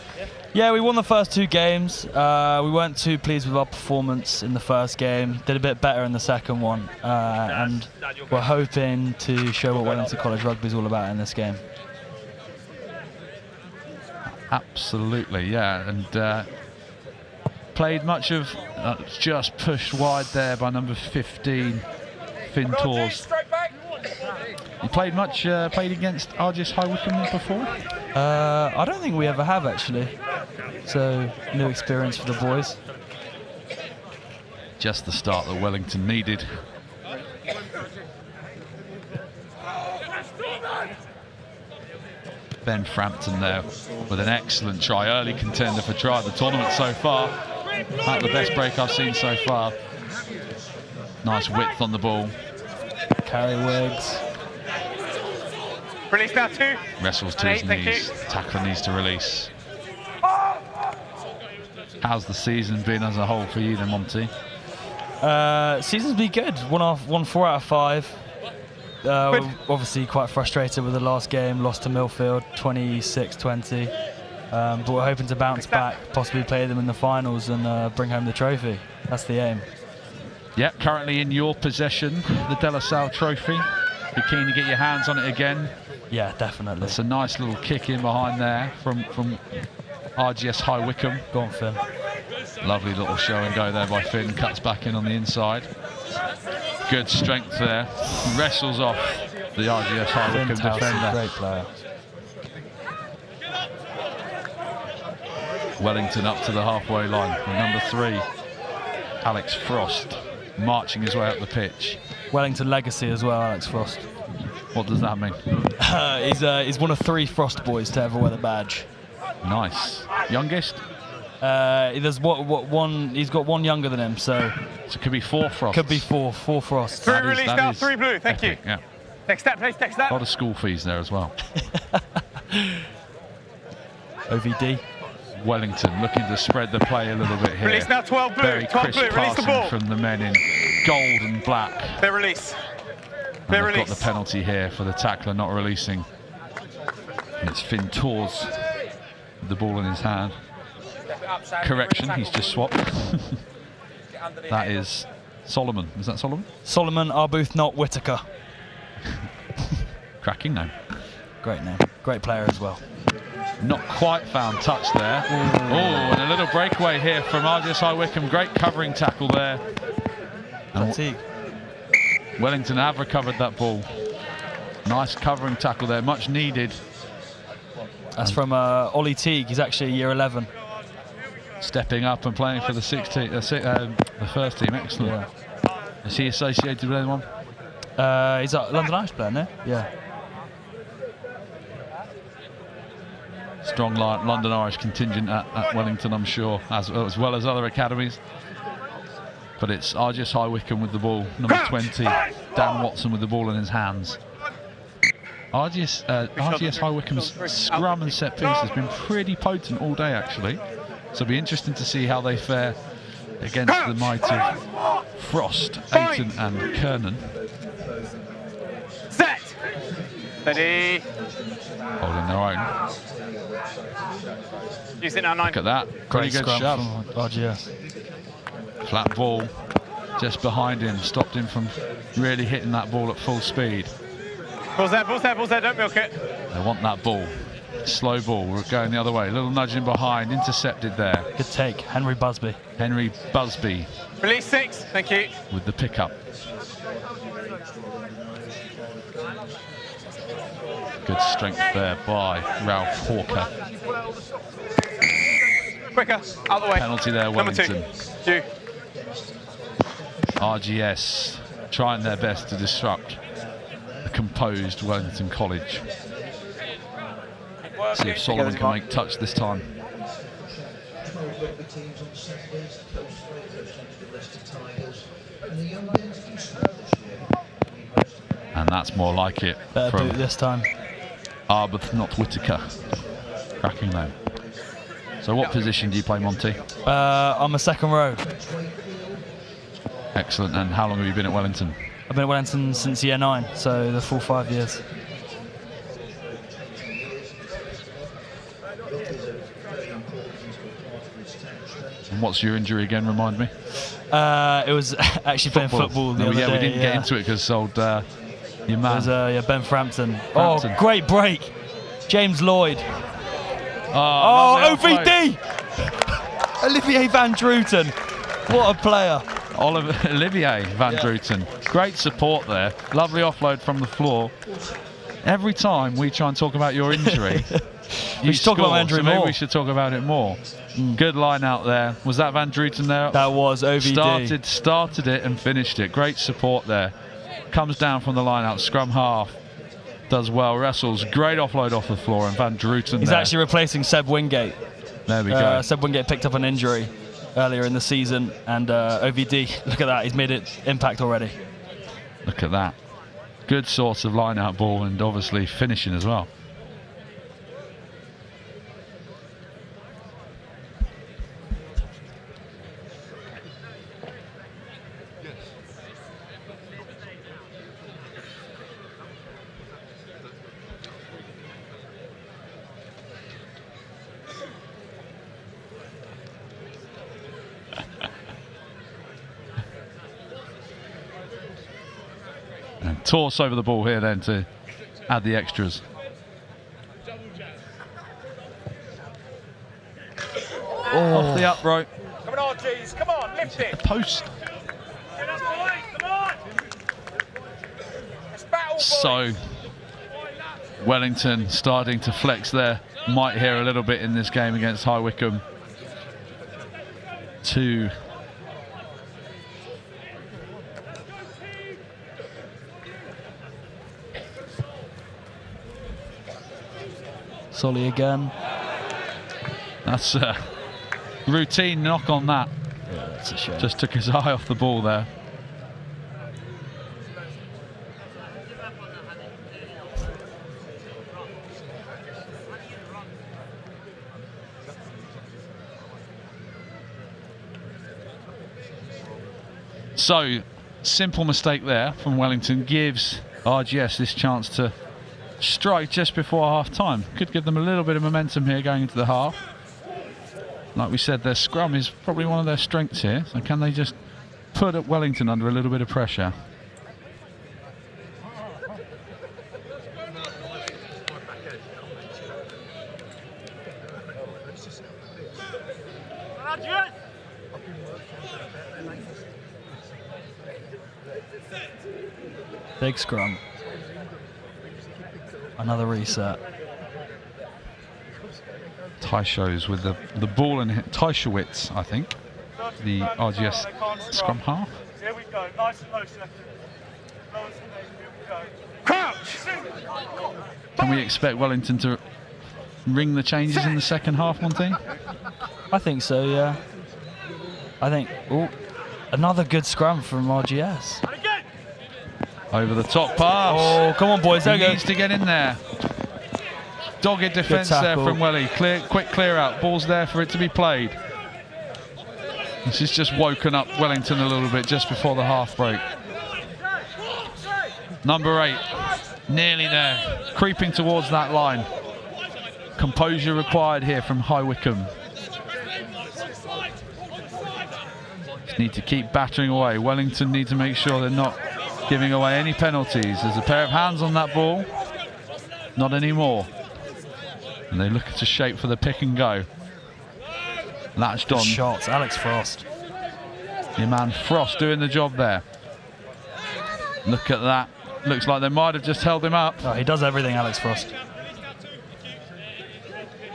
Yeah, we won the first two games. We weren't too pleased with our performance in the first game. Did a bit better in the second one, and we're hoping to show what Wellington College Rugby is all about in this game. Absolutely, yeah, and played much of just pushed wide there by number 15, Finn Tors. You played against Arduous High Wycombe before? I don't think we ever have, actually. so new experience for the boys. Just the start that Wellington needed. Ben Frampton there with an excellent try. Early contender for try of the tournament so far. About the best break I've seen so far. Nice width on the ball. Carry Wiggs. Release now 2. Wrestles to his knees. Tackler needs to release. How's the season been as a whole for you then, Monty? Season's been good. Won 4 out of 5. We're obviously quite frustrated with the last game. Lost to Millfield 26-20. But we're hoping to bounce back, possibly play them in the finals and bring home the trophy. That's the aim. Yeah, currently in your possession, the De La Salle trophy. Be keen to get your hands on it again. Yeah, definitely. That's a nice little kick in behind there from RGS High Wycombe. Go on, Finn. Lovely little show and go there by Finn. Cuts back in on the inside. Good strength there. Wrestles off the RGS High Wycombe defender. Great player. Wellington up to the halfway line. And number 3, Alex Frost, marching his way up the pitch. Wellington legacy as well, Alex Frost. What does that mean? He's one of 3 Frost boys to ever wear the badge. Nice. Youngest? There's one. He's got one younger than him, so it could be 4 Frosts. Could be 4 Frosts. 3 release now, 3 blue. Thank you. Yeah. Next step, please. Next step. A lot of school fees there as well. OVD. Wellington looking to spread the play a little bit here. Release now, 12 blue. Very 12 crisp blue. Release the ball passing from the men in gold and black. Clear release. And they've got the penalty here for the tackler not releasing. And it's Finn Tors with the ball in his hand. Correction, he's just swapped. That is Solomon. Is that Solomon? Solomon Arbuthnot Whitaker. Cracking name. Great name. Great player as well. Not quite found touch there. Oh, and a little breakaway here from RGS High Wycombe. Great covering tackle there. Fatigue. Wellington have recovered that ball. Nice covering tackle there, much needed. That's from Ollie Teague. He's actually year 11. Stepping up and playing for the first team. Excellent. Yeah. Is he associated with anyone? He's a London Irish player, no? Yeah. Strong London Irish contingent at Wellington, I'm sure, as well as other academies. But it's RGS High Wycombe with the ball, number 20, Dan Watson with the ball in his hands. RGS High Wycombe's scrum and set piece has been pretty potent all day, actually. So it'll be interesting to see how they fare against the might of Frost, Ayton and Kernan. Set! Steady! Holding their own. Use it now, 9. Look at that. Pretty good shove. RGS. Flat ball just behind him, stopped him from really hitting that ball at full speed. Ball's there, ball's there, ball's there, don't milk it. They want that ball. Slow ball, we're going the other way. A little nudging behind, intercepted there. Good take, Henry Busby. Henry Busby. Release 6, thank you. With the pickup. Good strength there by Ralph Hawker. Quicker, out the way. Penalty there, Wellington. Number 2. RGS trying their best to disrupt the composed Wellington College. See if Solomon can make touch this time. And that's more like it. Better boot this time. Arbuthnot Whitaker. Cracking name. So what position do you play, Monty? I'm a second row. Excellent. And how long have you been at Wellington? I've been at Wellington since year 9, so the full 5 years. And what's your injury again, remind me? It was actually playing football the other day. We didn't get into it because old your man. It was Ben Frampton. Oh, great break. James Lloyd. Oh, OVD! Olivier Van Druten. What a player. Olivier Van Druten. Great support there. Lovely offload from the floor. Every time we try and talk about your injury, we should talk about my injury so maybe more. we should talk about it more. Good line out there. Was that Van Druten there? That was OVD. Started it and finished it. Great support there. Comes down from the line out. Scrum half. Does well. Wrestles. Great offload off the floor. And Van Druten He's there. actually replacing Seb Wingate. There we go. Seb Wingate picked up an injury earlier in the season. And OVD, look at that. He's made it impact already. Look at that. Good source of line out ball and obviously finishing as well. And toss over the ball here then to add the extras. Off the up rope. Come on, G's. Come on, lift it. The post. So Wellington starting to flex there. Might hear a little bit in this game against High Wycombe. 2. Solly again. That's a routine knock on that. Yeah, that's a shame. Just took his eye off the ball there. So, simple mistake there from Wellington gives RGS this chance to strike just before half time. Could give them a little bit of momentum here going into the half. Like we said, their scrum is probably one of their strengths here. So can they just put up Wellington under a little bit of pressure? Big scrum. Another reset. Tyshows with the ball and Tyshowitz, I think, the RGS scrum half. Here we go. Nice and low, second. Low and steady. Here we go. Crouch! Can we expect Wellington to ring the changes in the second half, Monty? I think so, yeah. I think, oh, another good scrum from RGS. Over the top pass. Oh, come on, boys. There He we go. needs to get in there. Dogged defence there from Welly. Quick clear out. Ball's there for it to be played. This has just woken up Wellington a little bit just before the half break. Number 8, nearly there. Creeping towards that line. Composure required here from High Wycombe. Just need to keep battering away. Wellington need to make sure they're not giving away any penalties. There's a pair of hands on that ball. Not anymore. And they look to shape for the pick and go. Latched on. Shots, Alex Frost. Your man Frost doing the job there. Look at that. Looks like they might have just held him up. Oh, he does everything, Alex Frost.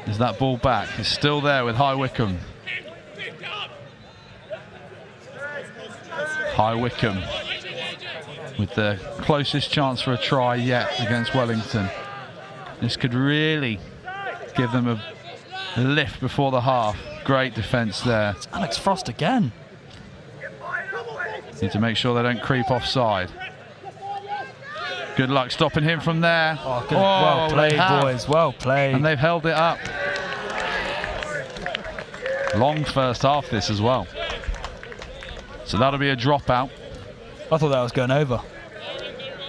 Is that ball back? It's still there with High Wycombe. High Wycombe with the closest chance for a try yet against Wellington. This could really give them a lift before the half. Great defence there. It's Alex Frost again. Need to make sure they don't creep offside. Good luck stopping him from there. Oh, good. Well played, boys. Well played. And they've held it up. Long first half this as well. So that'll be a dropout. I thought that was going over.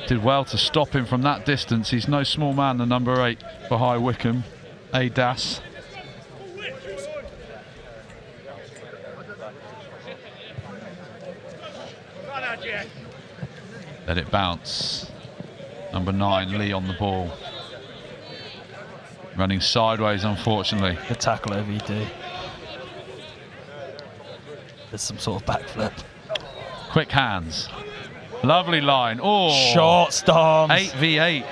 Did well to stop him from that distance. He's no small man, the number 8 for High Wycombe, Das. Let it bounce. Number 9, Lee on the ball. Running sideways, unfortunately. Good tackle, OVD. There's some sort of backflip. Quick hands. Lovely line. Oh, short storms. 8v8.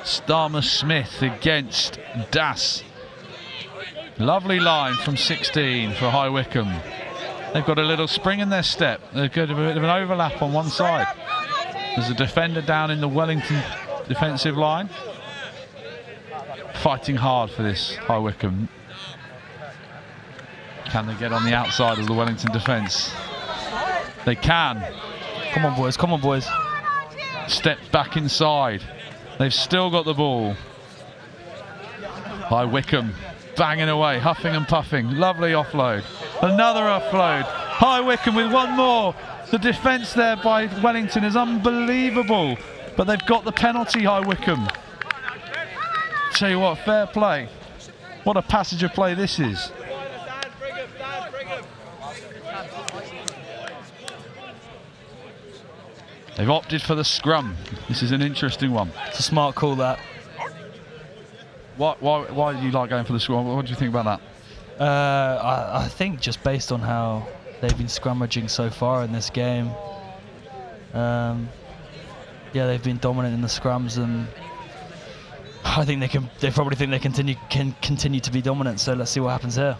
Starmer Smith against Das. Lovely line from 16 for High Wycombe. They've got a little spring in their step. They've got a bit of an overlap on one side. There's a defender down in the Wellington defensive line. Fighting hard for this High Wycombe. Can they get on the outside of the Wellington defence? They can. Come on, boys. Come on, boys. Step back inside. They've still got the ball. High Wycombe banging away, huffing and puffing. Lovely offload. Another offload. High Wycombe with one more. The defence there by Wellington is unbelievable. But they've got the penalty, High Wycombe. Tell you what, fair play. What a passage of play this is. They've opted for the scrum. This is an interesting one. It's a smart call, that. Why do you like going for the scrum? What do you think about that? I think just based on how they've been scrummaging so far in this game. Yeah, they've been dominant in the scrums, and I think they can. They probably think they can continue to be dominant. So let's see what happens here.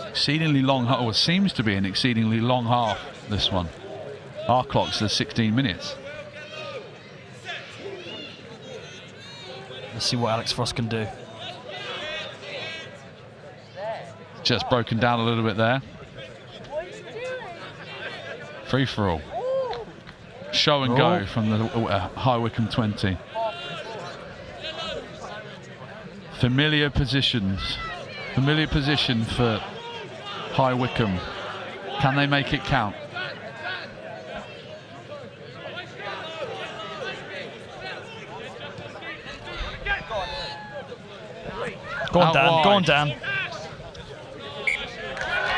Exceedingly long, or seems to be an exceedingly long half. This one. Our clock says 16 minutes. Let's see what Alex Frost can do. Just broken down a little bit there. Free for all. Show and go from the High Wycombe 20. Familiar positions. Familiar position for High Wycombe. Can they make it count? Go on, Dan. Go on, Dan.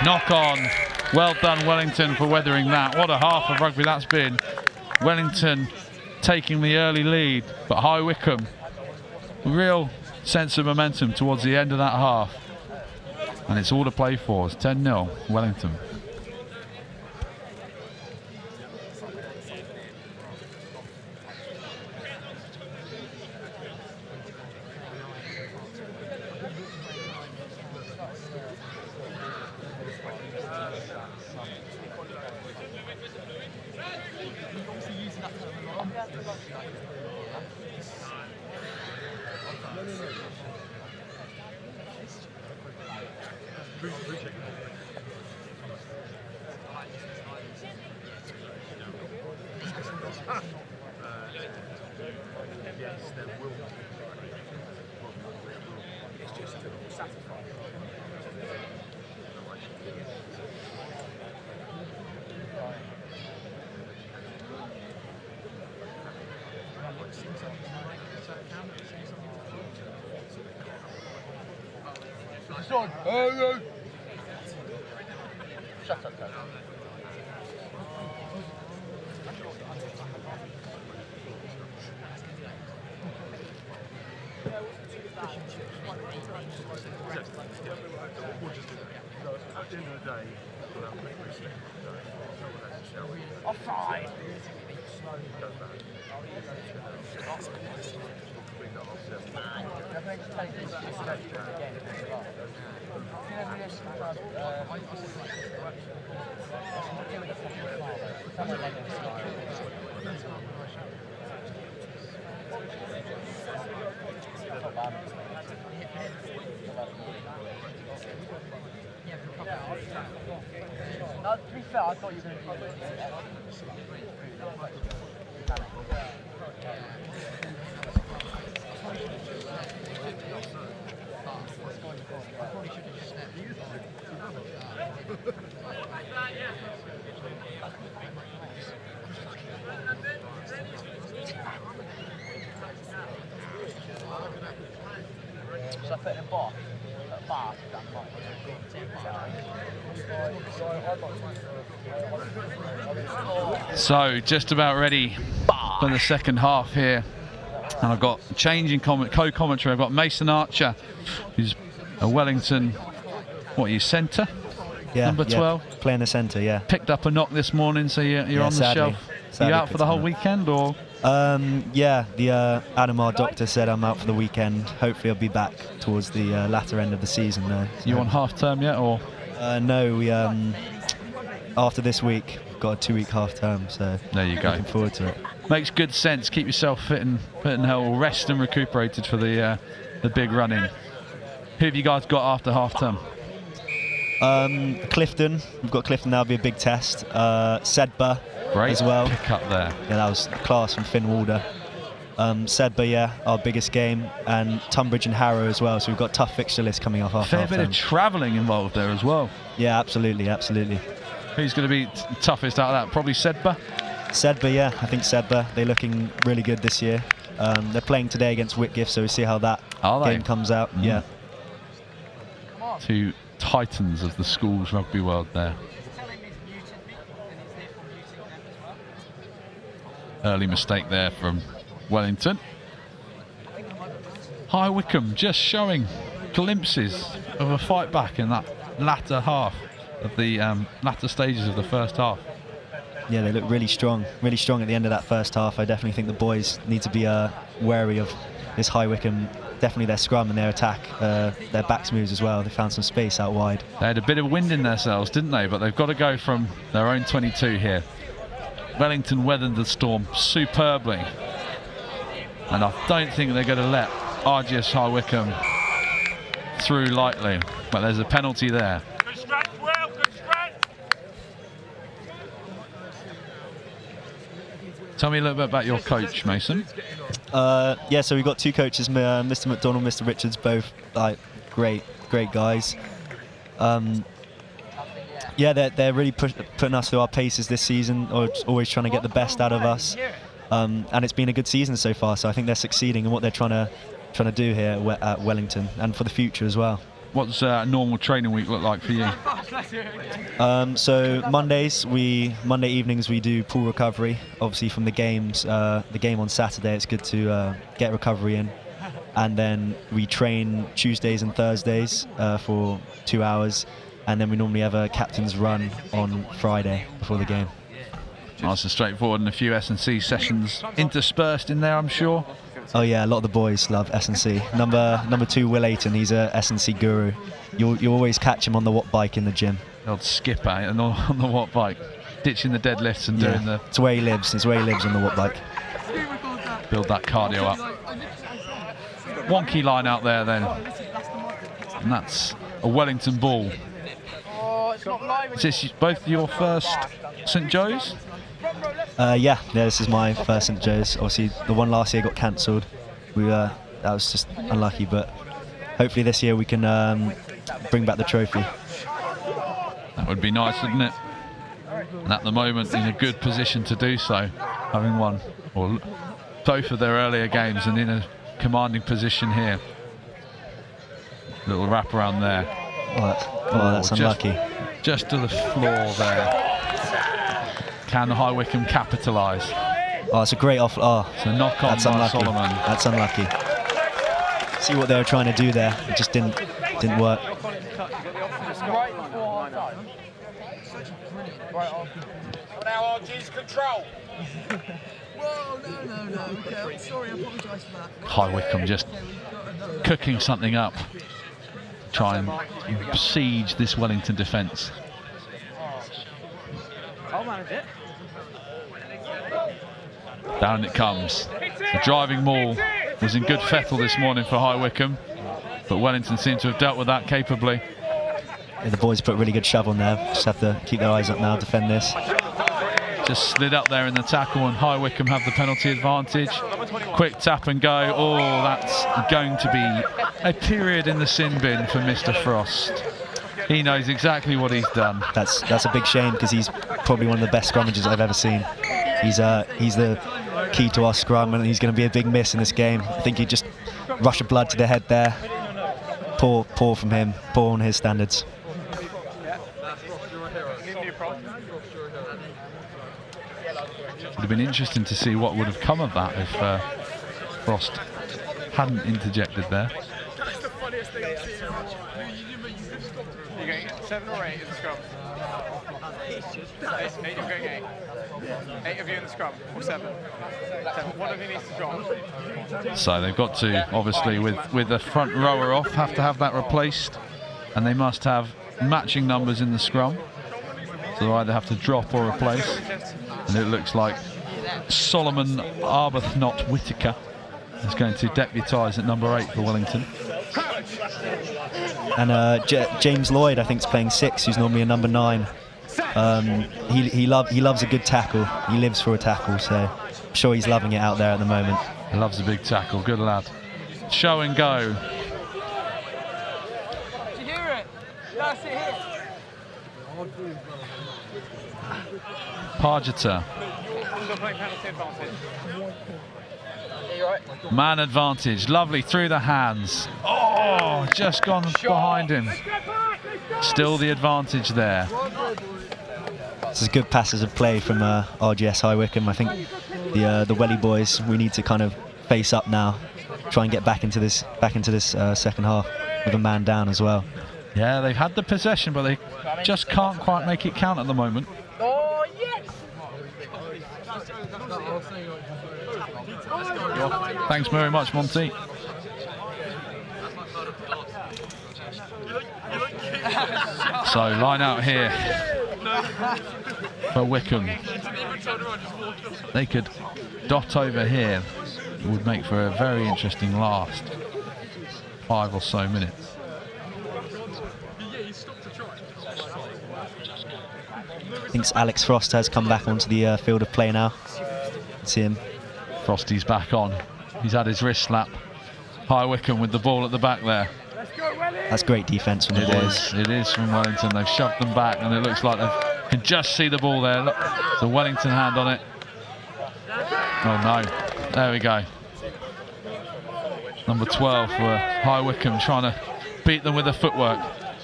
Knock on. Well done, Wellington, for weathering that. What a half of rugby that's been. Wellington taking the early lead, but High Wycombe, real sense of momentum towards the end of that half. And it's all to play for. It's 10-0, Wellington. Shut up, Dan. Offside. No, to be fair, I thought you were going to do it. Should I put it in a bar? A bar? So just about ready for the second half here, and I've got changing co-commentary. I've got Mason Archer, who's a Wellington, what are you, centre? Yeah, number 12. Playing the centre, yeah. Picked up a knock this morning, so you're on the sadly, shelf. Are you out for the whole weekend, or? Yeah, the Adam, our doctor, said I'm out for the weekend. Hopefully I'll be back towards the latter end of the season though. So. You on half term yet, or? No, we after this week we've got a 2-week half term, so there you go. Looking forward to it. Makes good sense. Keep yourself fit and rest and recuperated for the big run in. Who have you guys got after half term? Clifton. We've got Clifton now. Be a big test. Sedba. Great as well. Pick up there. Yeah, that was class from Finn Walder. Sedba, yeah, our biggest game, and Tunbridge and Harrow as well. So we've got tough fixture list coming off after half Fair bit of travelling involved there as well. Yeah, absolutely, absolutely. Who's going to be toughest out of that? Probably Sedba? Sedba, yeah, I think Sedba. They're looking really good this year. They're playing today against Whitgift, so we'll see how that game comes out. Yeah. Two titans of the schools rugby world there. Early mistake there from Wellington. High Wycombe just showing glimpses of a fight back in that latter half of the latter stages of the first half. Yeah, they look really strong at the end of that first half. I definitely think the boys need to be wary of this High Wycombe. Definitely their scrum and their attack, their backs moves as well. They found some space out wide. They had a bit of wind in their sails, didn't they? But they've got to go from their own 22 here. Wellington weathered the storm superbly, and I don't think they're going to let arduous High Wycombe through lightly, but there's a penalty there. Good strength, Will, good strength. Tell me a little bit about your coach, Mason. Yeah, so we've got two coaches, Mr. McDonald, Mr. Richards, both like great guys. Yeah, they're really putting us through our paces this season, or always trying to get the best out of us. And it's been a good season so far, so I think they're succeeding in what they're trying to do here at Wellington, and for the future as well. What's a normal training week look like for you? So Monday evenings we do pool recovery. Obviously from the games, the game on Saturday, it's good to get recovery in. And then we train Tuesdays and Thursdays for 2 hours. And then we normally have a captain's run on Friday before the game. Nice and straightforward, and a few S&C sessions interspersed in there, I'm sure. Oh yeah, a lot of the boys love S&C. Number 2, Will Ayton, he's a S&C guru. You always catch him on the watt bike in the gym. The old skipper and on the watt bike, ditching the deadlifts and doing the... It's where he lives. It's where he lives on the watt bike. Build that cardio up. Wonky line out there then, and that's a Wellington ball. Is this both your first St Joe's? Yeah, this is my first St Joe's. Obviously, the one last year got cancelled. That was just unlucky, but hopefully this year we can bring back the trophy. That would be nice, wouldn't it? And at the moment, in a good position to do so, having won both of their earlier games and in a commanding position here. Little wrap around there. That's unlucky. Just to the floor there. Can High Wycombe capitalise? Oh, it's a great off. Oh, it's a knock on by Solomon. That's unlucky. See what they were trying to do there. It just didn't work. Now RG's control. Whoa, no. Okay, I'm sorry, I apologise for that. High Wycombe just cooking something up. Try and besiege this Wellington defence. I'll manage it. Down it comes. The driving maul was in good fettle this morning for High Wycombe, but Wellington seem to have dealt with that capably. Yeah, the boys put a really good shove on there. Just have to keep their eyes up now, defend this. Just slid up there in the tackle, and High Wycombe have the penalty advantage. Quick tap and go. Oh, that's going to be a period in the sin bin for Mr. Frost. He knows exactly what he's done. That's a big shame, because he's probably one of the best scrummagers I've ever seen. He's the key to our scrum, and he's going to be a big miss in this game. I think he just rush of blood to the head there. Poor from him. Poor on his standards. It would have been interesting to see what would have come of that if Frost hadn't interjected there. You're getting 7 or 8 in the scrum. 8 you're getting 8. 8 of you in the scrum, or 7. 7. One of you needs to drop. So they've got to, obviously, with the front rower off, have to have that replaced, and they must have matching numbers in the scrum. So they either have to drop or replace. And it looks like Solomon Arbuthnot Whitaker is going to deputise at number 8 for Wellington. And James Lloyd, I think, is playing 6, who's normally a number 9. He loves a good tackle. He lives for a tackle, so I'm sure he's loving it out there at the moment. He loves a big tackle. Good lad. Show and go. Did you hear it? That's it here. Pargeter. Man advantage. Lovely through the hands. Oh, just gone behind him. Still the advantage there. This is good passes of play from RGS High Wycombe. I think the Welly boys, we need to kind of face up now, try and get back into this second half with a man down as well. Yeah, they've had the possession, but they just can't quite make it count at the moment. Oh, yes! Thanks very much, Monty. So line out here for Wycombe. They could dot over here. It would make for a very interesting last 5 or so minutes. I think Alex Frost has come back onto the field of play now. See him. Frosty's back on. He's had his wrist slap. High Wycombe with the ball at the back there. That's great defence from the boys. It is from Wellington. They've shoved them back, and it looks like they can just see the ball there. Look, the Wellington hand on it. Oh no, there we go. Number 12 for High Wycombe trying to beat them with the footwork.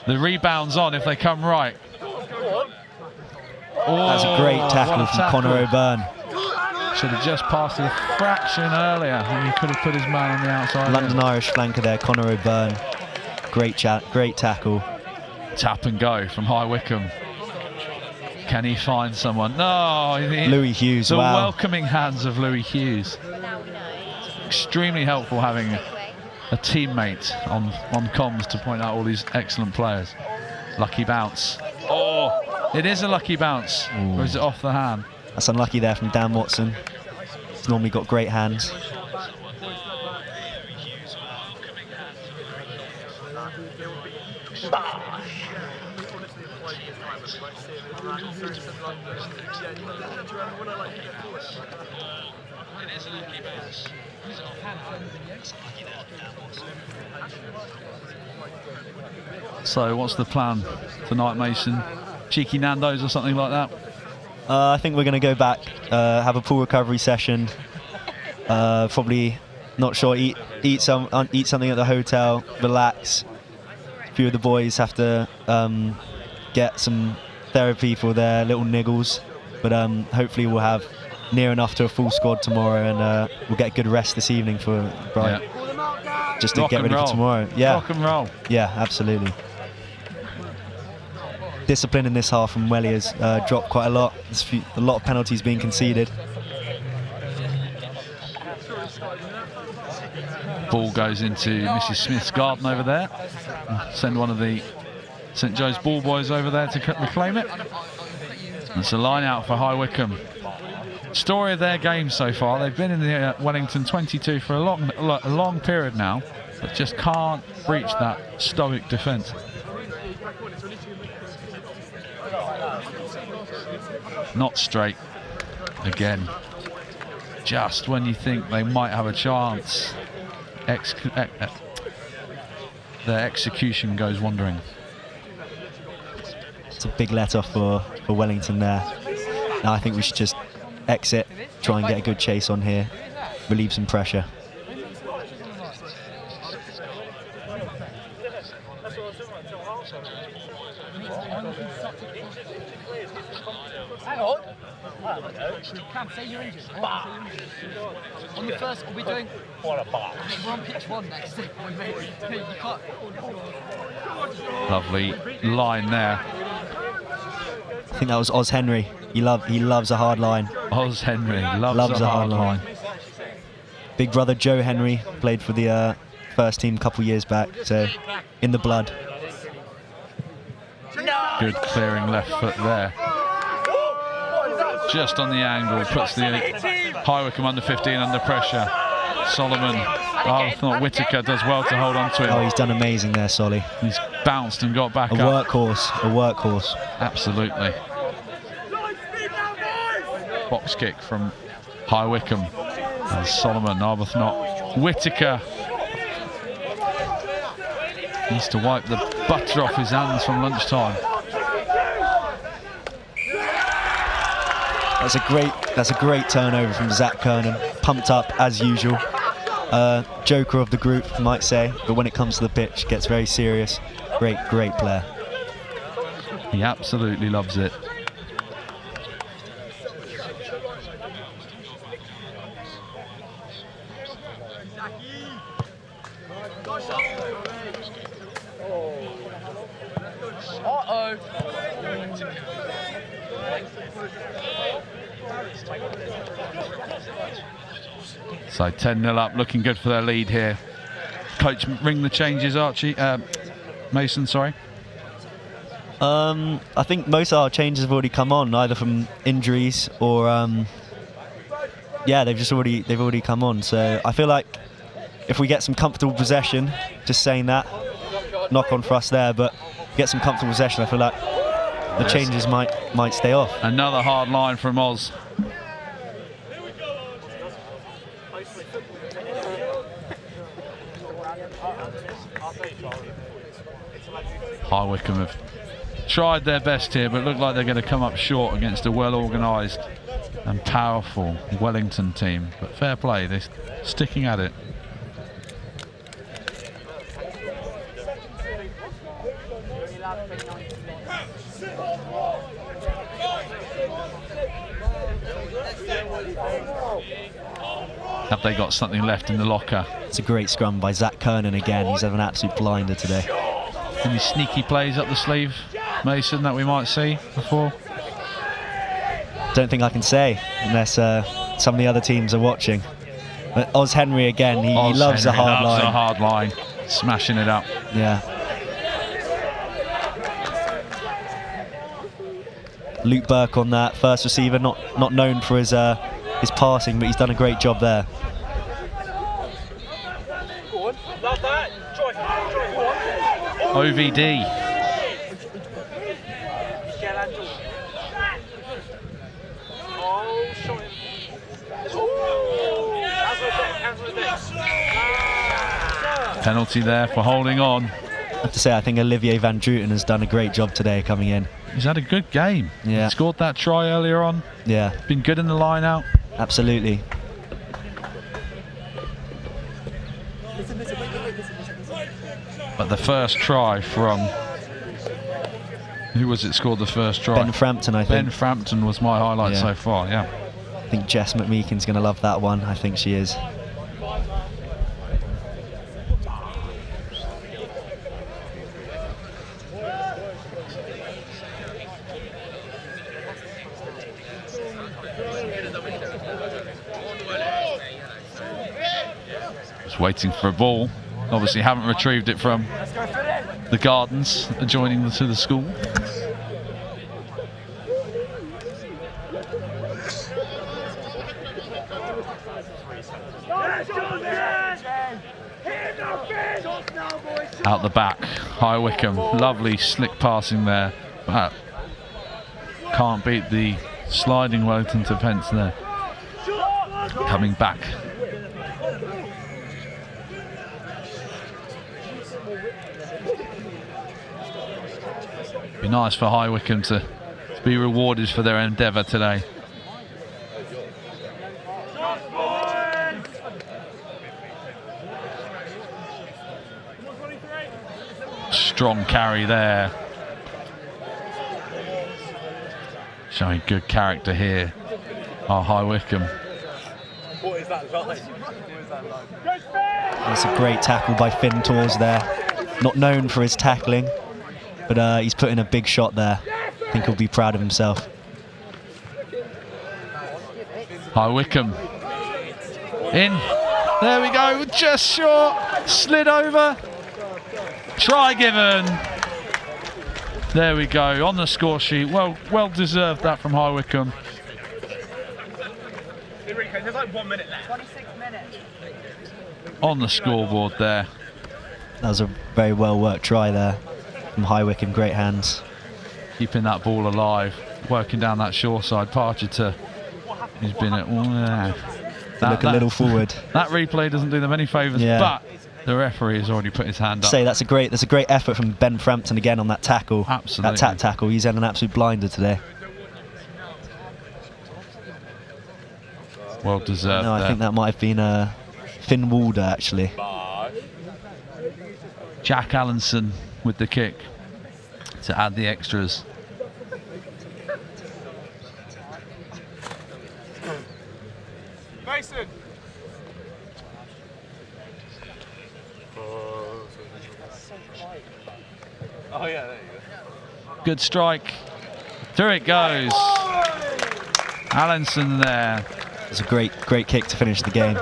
The rebound's on if they come right. Oh, that's a great tackle from Connor O'Byrne. Should have just passed it a fraction earlier, and he could have put his man on the outside. London Irish flanker there, Connor O'Byrne. Great tackle. Tap and go from High Wycombe. Can he find someone? No. Louis Hughes, the wow. welcoming hands of Louis Hughes. Extremely helpful having a teammate on comms to point out all these excellent players. Lucky bounce. Oh, it is a lucky bounce. Ooh. Or is it off the hand? That's unlucky there from Dan Watson. He's normally got great hands. So what's the plan tonight, Mason? Cheeky Nando's or something like that? I think we're going to go back, have a pool recovery session. Probably, not sure, eat something at the hotel, relax. A few of the boys have to get some therapy for their little niggles, but hopefully we'll have near enough to a full squad tomorrow, and we'll get good rest this evening for Brian. Yeah. Just to get ready for tomorrow. Yeah. Rock and roll. Yeah, absolutely. Discipline in this half from Welly has dropped quite a lot. There's a lot of penalties being conceded. Ball goes into Mrs. Smith's garden over there. Send one of the St Joe's ball boys over there to reclaim it. It's a line out for High Wycombe. Story of their game so far. They've been in the Wellington 22 for a long period now, but just can't breach that stoic defence. Not straight again. Just when you think they might have a chance, their execution goes wandering. It's a big let-off for Wellington there. Now I think we should just exit, try and get a good chase on here, relieve some pressure. Hang on. Cam, say you're injured. On the first, are we doing? We're on pitch 1 next. You can't. Lovely line there. I think that was Oz Henry. He loves a hard line. Oz Henry loves a hard line. Big brother Joe Henry played for the first team a couple years back, so in the blood. Good clearing left foot there. Just on the angle, puts the High Wycombe under 15 under pressure. Solomon, I thought Whittaker does well to hold on to him. Oh, he's done amazing there, Solly. He's bounced and got back up. A workhorse. Absolutely. Box kick from High Wycombe. And Solomon, Arbuthnot. Whittaker needs to wipe the butter off his hands from lunchtime. That's a great turnover from Zach Kernan. Pumped up as usual. Joker of the group, I might say, but when it comes to the pitch, gets very serious. Great player. He absolutely loves it. So 10-0 up, looking good for their lead here. Coach, ring the changes, Archie. Mason, sorry. I think most of our changes have already come on, either from injuries or yeah, they've already come on. So I feel like if we get some comfortable possession, just saying that, knock on for us there, but get some comfortable possession, I feel like the changes might stay off. Another hard line from Oz. High Wycombe have tried their best here, but look like they're going to come up short against a well-organised and powerful Wellington team. But fair play, they're sticking at it. Have they got something left in the locker? It's a great scrum by Zach Kernan again. He's had an absolute blinder today. Any sneaky plays up the sleeve, Mason, that we might see before? Don't think I can say, unless some of the other teams are watching. But Oz Henry again, he loves a hard line. Loves a hard line, smashing it up. Yeah. Luke Burke on that first receiver, not known for his passing, but he's done a great job there. OVD. Penalty there for holding on. I have to say, I think Olivier Van Druten has done a great job today coming in. He's had a good game. Yeah. He scored that try earlier on. Yeah. Been good in the line out. Absolutely. But the first try from... Who was it scored the first try? Ben Frampton, I think. Ben Frampton was my highlight so far, yeah. I think Jess McMeekin's going to love that one. I think she is. Just waiting for a ball. Obviously haven't retrieved it from the gardens adjoining to the school. Out the back, High Wycombe, lovely slick passing there. But can't beat the sliding Wellington defence there. Coming back. Be nice for High Wycombe to be rewarded for their endeavour today. Strong carry there. Showing good character here are High Wycombe. What is that line? That's a great tackle by Finn Tors there. Not known for his tackling, but he's put in a big shot there. I think he'll be proud of himself. High Wycombe. In. There we go. Just short. Slid over. Try given. There we go. On the score sheet. Well deserved that from High Wycombe. There's like 1 minute left. 26 minutes. On the scoreboard there. That was a very well worked try there from High Wycombe. Great hands. Keeping that ball alive. Working down that short side. Pargeter. He's been at... Look a little forward. That replay doesn't do them any favours, but the referee has already put his hand up. That's a great effort from Ben Frampton again on that tackle. Absolutely. That tackle. He's had an absolute blinder today. Well deserved. No, I think that might have been Finn Walder actually. Jack Allenson with the kick to add the extras. Mason. Oh yeah, there you go. Good strike. Through it goes. Allenson there. It's a great kick to finish the game.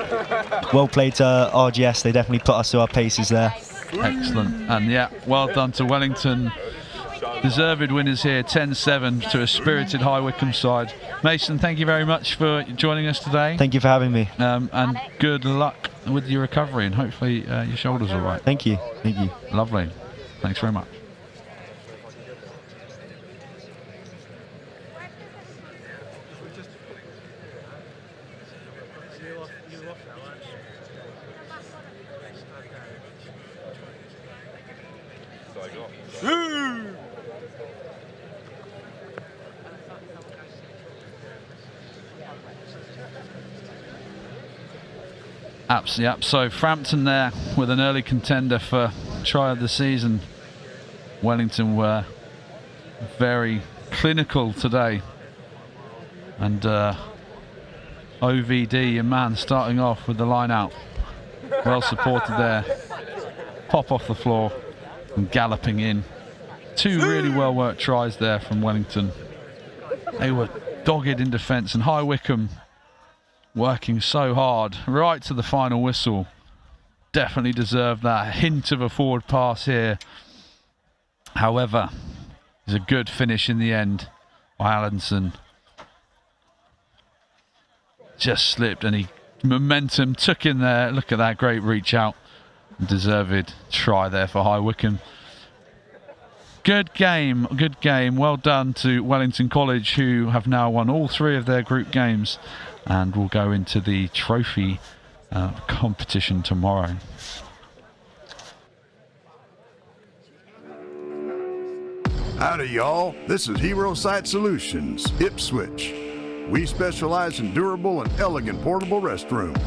Well played to RGS. They definitely put us to our paces there. Excellent. And yeah, well done to Wellington. Deserved winners here, 10-7 to a spirited High Wycombe side. Mason, thank you very much for joining us today. Thank you for having me. And good luck with your recovery, and hopefully your shoulder's all right. Thank you. Thank you. Lovely. Thanks very much. Yep, so Frampton there with an early contender for try of the season. Wellington were very clinical today. And OVD, your man, starting off with the line out. Well supported there. Pop off the floor and galloping in. Two really well worked tries there from Wellington. They were dogged in defence, and High Wycombe working so hard right to the final whistle. Definitely deserved that hint of a forward pass here. However, it's a good finish in the end by Allenson. Just slipped and he momentum took in there. Look at that great reach out. Deserved try there for High Wycombe. Good game, good game. Well done to Wellington College, who have now won all 3 of their group games and will go into the trophy competition tomorrow. Howdy, y'all. This is Hero Site Solutions, Ipswich. We specialize in durable and elegant portable restrooms.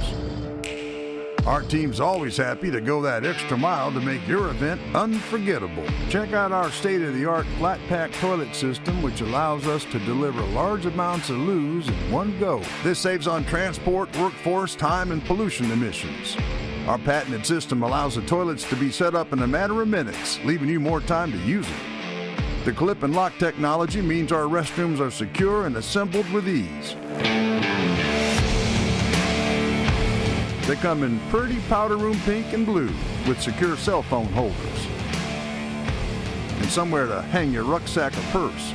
Our team's always happy to go that extra mile to make your event unforgettable. Check out our state-of-the-art flat pack toilet system, which allows us to deliver large amounts of loos in one go. This saves on transport, workforce, time, and pollution emissions. Our patented system allows the toilets to be set up in a matter of minutes, leaving you more time to use it. The clip and lock technology means our restrooms are secure and assembled with ease. They come in pretty powder room pink and blue with secure cell phone holders and somewhere to hang your rucksack or purse.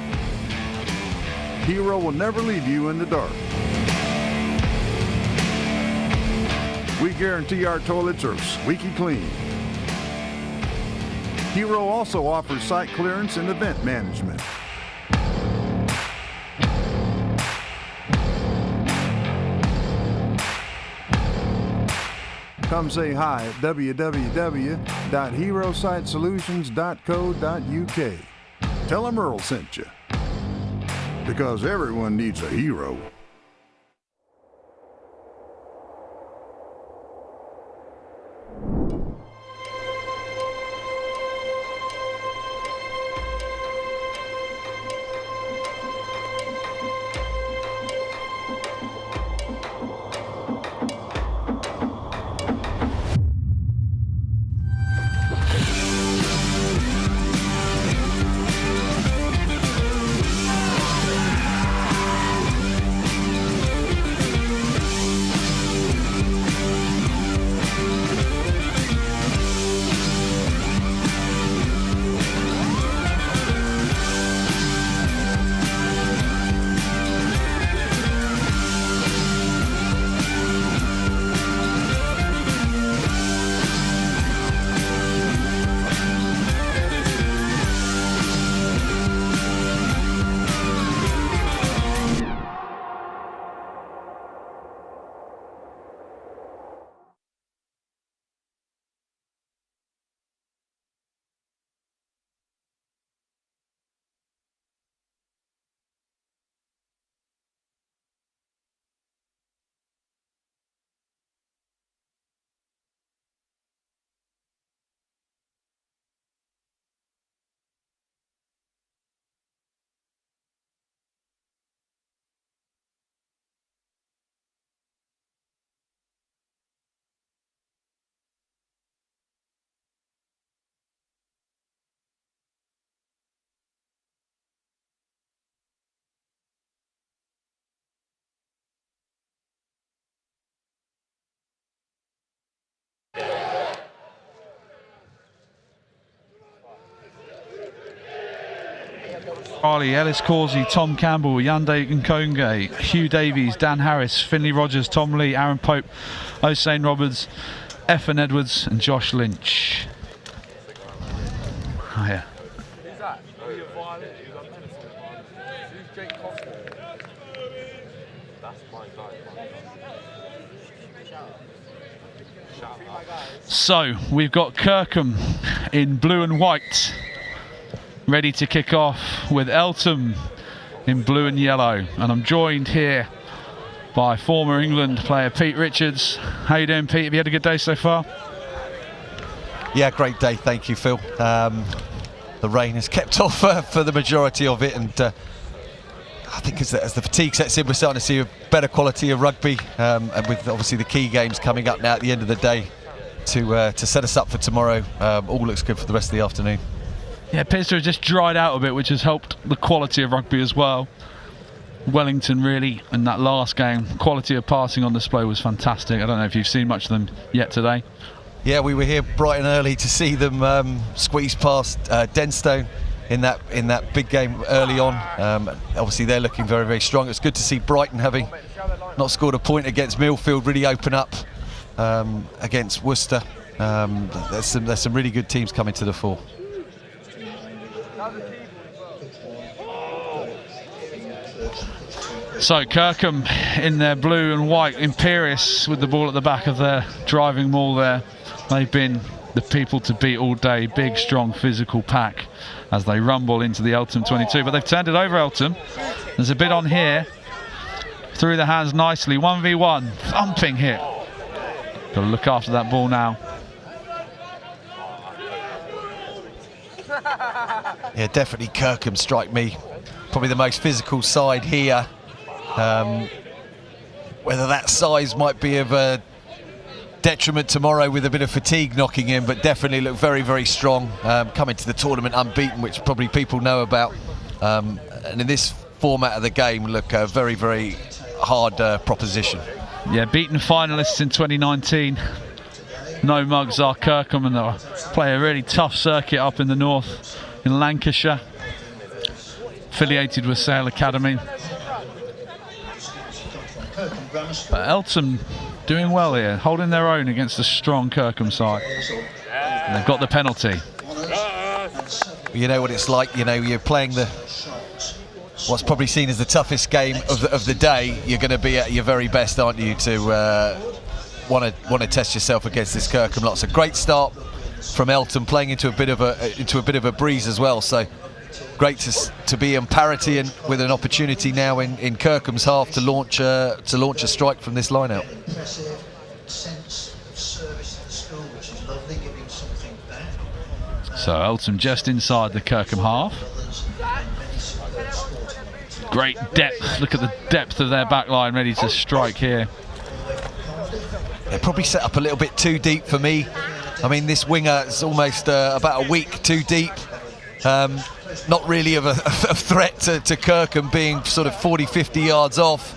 Hero will never leave you in the dark. We guarantee our toilets are squeaky clean. Hero also offers site clearance and event management. Come say hi at www.herositesolutions.co.uk. Tell them Earl sent you. Because everyone needs a hero. Ali, Ellis Causey, Tom Campbell, Yande Nkonge, Hugh Davies, Dan Harris, Finley Rogers, Tom Lee, Aaron Pope, O'Shane Roberts, Effin Edwards and Josh Lynch. Oh yeah. So we've got Kirkham in blue and white, ready to kick off with Eltham in blue and yellow, and I'm joined here by former England player Pete Richards. How you doing, Pete? Have you had a good day so far? Yeah, great day, thank you, Phil. The rain has kept off for the majority of it, and I think as the fatigue sets in, we're starting to see a better quality of rugby, and with obviously the key games coming up now at the end of the day to set us up for tomorrow. All looks good for the rest of the afternoon. Yeah, it appears to have just dried out a bit, which has helped the quality of rugby as well. Wellington really, in that last game, quality of passing on display was fantastic. I don't know if you've seen much of them yet today. Yeah, we were here bright and early to see them squeeze past Denstone in that big game early on. Obviously they're looking very, very strong. It's good to see Brighton, having not scored a point against Millfield, really open up against Worcester. There's some really good teams coming to the fore. So Kirkham in their blue and white, imperious with the ball at the back of their driving maul there. They've been the people to beat all day, big, strong, physical pack as they rumble into the Eltham 22, but they've turned it over Eltham. There's a bit on here, through the hands nicely, 1v1, thumping hit. Got to look after that ball now. Yeah, definitely Kirkham strike me probably the most physical side here. Whether that size might be of a detriment tomorrow with a bit of fatigue knocking in, but definitely look very, very strong. Coming to the tournament unbeaten, which probably people know about. And in this format of the game, look a very, very hard proposition. Yeah, beaten finalists in 2019. No mugs are Kirkham, and they'll play a really tough circuit up in the north in Lancashire, affiliated with Sale Academy. But Eltham doing well here, holding their own against a strong Kirkham side. And they've got the penalty. You know what it's like, you know, you're playing what's probably seen as the toughest game of the day. You're going to be at your very best, aren't you, to want to test yourself against this Kirkham lot. It's a great start from Eltham, playing into a bit of a breeze as well. So great to be in parity and with an opportunity now in Kirkham's half to launch a strike from this line out. So Eltham just inside the Kirkham half. Great depth. Look at the depth of their back line, ready to strike here. They're probably set up a little bit too deep for me. I mean, this winger is almost about a week too deep. Not really of a threat to Kirkham, being sort of 40-50 yards off.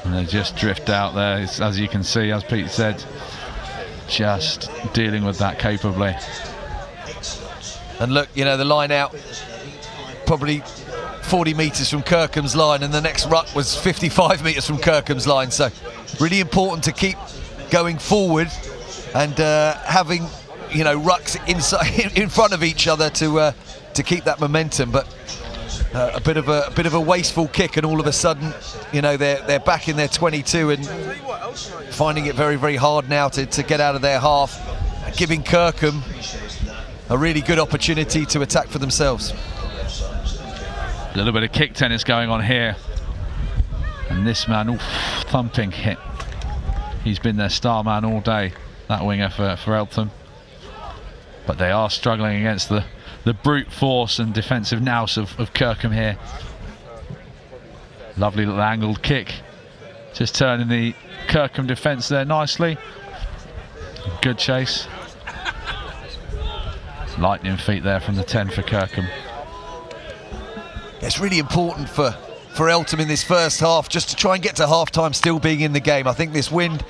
And they just drift out there, as you can see, as Pete said, just dealing with that capably. And look, you know, the line out probably 40 metres from Kirkham's line, and the next ruck was 55 metres from Kirkham's line. So really important to keep going forward and having, you know, rucks inside in front of each other to keep that momentum. But a bit of a wasteful kick, and all of a sudden, you know, they're back in their 22 and finding it very, very hard now to get out of their half, giving Kirkham a really good opportunity to attack for themselves. A little bit of kick tennis going on here, and this man, oof, thumping hit. He's been their star man all day, that winger for Eltham. But they are struggling against the brute force and defensive nous of Kirkham here. Lovely little angled kick, just turning the Kirkham defence there nicely. Good chase. Lightning feet there from the 10 for Kirkham. It's really important for Eltham in this first half just to try and get to half-time still being in the game. I think this wind,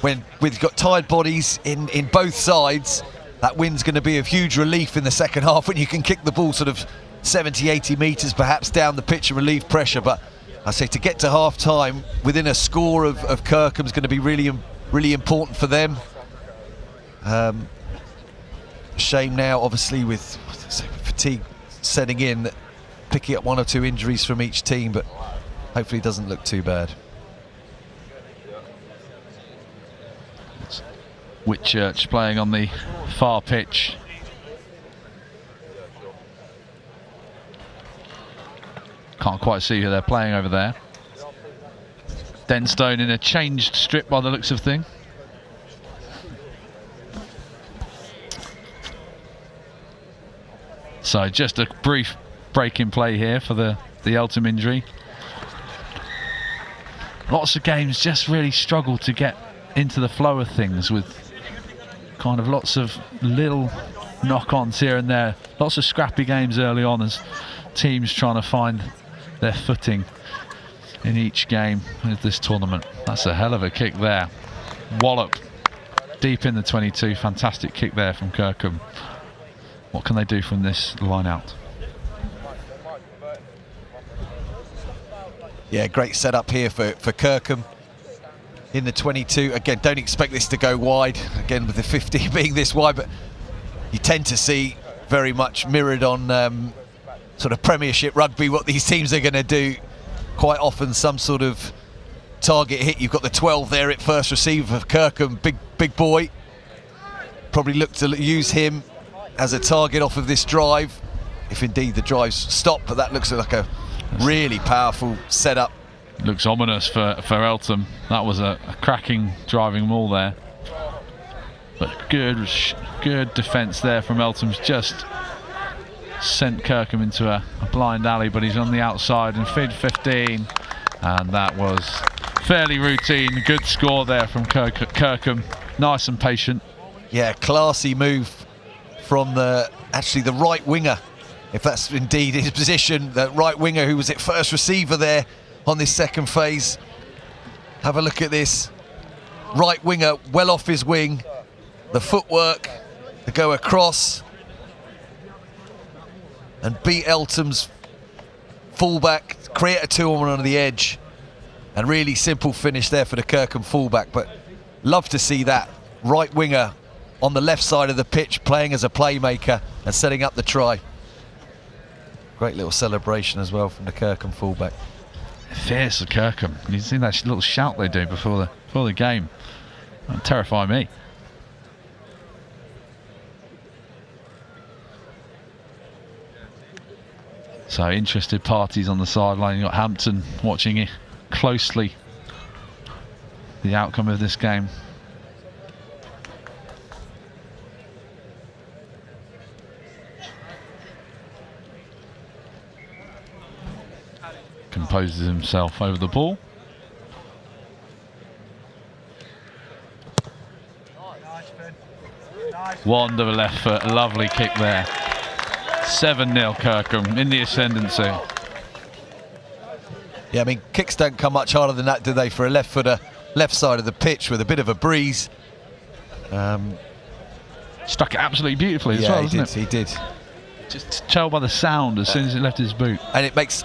when we've got tired bodies in both sides, that wind's going to be of huge relief in the second half when you can kick the ball sort of 70, 80 metres perhaps down the pitch and relieve pressure. But I say to get to half-time within a score of Kirkham's going to be really important for them. Shame now, obviously, with fatigue setting in, picking up 1 or 2 injuries from each team, but hopefully it doesn't look too bad. Whitchurch playing on the far pitch. Can't quite see who they're playing over there. Denstone in a changed strip by the looks of things. So just a brief break in play here for the Eltham injury. Lots of games just really struggle to get into the flow of things, with kind of lots of little knock-ons here and there. Lots of scrappy games early on as teams trying to find their footing in each game of this tournament. That's a hell of a kick there. Wallop deep in the 22. Fantastic kick there from Kirkham. What can they do from this line out? Yeah, great setup here for Kirkham in the 22. Again, don't expect this to go wide. Again, with the 50 being this wide, but you tend to see very much mirrored on sort of Premiership rugby what these teams are going to do. Quite often some sort of target hit. You've got the 12 there at first receiver for Kirkham. Big boy. Probably look to use him as a target off of this drive, if indeed the drive's stopped, but that looks like a really powerful setup. Looks ominous for Eltham. That was a cracking driving maul there. But good defence there from Eltham's. Just sent Kirkham into a blind alley, but he's on the outside and feed 15, and that was fairly routine. Good score there from Kirkham. Nice and patient. Yeah, classy move from the right winger, if that's indeed his position, the right winger who was at first receiver there on this second phase. Have a look at this. Right winger well off his wing, the footwork to go across and beat Eltham's fullback, create a 2-on-1 on the edge, and really simple finish there for the Kirkham fullback. But love to see that right winger on the left side of the pitch playing as a playmaker and setting up the try. Great little celebration as well from the Kirkham fullback. Fierce of Kirkham. You see that little shout they do before the game. That'd terrify me. So interested parties on the sideline. You've got Hampton watching it closely, the outcome of this game. Composes himself over the ball. Wand of a left foot, lovely kick there. 7-0 Kirkham in the ascendancy. Yeah, I mean, kicks don't come much harder than that, do they, for a left footer, left side of the pitch with a bit of a breeze. Struck it absolutely beautifully as well, didn't it? He did. Just tell by the sound as soon as it left his boot. And it makes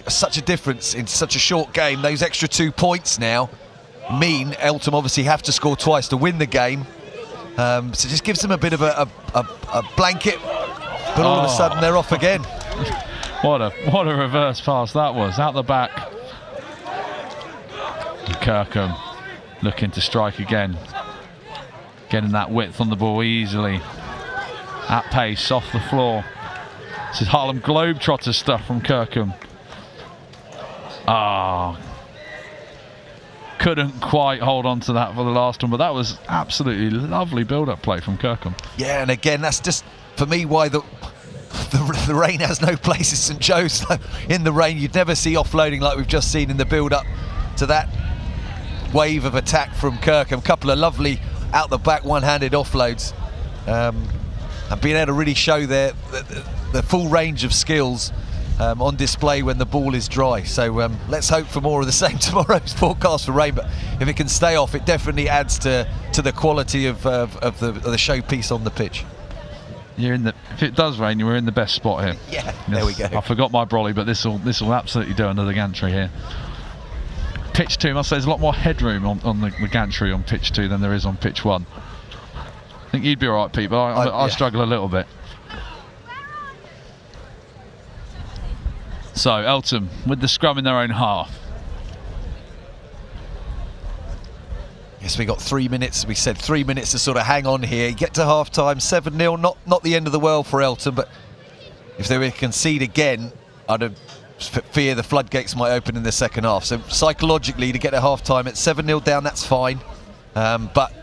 such a difference in such a short game. Those extra 2 points now mean Eltham obviously have to score twice to win the game. So just gives them a bit of a blanket, but all of a sudden they're off again. What a reverse pass that was, out the back. And Kirkham looking to strike again. Getting that width on the ball easily. At pace, off the floor. This is Harlem Globetrotter stuff from Kirkham. Couldn't quite hold on to that for the last one, but that was absolutely lovely build-up play from Kirkham. Yeah, and again, that's just, for me, why the rain has no place at St Joe's. In the rain, you'd never see offloading like we've just seen in the build-up to that wave of attack from Kirkham. A couple of lovely out-the-back one-handed offloads. And being able to really show the full range of skills on display when the ball is dry. So let's hope for more of the same tomorrow's forecast for rain, but if it can stay off, it definitely adds to the quality of the showpiece on the pitch. You're in the. If it does rain, we're in the best spot here. Yeah, there we go. I forgot my brolly, but this will absolutely do another gantry here. Pitch 2, I must say, there's a lot more headroom on the gantry on pitch 2 than there is on pitch 1. I think you'd be all right, Pete, but I struggle a little bit. So Eltham with the scrum in their own half. Yes, we got 3 minutes. We said 3 minutes to sort of hang on here. Get to half time, 7-0. Not the end of the world for Eltham, but if they were to concede again, I'd fear the floodgates might open in the second half. So psychologically, to get to half time at 7-0 down, that's fine. But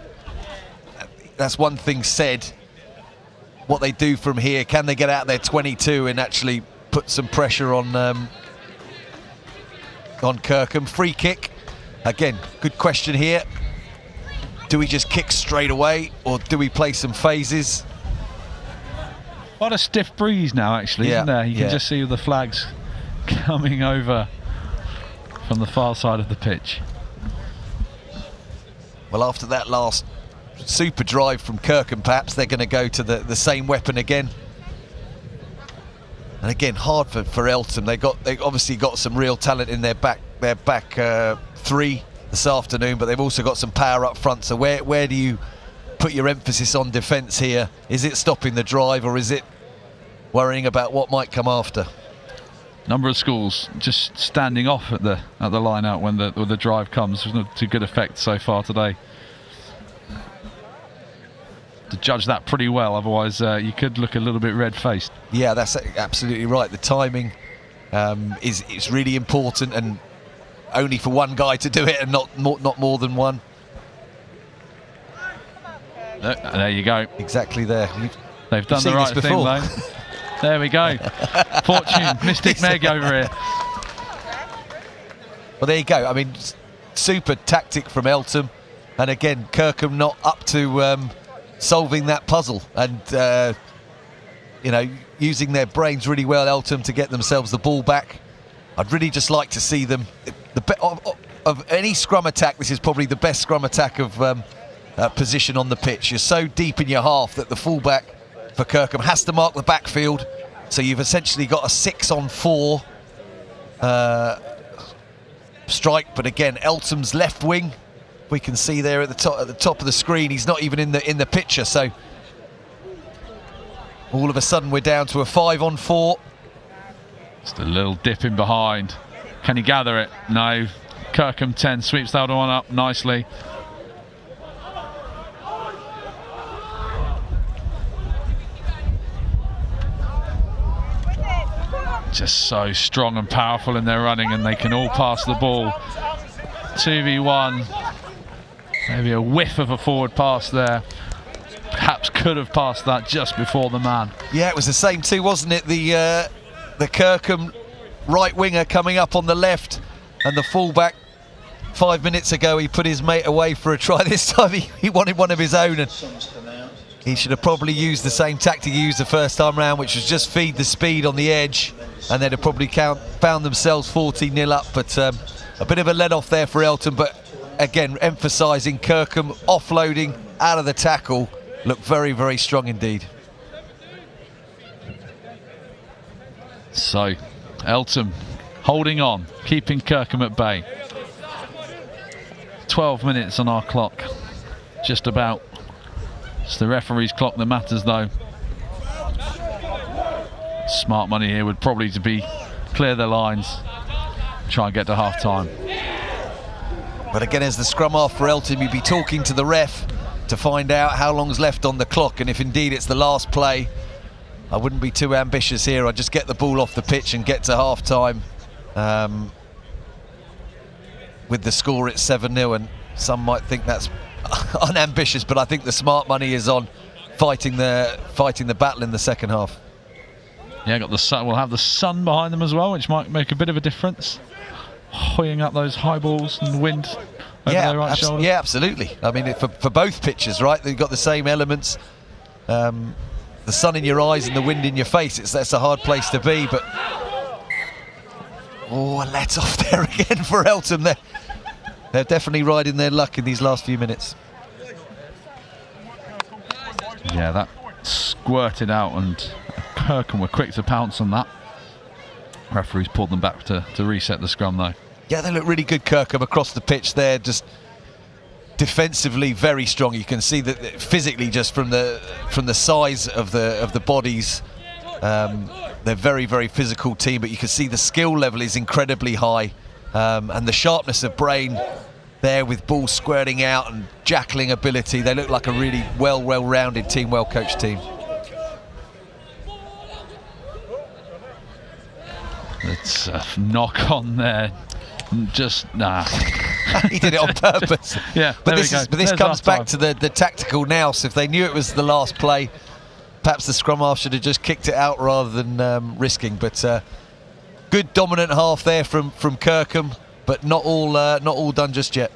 that's one thing said. What they do from here, can they get out there 22 and actually put some pressure on Kirkham? Free kick. Again, good question here. Do we just kick straight away, or do we play some phases? What a stiff breeze now, actually, isn't there? You can just see the flags coming over from the far side of the pitch. Well, after that last super drive from Kirkham, perhaps they're going to go to the same weapon again. And again, hard for Eltham. They obviously got some real talent in their back three this afternoon, but they've also got some power up front. So where do you put your emphasis on defence here? Is it stopping the drive, or is it worrying about what might come after? Number of schools just standing off at the line out when the drive comes. There's not to good effect so far today. To judge that pretty well, otherwise you could look a little bit red-faced. Yeah, that's absolutely right. The timing is really important, and only for one guy to do it, and not more than one. There you go. Exactly there. They've done the right thing, though. There we go. Fortune, Mystic Meg over here. Well, there you go. I mean, super tactic from Eltham, and again, Kirkham not up to solving that puzzle, and you know, using their brains really well, Eltham, to get themselves the ball back. I'd really just like to see them of any scrum attack. This is probably the best scrum attack of position on the pitch. You're so deep in your half that the fullback for Kirkham has to mark the backfield, so you've essentially got a 6-on-4 strike. But again, Eltham's left wing, we can see there at the top of the screen, he's not even in the picture. So all of a sudden we're down to a 5-on-4. Just a little dip in behind. Can he gather it? No. Kirkham 10 sweeps that one up nicely. Just so strong and powerful in their running, and they can all pass the ball. 2v1. Maybe a whiff of a forward pass there. Perhaps could have passed that just before the man. Yeah, it was the same too, wasn't it? The Kirkham right winger coming up on the left, and the fullback 5 minutes ago, he put his mate away for a try. This time he wanted one of his own, and he should have probably used the same tactic he used the first time round, which was just feed the speed on the edge, and they'd have probably found themselves 14-0 up. But a bit of a let-off there for Eltham, but again, emphasising Kirkham offloading out of the tackle. Looked very, very strong indeed. So, Eltham holding on, keeping Kirkham at bay. 12 minutes on our clock, just about. It's the referee's clock that matters, though. Smart money here would probably to be clear their lines, try and get to half time. But again, as the scrum half for Eltham, you'd be talking to the ref to find out how long's left on the clock, and if indeed it's the last play, I wouldn't be too ambitious here. I'd just get the ball off the pitch and get to half time with the score at 7-0, and some might think that's unambitious, but I think the smart money is on fighting the battle in the second half. Yeah, got the sun. We'll have the sun behind them as well, which might make a bit of a difference. Hoying up those high balls and wind over their right shoulder. Yeah, absolutely. I mean, for both pitches, right? They've got the same elements. The sun in your eyes and the wind in your face. That's a hard place to be, but a let off there again for Eltham. They're definitely riding their luck in these last few minutes. Yeah, that squirted out, and Kirkham were quick to pounce on that. Referees pulled them back to reset the scrum though. Yeah, they look really good, Kirkham, across the pitch there, just defensively very strong. You can see that physically, just from the size of the bodies, they're very, very physical team, but you can see the skill level is incredibly high, and the sharpness of brain there with balls squirting out and jackling ability. They look like a really well-rounded team, well-coached team. It's a knock on there. Just nah. He did it on purpose. Yeah, but this comes back to the tactical now. So if they knew it was the last play, perhaps the scrum half should have just kicked it out rather than risking. But good dominant half there from Kirkham, but not all done just yet.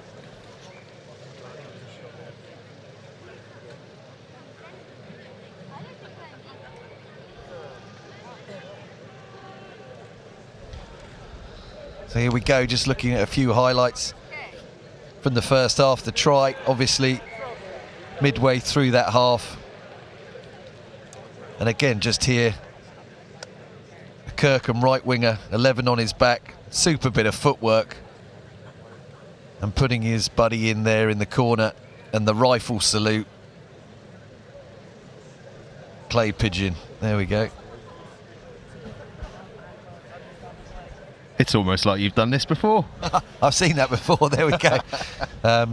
So here we go, just looking at a few highlights from the first half. The try, obviously, midway through that half. And again, just here, a Kirkham right winger, 11 on his back, super bit of footwork. And putting his buddy in there in the corner, and the rifle salute. Clay pigeon, there we go. It's almost like you've done this before. I've seen that before, there we go. But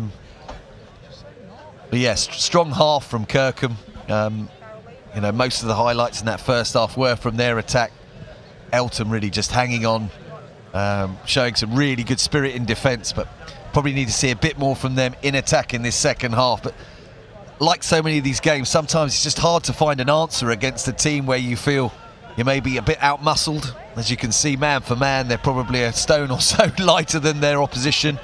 yes, strong half from Kirkham. You know, most of the highlights in that first half were from their attack. Eltham really just hanging on, showing some really good spirit in defence, but probably need to see a bit more from them in attack in this second half. But like so many of these games, sometimes it's just hard to find an answer against a team where you feel you may be a bit out-muscled. As you can see, man for man, they're probably a stone or so lighter than their opposition.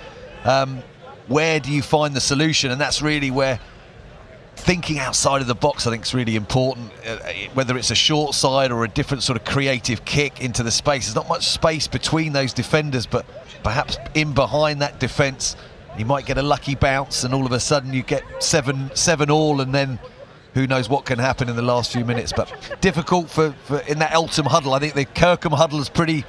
Where do you find the solution? And that's really where thinking outside of the box, I think, is really important. Whether it's a short side or a different sort of creative kick into the space. There's not much space between those defenders, but perhaps in behind that defence, you might get a lucky bounce, and all of a sudden you get 7-7 and then who knows what can happen in the last few minutes. But difficult for in that Eltham huddle. I think the Kirkham huddle is pretty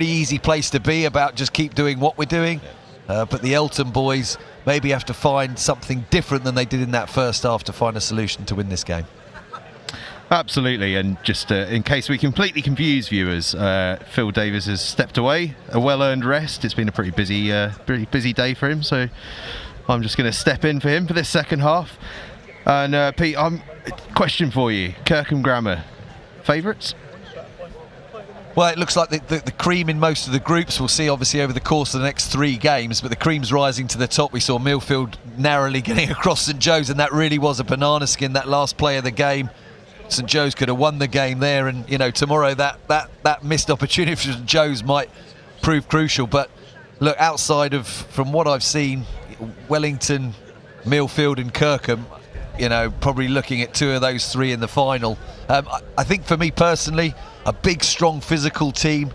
easy place to be, about just keep doing what we're doing. But the Eltham boys maybe have to find something different than they did in that first half to find a solution to win this game. Absolutely, and just in case we completely confuse viewers, Phil Davies has stepped away, a well-earned rest. It's been a pretty busy day for him, so I'm just going to step in for him for this second half. And Pete, question for you: Kirkham Grammar, favourites? Well, it looks like the cream in most of the groups. We'll see, obviously, over the course of the next 3 games, but the cream's rising to the top. We saw Millfield narrowly getting across St Joe's, and that really was a banana skin, that last play of the game. St Joe's could have won the game there, and you know, tomorrow that missed opportunity for St Joe's might prove crucial. But look, outside of, from what I've seen, Wellington, Millfield and Kirkham, you know, probably looking at 2 of those 3 in the final. I think for me personally, a big, strong, physical team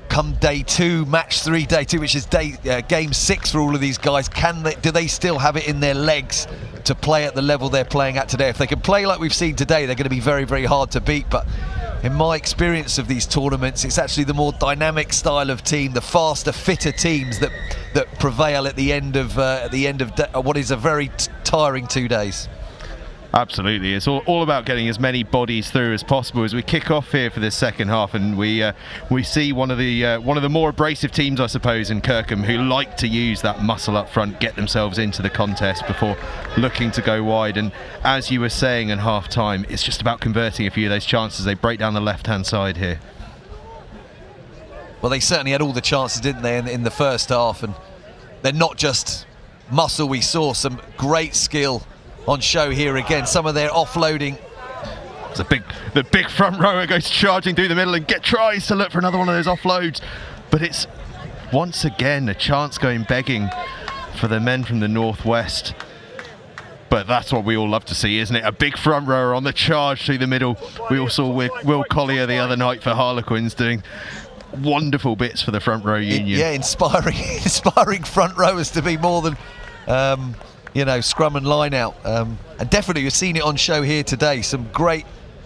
come day 2, match 3, day 2, which is game 6 for all of these guys. Do they still have it in their legs to play at the level they're playing at today? If they can play like we've seen today, they're going to be very, very hard to beat. But in my experience of these tournaments, it's actually the more dynamic style of team, the faster, fitter teams that prevail at the end of what is a very tiring 2 days. Absolutely, it's all about getting as many bodies through as possible as we kick off here for this second half, and we see one of the more abrasive teams, I suppose, in Kirkham, who like to use that muscle up front, get themselves into the contest before looking to go wide. And as you were saying in half time, it's just about converting a few of those chances. They break down the left hand side here. Well, they certainly had all the chances, didn't they, in the first half, and they're not just muscle. We saw some great skill on show here again. Some of their offloading. The big front rower goes charging through the middle and tries to look for another one of those offloads, but it's once again a chance going begging for the men from the northwest. But that's what we all love to see, isn't it? A big front rower on the charge through the middle. We all saw Will Collier the other night for Harlequins doing wonderful bits for the front row union. Yeah, inspiring front rowers to be more than you know, scrum and line out. And definitely you've seen it on show here today. Some great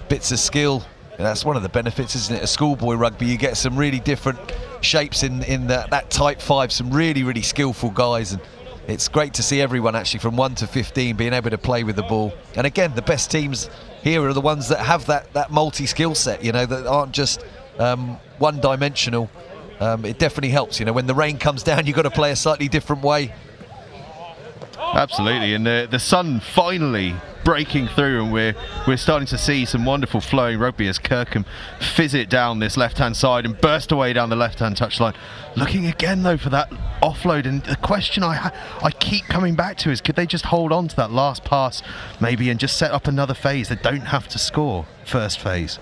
bits of skill. And that's one of the benefits, isn't it? A schoolboy rugby, you get some really different shapes in that type 5, some really, really skillful guys. And it's great to see everyone actually from 1 to 15 being able to play with the ball. And again, the best teams here are the ones that have that multi-skill set, you know, that aren't just one-dimensional. It definitely helps, you know, when the rain comes down, you've got to play a slightly different way. Absolutely, and the sun finally breaking through, and we're starting to see some wonderful flowing rugby as Kirkham fizz it down this left-hand side and burst away down the left-hand touchline. Looking again though for that offload, and the question I keep coming back to is, could they just hold on to that last pass maybe and just set up another phase? They don't have to score first phase.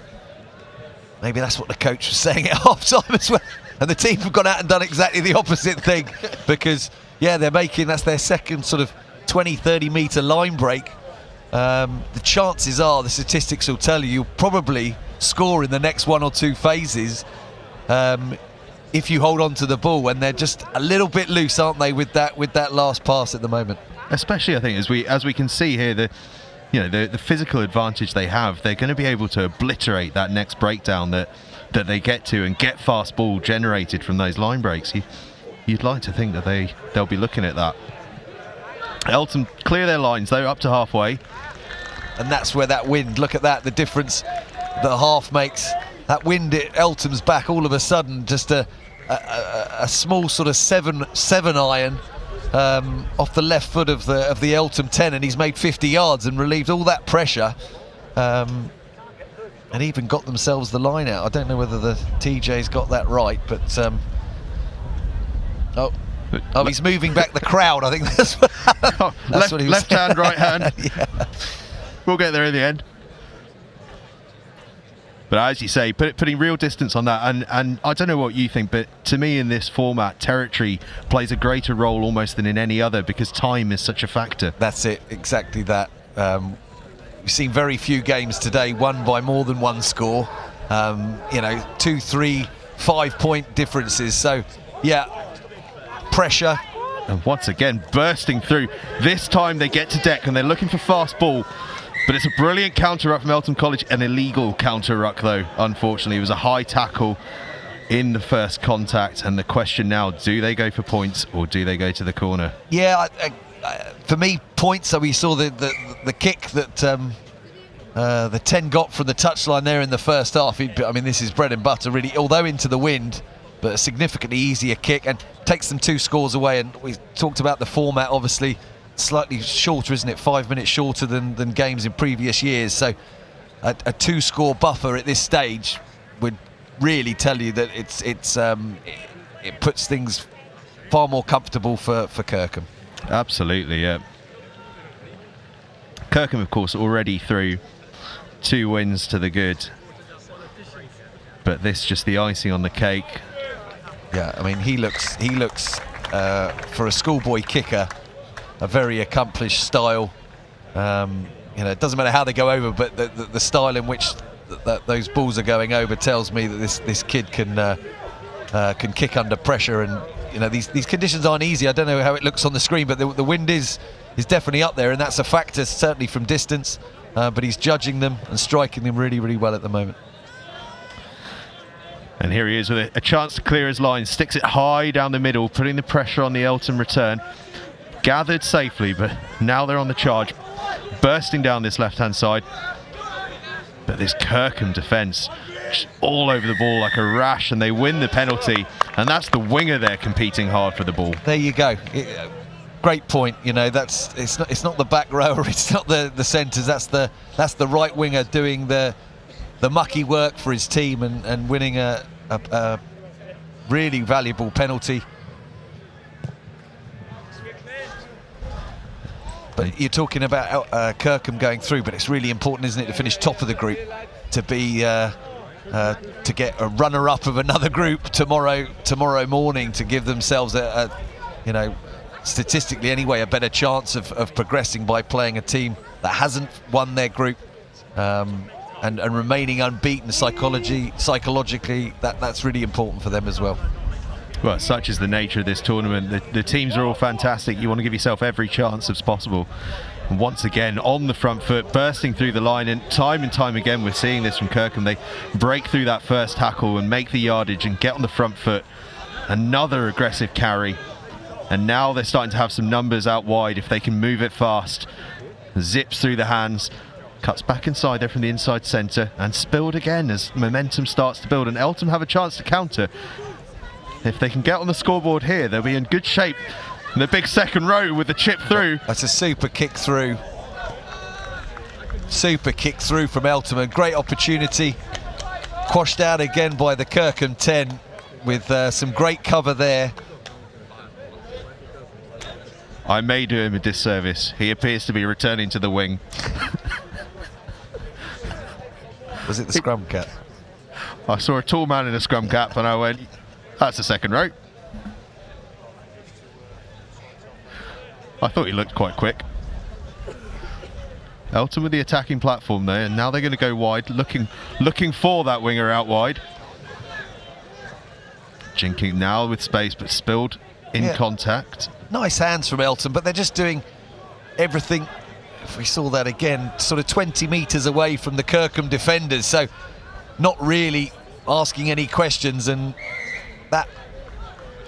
Maybe that's what the coach was saying at half-time as well. And the team have gone out and done exactly the opposite thing, because yeah, that's their second sort of 20-30 metre line break. The chances are, the statistics will tell you'll probably score in the next 1 or 2 phases if you hold on to the ball, and they're just a little bit loose, aren't they, with that last pass at the moment. Especially, I think, as we can see here, the physical advantage they have, they're going to be able to obliterate that next breakdown that they get to and get fast ball generated from those line breaks. You'd like to think that they'll be looking at that. Eltham clear their lines though, up to halfway. And that's where that wind, look at that, the difference that half makes. That wind at Eltham's back, all of a sudden, just a small sort of seven iron off the left foot of the Eltham 10, and he's made 50 yards and relieved all that pressure. And even got themselves the line out. I don't know whether the TJ's got that right, but he's moving back the crowd. I think that's what he was left hand, right hand. Yeah. We'll get there in the end. But as you say, putting real distance on that, and I don't know what you think, but to me in this format, territory plays a greater role almost than in any other, because time is such a factor. That's it, exactly that. We've seen very few games today won by more than one score. You know, 2, 3, 5 point differences. So, yeah, pressure. And once again, bursting through. This time they get to deck and they're looking for fast ball. But it's a brilliant counter-ruck from Eltham College, an illegal counter-ruck though, unfortunately. It was a high tackle in the first contact, and the question now, do they go for points or do they go to the corner? Yeah, for me, points. So we saw the kick that the 10 got from the touchline there in the first half. I mean, this is bread and butter, really, although into the wind, but a significantly easier kick, and takes them 2 scores away. And we talked about the format, obviously, slightly shorter, isn't it? 5 minutes shorter than games in previous years. So a 2-score buffer at this stage would really tell you that it puts things far more comfortable for Kirkham. Absolutely, yeah. Kirkham, of course, already through 2 wins to the good, but this just the icing on the cake. Yeah, I mean, he looks for a schoolboy kicker, a very accomplished style. You know, it doesn't matter how they go over, but the style in which those balls are going over tells me that this kid can kick under pressure. And you know, these conditions aren't easy. I don't know how it looks on the screen, but the wind is definitely up there, and that's a factor, certainly from distance. But he's judging them and striking them really, really well at the moment. And here he is with a chance to clear his line, sticks it high down the middle, putting the pressure on the Eltham return. Gathered safely, but now they're on the charge, bursting down this left-hand side. But this Kirkham defence, just all over the ball like a rash, and they win the penalty. And that's the winger there competing hard for the ball. There you go. Great point. You know, it's not the back rower, it's not the centres. That's the right winger doing the mucky work for his team and winning a really valuable penalty. But you're talking about Kirkham going through, but it's really important, isn't it, to finish top of the group, to be to get a runner-up of another group tomorrow morning, to give themselves you know, statistically anyway, a better chance of progressing by playing a team that hasn't won their group and remaining unbeaten psychologically. That's really important for them as well. Well, such is the nature of this tournament. The teams are all fantastic. You want to give yourself every chance as possible. And once again, on the front foot, bursting through the line, and time again, we're seeing this from Kirkham. They break through that first tackle and make the yardage and get on the front foot. Another aggressive carry. And now they're starting to have some numbers out wide if they can move it fast. Zips through the hands, cuts back inside there from the inside centre, and spilled again as momentum starts to build. And Eltham have a chance to counter. If they can get on the scoreboard here, they'll be in good shape. And the big second row with the chip through. That's a super kick through. Super kick through from Eltham. A great opportunity. Quashed out again by the Kirkham 10 with some great cover there. I may do him a disservice. He appears to be returning to the wing. Was it the scrum cap? I saw a tall man in a scrum cap and I went, that's the second row. I thought he looked quite quick. Eltham with the attacking platform there, and now they're going to go wide, looking for that winger out wide. Jinking now with space, but spilled in contact. Nice hands from Eltham, but they're just doing everything. If we saw that again, sort of 20 metres away from the Kirkham defenders, so not really asking any questions, and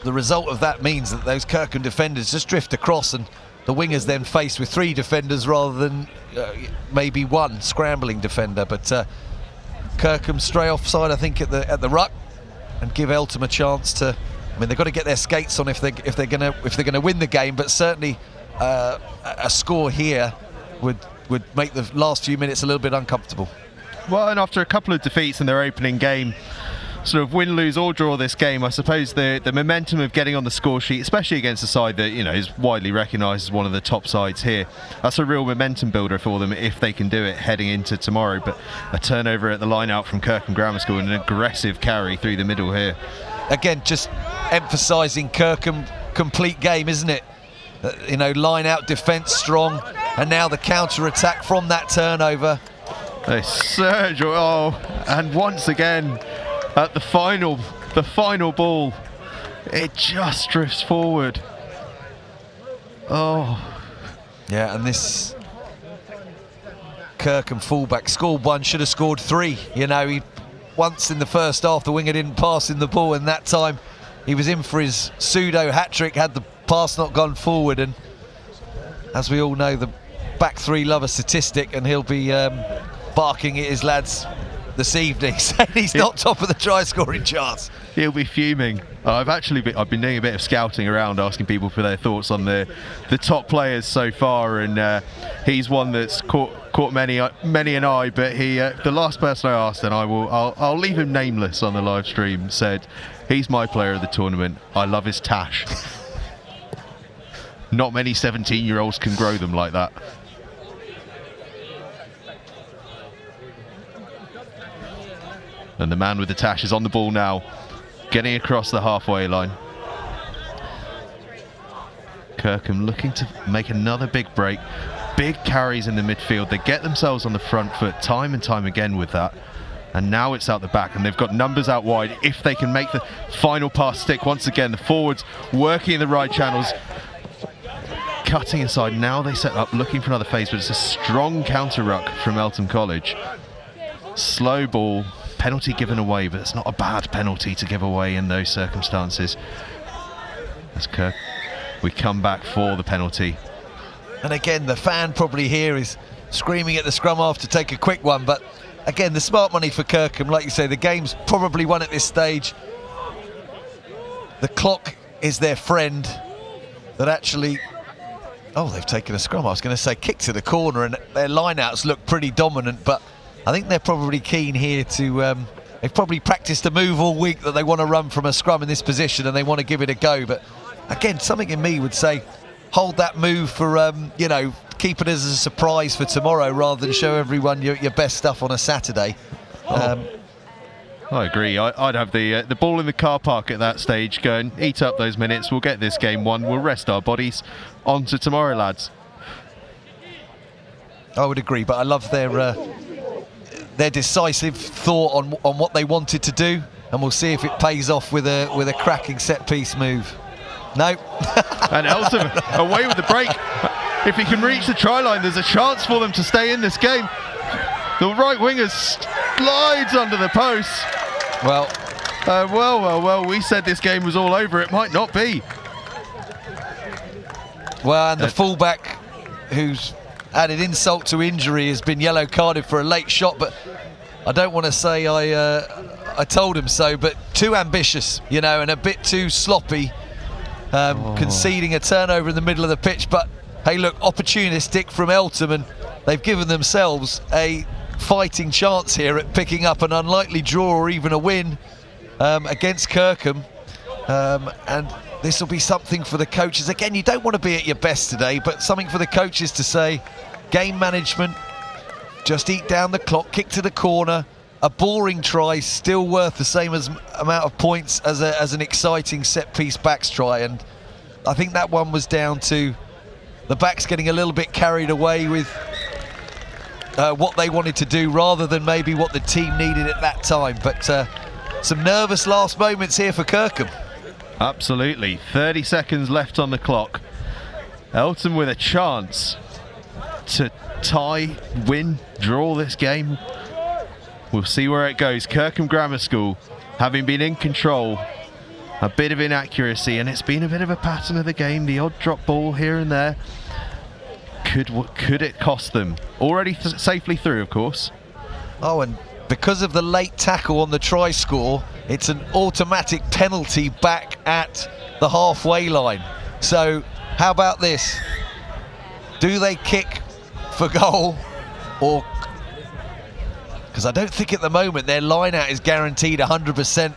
the result of that means that those Kirkham defenders just drift across, and the wingers then faced with 3 defenders rather than maybe 1 scrambling defender. But Kirkham stray offside, I think, at the ruck, and give Eltham a chance to. I mean, they've got to get their skates on if they're going to win the game. But certainly a score here would make the last few minutes a little bit uncomfortable. Well, and after a couple of defeats in their opening game, sort of win, lose or draw this game, I suppose the momentum of getting on the score sheet, especially against a side that, you know, is widely recognised as one of the top sides here, that's a real momentum builder for them if they can do it heading into tomorrow. But a turnover at the line out from Kirkham Grammar School and an aggressive carry through the middle here. Again, just emphasising Kirkham complete game, isn't it? You know, line out, defence strong, and now the counter attack from that turnover. They surge, and once again at the final ball, it just drifts forward. Yeah, and this Kirkham fullback scored 1, should have scored 3. You know, once in the first half the winger didn't pass in the ball, and that time he was in for his pseudo hat-trick had the pass not gone forward. And as we all know, the back 3 love a statistic, and he'll be barking at his lads this evening, saying he's not top of the try scoring charts. He'll be fuming. I've been doing a bit of scouting around, asking people for their thoughts on the top players so far, and he's one that's caught many an eye. But he, the last person I asked, and I'll leave him nameless on the live stream, said he's my player of the tournament. I love his tash. Not many 17-year-olds can grow them like that. And the man with the tash is on the ball now, getting across the halfway line. Kirkham looking to make another big break. Big carries in the midfield. They get themselves on the front foot time and time again with that. And now it's out the back, and they've got numbers out wide. If they can make the final pass stick, once again, the forwards working in the right channels, cutting inside. Now they set up, looking for another phase, but it's a strong counter ruck from Eltham College. Slow ball. Penalty given away, but it's not a bad penalty to give away in those circumstances. As we come back for the penalty. And again, the fan probably here is screaming at the scrum half to take a quick one, but again, the smart money for Kirkham, like you say, the game's probably won at this stage. The clock is their friend. That actually, they've taken a scrum. I was going to say kick to the corner, and their line-outs look pretty dominant, but I think they're probably keen here to, they've probably practiced a move all week that they want to run from a scrum in this position, and they want to give it a go. But again, something in me would say hold that move for, you know, keep it as a surprise for tomorrow rather than show everyone your best stuff on a Saturday. I agree. I'd have the ball in the car park at that stage, going, eat up those minutes, we'll get this game won, we'll rest our bodies, on to tomorrow, lads. I would agree, but I love their decisive thought on what they wanted to do and we'll see if it pays off with a cracking set-piece move. No. And Elton away with the break. If he can reach the try line, there's a chance for them to stay in this game. The right winger slides under the post. Well, well, we said this game was all over. It might not be. Well, and the fullback, who's added insult to injury, has been yellow carded for a late shot, but I don't want to say I told him so, but too ambitious, you know, and a bit too sloppy, conceding a turnover in the middle of the pitch. But hey, look, opportunistic from Eltham, and they've given themselves a fighting chance here at picking up an unlikely draw or even a win against Kirkham, and this will be something for the coaches. Again, you don't want to be at your best today, but something for the coaches to say, game management, just eat down the clock, kick to the corner, a boring try, still worth the same amount of points as an exciting set-piece backs try. And I think that one was down to the backs getting a little bit carried away with what they wanted to do rather than maybe what the team needed at that time. But some nervous last moments here for Kirkham. Absolutely. 30 seconds left on the clock. Elton with a chance to tie, win, draw this game. We'll see where it goes. Kirkham Grammar School, having been in control, a bit of inaccuracy, and it's been a bit of a pattern of the game. The odd drop ball here and there. Could it cost them? Already safely through, of course. Oh, and because of the late tackle on the try score, it's an automatic penalty back at the halfway line. So how about this? Do they kick for goal, or, because I don't think at the moment their line out is guaranteed 100%.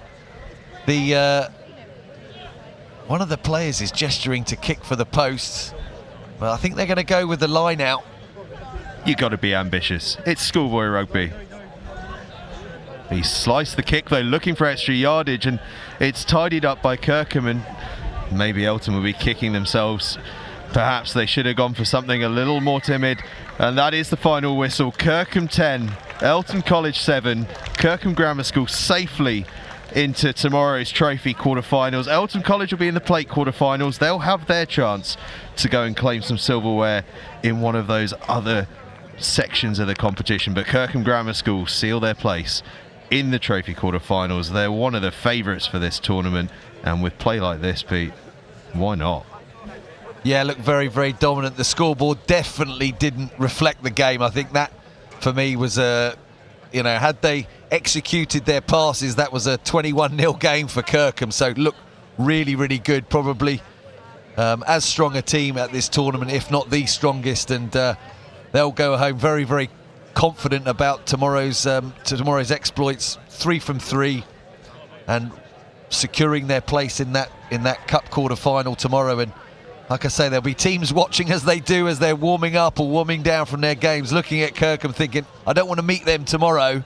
The one of the players is gesturing to kick for the posts. Well, I think they're going to go with the line out. You got to be ambitious. It's schoolboy rugby. He sliced the kick though, looking for extra yardage, and it's tidied up by Kirkham, and maybe Elton will be kicking themselves. Perhaps they should have gone for something a little more timid, and that is the final whistle. Kirkham 10, Elton College 7, Kirkham Grammar School safely into tomorrow's trophy quarterfinals. Elton College will be in the plate quarterfinals. They'll have their chance to go and claim some silverware in one of those other sections of the competition, but Kirkham Grammar School seal their place in the trophy quarterfinals. They're one of the favourites for this tournament, and with play like this, Pete, why not? Yeah, look, very, very dominant. The scoreboard definitely didn't reflect the game. I think that, for me, was you know, had they executed their passes, that was a 21-0 game for Kirkham. So, look, really, really good. Probably as strong a team at this tournament, if not the strongest, and they'll go home very, very confident about tomorrow's exploits. 3 from 3, and securing their place in that cup quarter final tomorrow. And like I say, there'll be teams watching as they do, as they're warming up or warming down from their games, looking at Kirkham thinking, I don't want to meet them tomorrow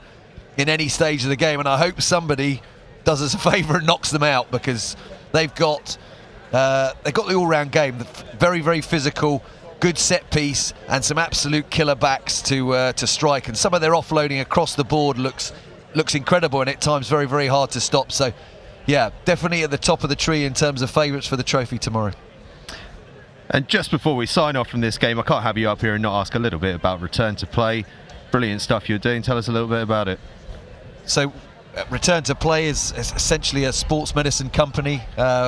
in any stage of the game, and I hope somebody does us a favour and knocks them out, because they've got the all-round game, very, very physical, good set piece, and some absolute killer backs to strike. And some of their offloading across the board looks incredible, and at times very, very hard to stop. So, yeah, definitely at the top of the tree in terms of favourites for the trophy tomorrow. And just before we sign off from this game, I can't have you up here and not ask a little bit about Return to Play. Brilliant stuff you're doing. Tell us a little bit about it. So, Return to Play is essentially a sports medicine company.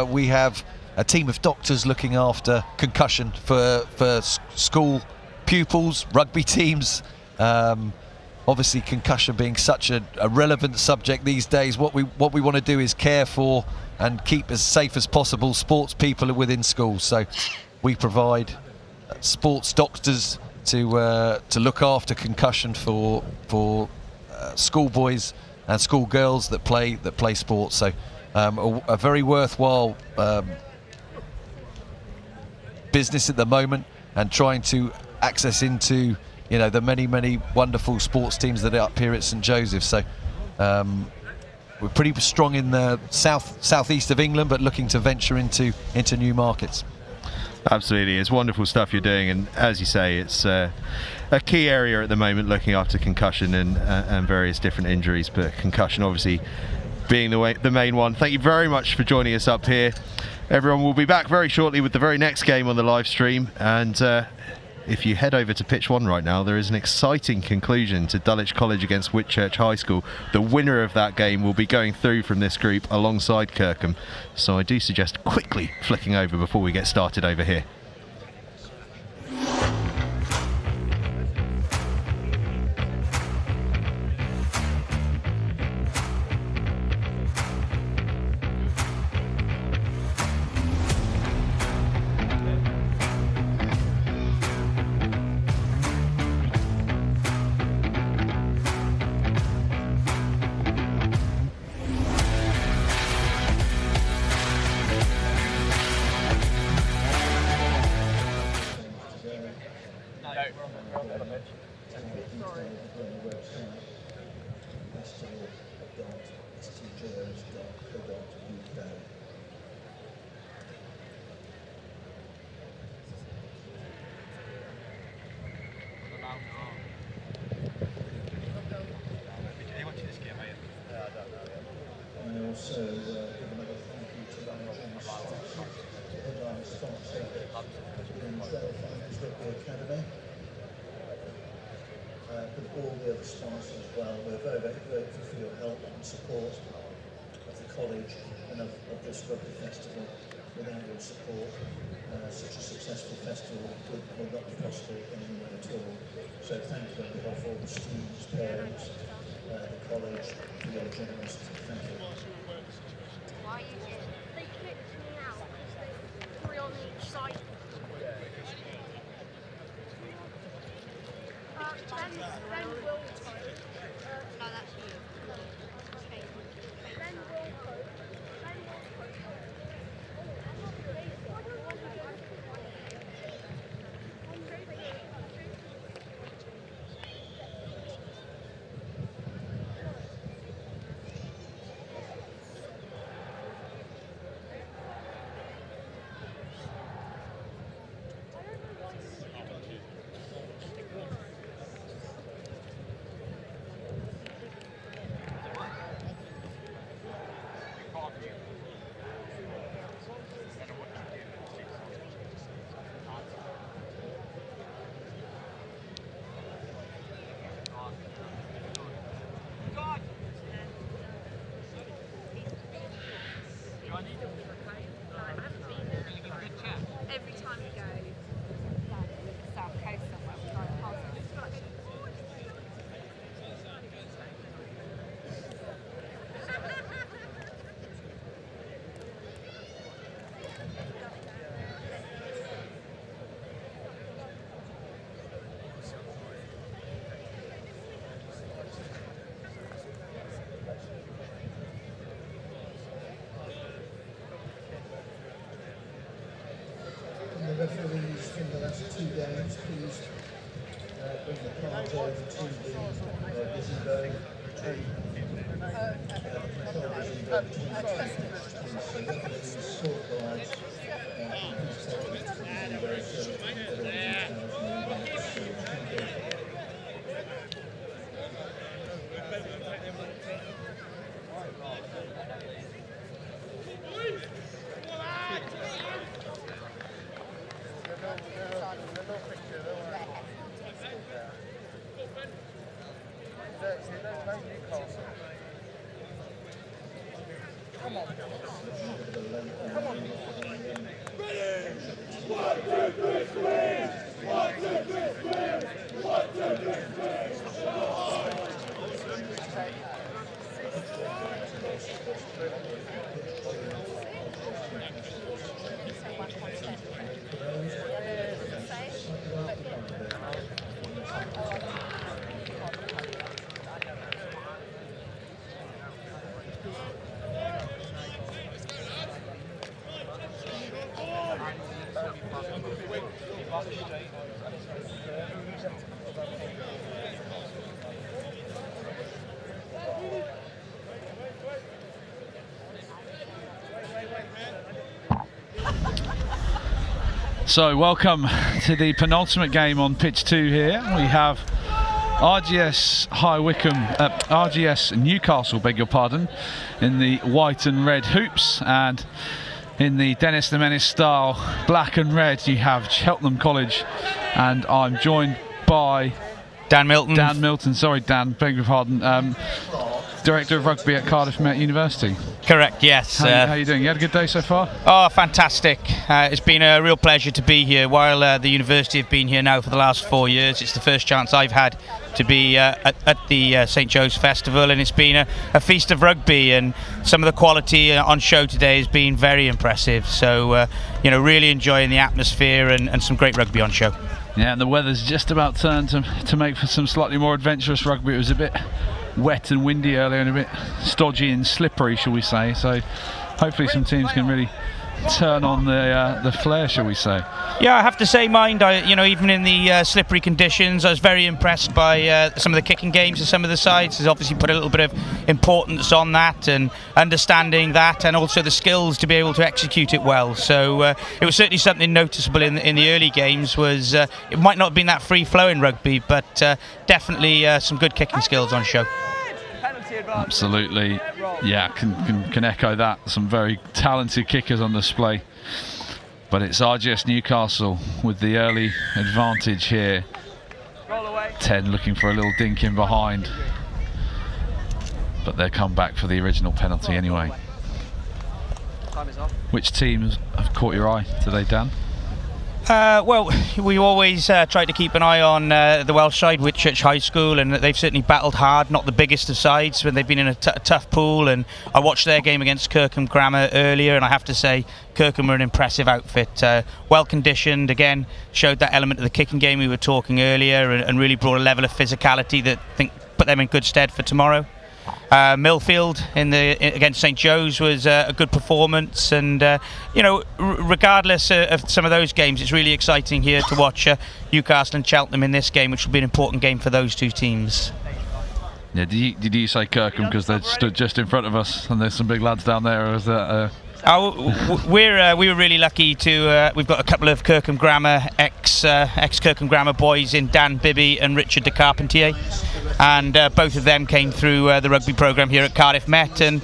We have a team of doctors looking after concussion for school pupils, rugby teams. Obviously, concussion being such a relevant subject these days, what we want to do is care for and keep as safe as possible sports people within schools. So we provide sports doctors to look after concussion for schoolboys and schoolgirls that play sports. So a very worthwhile business at the moment, and trying to access into, you know, the many wonderful sports teams that are up here at St Joseph's. So we're pretty strong in the southeast of England, but looking to venture into new markets. Absolutely, it's wonderful stuff you're doing, and as you say, it's a key area at the moment, looking after concussion and various different injuries. But concussion, obviously, being the main one. Thank you very much for joining us up here. Everyone will be back very shortly with the very next game on the live stream, and if you head over to pitch 1 right now, there is an exciting conclusion to Dulwich College against Whitchurch High School. The winner of that game will be going through from this group alongside Kirkham, so I do suggest quickly flicking over before we get started over here. Referees from the last 2 games, please bring the cards over to the Gazebo control Gazebo between the 2 pitches, please. So referees, scorecards, please take it to the Gazebo so that all the details are in the field. Thank you. So welcome to the penultimate game on pitch 2 here. We have RGS High Wycombe, RGS Newcastle, beg your pardon, in the white and red hoops, and in the Dennis the Menace style black and red you have Cheltenham College, and I'm joined by Dan Milton. Dan Milton, sorry Dan, beg your pardon, Director of Rugby at Cardiff Met University. Correct, yes. How you doing? You had a good day so far? Oh, fantastic. It's been a real pleasure to be here. While the university have been here now for the last 4 years, it's the first chance I've had to be at the St Joe's Festival, and it's been a feast of rugby, and some of the quality on show today has been very impressive. So, really enjoying the atmosphere and some great rugby on show. Yeah, and the weather's just about turned to make for some slightly more adventurous rugby. It was a bit wet and windy earlier and a bit stodgy and slippery, shall we say. So hopefully some teams can really turn on the flair, shall we say. Yeah, I have to say, even in the slippery conditions, I was very impressed by some of the kicking games of some of the sides. There's obviously put a little bit of importance on that and understanding that, and also the skills to be able to execute it well. So it was certainly something noticeable in the early games. Was it might not have been that free-flowing rugby, but definitely some good kicking skills on show. Absolutely, yeah, can echo that. Some very talented kickers on display, but it's RGS Newcastle with the early advantage here. 10 looking for a little dink in behind, but they'll come back for the original penalty anyway. Which teams have caught your eye today, Dan? Well, we always try to keep an eye on the Welsh side, Ipswich High School, and they've certainly battled hard, not the biggest of sides, but they've been in a tough pool, and I watched their game against Kirkham Grammar earlier, and I have to say Kirkham are an impressive outfit, well conditioned, again, showed that element of the kicking game we were talking earlier, and really brought a level of physicality that I think put them in good stead for tomorrow. Millfield against St Joe's was a good performance, and regardless of some of those games, it's really exciting here to watch Newcastle and Cheltenham in this game, which will be an important game for those two teams. Yeah, did you say Kirkham because they stood just in front of us and there's some big lads down there, or is that we were really lucky to we've got a couple of Kirkham Grammar ex Kirkham Grammar boys in Dan Bibby and Richard de Carpentier, and both of them came through the rugby programme here at Cardiff Met, and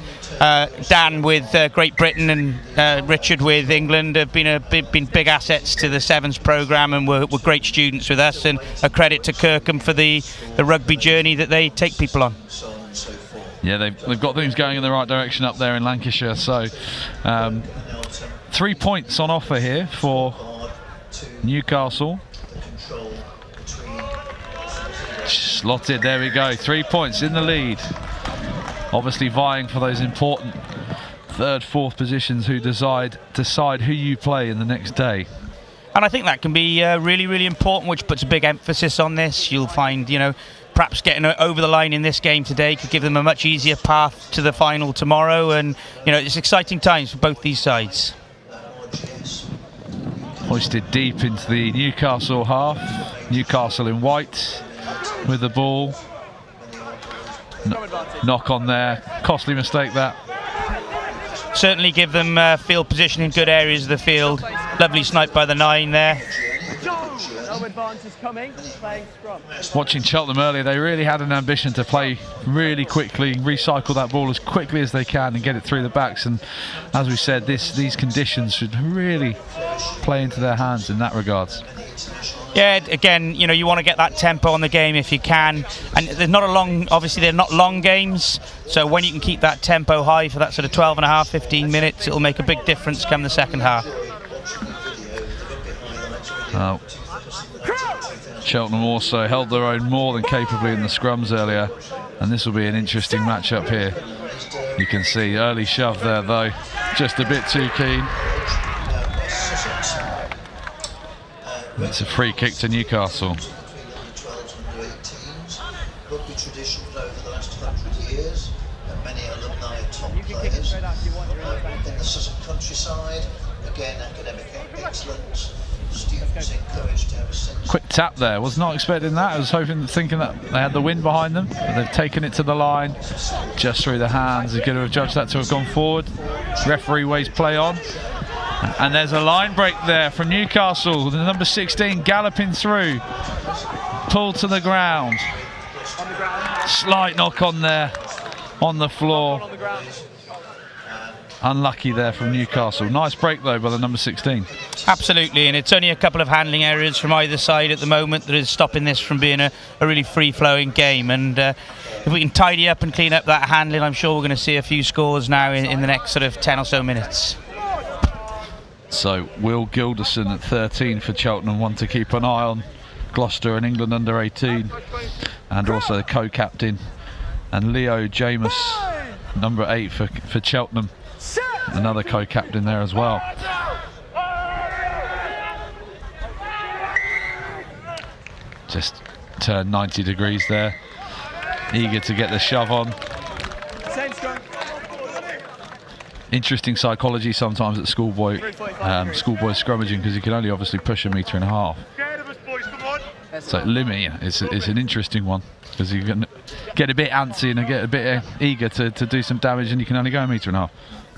Dan with Great Britain and Richard with England have been big assets to the Sevens programme, and were great students with us, and a credit to Kirkham for the rugby journey that they take people on. Yeah, they've got things going in the right direction up there in Lancashire. So 3 points on offer here for Newcastle. Slotted, there we go, 3 points in the lead. Obviously vying for those important third, fourth positions who decide who you play in the next day. And I think that can be really, really important, which puts a big emphasis on this. You'll find, perhaps getting over the line in this game today could give them a much easier path to the final tomorrow, and it's exciting times for both these sides. Hoisted deep into the Newcastle half. Newcastle in white with the ball. Knock on there, costly mistake that. Certainly give them field position in good areas of the field. Lovely snipe by the 9 there. No advantage coming, playing scrum. Watching Cheltenham earlier, they really had an ambition to play really quickly, recycle that ball as quickly as they can and get it through the backs, and as we said, these conditions should really play into their hands in that regards. Yeah, again, you want to get that tempo on the game if you can, and they're not long games, so when you can keep that tempo high for that sort of 12 and a half, 15 minutes, it'll make a big difference come the second half. Cheltenham also held their own more than capably in the scrums earlier, and this will be an interesting matchup here. You can see early shove there though, just a bit too keen. It's a free kick to Newcastle. Rugby tradition for over the last 100 years, and many alumni and top players. In the Suffolk countryside, again, academic excellence. Students encouraged to have a sense. Quick tap there, was not expecting that. I was thinking that they had the wind behind them, but they've taken it to the line, just through the hands. They're going to have judged that to have gone forward. Referee waves play on. And there's a line break there from Newcastle, the number 16 galloping through, pulled to the ground. Slight knock on there, on the floor. Unlucky there from Newcastle. Nice break though by the number 16. Absolutely, and it's only a couple of handling errors from either side at the moment that is stopping this from being a really free-flowing game. And if we can tidy up and clean up that handling, I'm sure we're going to see a few scores now in the next sort of 10 or so minutes. So Will Gilderson at 13 for Cheltenham, one to keep an eye on. Gloucester and England under 18, and also the co-captain, and Leo James, number 8 for Cheltenham, another co-captain there as well. Just turned 90 degrees there, eager to get the shove on. Interesting psychology sometimes at schoolboy scrummaging, because you can only obviously push 1.5 meters. So limit, it's an interesting one, because you can get a bit antsy and get a bit eager to do some damage, and you can only go 1.5 meters.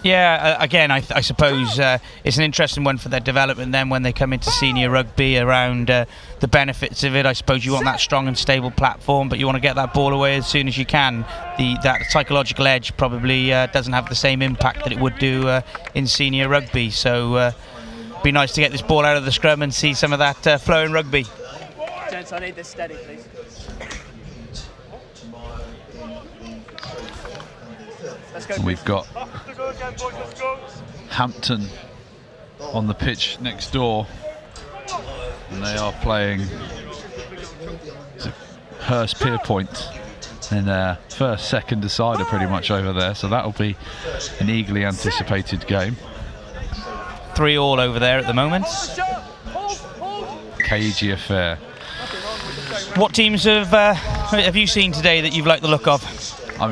Yeah, again, I suppose it's an interesting one for their development then when they come into senior rugby, around the benefits of it. I suppose you want that strong and stable platform, but you want to get that ball away as soon as you can. That psychological edge probably doesn't have the same impact that it would do in senior rugby. So be nice to get this ball out of the scrum and see some of that flow in rugby. Gents, I need this steady, please. We've got Hampton on the pitch next door, and they are playing Hurst Pierpoint in their first second decider pretty much over there, so that'll be an eagerly anticipated game. 3-3 over there at the moment. Cagey affair. What teams have you seen today that you've liked the look of? I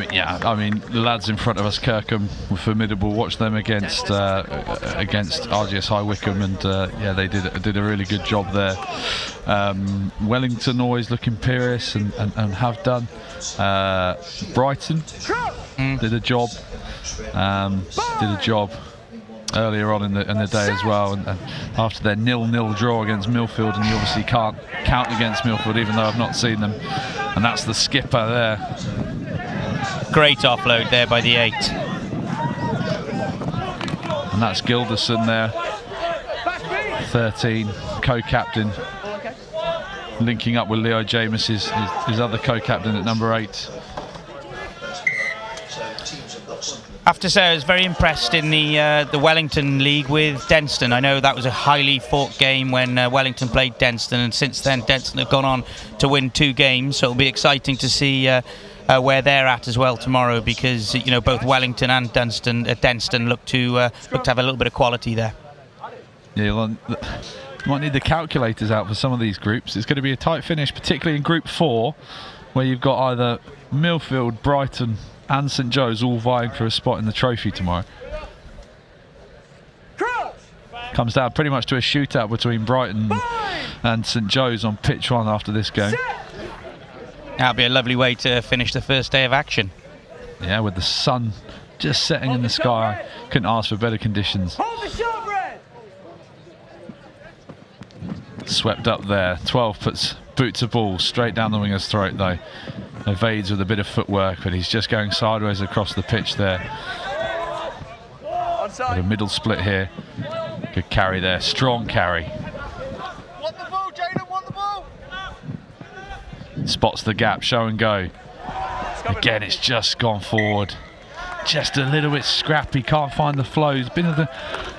mean, the lads in front of us, Kirkham, were formidable. Watched them against RGS High Wycombe, and yeah, they did a really good job there. Wellington always look imperious and have done. Brighton did a job. Earlier on in the day as well, and after their 0-0 draw against Millfield, and you obviously can't count against Millfield, even though I've not seen them, and that's the skipper there. Great offload there by the 8. And that's Gilderson there, 13, co-captain, linking up with Leo James, his other co-captain at number 8. I have to say I was very impressed in the Wellington League with Denston. I know that was a highly fought game when Wellington played Denston, and since then Denston have gone on to win 2 games, so it'll be exciting to see where they're at as well tomorrow, because both Wellington and Denston look to have a little bit of quality there. Yeah, you might need the calculators out for some of these groups. It's going to be a tight finish, particularly in Group 4, where you've got either Millfield, Brighton and St Joe's all vying for a spot in the trophy tomorrow. Comes down pretty much to a shootout between Brighton and St Joe's on pitch 1 after this game. That'll be a lovely way to finish the first day of action. Yeah, with the sun just setting in the sky. Couldn't ask for better conditions. Swept up there. 12 puts boots a ball straight down the winger's throat though. Evades with a bit of footwork, but he's just going sideways across the pitch there. Got a middle split here. Good carry there, strong carry. Want the ball, Jaden, want the ball! Spots the gap, show and go. Again, it's just gone forward. Just a little bit scrappy, can't find the flow. It's been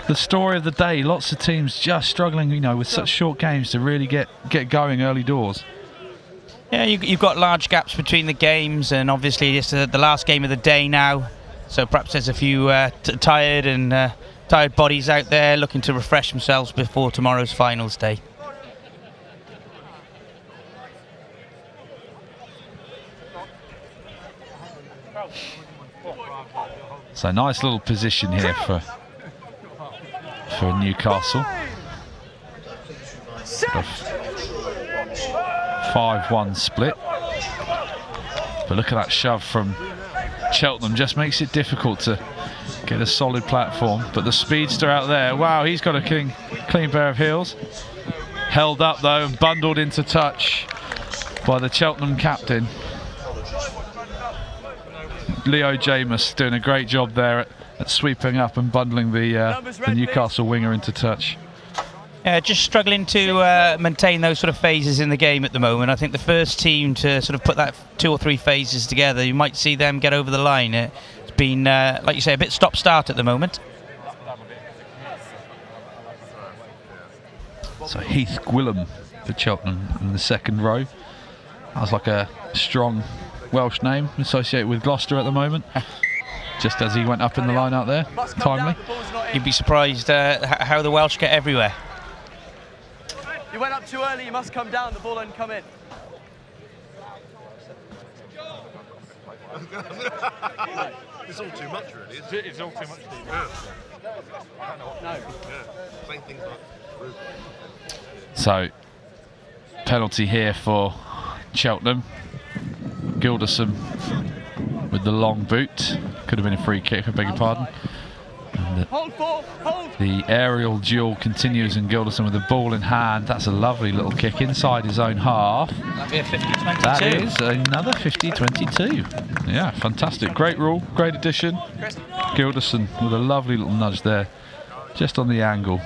the story of the day. Lots of teams just struggling, with such short games to really get going early doors. Yeah, you've got large gaps between the games, and obviously it's the last game of the day now, so perhaps there's a few tired bodies out there looking to refresh themselves before tomorrow's finals day. So nice little position here for Newcastle. 5-1 split. But look at that shove from Cheltenham, just makes it difficult to get a solid platform. But the speedster out there, wow, he's got a clean pair of heels. Held up though and bundled into touch by the Cheltenham captain. Leo James doing a great job there at sweeping up and bundling the Newcastle winger into touch. Just struggling to maintain those sort of phases in the game at the moment. I think the first team to sort of put that 2 or 3 phases together, you might see them get over the line. It's been, like you say, a bit stop-start at the moment. So Heath Gwilym for Cheltenham in the second row. That was like a strong Welsh name associated with Gloucester at the moment. Just as he went up in the line out there, timely. You'd be surprised how the Welsh get everywhere. You went up too early, you must come down, the ball won't come in. It's all too much, really, isn't it? It's all too much. No. Same things like... So, penalty here for Cheltenham. Gilderson with the long boot. Could have been a free kick, I beg your pardon. And the aerial duel continues, and Gilderson with the ball in hand. That's a lovely little kick inside his own half. That'd be a 50-22. That is another 50-22. Yeah, fantastic. Great rule, great addition. Gilderson with a lovely little nudge there, just on the angle.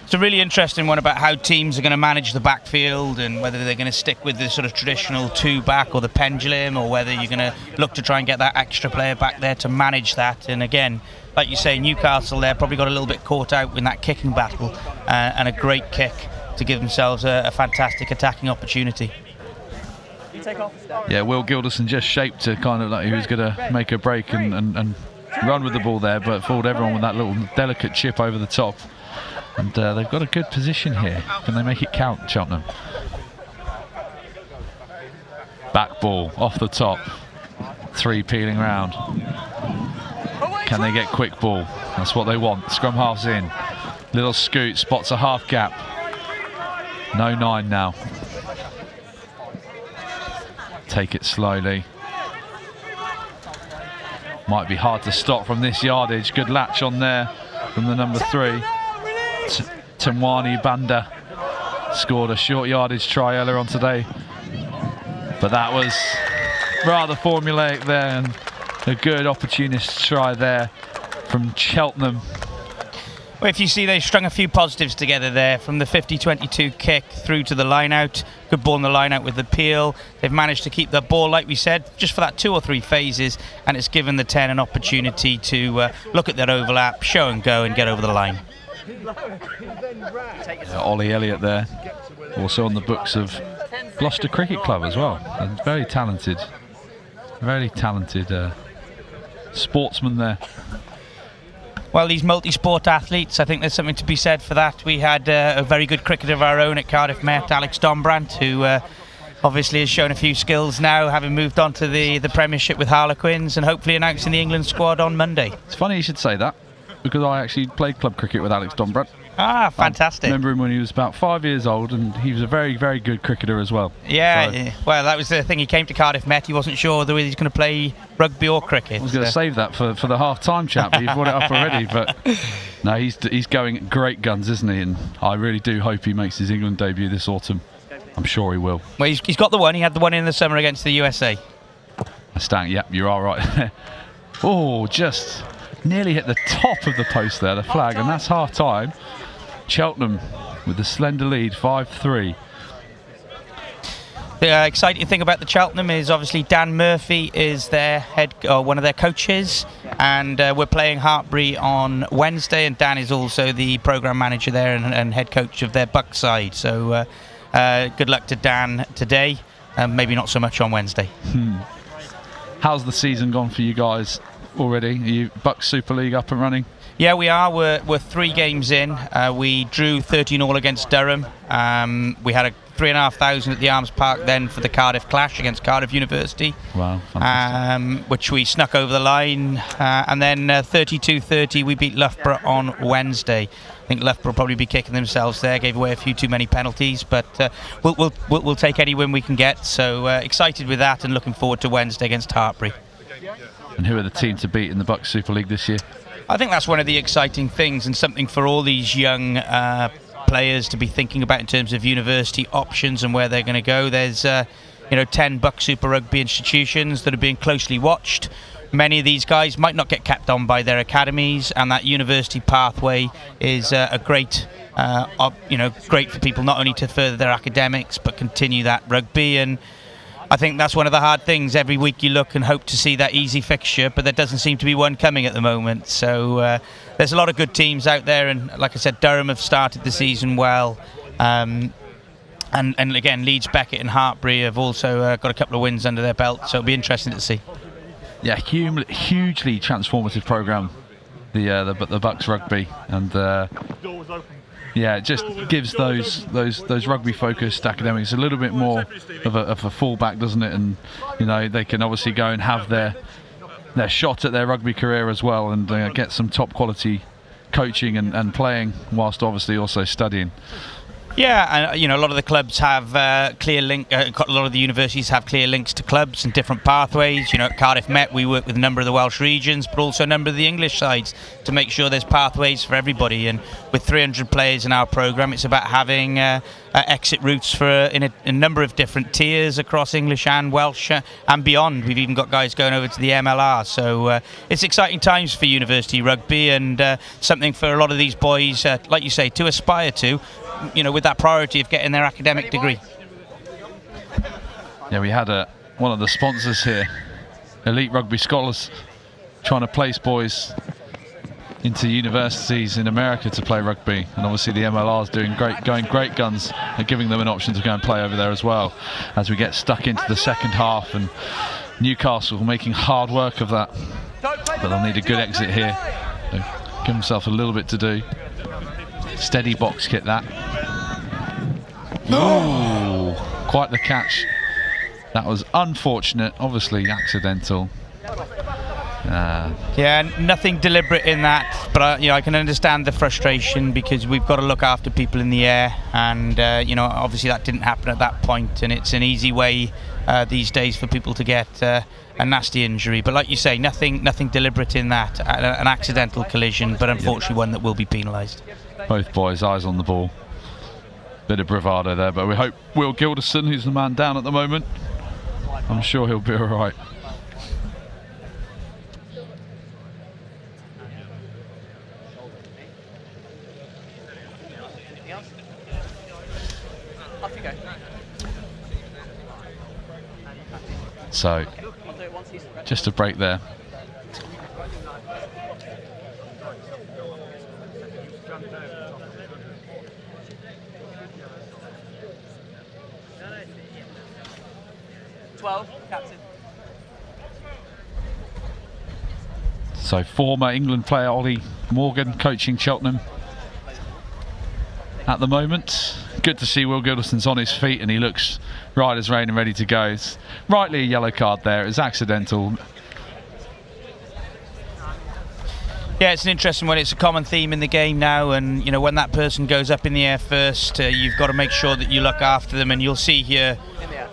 It's a really interesting one about how teams are going to manage the backfield and whether they're going to stick with the sort of traditional 2-back or the pendulum, or whether you're going to look to try and get that extra player back there to manage that. And again, like you say, Newcastle there probably got a little bit caught out in that kicking battle, and a great kick to give themselves a fantastic attacking opportunity. Yeah, Will Gilderson just shaped to kind of like he was going to make a break and run with the ball there, but fooled everyone with that little delicate chip over the top. And they've got a good position here. Can they make it count, Cheltenham? Back ball, off the top. 3 peeling round. Can they get quick ball? That's what they want. Scrum half's in. Little scoot, spots a half gap. No 9 now. Take it slowly. Might be hard to stop from this yardage. Good latch on there from the number 3. Tamwani Banda scored a short yardage try earlier on today, but that was rather formulaic there, and a good opportunist try there from Cheltenham. Well, if you see, they strung a few positives together there, from the 50-22 kick through to the line out. Good ball in the line out with the peel. They've managed to keep the ball, like we said, just for that 2 or 3 phases, and it's given the 10 an opportunity to look at their overlap, show and go, and get over the line. Ollie Elliott there, also on the books of Gloucester Cricket Club as well, and very talented sportsman there. Well, these multi-sport athletes, I think there's something to be said for that. We had a very good cricketer of our own at Cardiff Met, Alex Dombrandt, who obviously has shown a few skills now, having moved on to the Premiership with Harlequins, and hopefully announcing the England squad on Monday. It's funny you should say that, because I actually played club cricket with Alex Dombrandt. Ah, fantastic. I remember him when he was about 5 years old, and he was a very, very good cricketer as well. Yeah, so, well, that was the thing. He came to Cardiff Met. He wasn't sure whether he was going to play rugby or cricket. I was going to save that for the half-time chat, but you've brought it up already. But no, he's going great guns, isn't he? And I really do hope he makes his England debut this autumn. I'm sure he will. Well, he's got the one. He had the one in the summer against the USA. Stan, yep, you are right. Oh, just nearly hit the top of the post there, the flag, and that's half-time. Cheltenham with the slender lead, 5-3. The exciting thing about the Cheltenham is obviously Dan Murphy is their one of their coaches, and we're playing Hartbury on Wednesday, and Dan is also the programme manager there and head coach of their Buck side. So good luck to Dan today, maybe not so much on Wednesday. How's the season gone for you guys already? Are you Buck Super League up and running? Yeah, we are. We're 3 games in. We drew 13-all against Durham. We had a 3,500 at the Arms Park then for the Cardiff clash against Cardiff University. Wow, fantastic. Which we snuck over the line. And then 32-30, we beat Loughborough on Wednesday. I think Loughborough will probably be kicking themselves there. Gave away a few too many penalties, but we'll take any win we can get. So excited with that and looking forward to Wednesday against Hartbury. And who are the team to beat in the Buck Super League this year? I think that's one of the exciting things, and something for all these young players to be thinking about in terms of university options and where they're going to go. There's 10 Buck Super Rugby institutions that are being closely watched. many of these guys might not get kept on by their academies, and that university pathway is a great, great for people not only to further their academics but continue that rugby. And I think that's one of the hard things. Every week you look and hope to see that easy fixture, but there doesn't seem to be one coming at the moment. So there's a lot of good teams out there, and like I said, Durham have started the season well. And again, Leeds, Beckett and Hartbury have also got a couple of wins under their belt, so it'll be interesting to see. Yeah, hugely transformative programme, the Bucks rugby, and yeah, it just gives those rugby-focused academics a little bit more of a fallback, doesn't it? And they can obviously go and have their shot at their rugby career as well, and get some top-quality coaching and playing, whilst obviously also studying. Yeah, and a lot of the clubs have clear link. A lot of the universities have clear links to clubs and different pathways. At Cardiff Met, we work with a number of the Welsh regions, but also a number of the English sides to make sure there's pathways for everybody. And with 300 players in our programme, it's about having exit routes in a number of different tiers across English and Welsh and beyond. We've even got guys going over to the MLR. So it's exciting times for university rugby, and something for a lot of these boys, like you say, to aspire to. With that priority of getting their academic degree. Yeah, we had one of the sponsors here, Elite Rugby Scholars, trying to place boys into universities in America to play rugby, and obviously the MLR is going great guns and giving them an option to go and play over there as well, as we get stuck into the second half, and Newcastle making hard work of that, but they'll need a good exit here. They'll give themselves a little bit to do. Steady box kick that. Ooh, quite the catch. That was unfortunate, obviously accidental. Yeah, nothing deliberate in that, but I can understand the frustration, because we've got to look after people in the air, and obviously that didn't happen at that point, and it's an easy way these days for people to get a nasty injury. But like you say, nothing deliberate in that, an accidental collision, but unfortunately one that will be penalised. Both boys eyes on the ball. Bit of bravado there, but we hope Will Gilderson, who's the man down at the moment, I'm sure he'll be all right. So, just a break there. So former England player Ollie Morgan coaching Cheltenham at the moment. Good to see Will Gilderson's on his feet, and he looks right as rain and ready to go. It's rightly a yellow card there. It's accidental. Yeah, it's an interesting one. It's a common theme in the game now, and when that person goes up in the air first, you've got to make sure that you look after them. And you'll see here,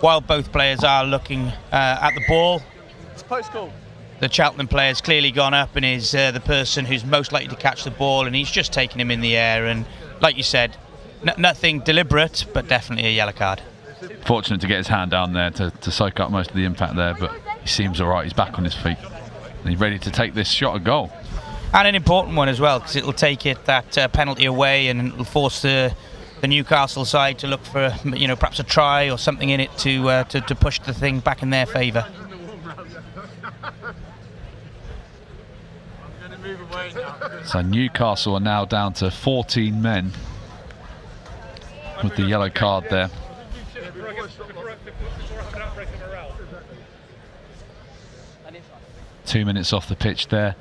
while both players are looking at the ball, It's close call. The Cheltenham player's clearly gone up and is the person who's most likely to catch the ball, and he's just taken him in the air. And like you said, nothing deliberate, but definitely a yellow card. Fortunate to get his hand down there to soak up most of the impact there, but he seems all right. He's back on his feet, and he's ready to take this shot at goal. And an important one as well, because it'll take that penalty away, and it'll force the Newcastle side to look for perhaps a try or something in it to push the thing back in their favour. So Newcastle are now down to 14 men with the yellow card there. Two minutes off the pitch there.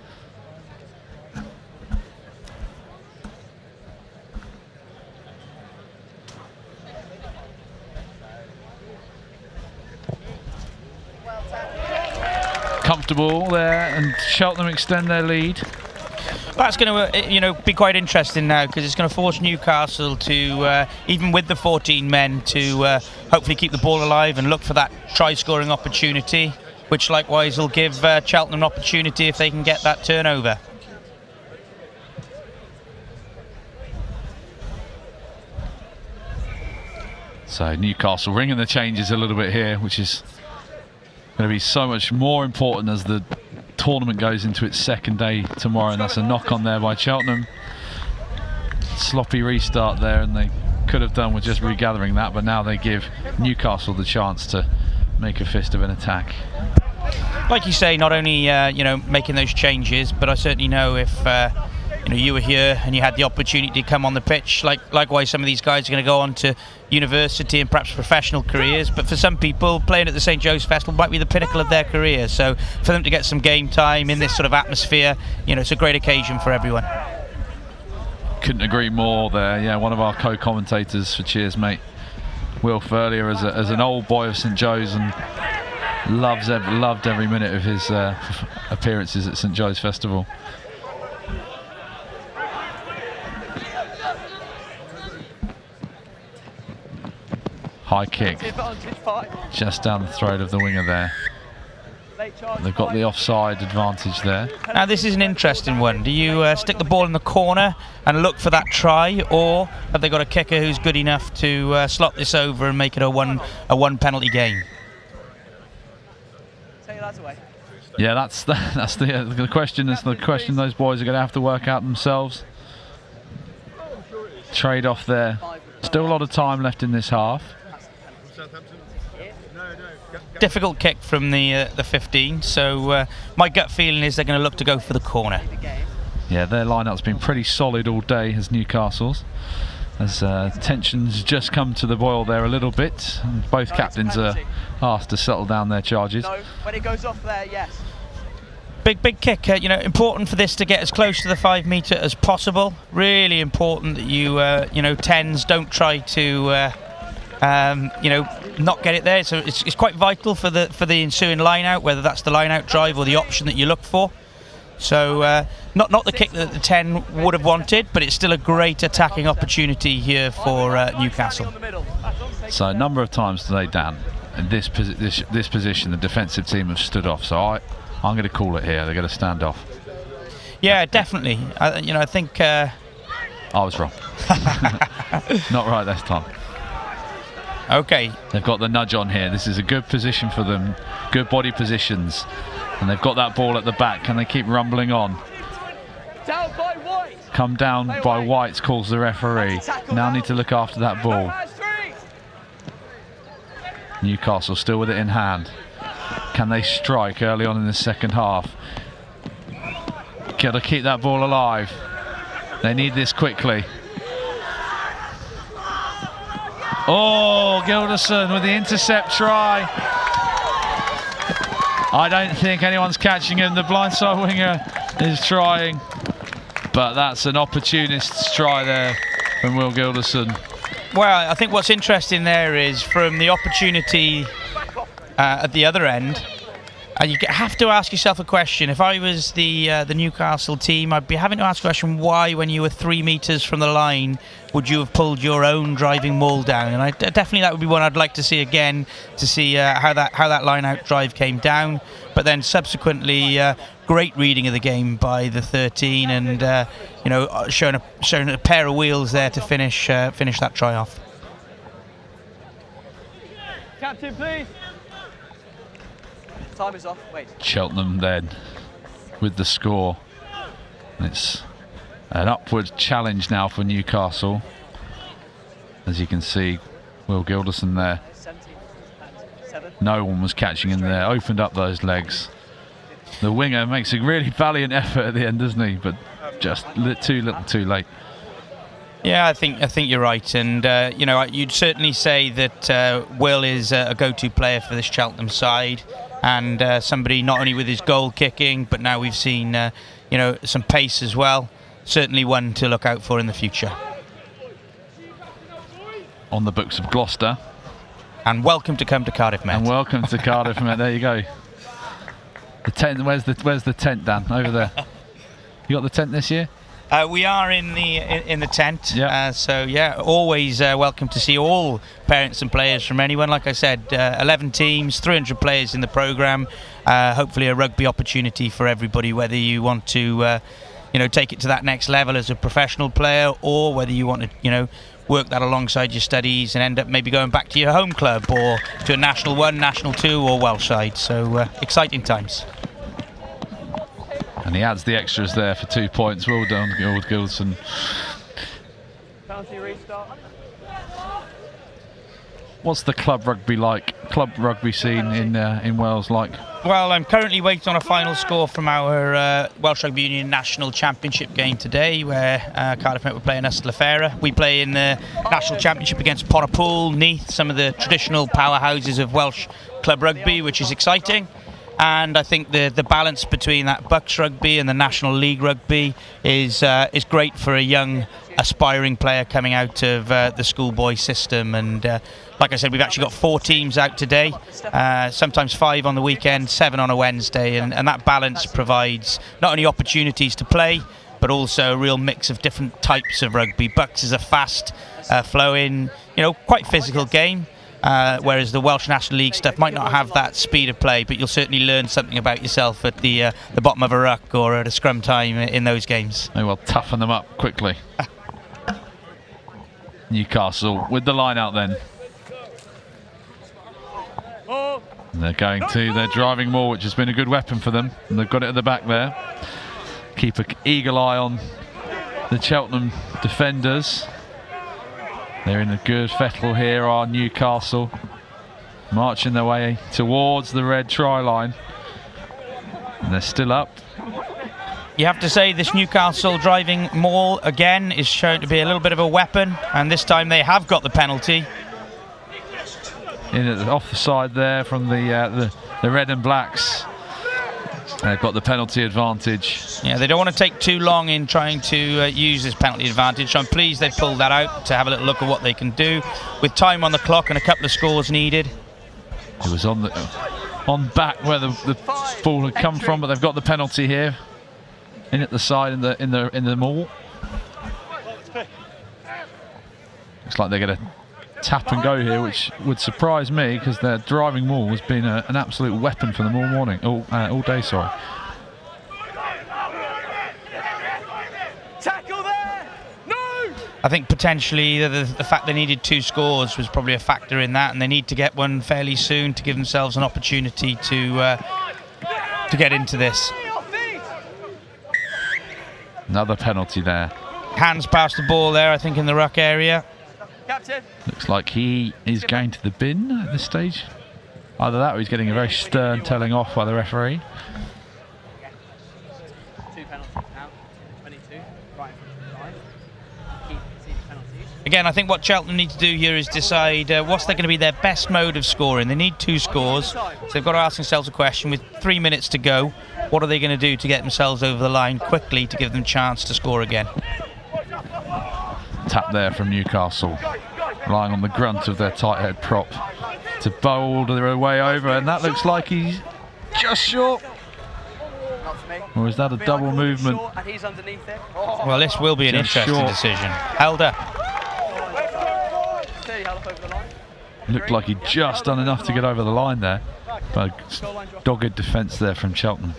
Comfortable there, and Cheltenham extend their lead. That's going to be quite interesting now, because it's going to force Newcastle to, even with the 14 men, to hopefully keep the ball alive and look for that try-scoring opportunity, which likewise will give Cheltenham an opportunity if they can get that turnover. So Newcastle ringing the changes a little bit here, which is going to be so much more important as the tournament goes into its second day tomorrow, and that's a knock on there by Cheltenham. Sloppy restart there, and they could have done with just regathering that, but now they give Newcastle the chance to make a fist of an attack. Like you say, not only making those changes, but I certainly know if you were here and you had the opportunity to come on the pitch, likewise some of these guys are going to go on to university and perhaps professional careers, but for some people playing at the St Joe's Festival might be the pinnacle of their career, so for them to get some game time in this sort of atmosphere, it's a great occasion for everyone. Couldn't agree more there. Yeah, one of our co-commentators for Cheers Mate, Will Furlier, as an old boy of St Joe's, and loved every minute of his appearances at St Joe's Festival. High kick, just down the throat of the winger there. They've got the offside advantage there. Now this is an interesting one. Do you stick the ball in the corner and look for that try, or have they got a kicker who's good enough to slot this over and make it a one penalty game? Yeah, that's the question. That's the question those boys are going to have to work out themselves. Trade off there. Still a lot of time left in this half. Difficult kick from the 15, so my gut feeling is they're going to look to go for the corner. Yeah, their line-up's been pretty solid all day as Newcastle's, as tensions just come to the boil there a little bit, and both captains are asked to settle down their charges. No, when it goes off there, yes. Big kick, important for this to get as close to the 5 metre as possible. Really important that you 10s don't try to not get it there. So it's quite vital for the ensuing line out, whether that's the line out drive or the option that you look for. So not the kick that the 10 would have wanted, but it's still a great attacking opportunity here for Newcastle. So a number of times today, Dan, in this position the defensive team have stood off, so I'm going to call it here. They're going to stand off. Yeah, definitely. I think I was wrong. Not right this time. Okay. They've got the nudge on here. This is a good position for them, good body positions, and they've got that ball at the back. Can they keep rumbling on? Down by White. Come down by White, calls the referee. Now need to look after that ball. Newcastle still with it in hand. Can they strike early on in the second half? Got to keep that ball alive. They need this quickly. Oh, Gilderson with the intercept try. I don't think anyone's catching him. The blindside winger is trying, but that's an opportunist's try there from Will Gilderson. Well, I think what's interesting there is from the opportunity at the other end, you have to ask yourself a question. If I was the Newcastle team, I'd be having to ask a question: why, when you were 3 metres from the line, would you have pulled your own driving maul down? And definitely that would be one I'd like to see again, to see how that line-out drive came down. But then subsequently, great reading of the game by the 13, and showing a pair of wheels there to finish that try off. Captain, please. Time is off. Wait. Cheltenham then with the score. It's an upward challenge now for Newcastle. As you can see, Will Gilderson there. No one was catching him there. Opened up those legs. The winger makes a really valiant effort at the end, doesn't he? But just too little, too late. Yeah, I think you're right, and you'd certainly say that Will is a go-to player for this Cheltenham side, and somebody not only with his goal kicking, but now we've seen some pace as well. Certainly one to look out for in the future. On the books of Gloucester. And welcome to come to Cardiff Met. And welcome to Cardiff Met. There you go. The tent. Where's the tent, Dan? Over there. You got the tent this year? We are in the tent. Yeah. So yeah, always welcome to see all parents and players from anyone. Like I said, 11 teams, 300 players in the programme. Hopefully a rugby opportunity for everybody, whether you want to take it to that next level as a professional player, or whether you want to work that alongside your studies and end up maybe going back to your home club or to a National 1, National 2 or Welsh side. So exciting times. And he adds the extras there for 2 points. Well done, Gilson. Penalty restart. What's the club rugby scene in Wales like? Well, I'm currently waiting on a final score from our Welsh Rugby Union National Championship game today, where Cardiff Met were playing Ystafera. We play in the National Championship against Pontypool, Neath, some of the traditional powerhouses of Welsh club rugby, which is exciting. And I think the balance between that Bucks rugby and the National League rugby is great for a young aspiring player coming out of the schoolboy system. And like I said, we've actually got 4 teams out today, sometimes 5 on the weekend, 7 on a Wednesday, and that balance provides not only opportunities to play, but also a real mix of different types of rugby. Bucks is a fast flowing, quite physical game. Whereas the Welsh National League stuff might not have that speed of play, but you'll certainly learn something about yourself at the bottom of a ruck or at a scrum time in those games. They will toughen them up quickly. Newcastle with the line out then. And they're going to their driving maul, which has been a good weapon for them. And they've got it at the back there. Keep an eagle eye on the Cheltenham defenders. They're in a good fettle here, are Newcastle. Marching their way towards the red try line. And they're still up. You have to say this Newcastle driving maul again is shown to be a little bit of a weapon, and this time they have got the penalty. Off the side there from the red and blacks. They've got the penalty advantage. Yeah, they don't want to take too long in trying to use this penalty advantage. So I'm pleased they've pulled that out to have a little look at what they can do. With time on the clock and a couple of scores needed. It was on back where the ball had come from, but they've got the penalty here. In at the side in the maul. Looks like they're going to tap and go here, which would surprise me because their driving maul has been an absolute weapon for them all morning, all day. Sorry. Tackle there! No! I think potentially the fact they needed 2 scores was probably a factor in that, and they need to get one fairly soon to give themselves an opportunity to get into this. Another penalty there. Hands past the ball there, I think, in the ruck area. Captain. Looks like he is going to the bin at this stage. Either that or he's getting a very stern telling off by the referee. 2 penalties now. 22. Right in front of the line. Keep penalties. Again, I think what Cheltenham need to do here is decide what's going to be their best mode of scoring. They need 2 scores, so they've got to ask themselves a question. With 3 minutes to go, what are they going to do to get themselves over the line quickly to give them a chance to score again? Tap there from Newcastle, relying on the grunt of their tight head prop to bowl their way over, and that looks like he's just short. Or is that a double movement? Well, this will be an interesting decision. Held up. Looked like he just done enough to get over the line there. But dogged defence there from Cheltenham.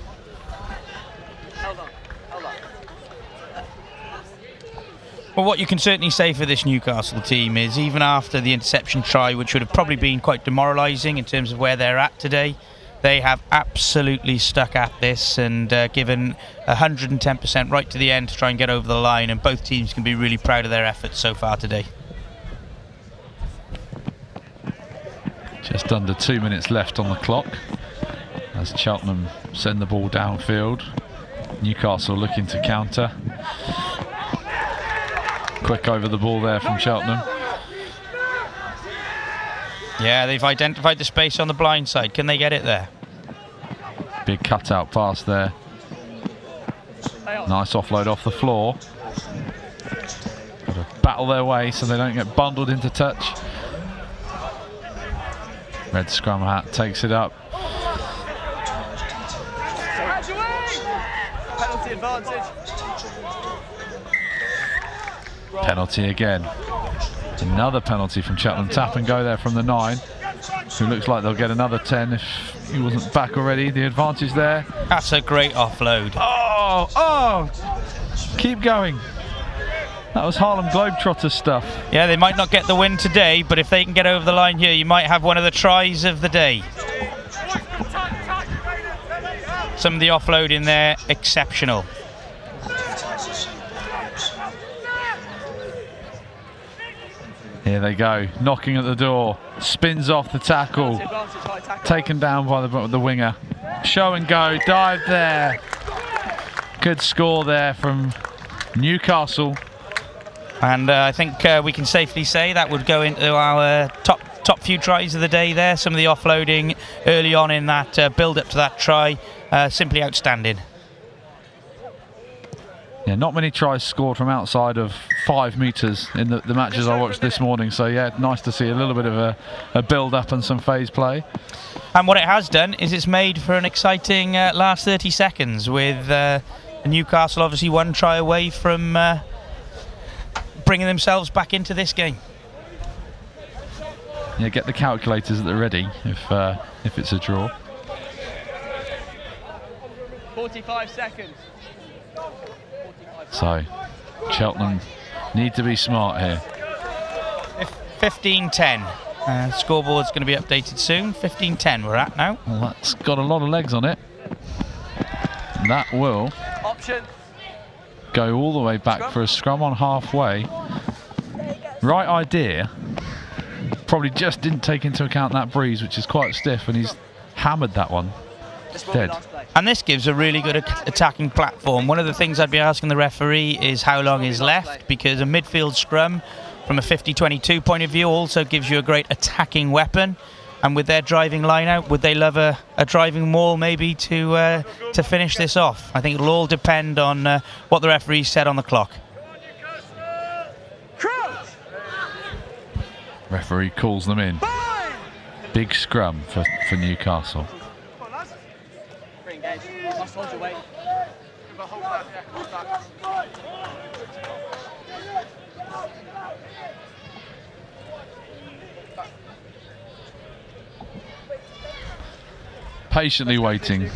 Well, what you can certainly say for this Newcastle team is even after the interception try, which would have probably been quite demoralising in terms of where they're at today, they have absolutely stuck at this and given 110% right to the end to try and get over the line, and both teams can be really proud of their efforts so far today. Just under 2 minutes left on the clock as Cheltenham send the ball downfield. Newcastle looking to counter. Quick over the ball there from Cheltenham. Yeah, they've identified the space on the blind side. Can they get it there? Big cutout pass there. Nice offload off the floor. Got to battle their way so they don't get bundled into touch. Red scrum hat takes it up. Penalty advantage. Penalty again. Another penalty from Cheltenham. Tap and go there from the 9. Who looks like they'll get another 10 if he wasn't back already. The advantage there. That's a great offload. Oh! Keep going. That was Harlem Globetrotters stuff. Yeah, they might not get the win today, but if they can get over the line here, you might have one of the tries of the day. Some of the offload in there, exceptional. Here they go, knocking at the door, spins off the tackle, taken down by the winger. Show and go, dive there. Good score there from Newcastle. And I think we can safely say that would go into our top few tries of the day there. Some of the offloading early on in that build-up to that try, simply outstanding. Yeah, not many tries scored from outside of 5 metres in the matches I watched this morning. So yeah, nice to see a little bit of a build-up and some phase play. And what it has done is it's made for an exciting last 30 seconds with Newcastle obviously 1 try away from bringing themselves back into this game. Yeah, get the calculators at the ready if it's a draw. 45 seconds. So, Cheltenham need to be smart here. 15-10. Scoreboard's going to be updated soon. 15-10 we're at now. Well, that's got a lot of legs on it. And that will go all the way back for a scrum on halfway. Right idea. Probably just didn't take into account that breeze, which is quite stiff, and he's hammered that one. Dead. And this gives a really good attacking platform. One of the things I'd be asking the referee is how long is left, because a midfield scrum from a 50-22 point of view also gives you a great attacking weapon. And with their driving line out, would they love a driving maul maybe to finish this off? I think it'll all depend on what the referee said on the clock. Referee calls them in. Big scrum for Newcastle. Patiently waiting.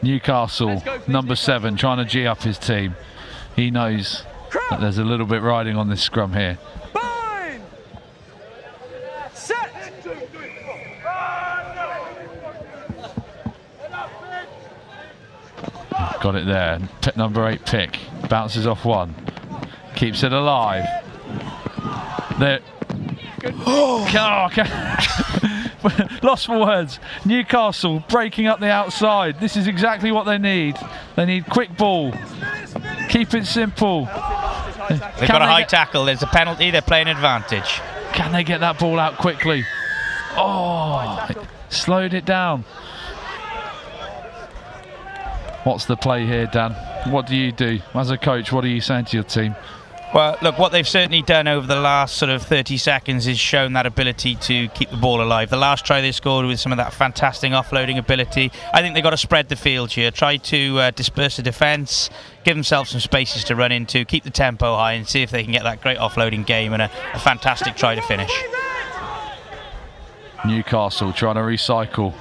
Newcastle, number 7, trying to G up his team. He knows that there's a little bit riding on this scrum here. Got it there. Number 8 pick. Bounces off 1. Keeps it alive. There. Lost for words. Newcastle breaking up the outside. This is exactly what they need. They need quick ball. Keep it simple. They've got a high tackle. There's a penalty. They're playing advantage. Can they get that ball out quickly? Oh, slowed it down. What's the play here, Dan? What do you do? As a coach, what are you saying to your team? Well, look, what they've certainly done over the last sort of 30 seconds is shown that ability to keep the ball alive. The last try they scored with some of that fantastic offloading ability. I think they've got to spread the field here, try to disperse the defence, give themselves some spaces to run into, keep the tempo high and see if they can get that great offloading game and a fantastic try to finish. Newcastle trying to recycle.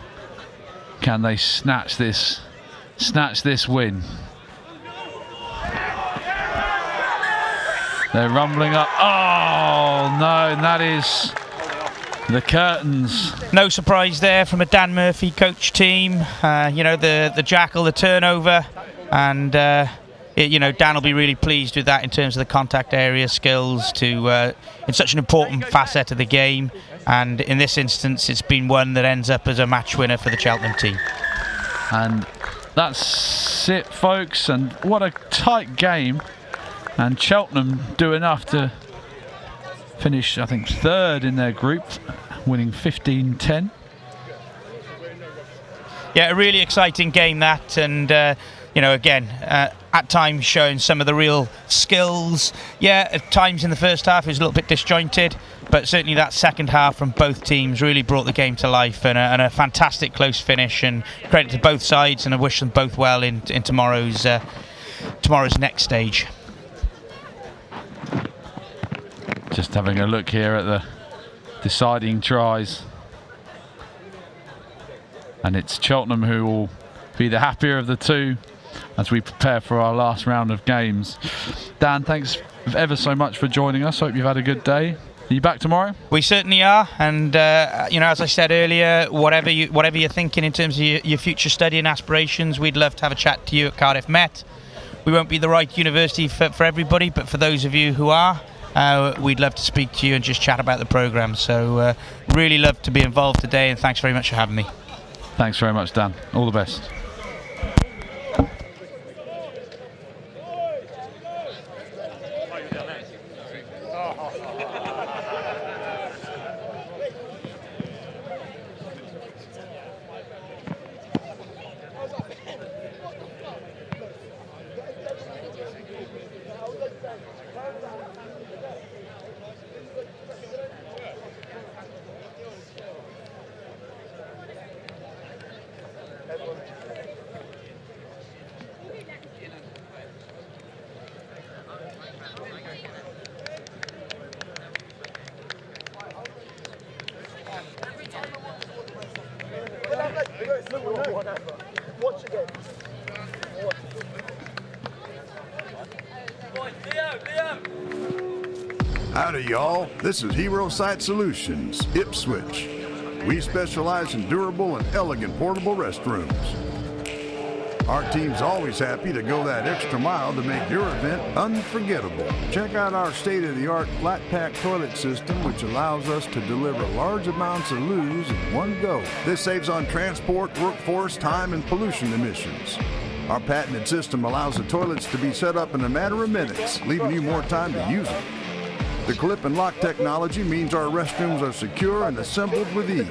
Can they snatch this win? They're rumbling up. Oh no, and that is the curtains. No surprise there from a Dan Murphy coach team. You know, the jackal, the turnover, and you know, Dan will be really pleased with that in terms of the contact area skills in such an important facet of the game. And in this instance, it's been one that ends up as a match winner for the Cheltenham team. And that's it, folks. And what a tight game. And Cheltenham do enough to finish, I think, 3rd in their group, winning 15-10. Yeah, a really exciting game that, and you know, again, at times showing some of the real skills. Yeah, at times in the first half it was a little bit disjointed, but certainly that second half from both teams really brought the game to life, and a fantastic close finish. And credit to both sides, and I wish them both well in tomorrow's next stage. Just having a look here at the deciding tries. And it's Cheltenham who will be the happier of the two as we prepare for our last round of games. Dan, thanks ever so much for joining us. Hope you've had a good day. Are you back tomorrow? We certainly are, and you know, as I said earlier, whatever you're thinking in terms of your future study and aspirations, we'd love to have a chat to you at Cardiff Met. We won't be the right university for everybody, but for those of you who are, we'd love to speak to you and just chat about the programme. So really love to be involved today, and thanks very much for having me. Thanks very much, Dan. All the best. Watch again. Howdy, y'all. This is Hero Site Solutions, Ipswich. We specialize in durable and elegant portable restrooms. Our team's always happy to go that extra mile to make your event unforgettable. Check out our state-of-the-art flat pack toilet system, which allows us to deliver large amounts of loos in one go. This saves on transport, workforce, time, and pollution emissions. Our patented system allows the toilets to be set up in a matter of minutes, leaving you more time to use it. The clip and lock technology means our restrooms are secure and assembled with ease.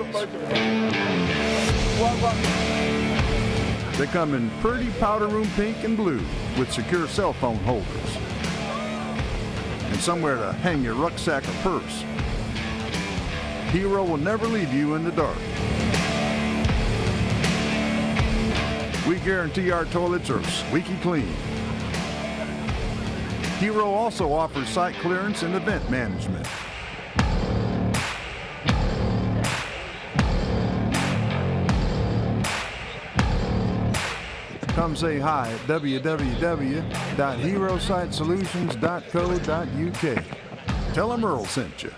They come in pretty powder room pink and blue with secure cell phone holders and somewhere to hang your rucksack or purse. Hero will never leave you in the dark. We guarantee our toilets are squeaky clean. Hero also offers site clearance and event management. Come say hi at www.herositesolutions.co.uk. Tell them Earl sent you.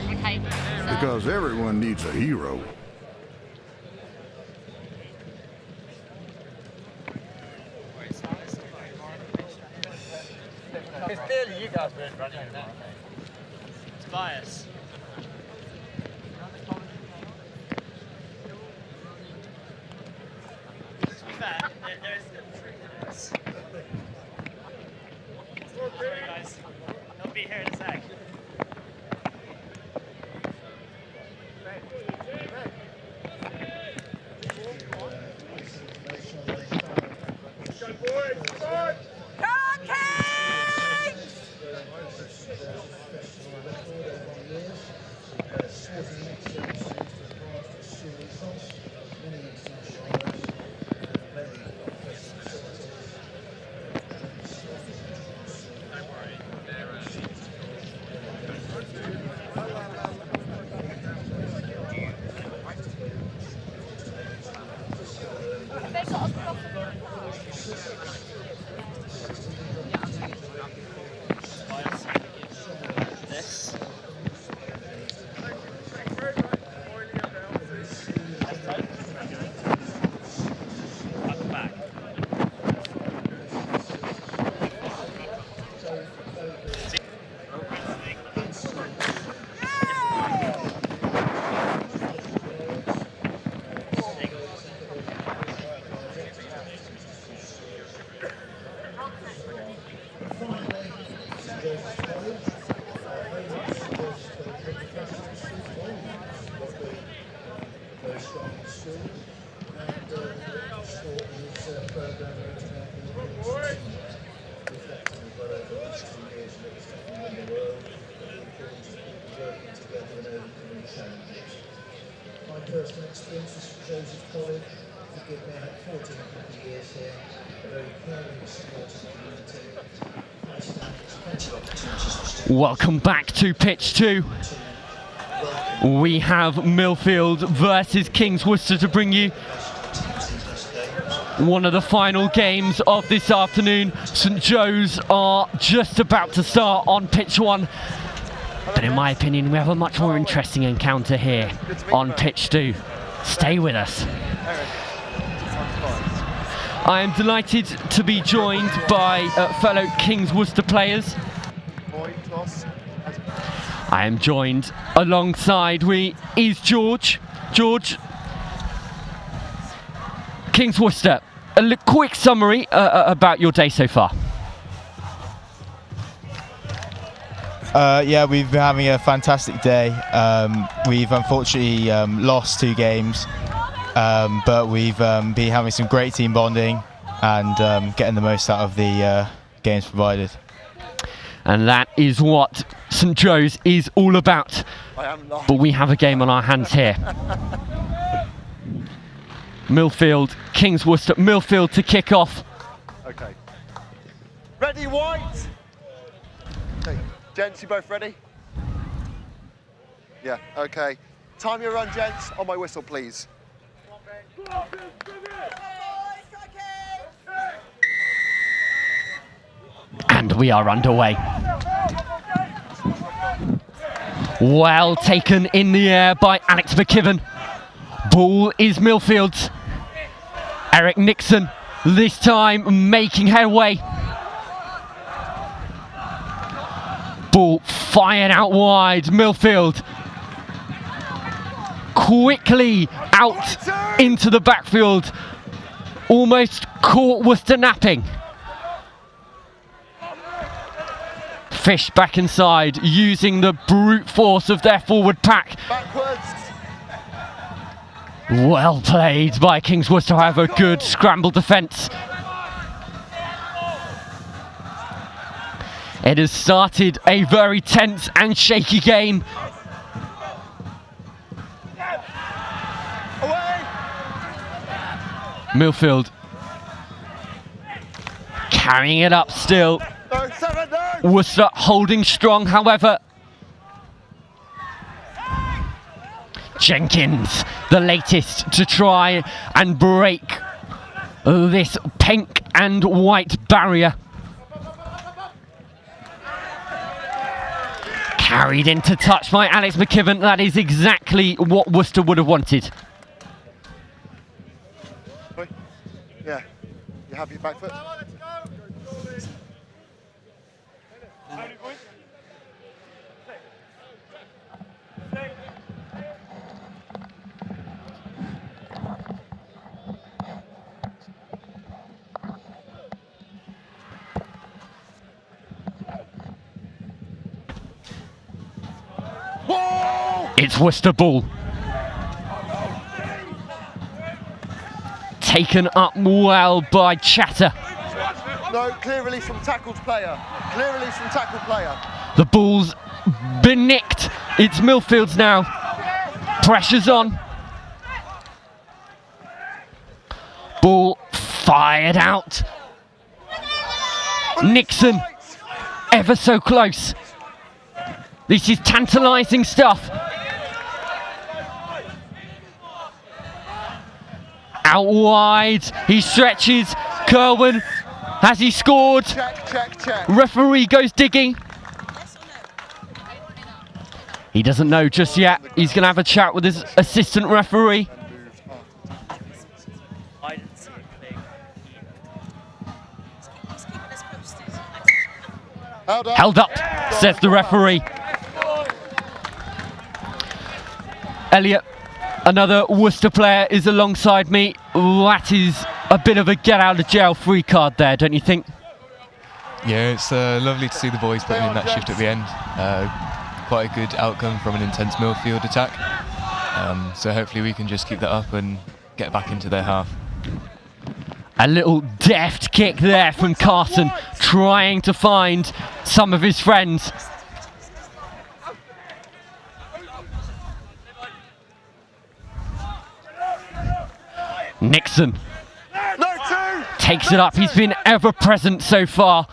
Okay. Because everyone needs a hero. It's clearly you guys were running it now. It's bias. To be fair, there is Sorry guys, he'll be here in a sec. Go boys, come on! My personal experiences from Joseph College, forgive me, I had 14 happy years here, a very caring, supportive community. High standards, plenty of opportunities for students. Welcome back to pitch 2. We have Millfield versus Kings Worcester to bring you one of the final games of this afternoon. St Joe's are just about to start on pitch 1. But in my opinion, we have a much more interesting encounter here on pitch 2. Stay with us. I am delighted to be joined by fellow Kings Worcester players. I am joined alongside is George. George, Kings Worcester, a quick summary about your day so far. Yeah, we've been having a fantastic day. We've unfortunately lost 2 games, but we've been having some great team bonding and getting the most out of the games provided. And that is what St Joe's is all about. But we have a game on our hands here. Millfield, Kings Worcester, Millfield to kick off. Okay. Ready, White? Okay. Gents, you both ready? Yeah, okay. Time your run, gents. On my whistle, please. And we are underway. Well taken in the air by Alex McKibben. Ball is Millfield's. Eric Nixon, this time making headway. Ball fired out wide. Millfield quickly out into the backfield. Almost caught Worcester napping. Fish back inside, using the brute force of their forward pack. Backwards. Well played by Kings Worcester, however, good scramble defence. It has started a very tense and shaky game. Millfield carrying it up still. Worcester holding strong, however. Jenkins, the latest to try and break this pink and white barrier. Carried into touch by Alex McKibben. That is exactly what Worcester would have wanted. Yeah, you happy back foot? It's Worcester ball. Taken up well by Chatter. No, clear release from tackled player. Clear release from tackled player. The ball's been nicked. It's Millfield's now. Pressure's on. Ball fired out. Nixon, ever so close. This is tantalising stuff. Out wide, he stretches. Kerwin, has he scored? Check. Referee goes digging. He doesn't know just yet. He's going to have a chat with his assistant referee. Held up, says the referee. Elliot, another Worcester player, is alongside me. That is a bit of a get out of jail free card there, don't you think? Yeah, it's lovely to see the boys putting in that shift at the end. Quite a good outcome from an intense Millfield attack. So hopefully we can just keep that up and get back into their half. A little deft kick there from Carson, trying to find some of his friends. Nixon takes it up. He's been ever present so far.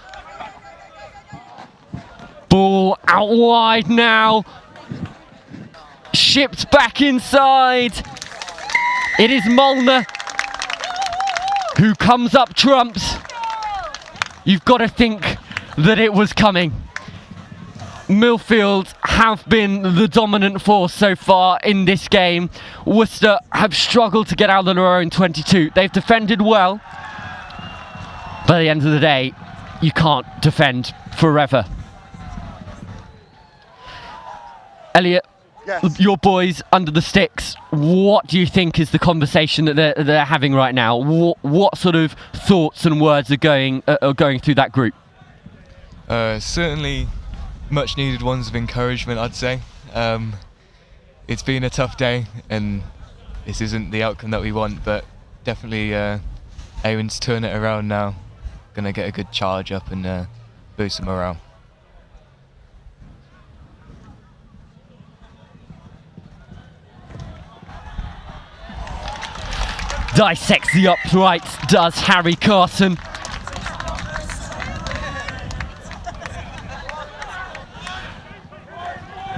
Ball out wide now. Shipped back inside. It is Molnar who comes up trumps. You've got to think that it was coming. Millfield have been the dominant force so far in this game. Worcester have struggled to get out of their own 22. They've defended well, but at the end of the day, you can't defend forever. Elliot, yes. Your boys under the sticks, what do you think is the conversation that they're having right now? What sort of thoughts and words are going through that group? Certainly much needed ones of encouragement, I'd say. It's been a tough day and this isn't the outcome that we want, but definitely aiming to turn it around now. Gonna get a good charge up and boost some morale. Dissects the uprights, does Harry Carson.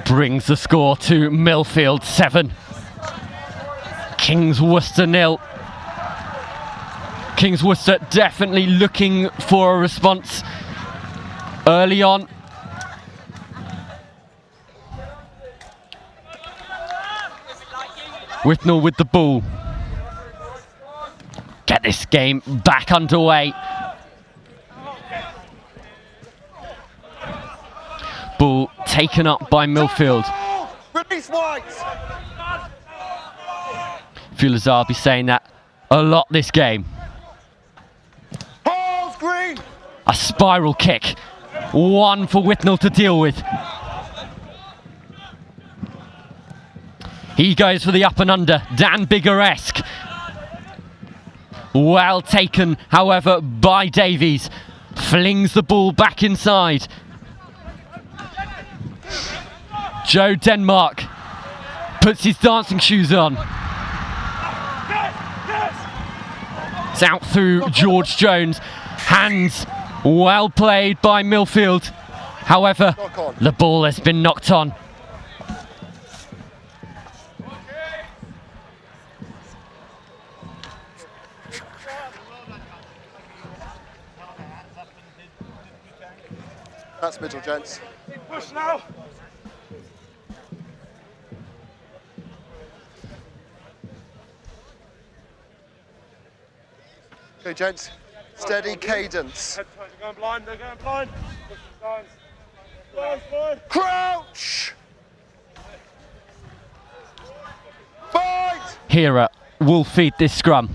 Brings the score to Millfield 7. Kings Worcester 0. Kings Worcester definitely looking for a response early on. Whitnell with the ball. Get this game back underway. Ball taken up by Millfield. Release White. Feel as I'll be saying that a lot this game. Paul's green. A spiral kick. One for Whitnell to deal with. He goes for the up and under. Dan Bigger-esque. Well taken, however, by Davies. Flings the ball back inside. Joe Denmark puts his dancing shoes on. It's out through George Jones. Hands well played by Millfield. However, the ball has been knocked on. That's middle, gents. Push now. Okay, gents. Steady cadence. They're going blind, they're going blind. Push the lines. Crouch! Fight! Hera will feed this scrum.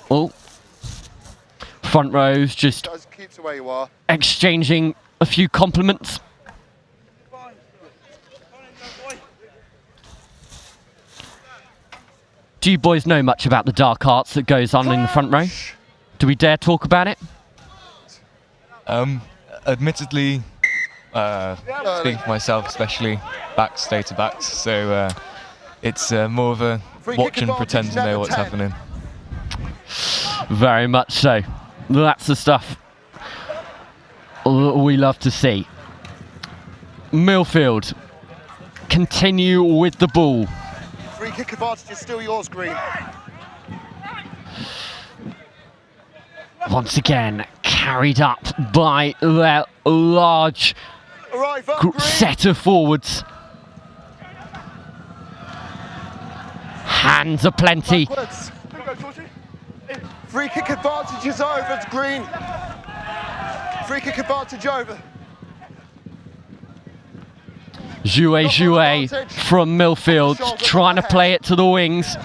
Oh. Front rows just Keeps where you are. exchanging a few compliments. Do you boys know much about the dark arts that goes on in the front row? Do we dare talk about it? Admittedly, speaking for myself, especially backstage to backs, so it's more of a watch and pretend to know what's happening. Very much so. That's the stuff we love to see. Millfield continue with the ball. Free kick advantage is still yours, Green. Once again, carried up by their large set of forwards. Hands aplenty. Backwards. Free kick advantage is over, it's Green. Free kick advantage over. Jouet from Millfield, trying to play it to the wings.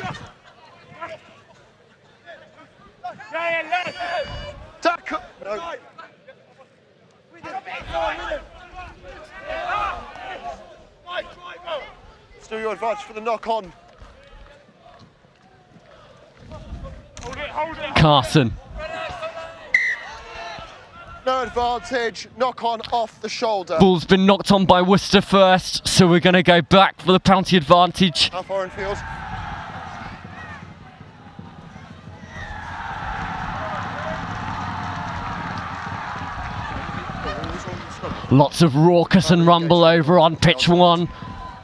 Tackle. No. Still your advantage for the knock-on. Carson. No advantage, knock on off the shoulder. Ball's been knocked on by Worcester first, so we're going to go back for the penalty advantage. How far in field? Lots of raucous and rumble over on pitch one.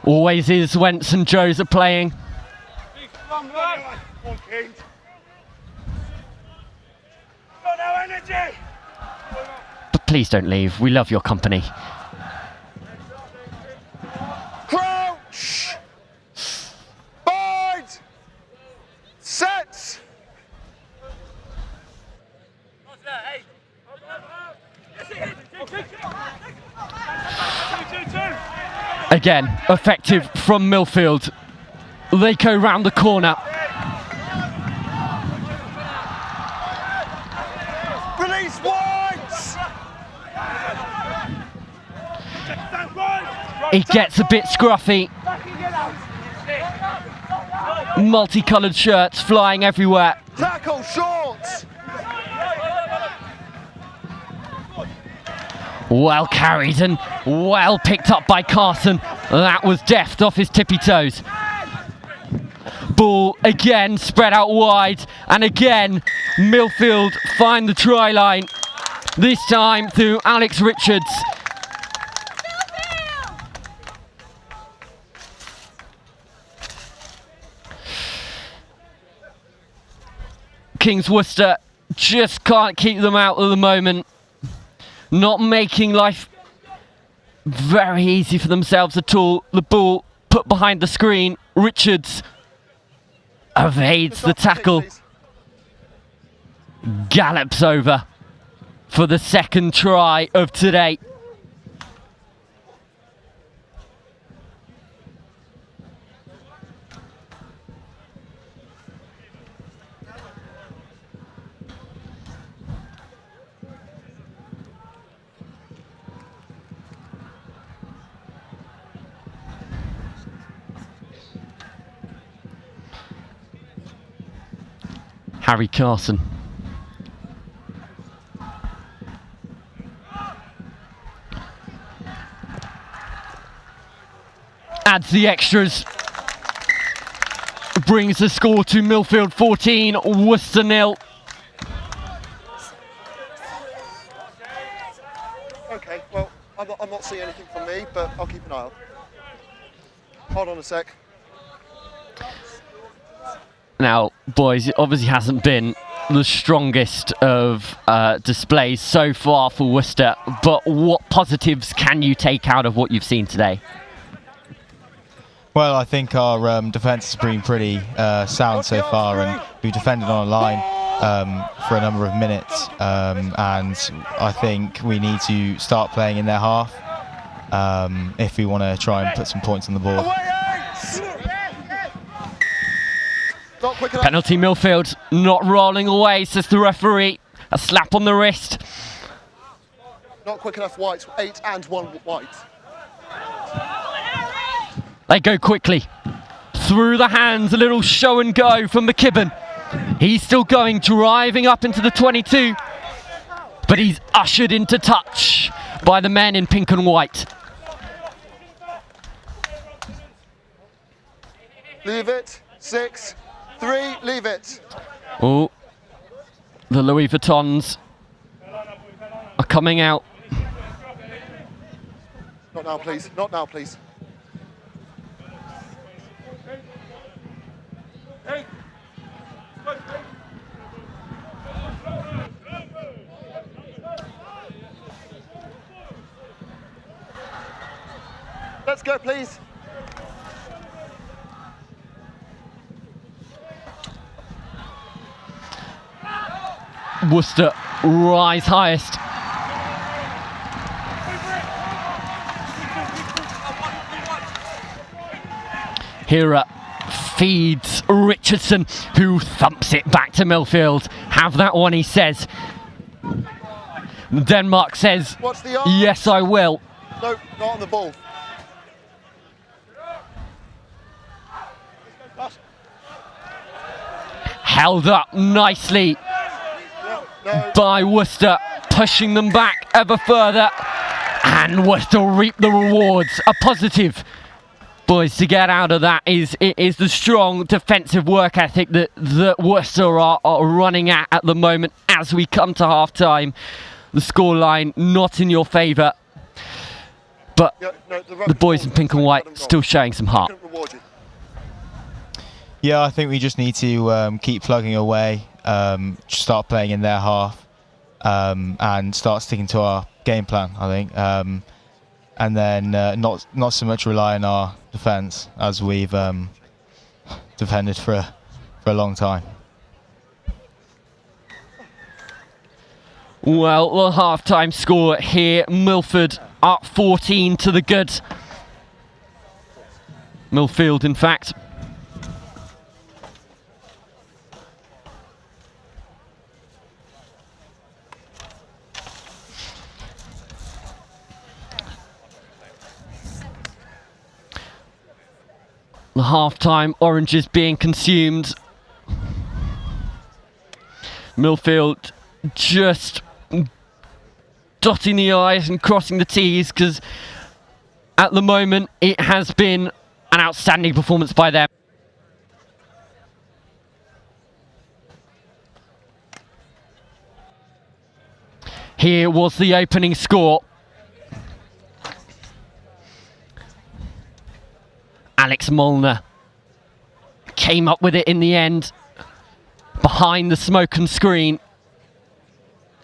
Always is when St Joe's are playing. But please don't leave. We love your company. Again, effective from Millfield. They go round the corner. Release White! It gets a bit scruffy. Multicoloured shirts flying everywhere. Tackle shorts! Well carried and well picked up by Carson. That was deft off his tippy toes. Ball again spread out wide, and again Millfield find the try line. This time through Alex Richards. Kings Worcester just can't keep them out at the moment. Not making life very easy for themselves at all. The ball put behind the screen. Richards evades the tackle. Gallops over for the second try of today. Harry Carson. Adds the extras. Brings the score to Millfield 14, Worcester 0. Okay, well, I'm not seeing anything from me, but I'll keep an eye out. Hold on a sec. Now, boys, it obviously hasn't been the strongest of displays so far for Worcester, but what positives can you take out of what you've seen today? Well, I think our defence has been pretty sound so far, and we've defended on a line for a number of minutes, and I think we need to start playing in their half if we want to try and put some points on the board. Penalty Millfield, not rolling away, says the referee. A slap on the wrist. Not quick enough White, 8 and 1 White. They go quickly. Through the hands, a little show and go from McKibben. He's still going, driving up into the 22. But he's ushered into touch by the men in pink and white. Leave it, 6, 3, leave it. Oh, the Louis Vuittons are coming out. Not now, please. Not now, please. Let's go, please. Worcester rise highest. Hira feeds Richardson, who thumps it back to Millfield. Have that one, he says. Denmark says, yes, I will. No, not on the ball. Held up nicely by Worcester, pushing them back ever further. And Worcester reap the rewards. A positive, boys, to get out of that is the strong defensive work ethic that Worcester are running at the moment as we come to half-time. The scoreline not in your favour, but the boys in pink and white still showing some heart. Yeah, I think we just need to keep plugging away, start playing in their half, and start sticking to our game plan, I think. And then not so much rely on our defence as we've defended for a long time. Well, the half-time score here, Milford up 14 to the good. Millfield, in fact. The half-time oranges being consumed. Millfield just dotting the I's and crossing the T's, because at the moment it has been an outstanding performance by them. Here was the opening score. Alex Molnar came up with it in the end, behind the smoke and screen.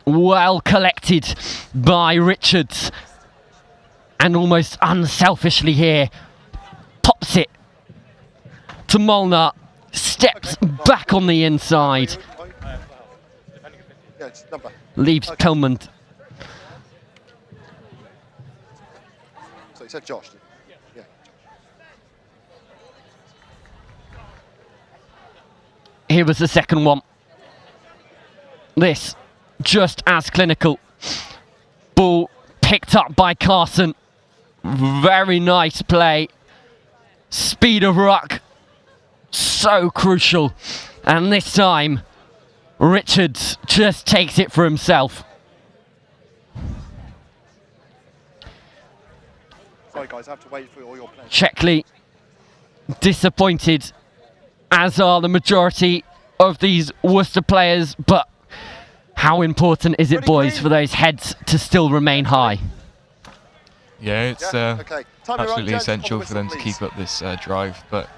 Well collected by Richards, and almost unselfishly here, pops it to Molnar, steps back on the inside, leaves Pillman. So you said Josh? Yeah. Here was the second one. This just as clinical. Ball picked up by Carson. Very nice play. Speed of ruck, so crucial. And this time, Richards just takes it for himself. Sorry guys, I have to wait for all your players. Checkley disappointed, as are the majority of these Worcester players, but how important is it, boys, for those heads to still remain high? Yeah, it's absolutely essential for them to keep up this drive, but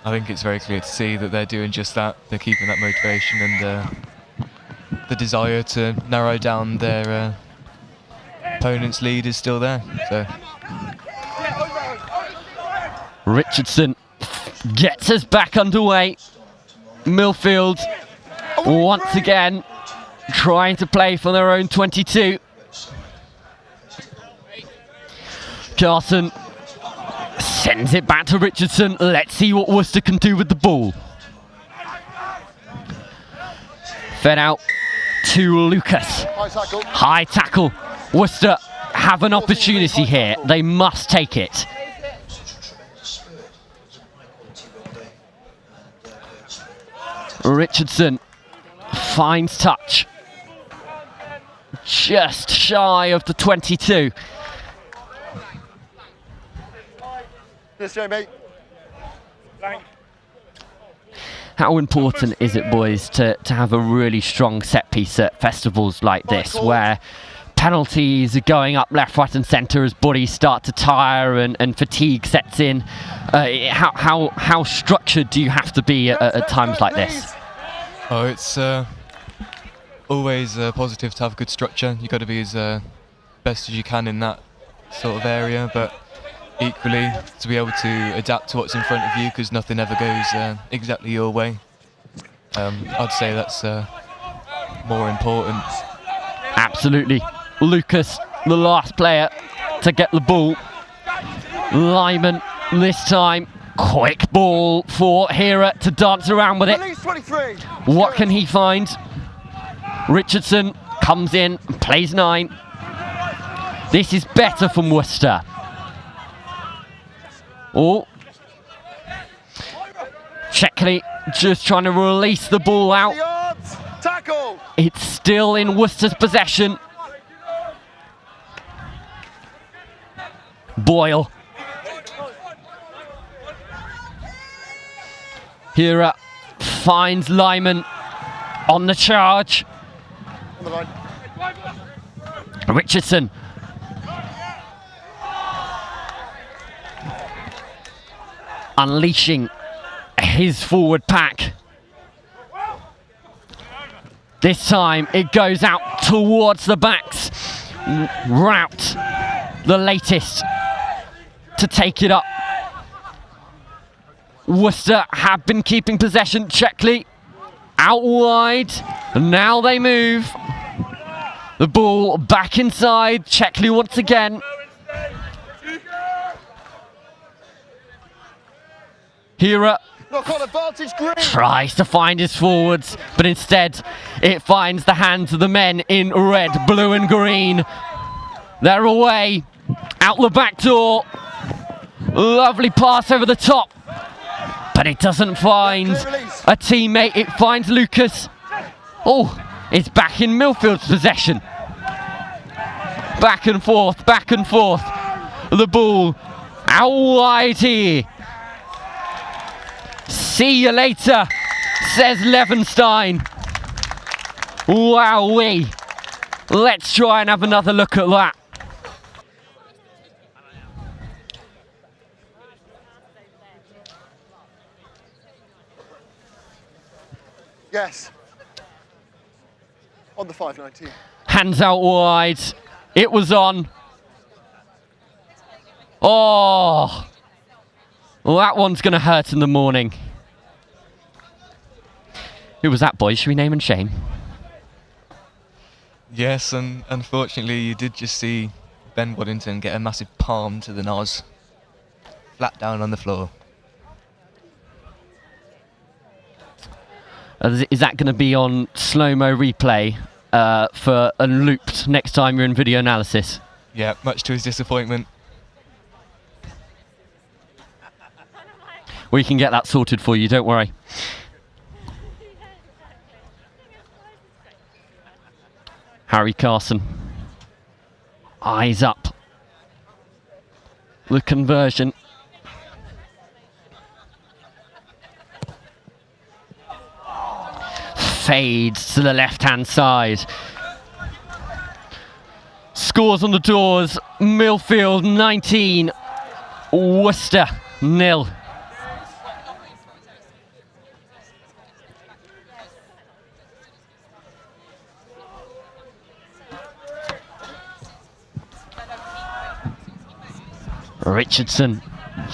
I think it's very clear to see that they're doing just that. They're keeping that motivation and the desire to narrow down their opponent's lead is still there. So Richardson gets us back underway. Millfield once again trying to play for their own 22. Carson sends it back to Richardson. Let's see what Worcester can do with the ball. Fed out to Lucas. High tackle. Worcester have an opportunity here. They must take it. Richardson finds touch. Just shy of the 22. Yes, Jamie. How important is it, boys, to have a really strong set piece at festivals like this, where penalties are going up left, right and centre as bodies start to tire and fatigue sets in? How structured do you have to be at times like this? Oh, it's always positive to have good structure. You've got to be as best as you can in that sort of area, but equally to be able to adapt to what's in front of you, because nothing ever goes exactly your way. I'd say that's more important. Absolutely. Lucas, the last player to get the ball. Lyman this time. Quick ball for Hera to dance around with it. What can he find? Richardson comes in, plays 9. This is better from Worcester. Oh. Checkley just trying to release the ball out. It's still in Worcester's possession. Boyle. Hera finds Lyman on the charge. Richardson. Unleashing his forward pack. This time it goes out towards the backs. Rout, the latest to take it up. Worcester have been keeping possession. Checkley out wide. And now they move. The ball back inside. Checkley once again. Hira Knock on advantage, Green. tries to find his forwards, but instead it finds the hands of the men in red, blue and green. They're away, out the back door. Lovely pass over the top, but it doesn't find a teammate. It finds Lucas. Oh, it's back in Millfield's possession. Back and forth, back and forth. The ball out wide here. See you later, says Levenstein. Wowee. Let's try and have another look at that. Yes. On the 519. Hands out wide. It was on. Oh. Well, that one's going to hurt in the morning. Who was that, boys? Should we name and shame? Yes, and unfortunately you did just see Ben Waddington get a massive palm to the nose. Flat down on the floor. Is that going to be on slow-mo replay for unlooped next time you're in video analysis? Yeah, much to his disappointment. We can get that sorted for you, don't worry. Harry Carson. Eyes up. The conversion. Fades to the left-hand side. Scores on the doors. Millfield 19. Worcester 0. Richardson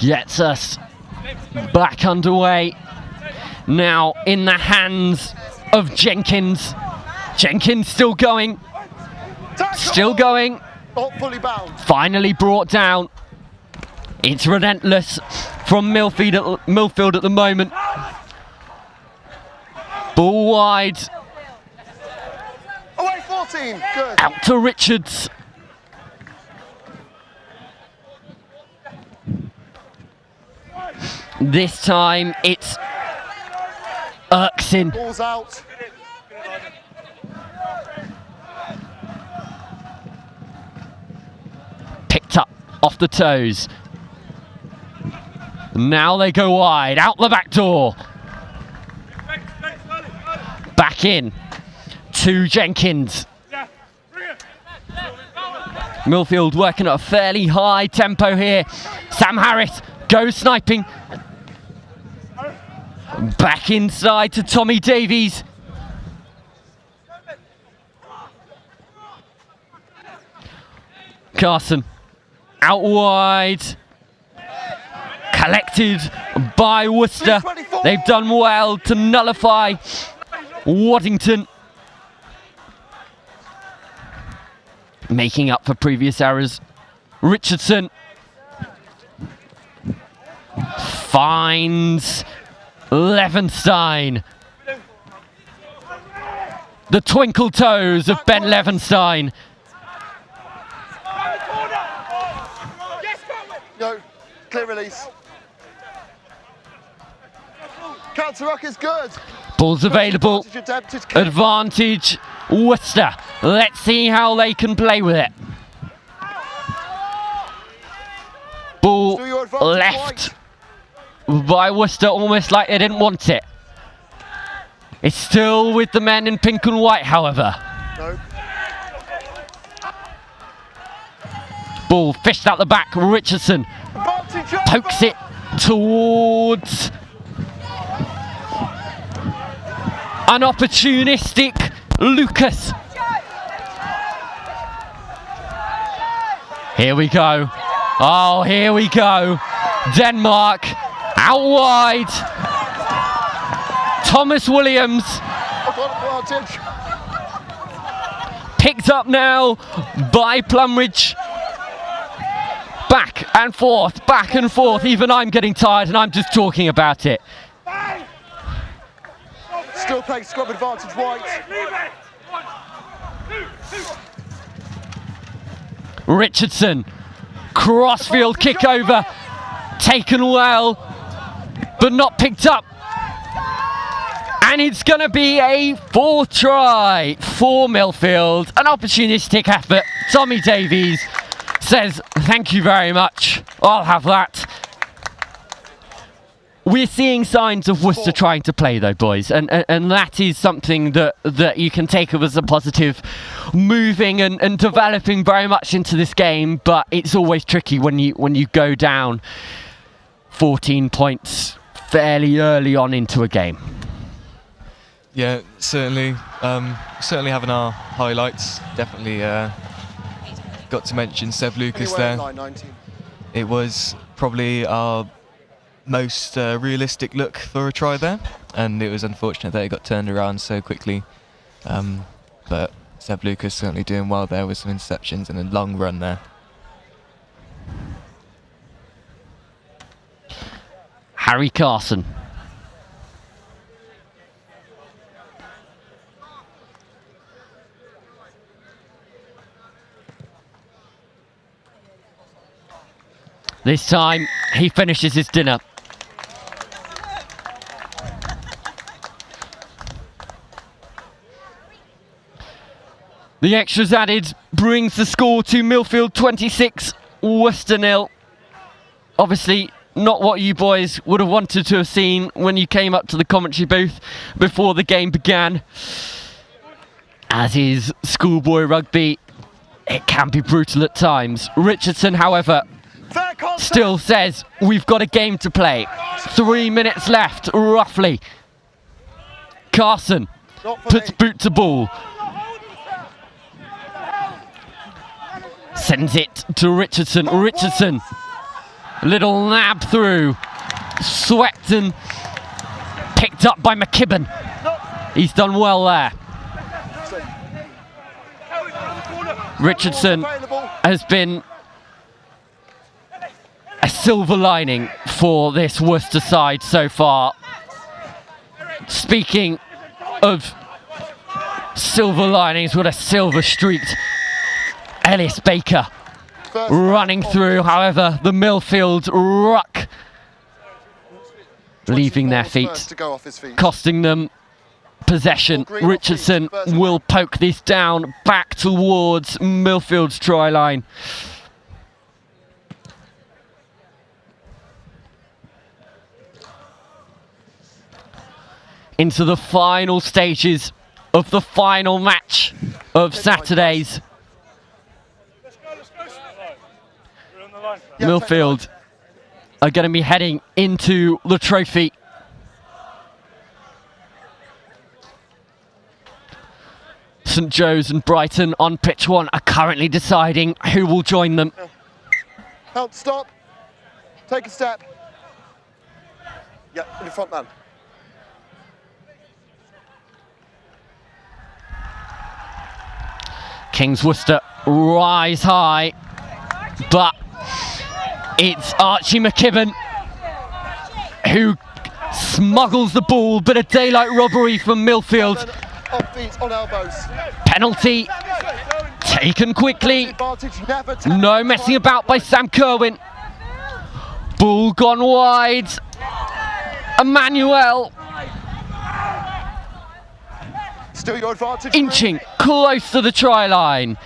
gets us back underway. Now in the hands of Jenkins. Jenkins still going. Still going. Not fully bound. Finally brought down. It's relentless from Millfield at the moment. Ball wide. Away 14. Good. Out to Richards. This time it's Erksin. Ball's out. Picked up off the toes. Now they go wide, out the back door. Back in to Jenkins. Millfield working at a fairly high tempo here. Sam Harris goes sniping. Back inside to Tommy Davies. Carson out wide. Collected by Worcester. They've done well to nullify Waddington. Making up for previous errors. Richardson finds Levenstein. The twinkle toes of Ben Levenstein. No, clear release. Counter ruck is good. Ball's available. Advantage Worcester. Let's see how they can play with it. Ball left by Worcester, almost like they didn't want it. It's still with the men in pink and white, however. No. Ball fished out the back. Richardson pokes it towards an opportunistic Lucas. Here we go. Oh, here we go. Denmark out wide. Thomas Williams picked up now by Plumridge. Back and forth, back and forth. Even I'm getting tired and I'm just talking about it. Still playing scrum advantage white. Richardson, crossfield kick over, taken well, but not picked up. And it's going to be a 4th try for Millfield. An opportunistic effort. Tommy Davies says, thank you very much. I'll have that. We're seeing signs of Worcester trying to play though, boys, and that is something that you can take as a positive, moving and developing very much into this game, but it's always tricky when you go down 14 points fairly early on into a game. Yeah, certainly having our highlights. Definitely got to mention Seb Lucas there. It was probably our most realistic look for a try there, and it was unfortunate that it got turned around so quickly. But Seb Lucas certainly doing well there with some interceptions and a long run there. Harry Carson. This time, he finishes his dinner. The extras added brings the score to Millfield 26, Worcester 0. Obviously, not what you boys would have wanted to have seen when you came up to the commentary booth before the game began. As is schoolboy rugby, it can be brutal at times. Richardson, however, still says we've got a game to play. 3 minutes left, roughly. Carson puts boot to ball. Sends it to Richardson. Richardson, little nab through. Swept and picked up by McKibben. He's done well there. Richardson has been a silver lining for this Worcester side so far. Speaking of silver linings, what a silver streaked Ellis Baker running through. However, the Millfield ruck leaving their feet, costing them possession. Richardson will poke this down back towards Millfield's try line. Into the final stages of the final match of Saturday's. Millfield are going to be heading into the trophy. St Joe's and Brighton on pitch 1 are currently deciding who will join them. Help, stop. Take a step. Yeah, in the front man. Kings Worcester rise high, but it's Archie McKibben who smuggles the ball, but a daylight robbery from Millfield. Off feet, on elbows. Penalty taken quickly. No messing about by Sam Kerwin. Ball gone wide. Emmanuel still your advantage. Inching close to the try line.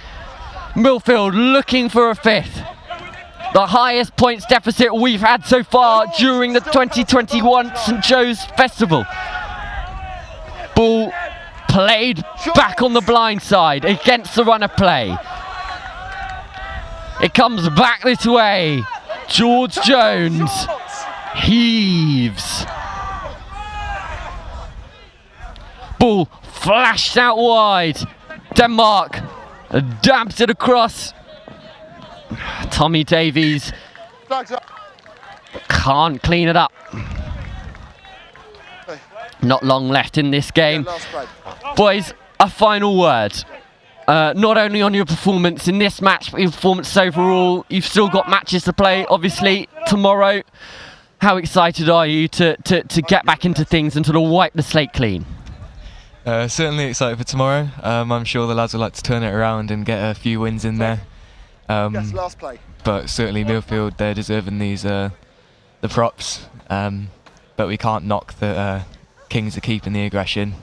Millfield looking for a 5th. The highest points deficit we've had so far during the 2021 St Joe's Festival. Ball played back on the blind side against the run of play. It comes back this way. George Jones heaves. Ball flashed out wide. Denmark dabs it across. Tommy Davies can't clean it up. Not long left in this game. Boys, a final word. not only on your performance in this match, but your performance overall. You've still got matches to play, obviously, tomorrow. How excited are you to get back into things and to wipe the slate clean? Certainly excited for tomorrow. I'm sure the lads would like to turn it around and get a few wins in there. Yes, last play. But certainly Millfield, they're deserving these the props. But we can't knock the Kings are keeping the aggression.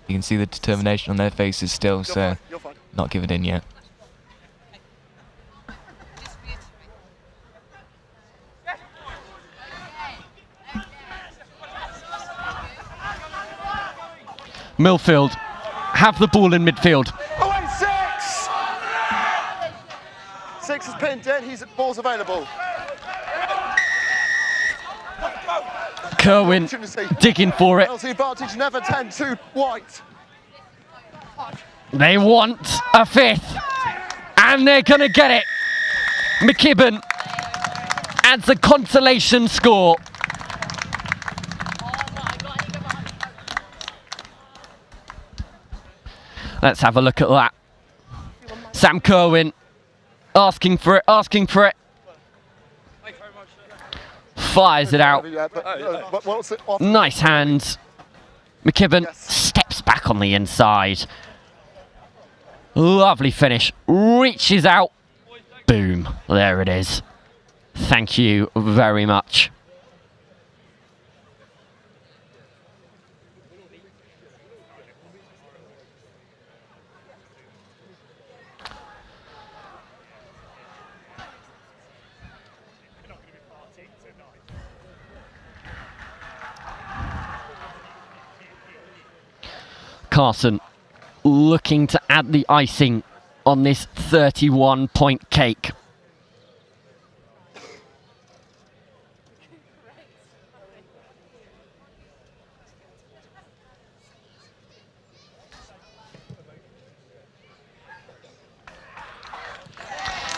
You can see the determination on their faces still, so not giving in yet. Millfield have the ball in midfield. Oh, wait, 6! 6 is pinned in, ball's available. Kerwin digging for it. Penalty advantage, never 10-2 White. They want a fifth, and they're going to get it. McKibben adds a consolation score. Let's have a look at that. Sam Kerwin asking for it, Fires it out. Nice hands. McKibben steps back on the inside. Lovely finish. Reaches out. Boom. There it is. Thank you very much. Carson looking to add the icing on this 31-point cake.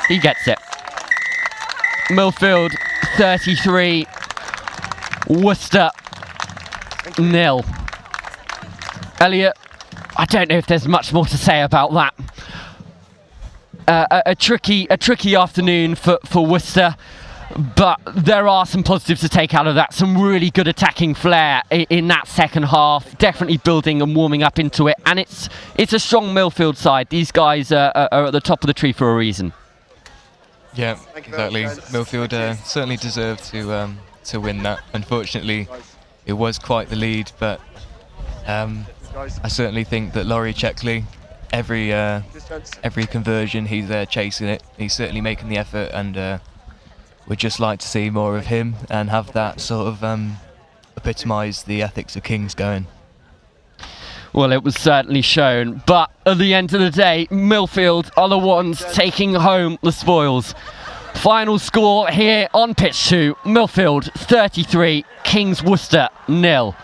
He gets it. Millfield 33, Worcester 0. Elliot, I don't know if there's much more to say about that. A tricky afternoon for Worcester, but there are some positives to take out of that. Some really good attacking flair in that second half, definitely building and warming up into it. And it's a strong Millfield side. These guys are at the top of the tree for a reason. Yeah, exactly. Millfield certainly deserved to win that. Unfortunately, it was quite the lead, but I certainly think that Laurie Checkley, every conversion, he's there chasing it. He's certainly making the effort, and we'd just like to see more of him and have that sort of epitomise the ethics of Kings going. Well, it was certainly shown, but at the end of the day, Millfield are the ones taking home the spoils. Final score here on pitch 2, Millfield 33, Kings Worcester 0.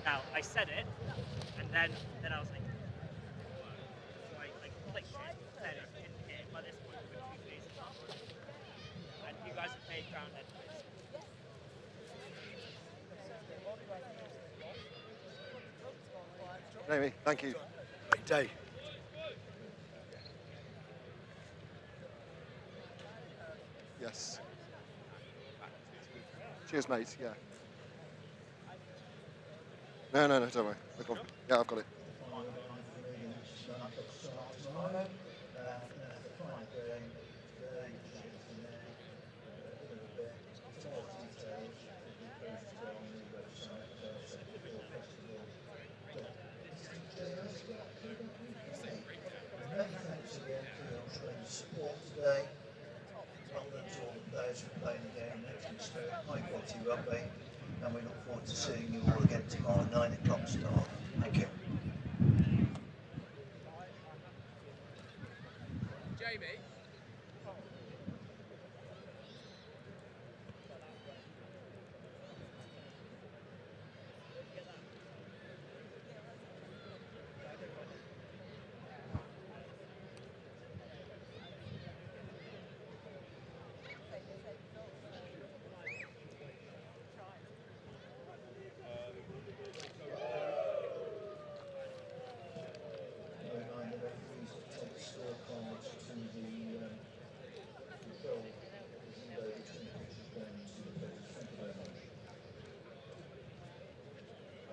Now, I said it, and then I was like, so I clicked it, said it, and by this point we were 2 days apart. And you guys have made ground edges. Amy, thank you. Great day. Yes. Cheers, mate. Yeah. No, don't worry. Look on. Yeah, I've got it. Today, well done to all of those who are playing the game next to high quality rugby, and we look forward to seeing you all again tomorrow, 9 o'clock start. Thank you. Jamie?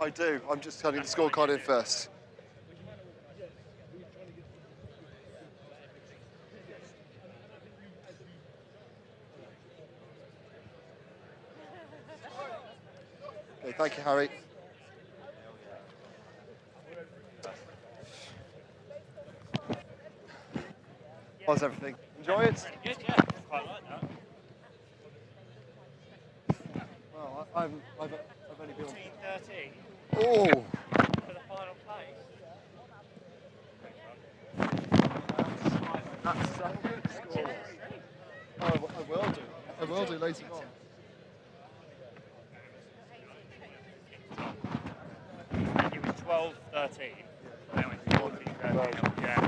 I do. I'm just turning the scorecard in first. Okay, thank you, Harry. How's everything? Enjoy it? Good, yeah. Quite like that. Well, I've only been 14-13. Oh! For the final place. That's a good score. Oh, I will do. I will do later on. It was 12-13. Now it's 14-13. Yeah.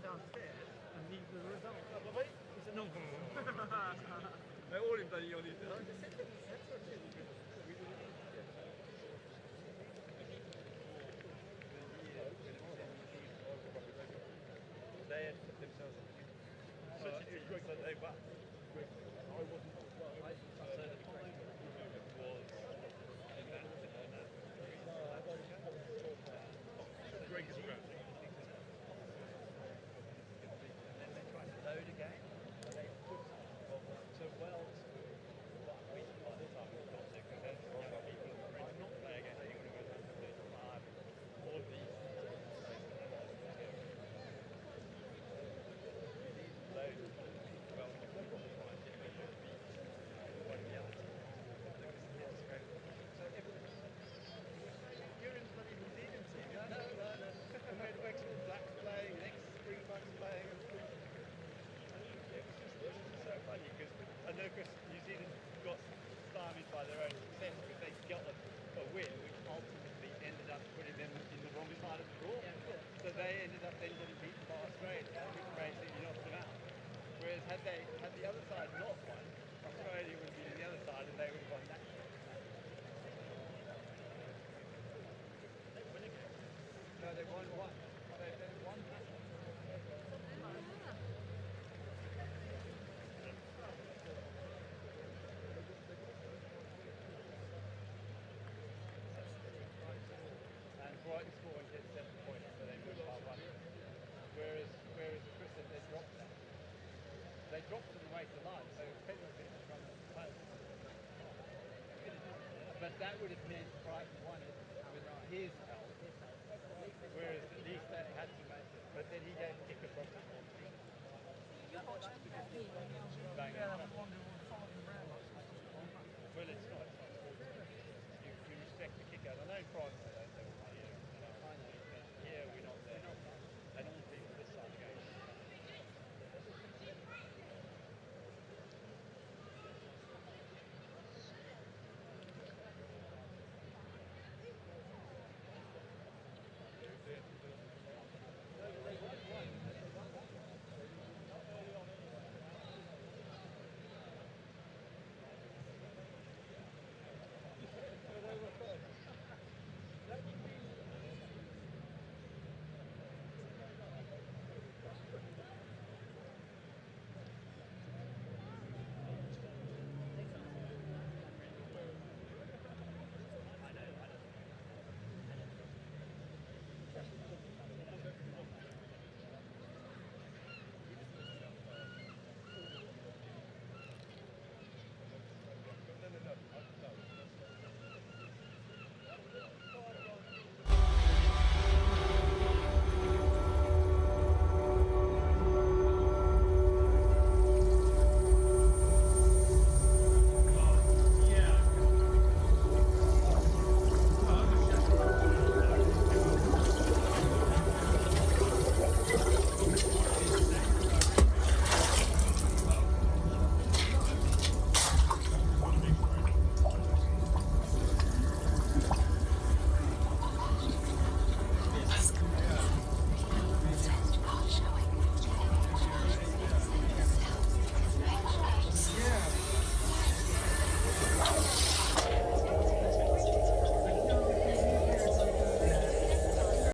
Downstairs and leave the result. He said, no. They're all in bloody on it. They had put themselves so they were. I wasn't. Brighton score and get 7 points, so they moved by 1. Whereas Crystal, they dropped that. They dropped them away to line, so penalty from the post. But that would have meant Brighton won it without his help. Whereas at least they had to make it. But then he gave a kick across the ball.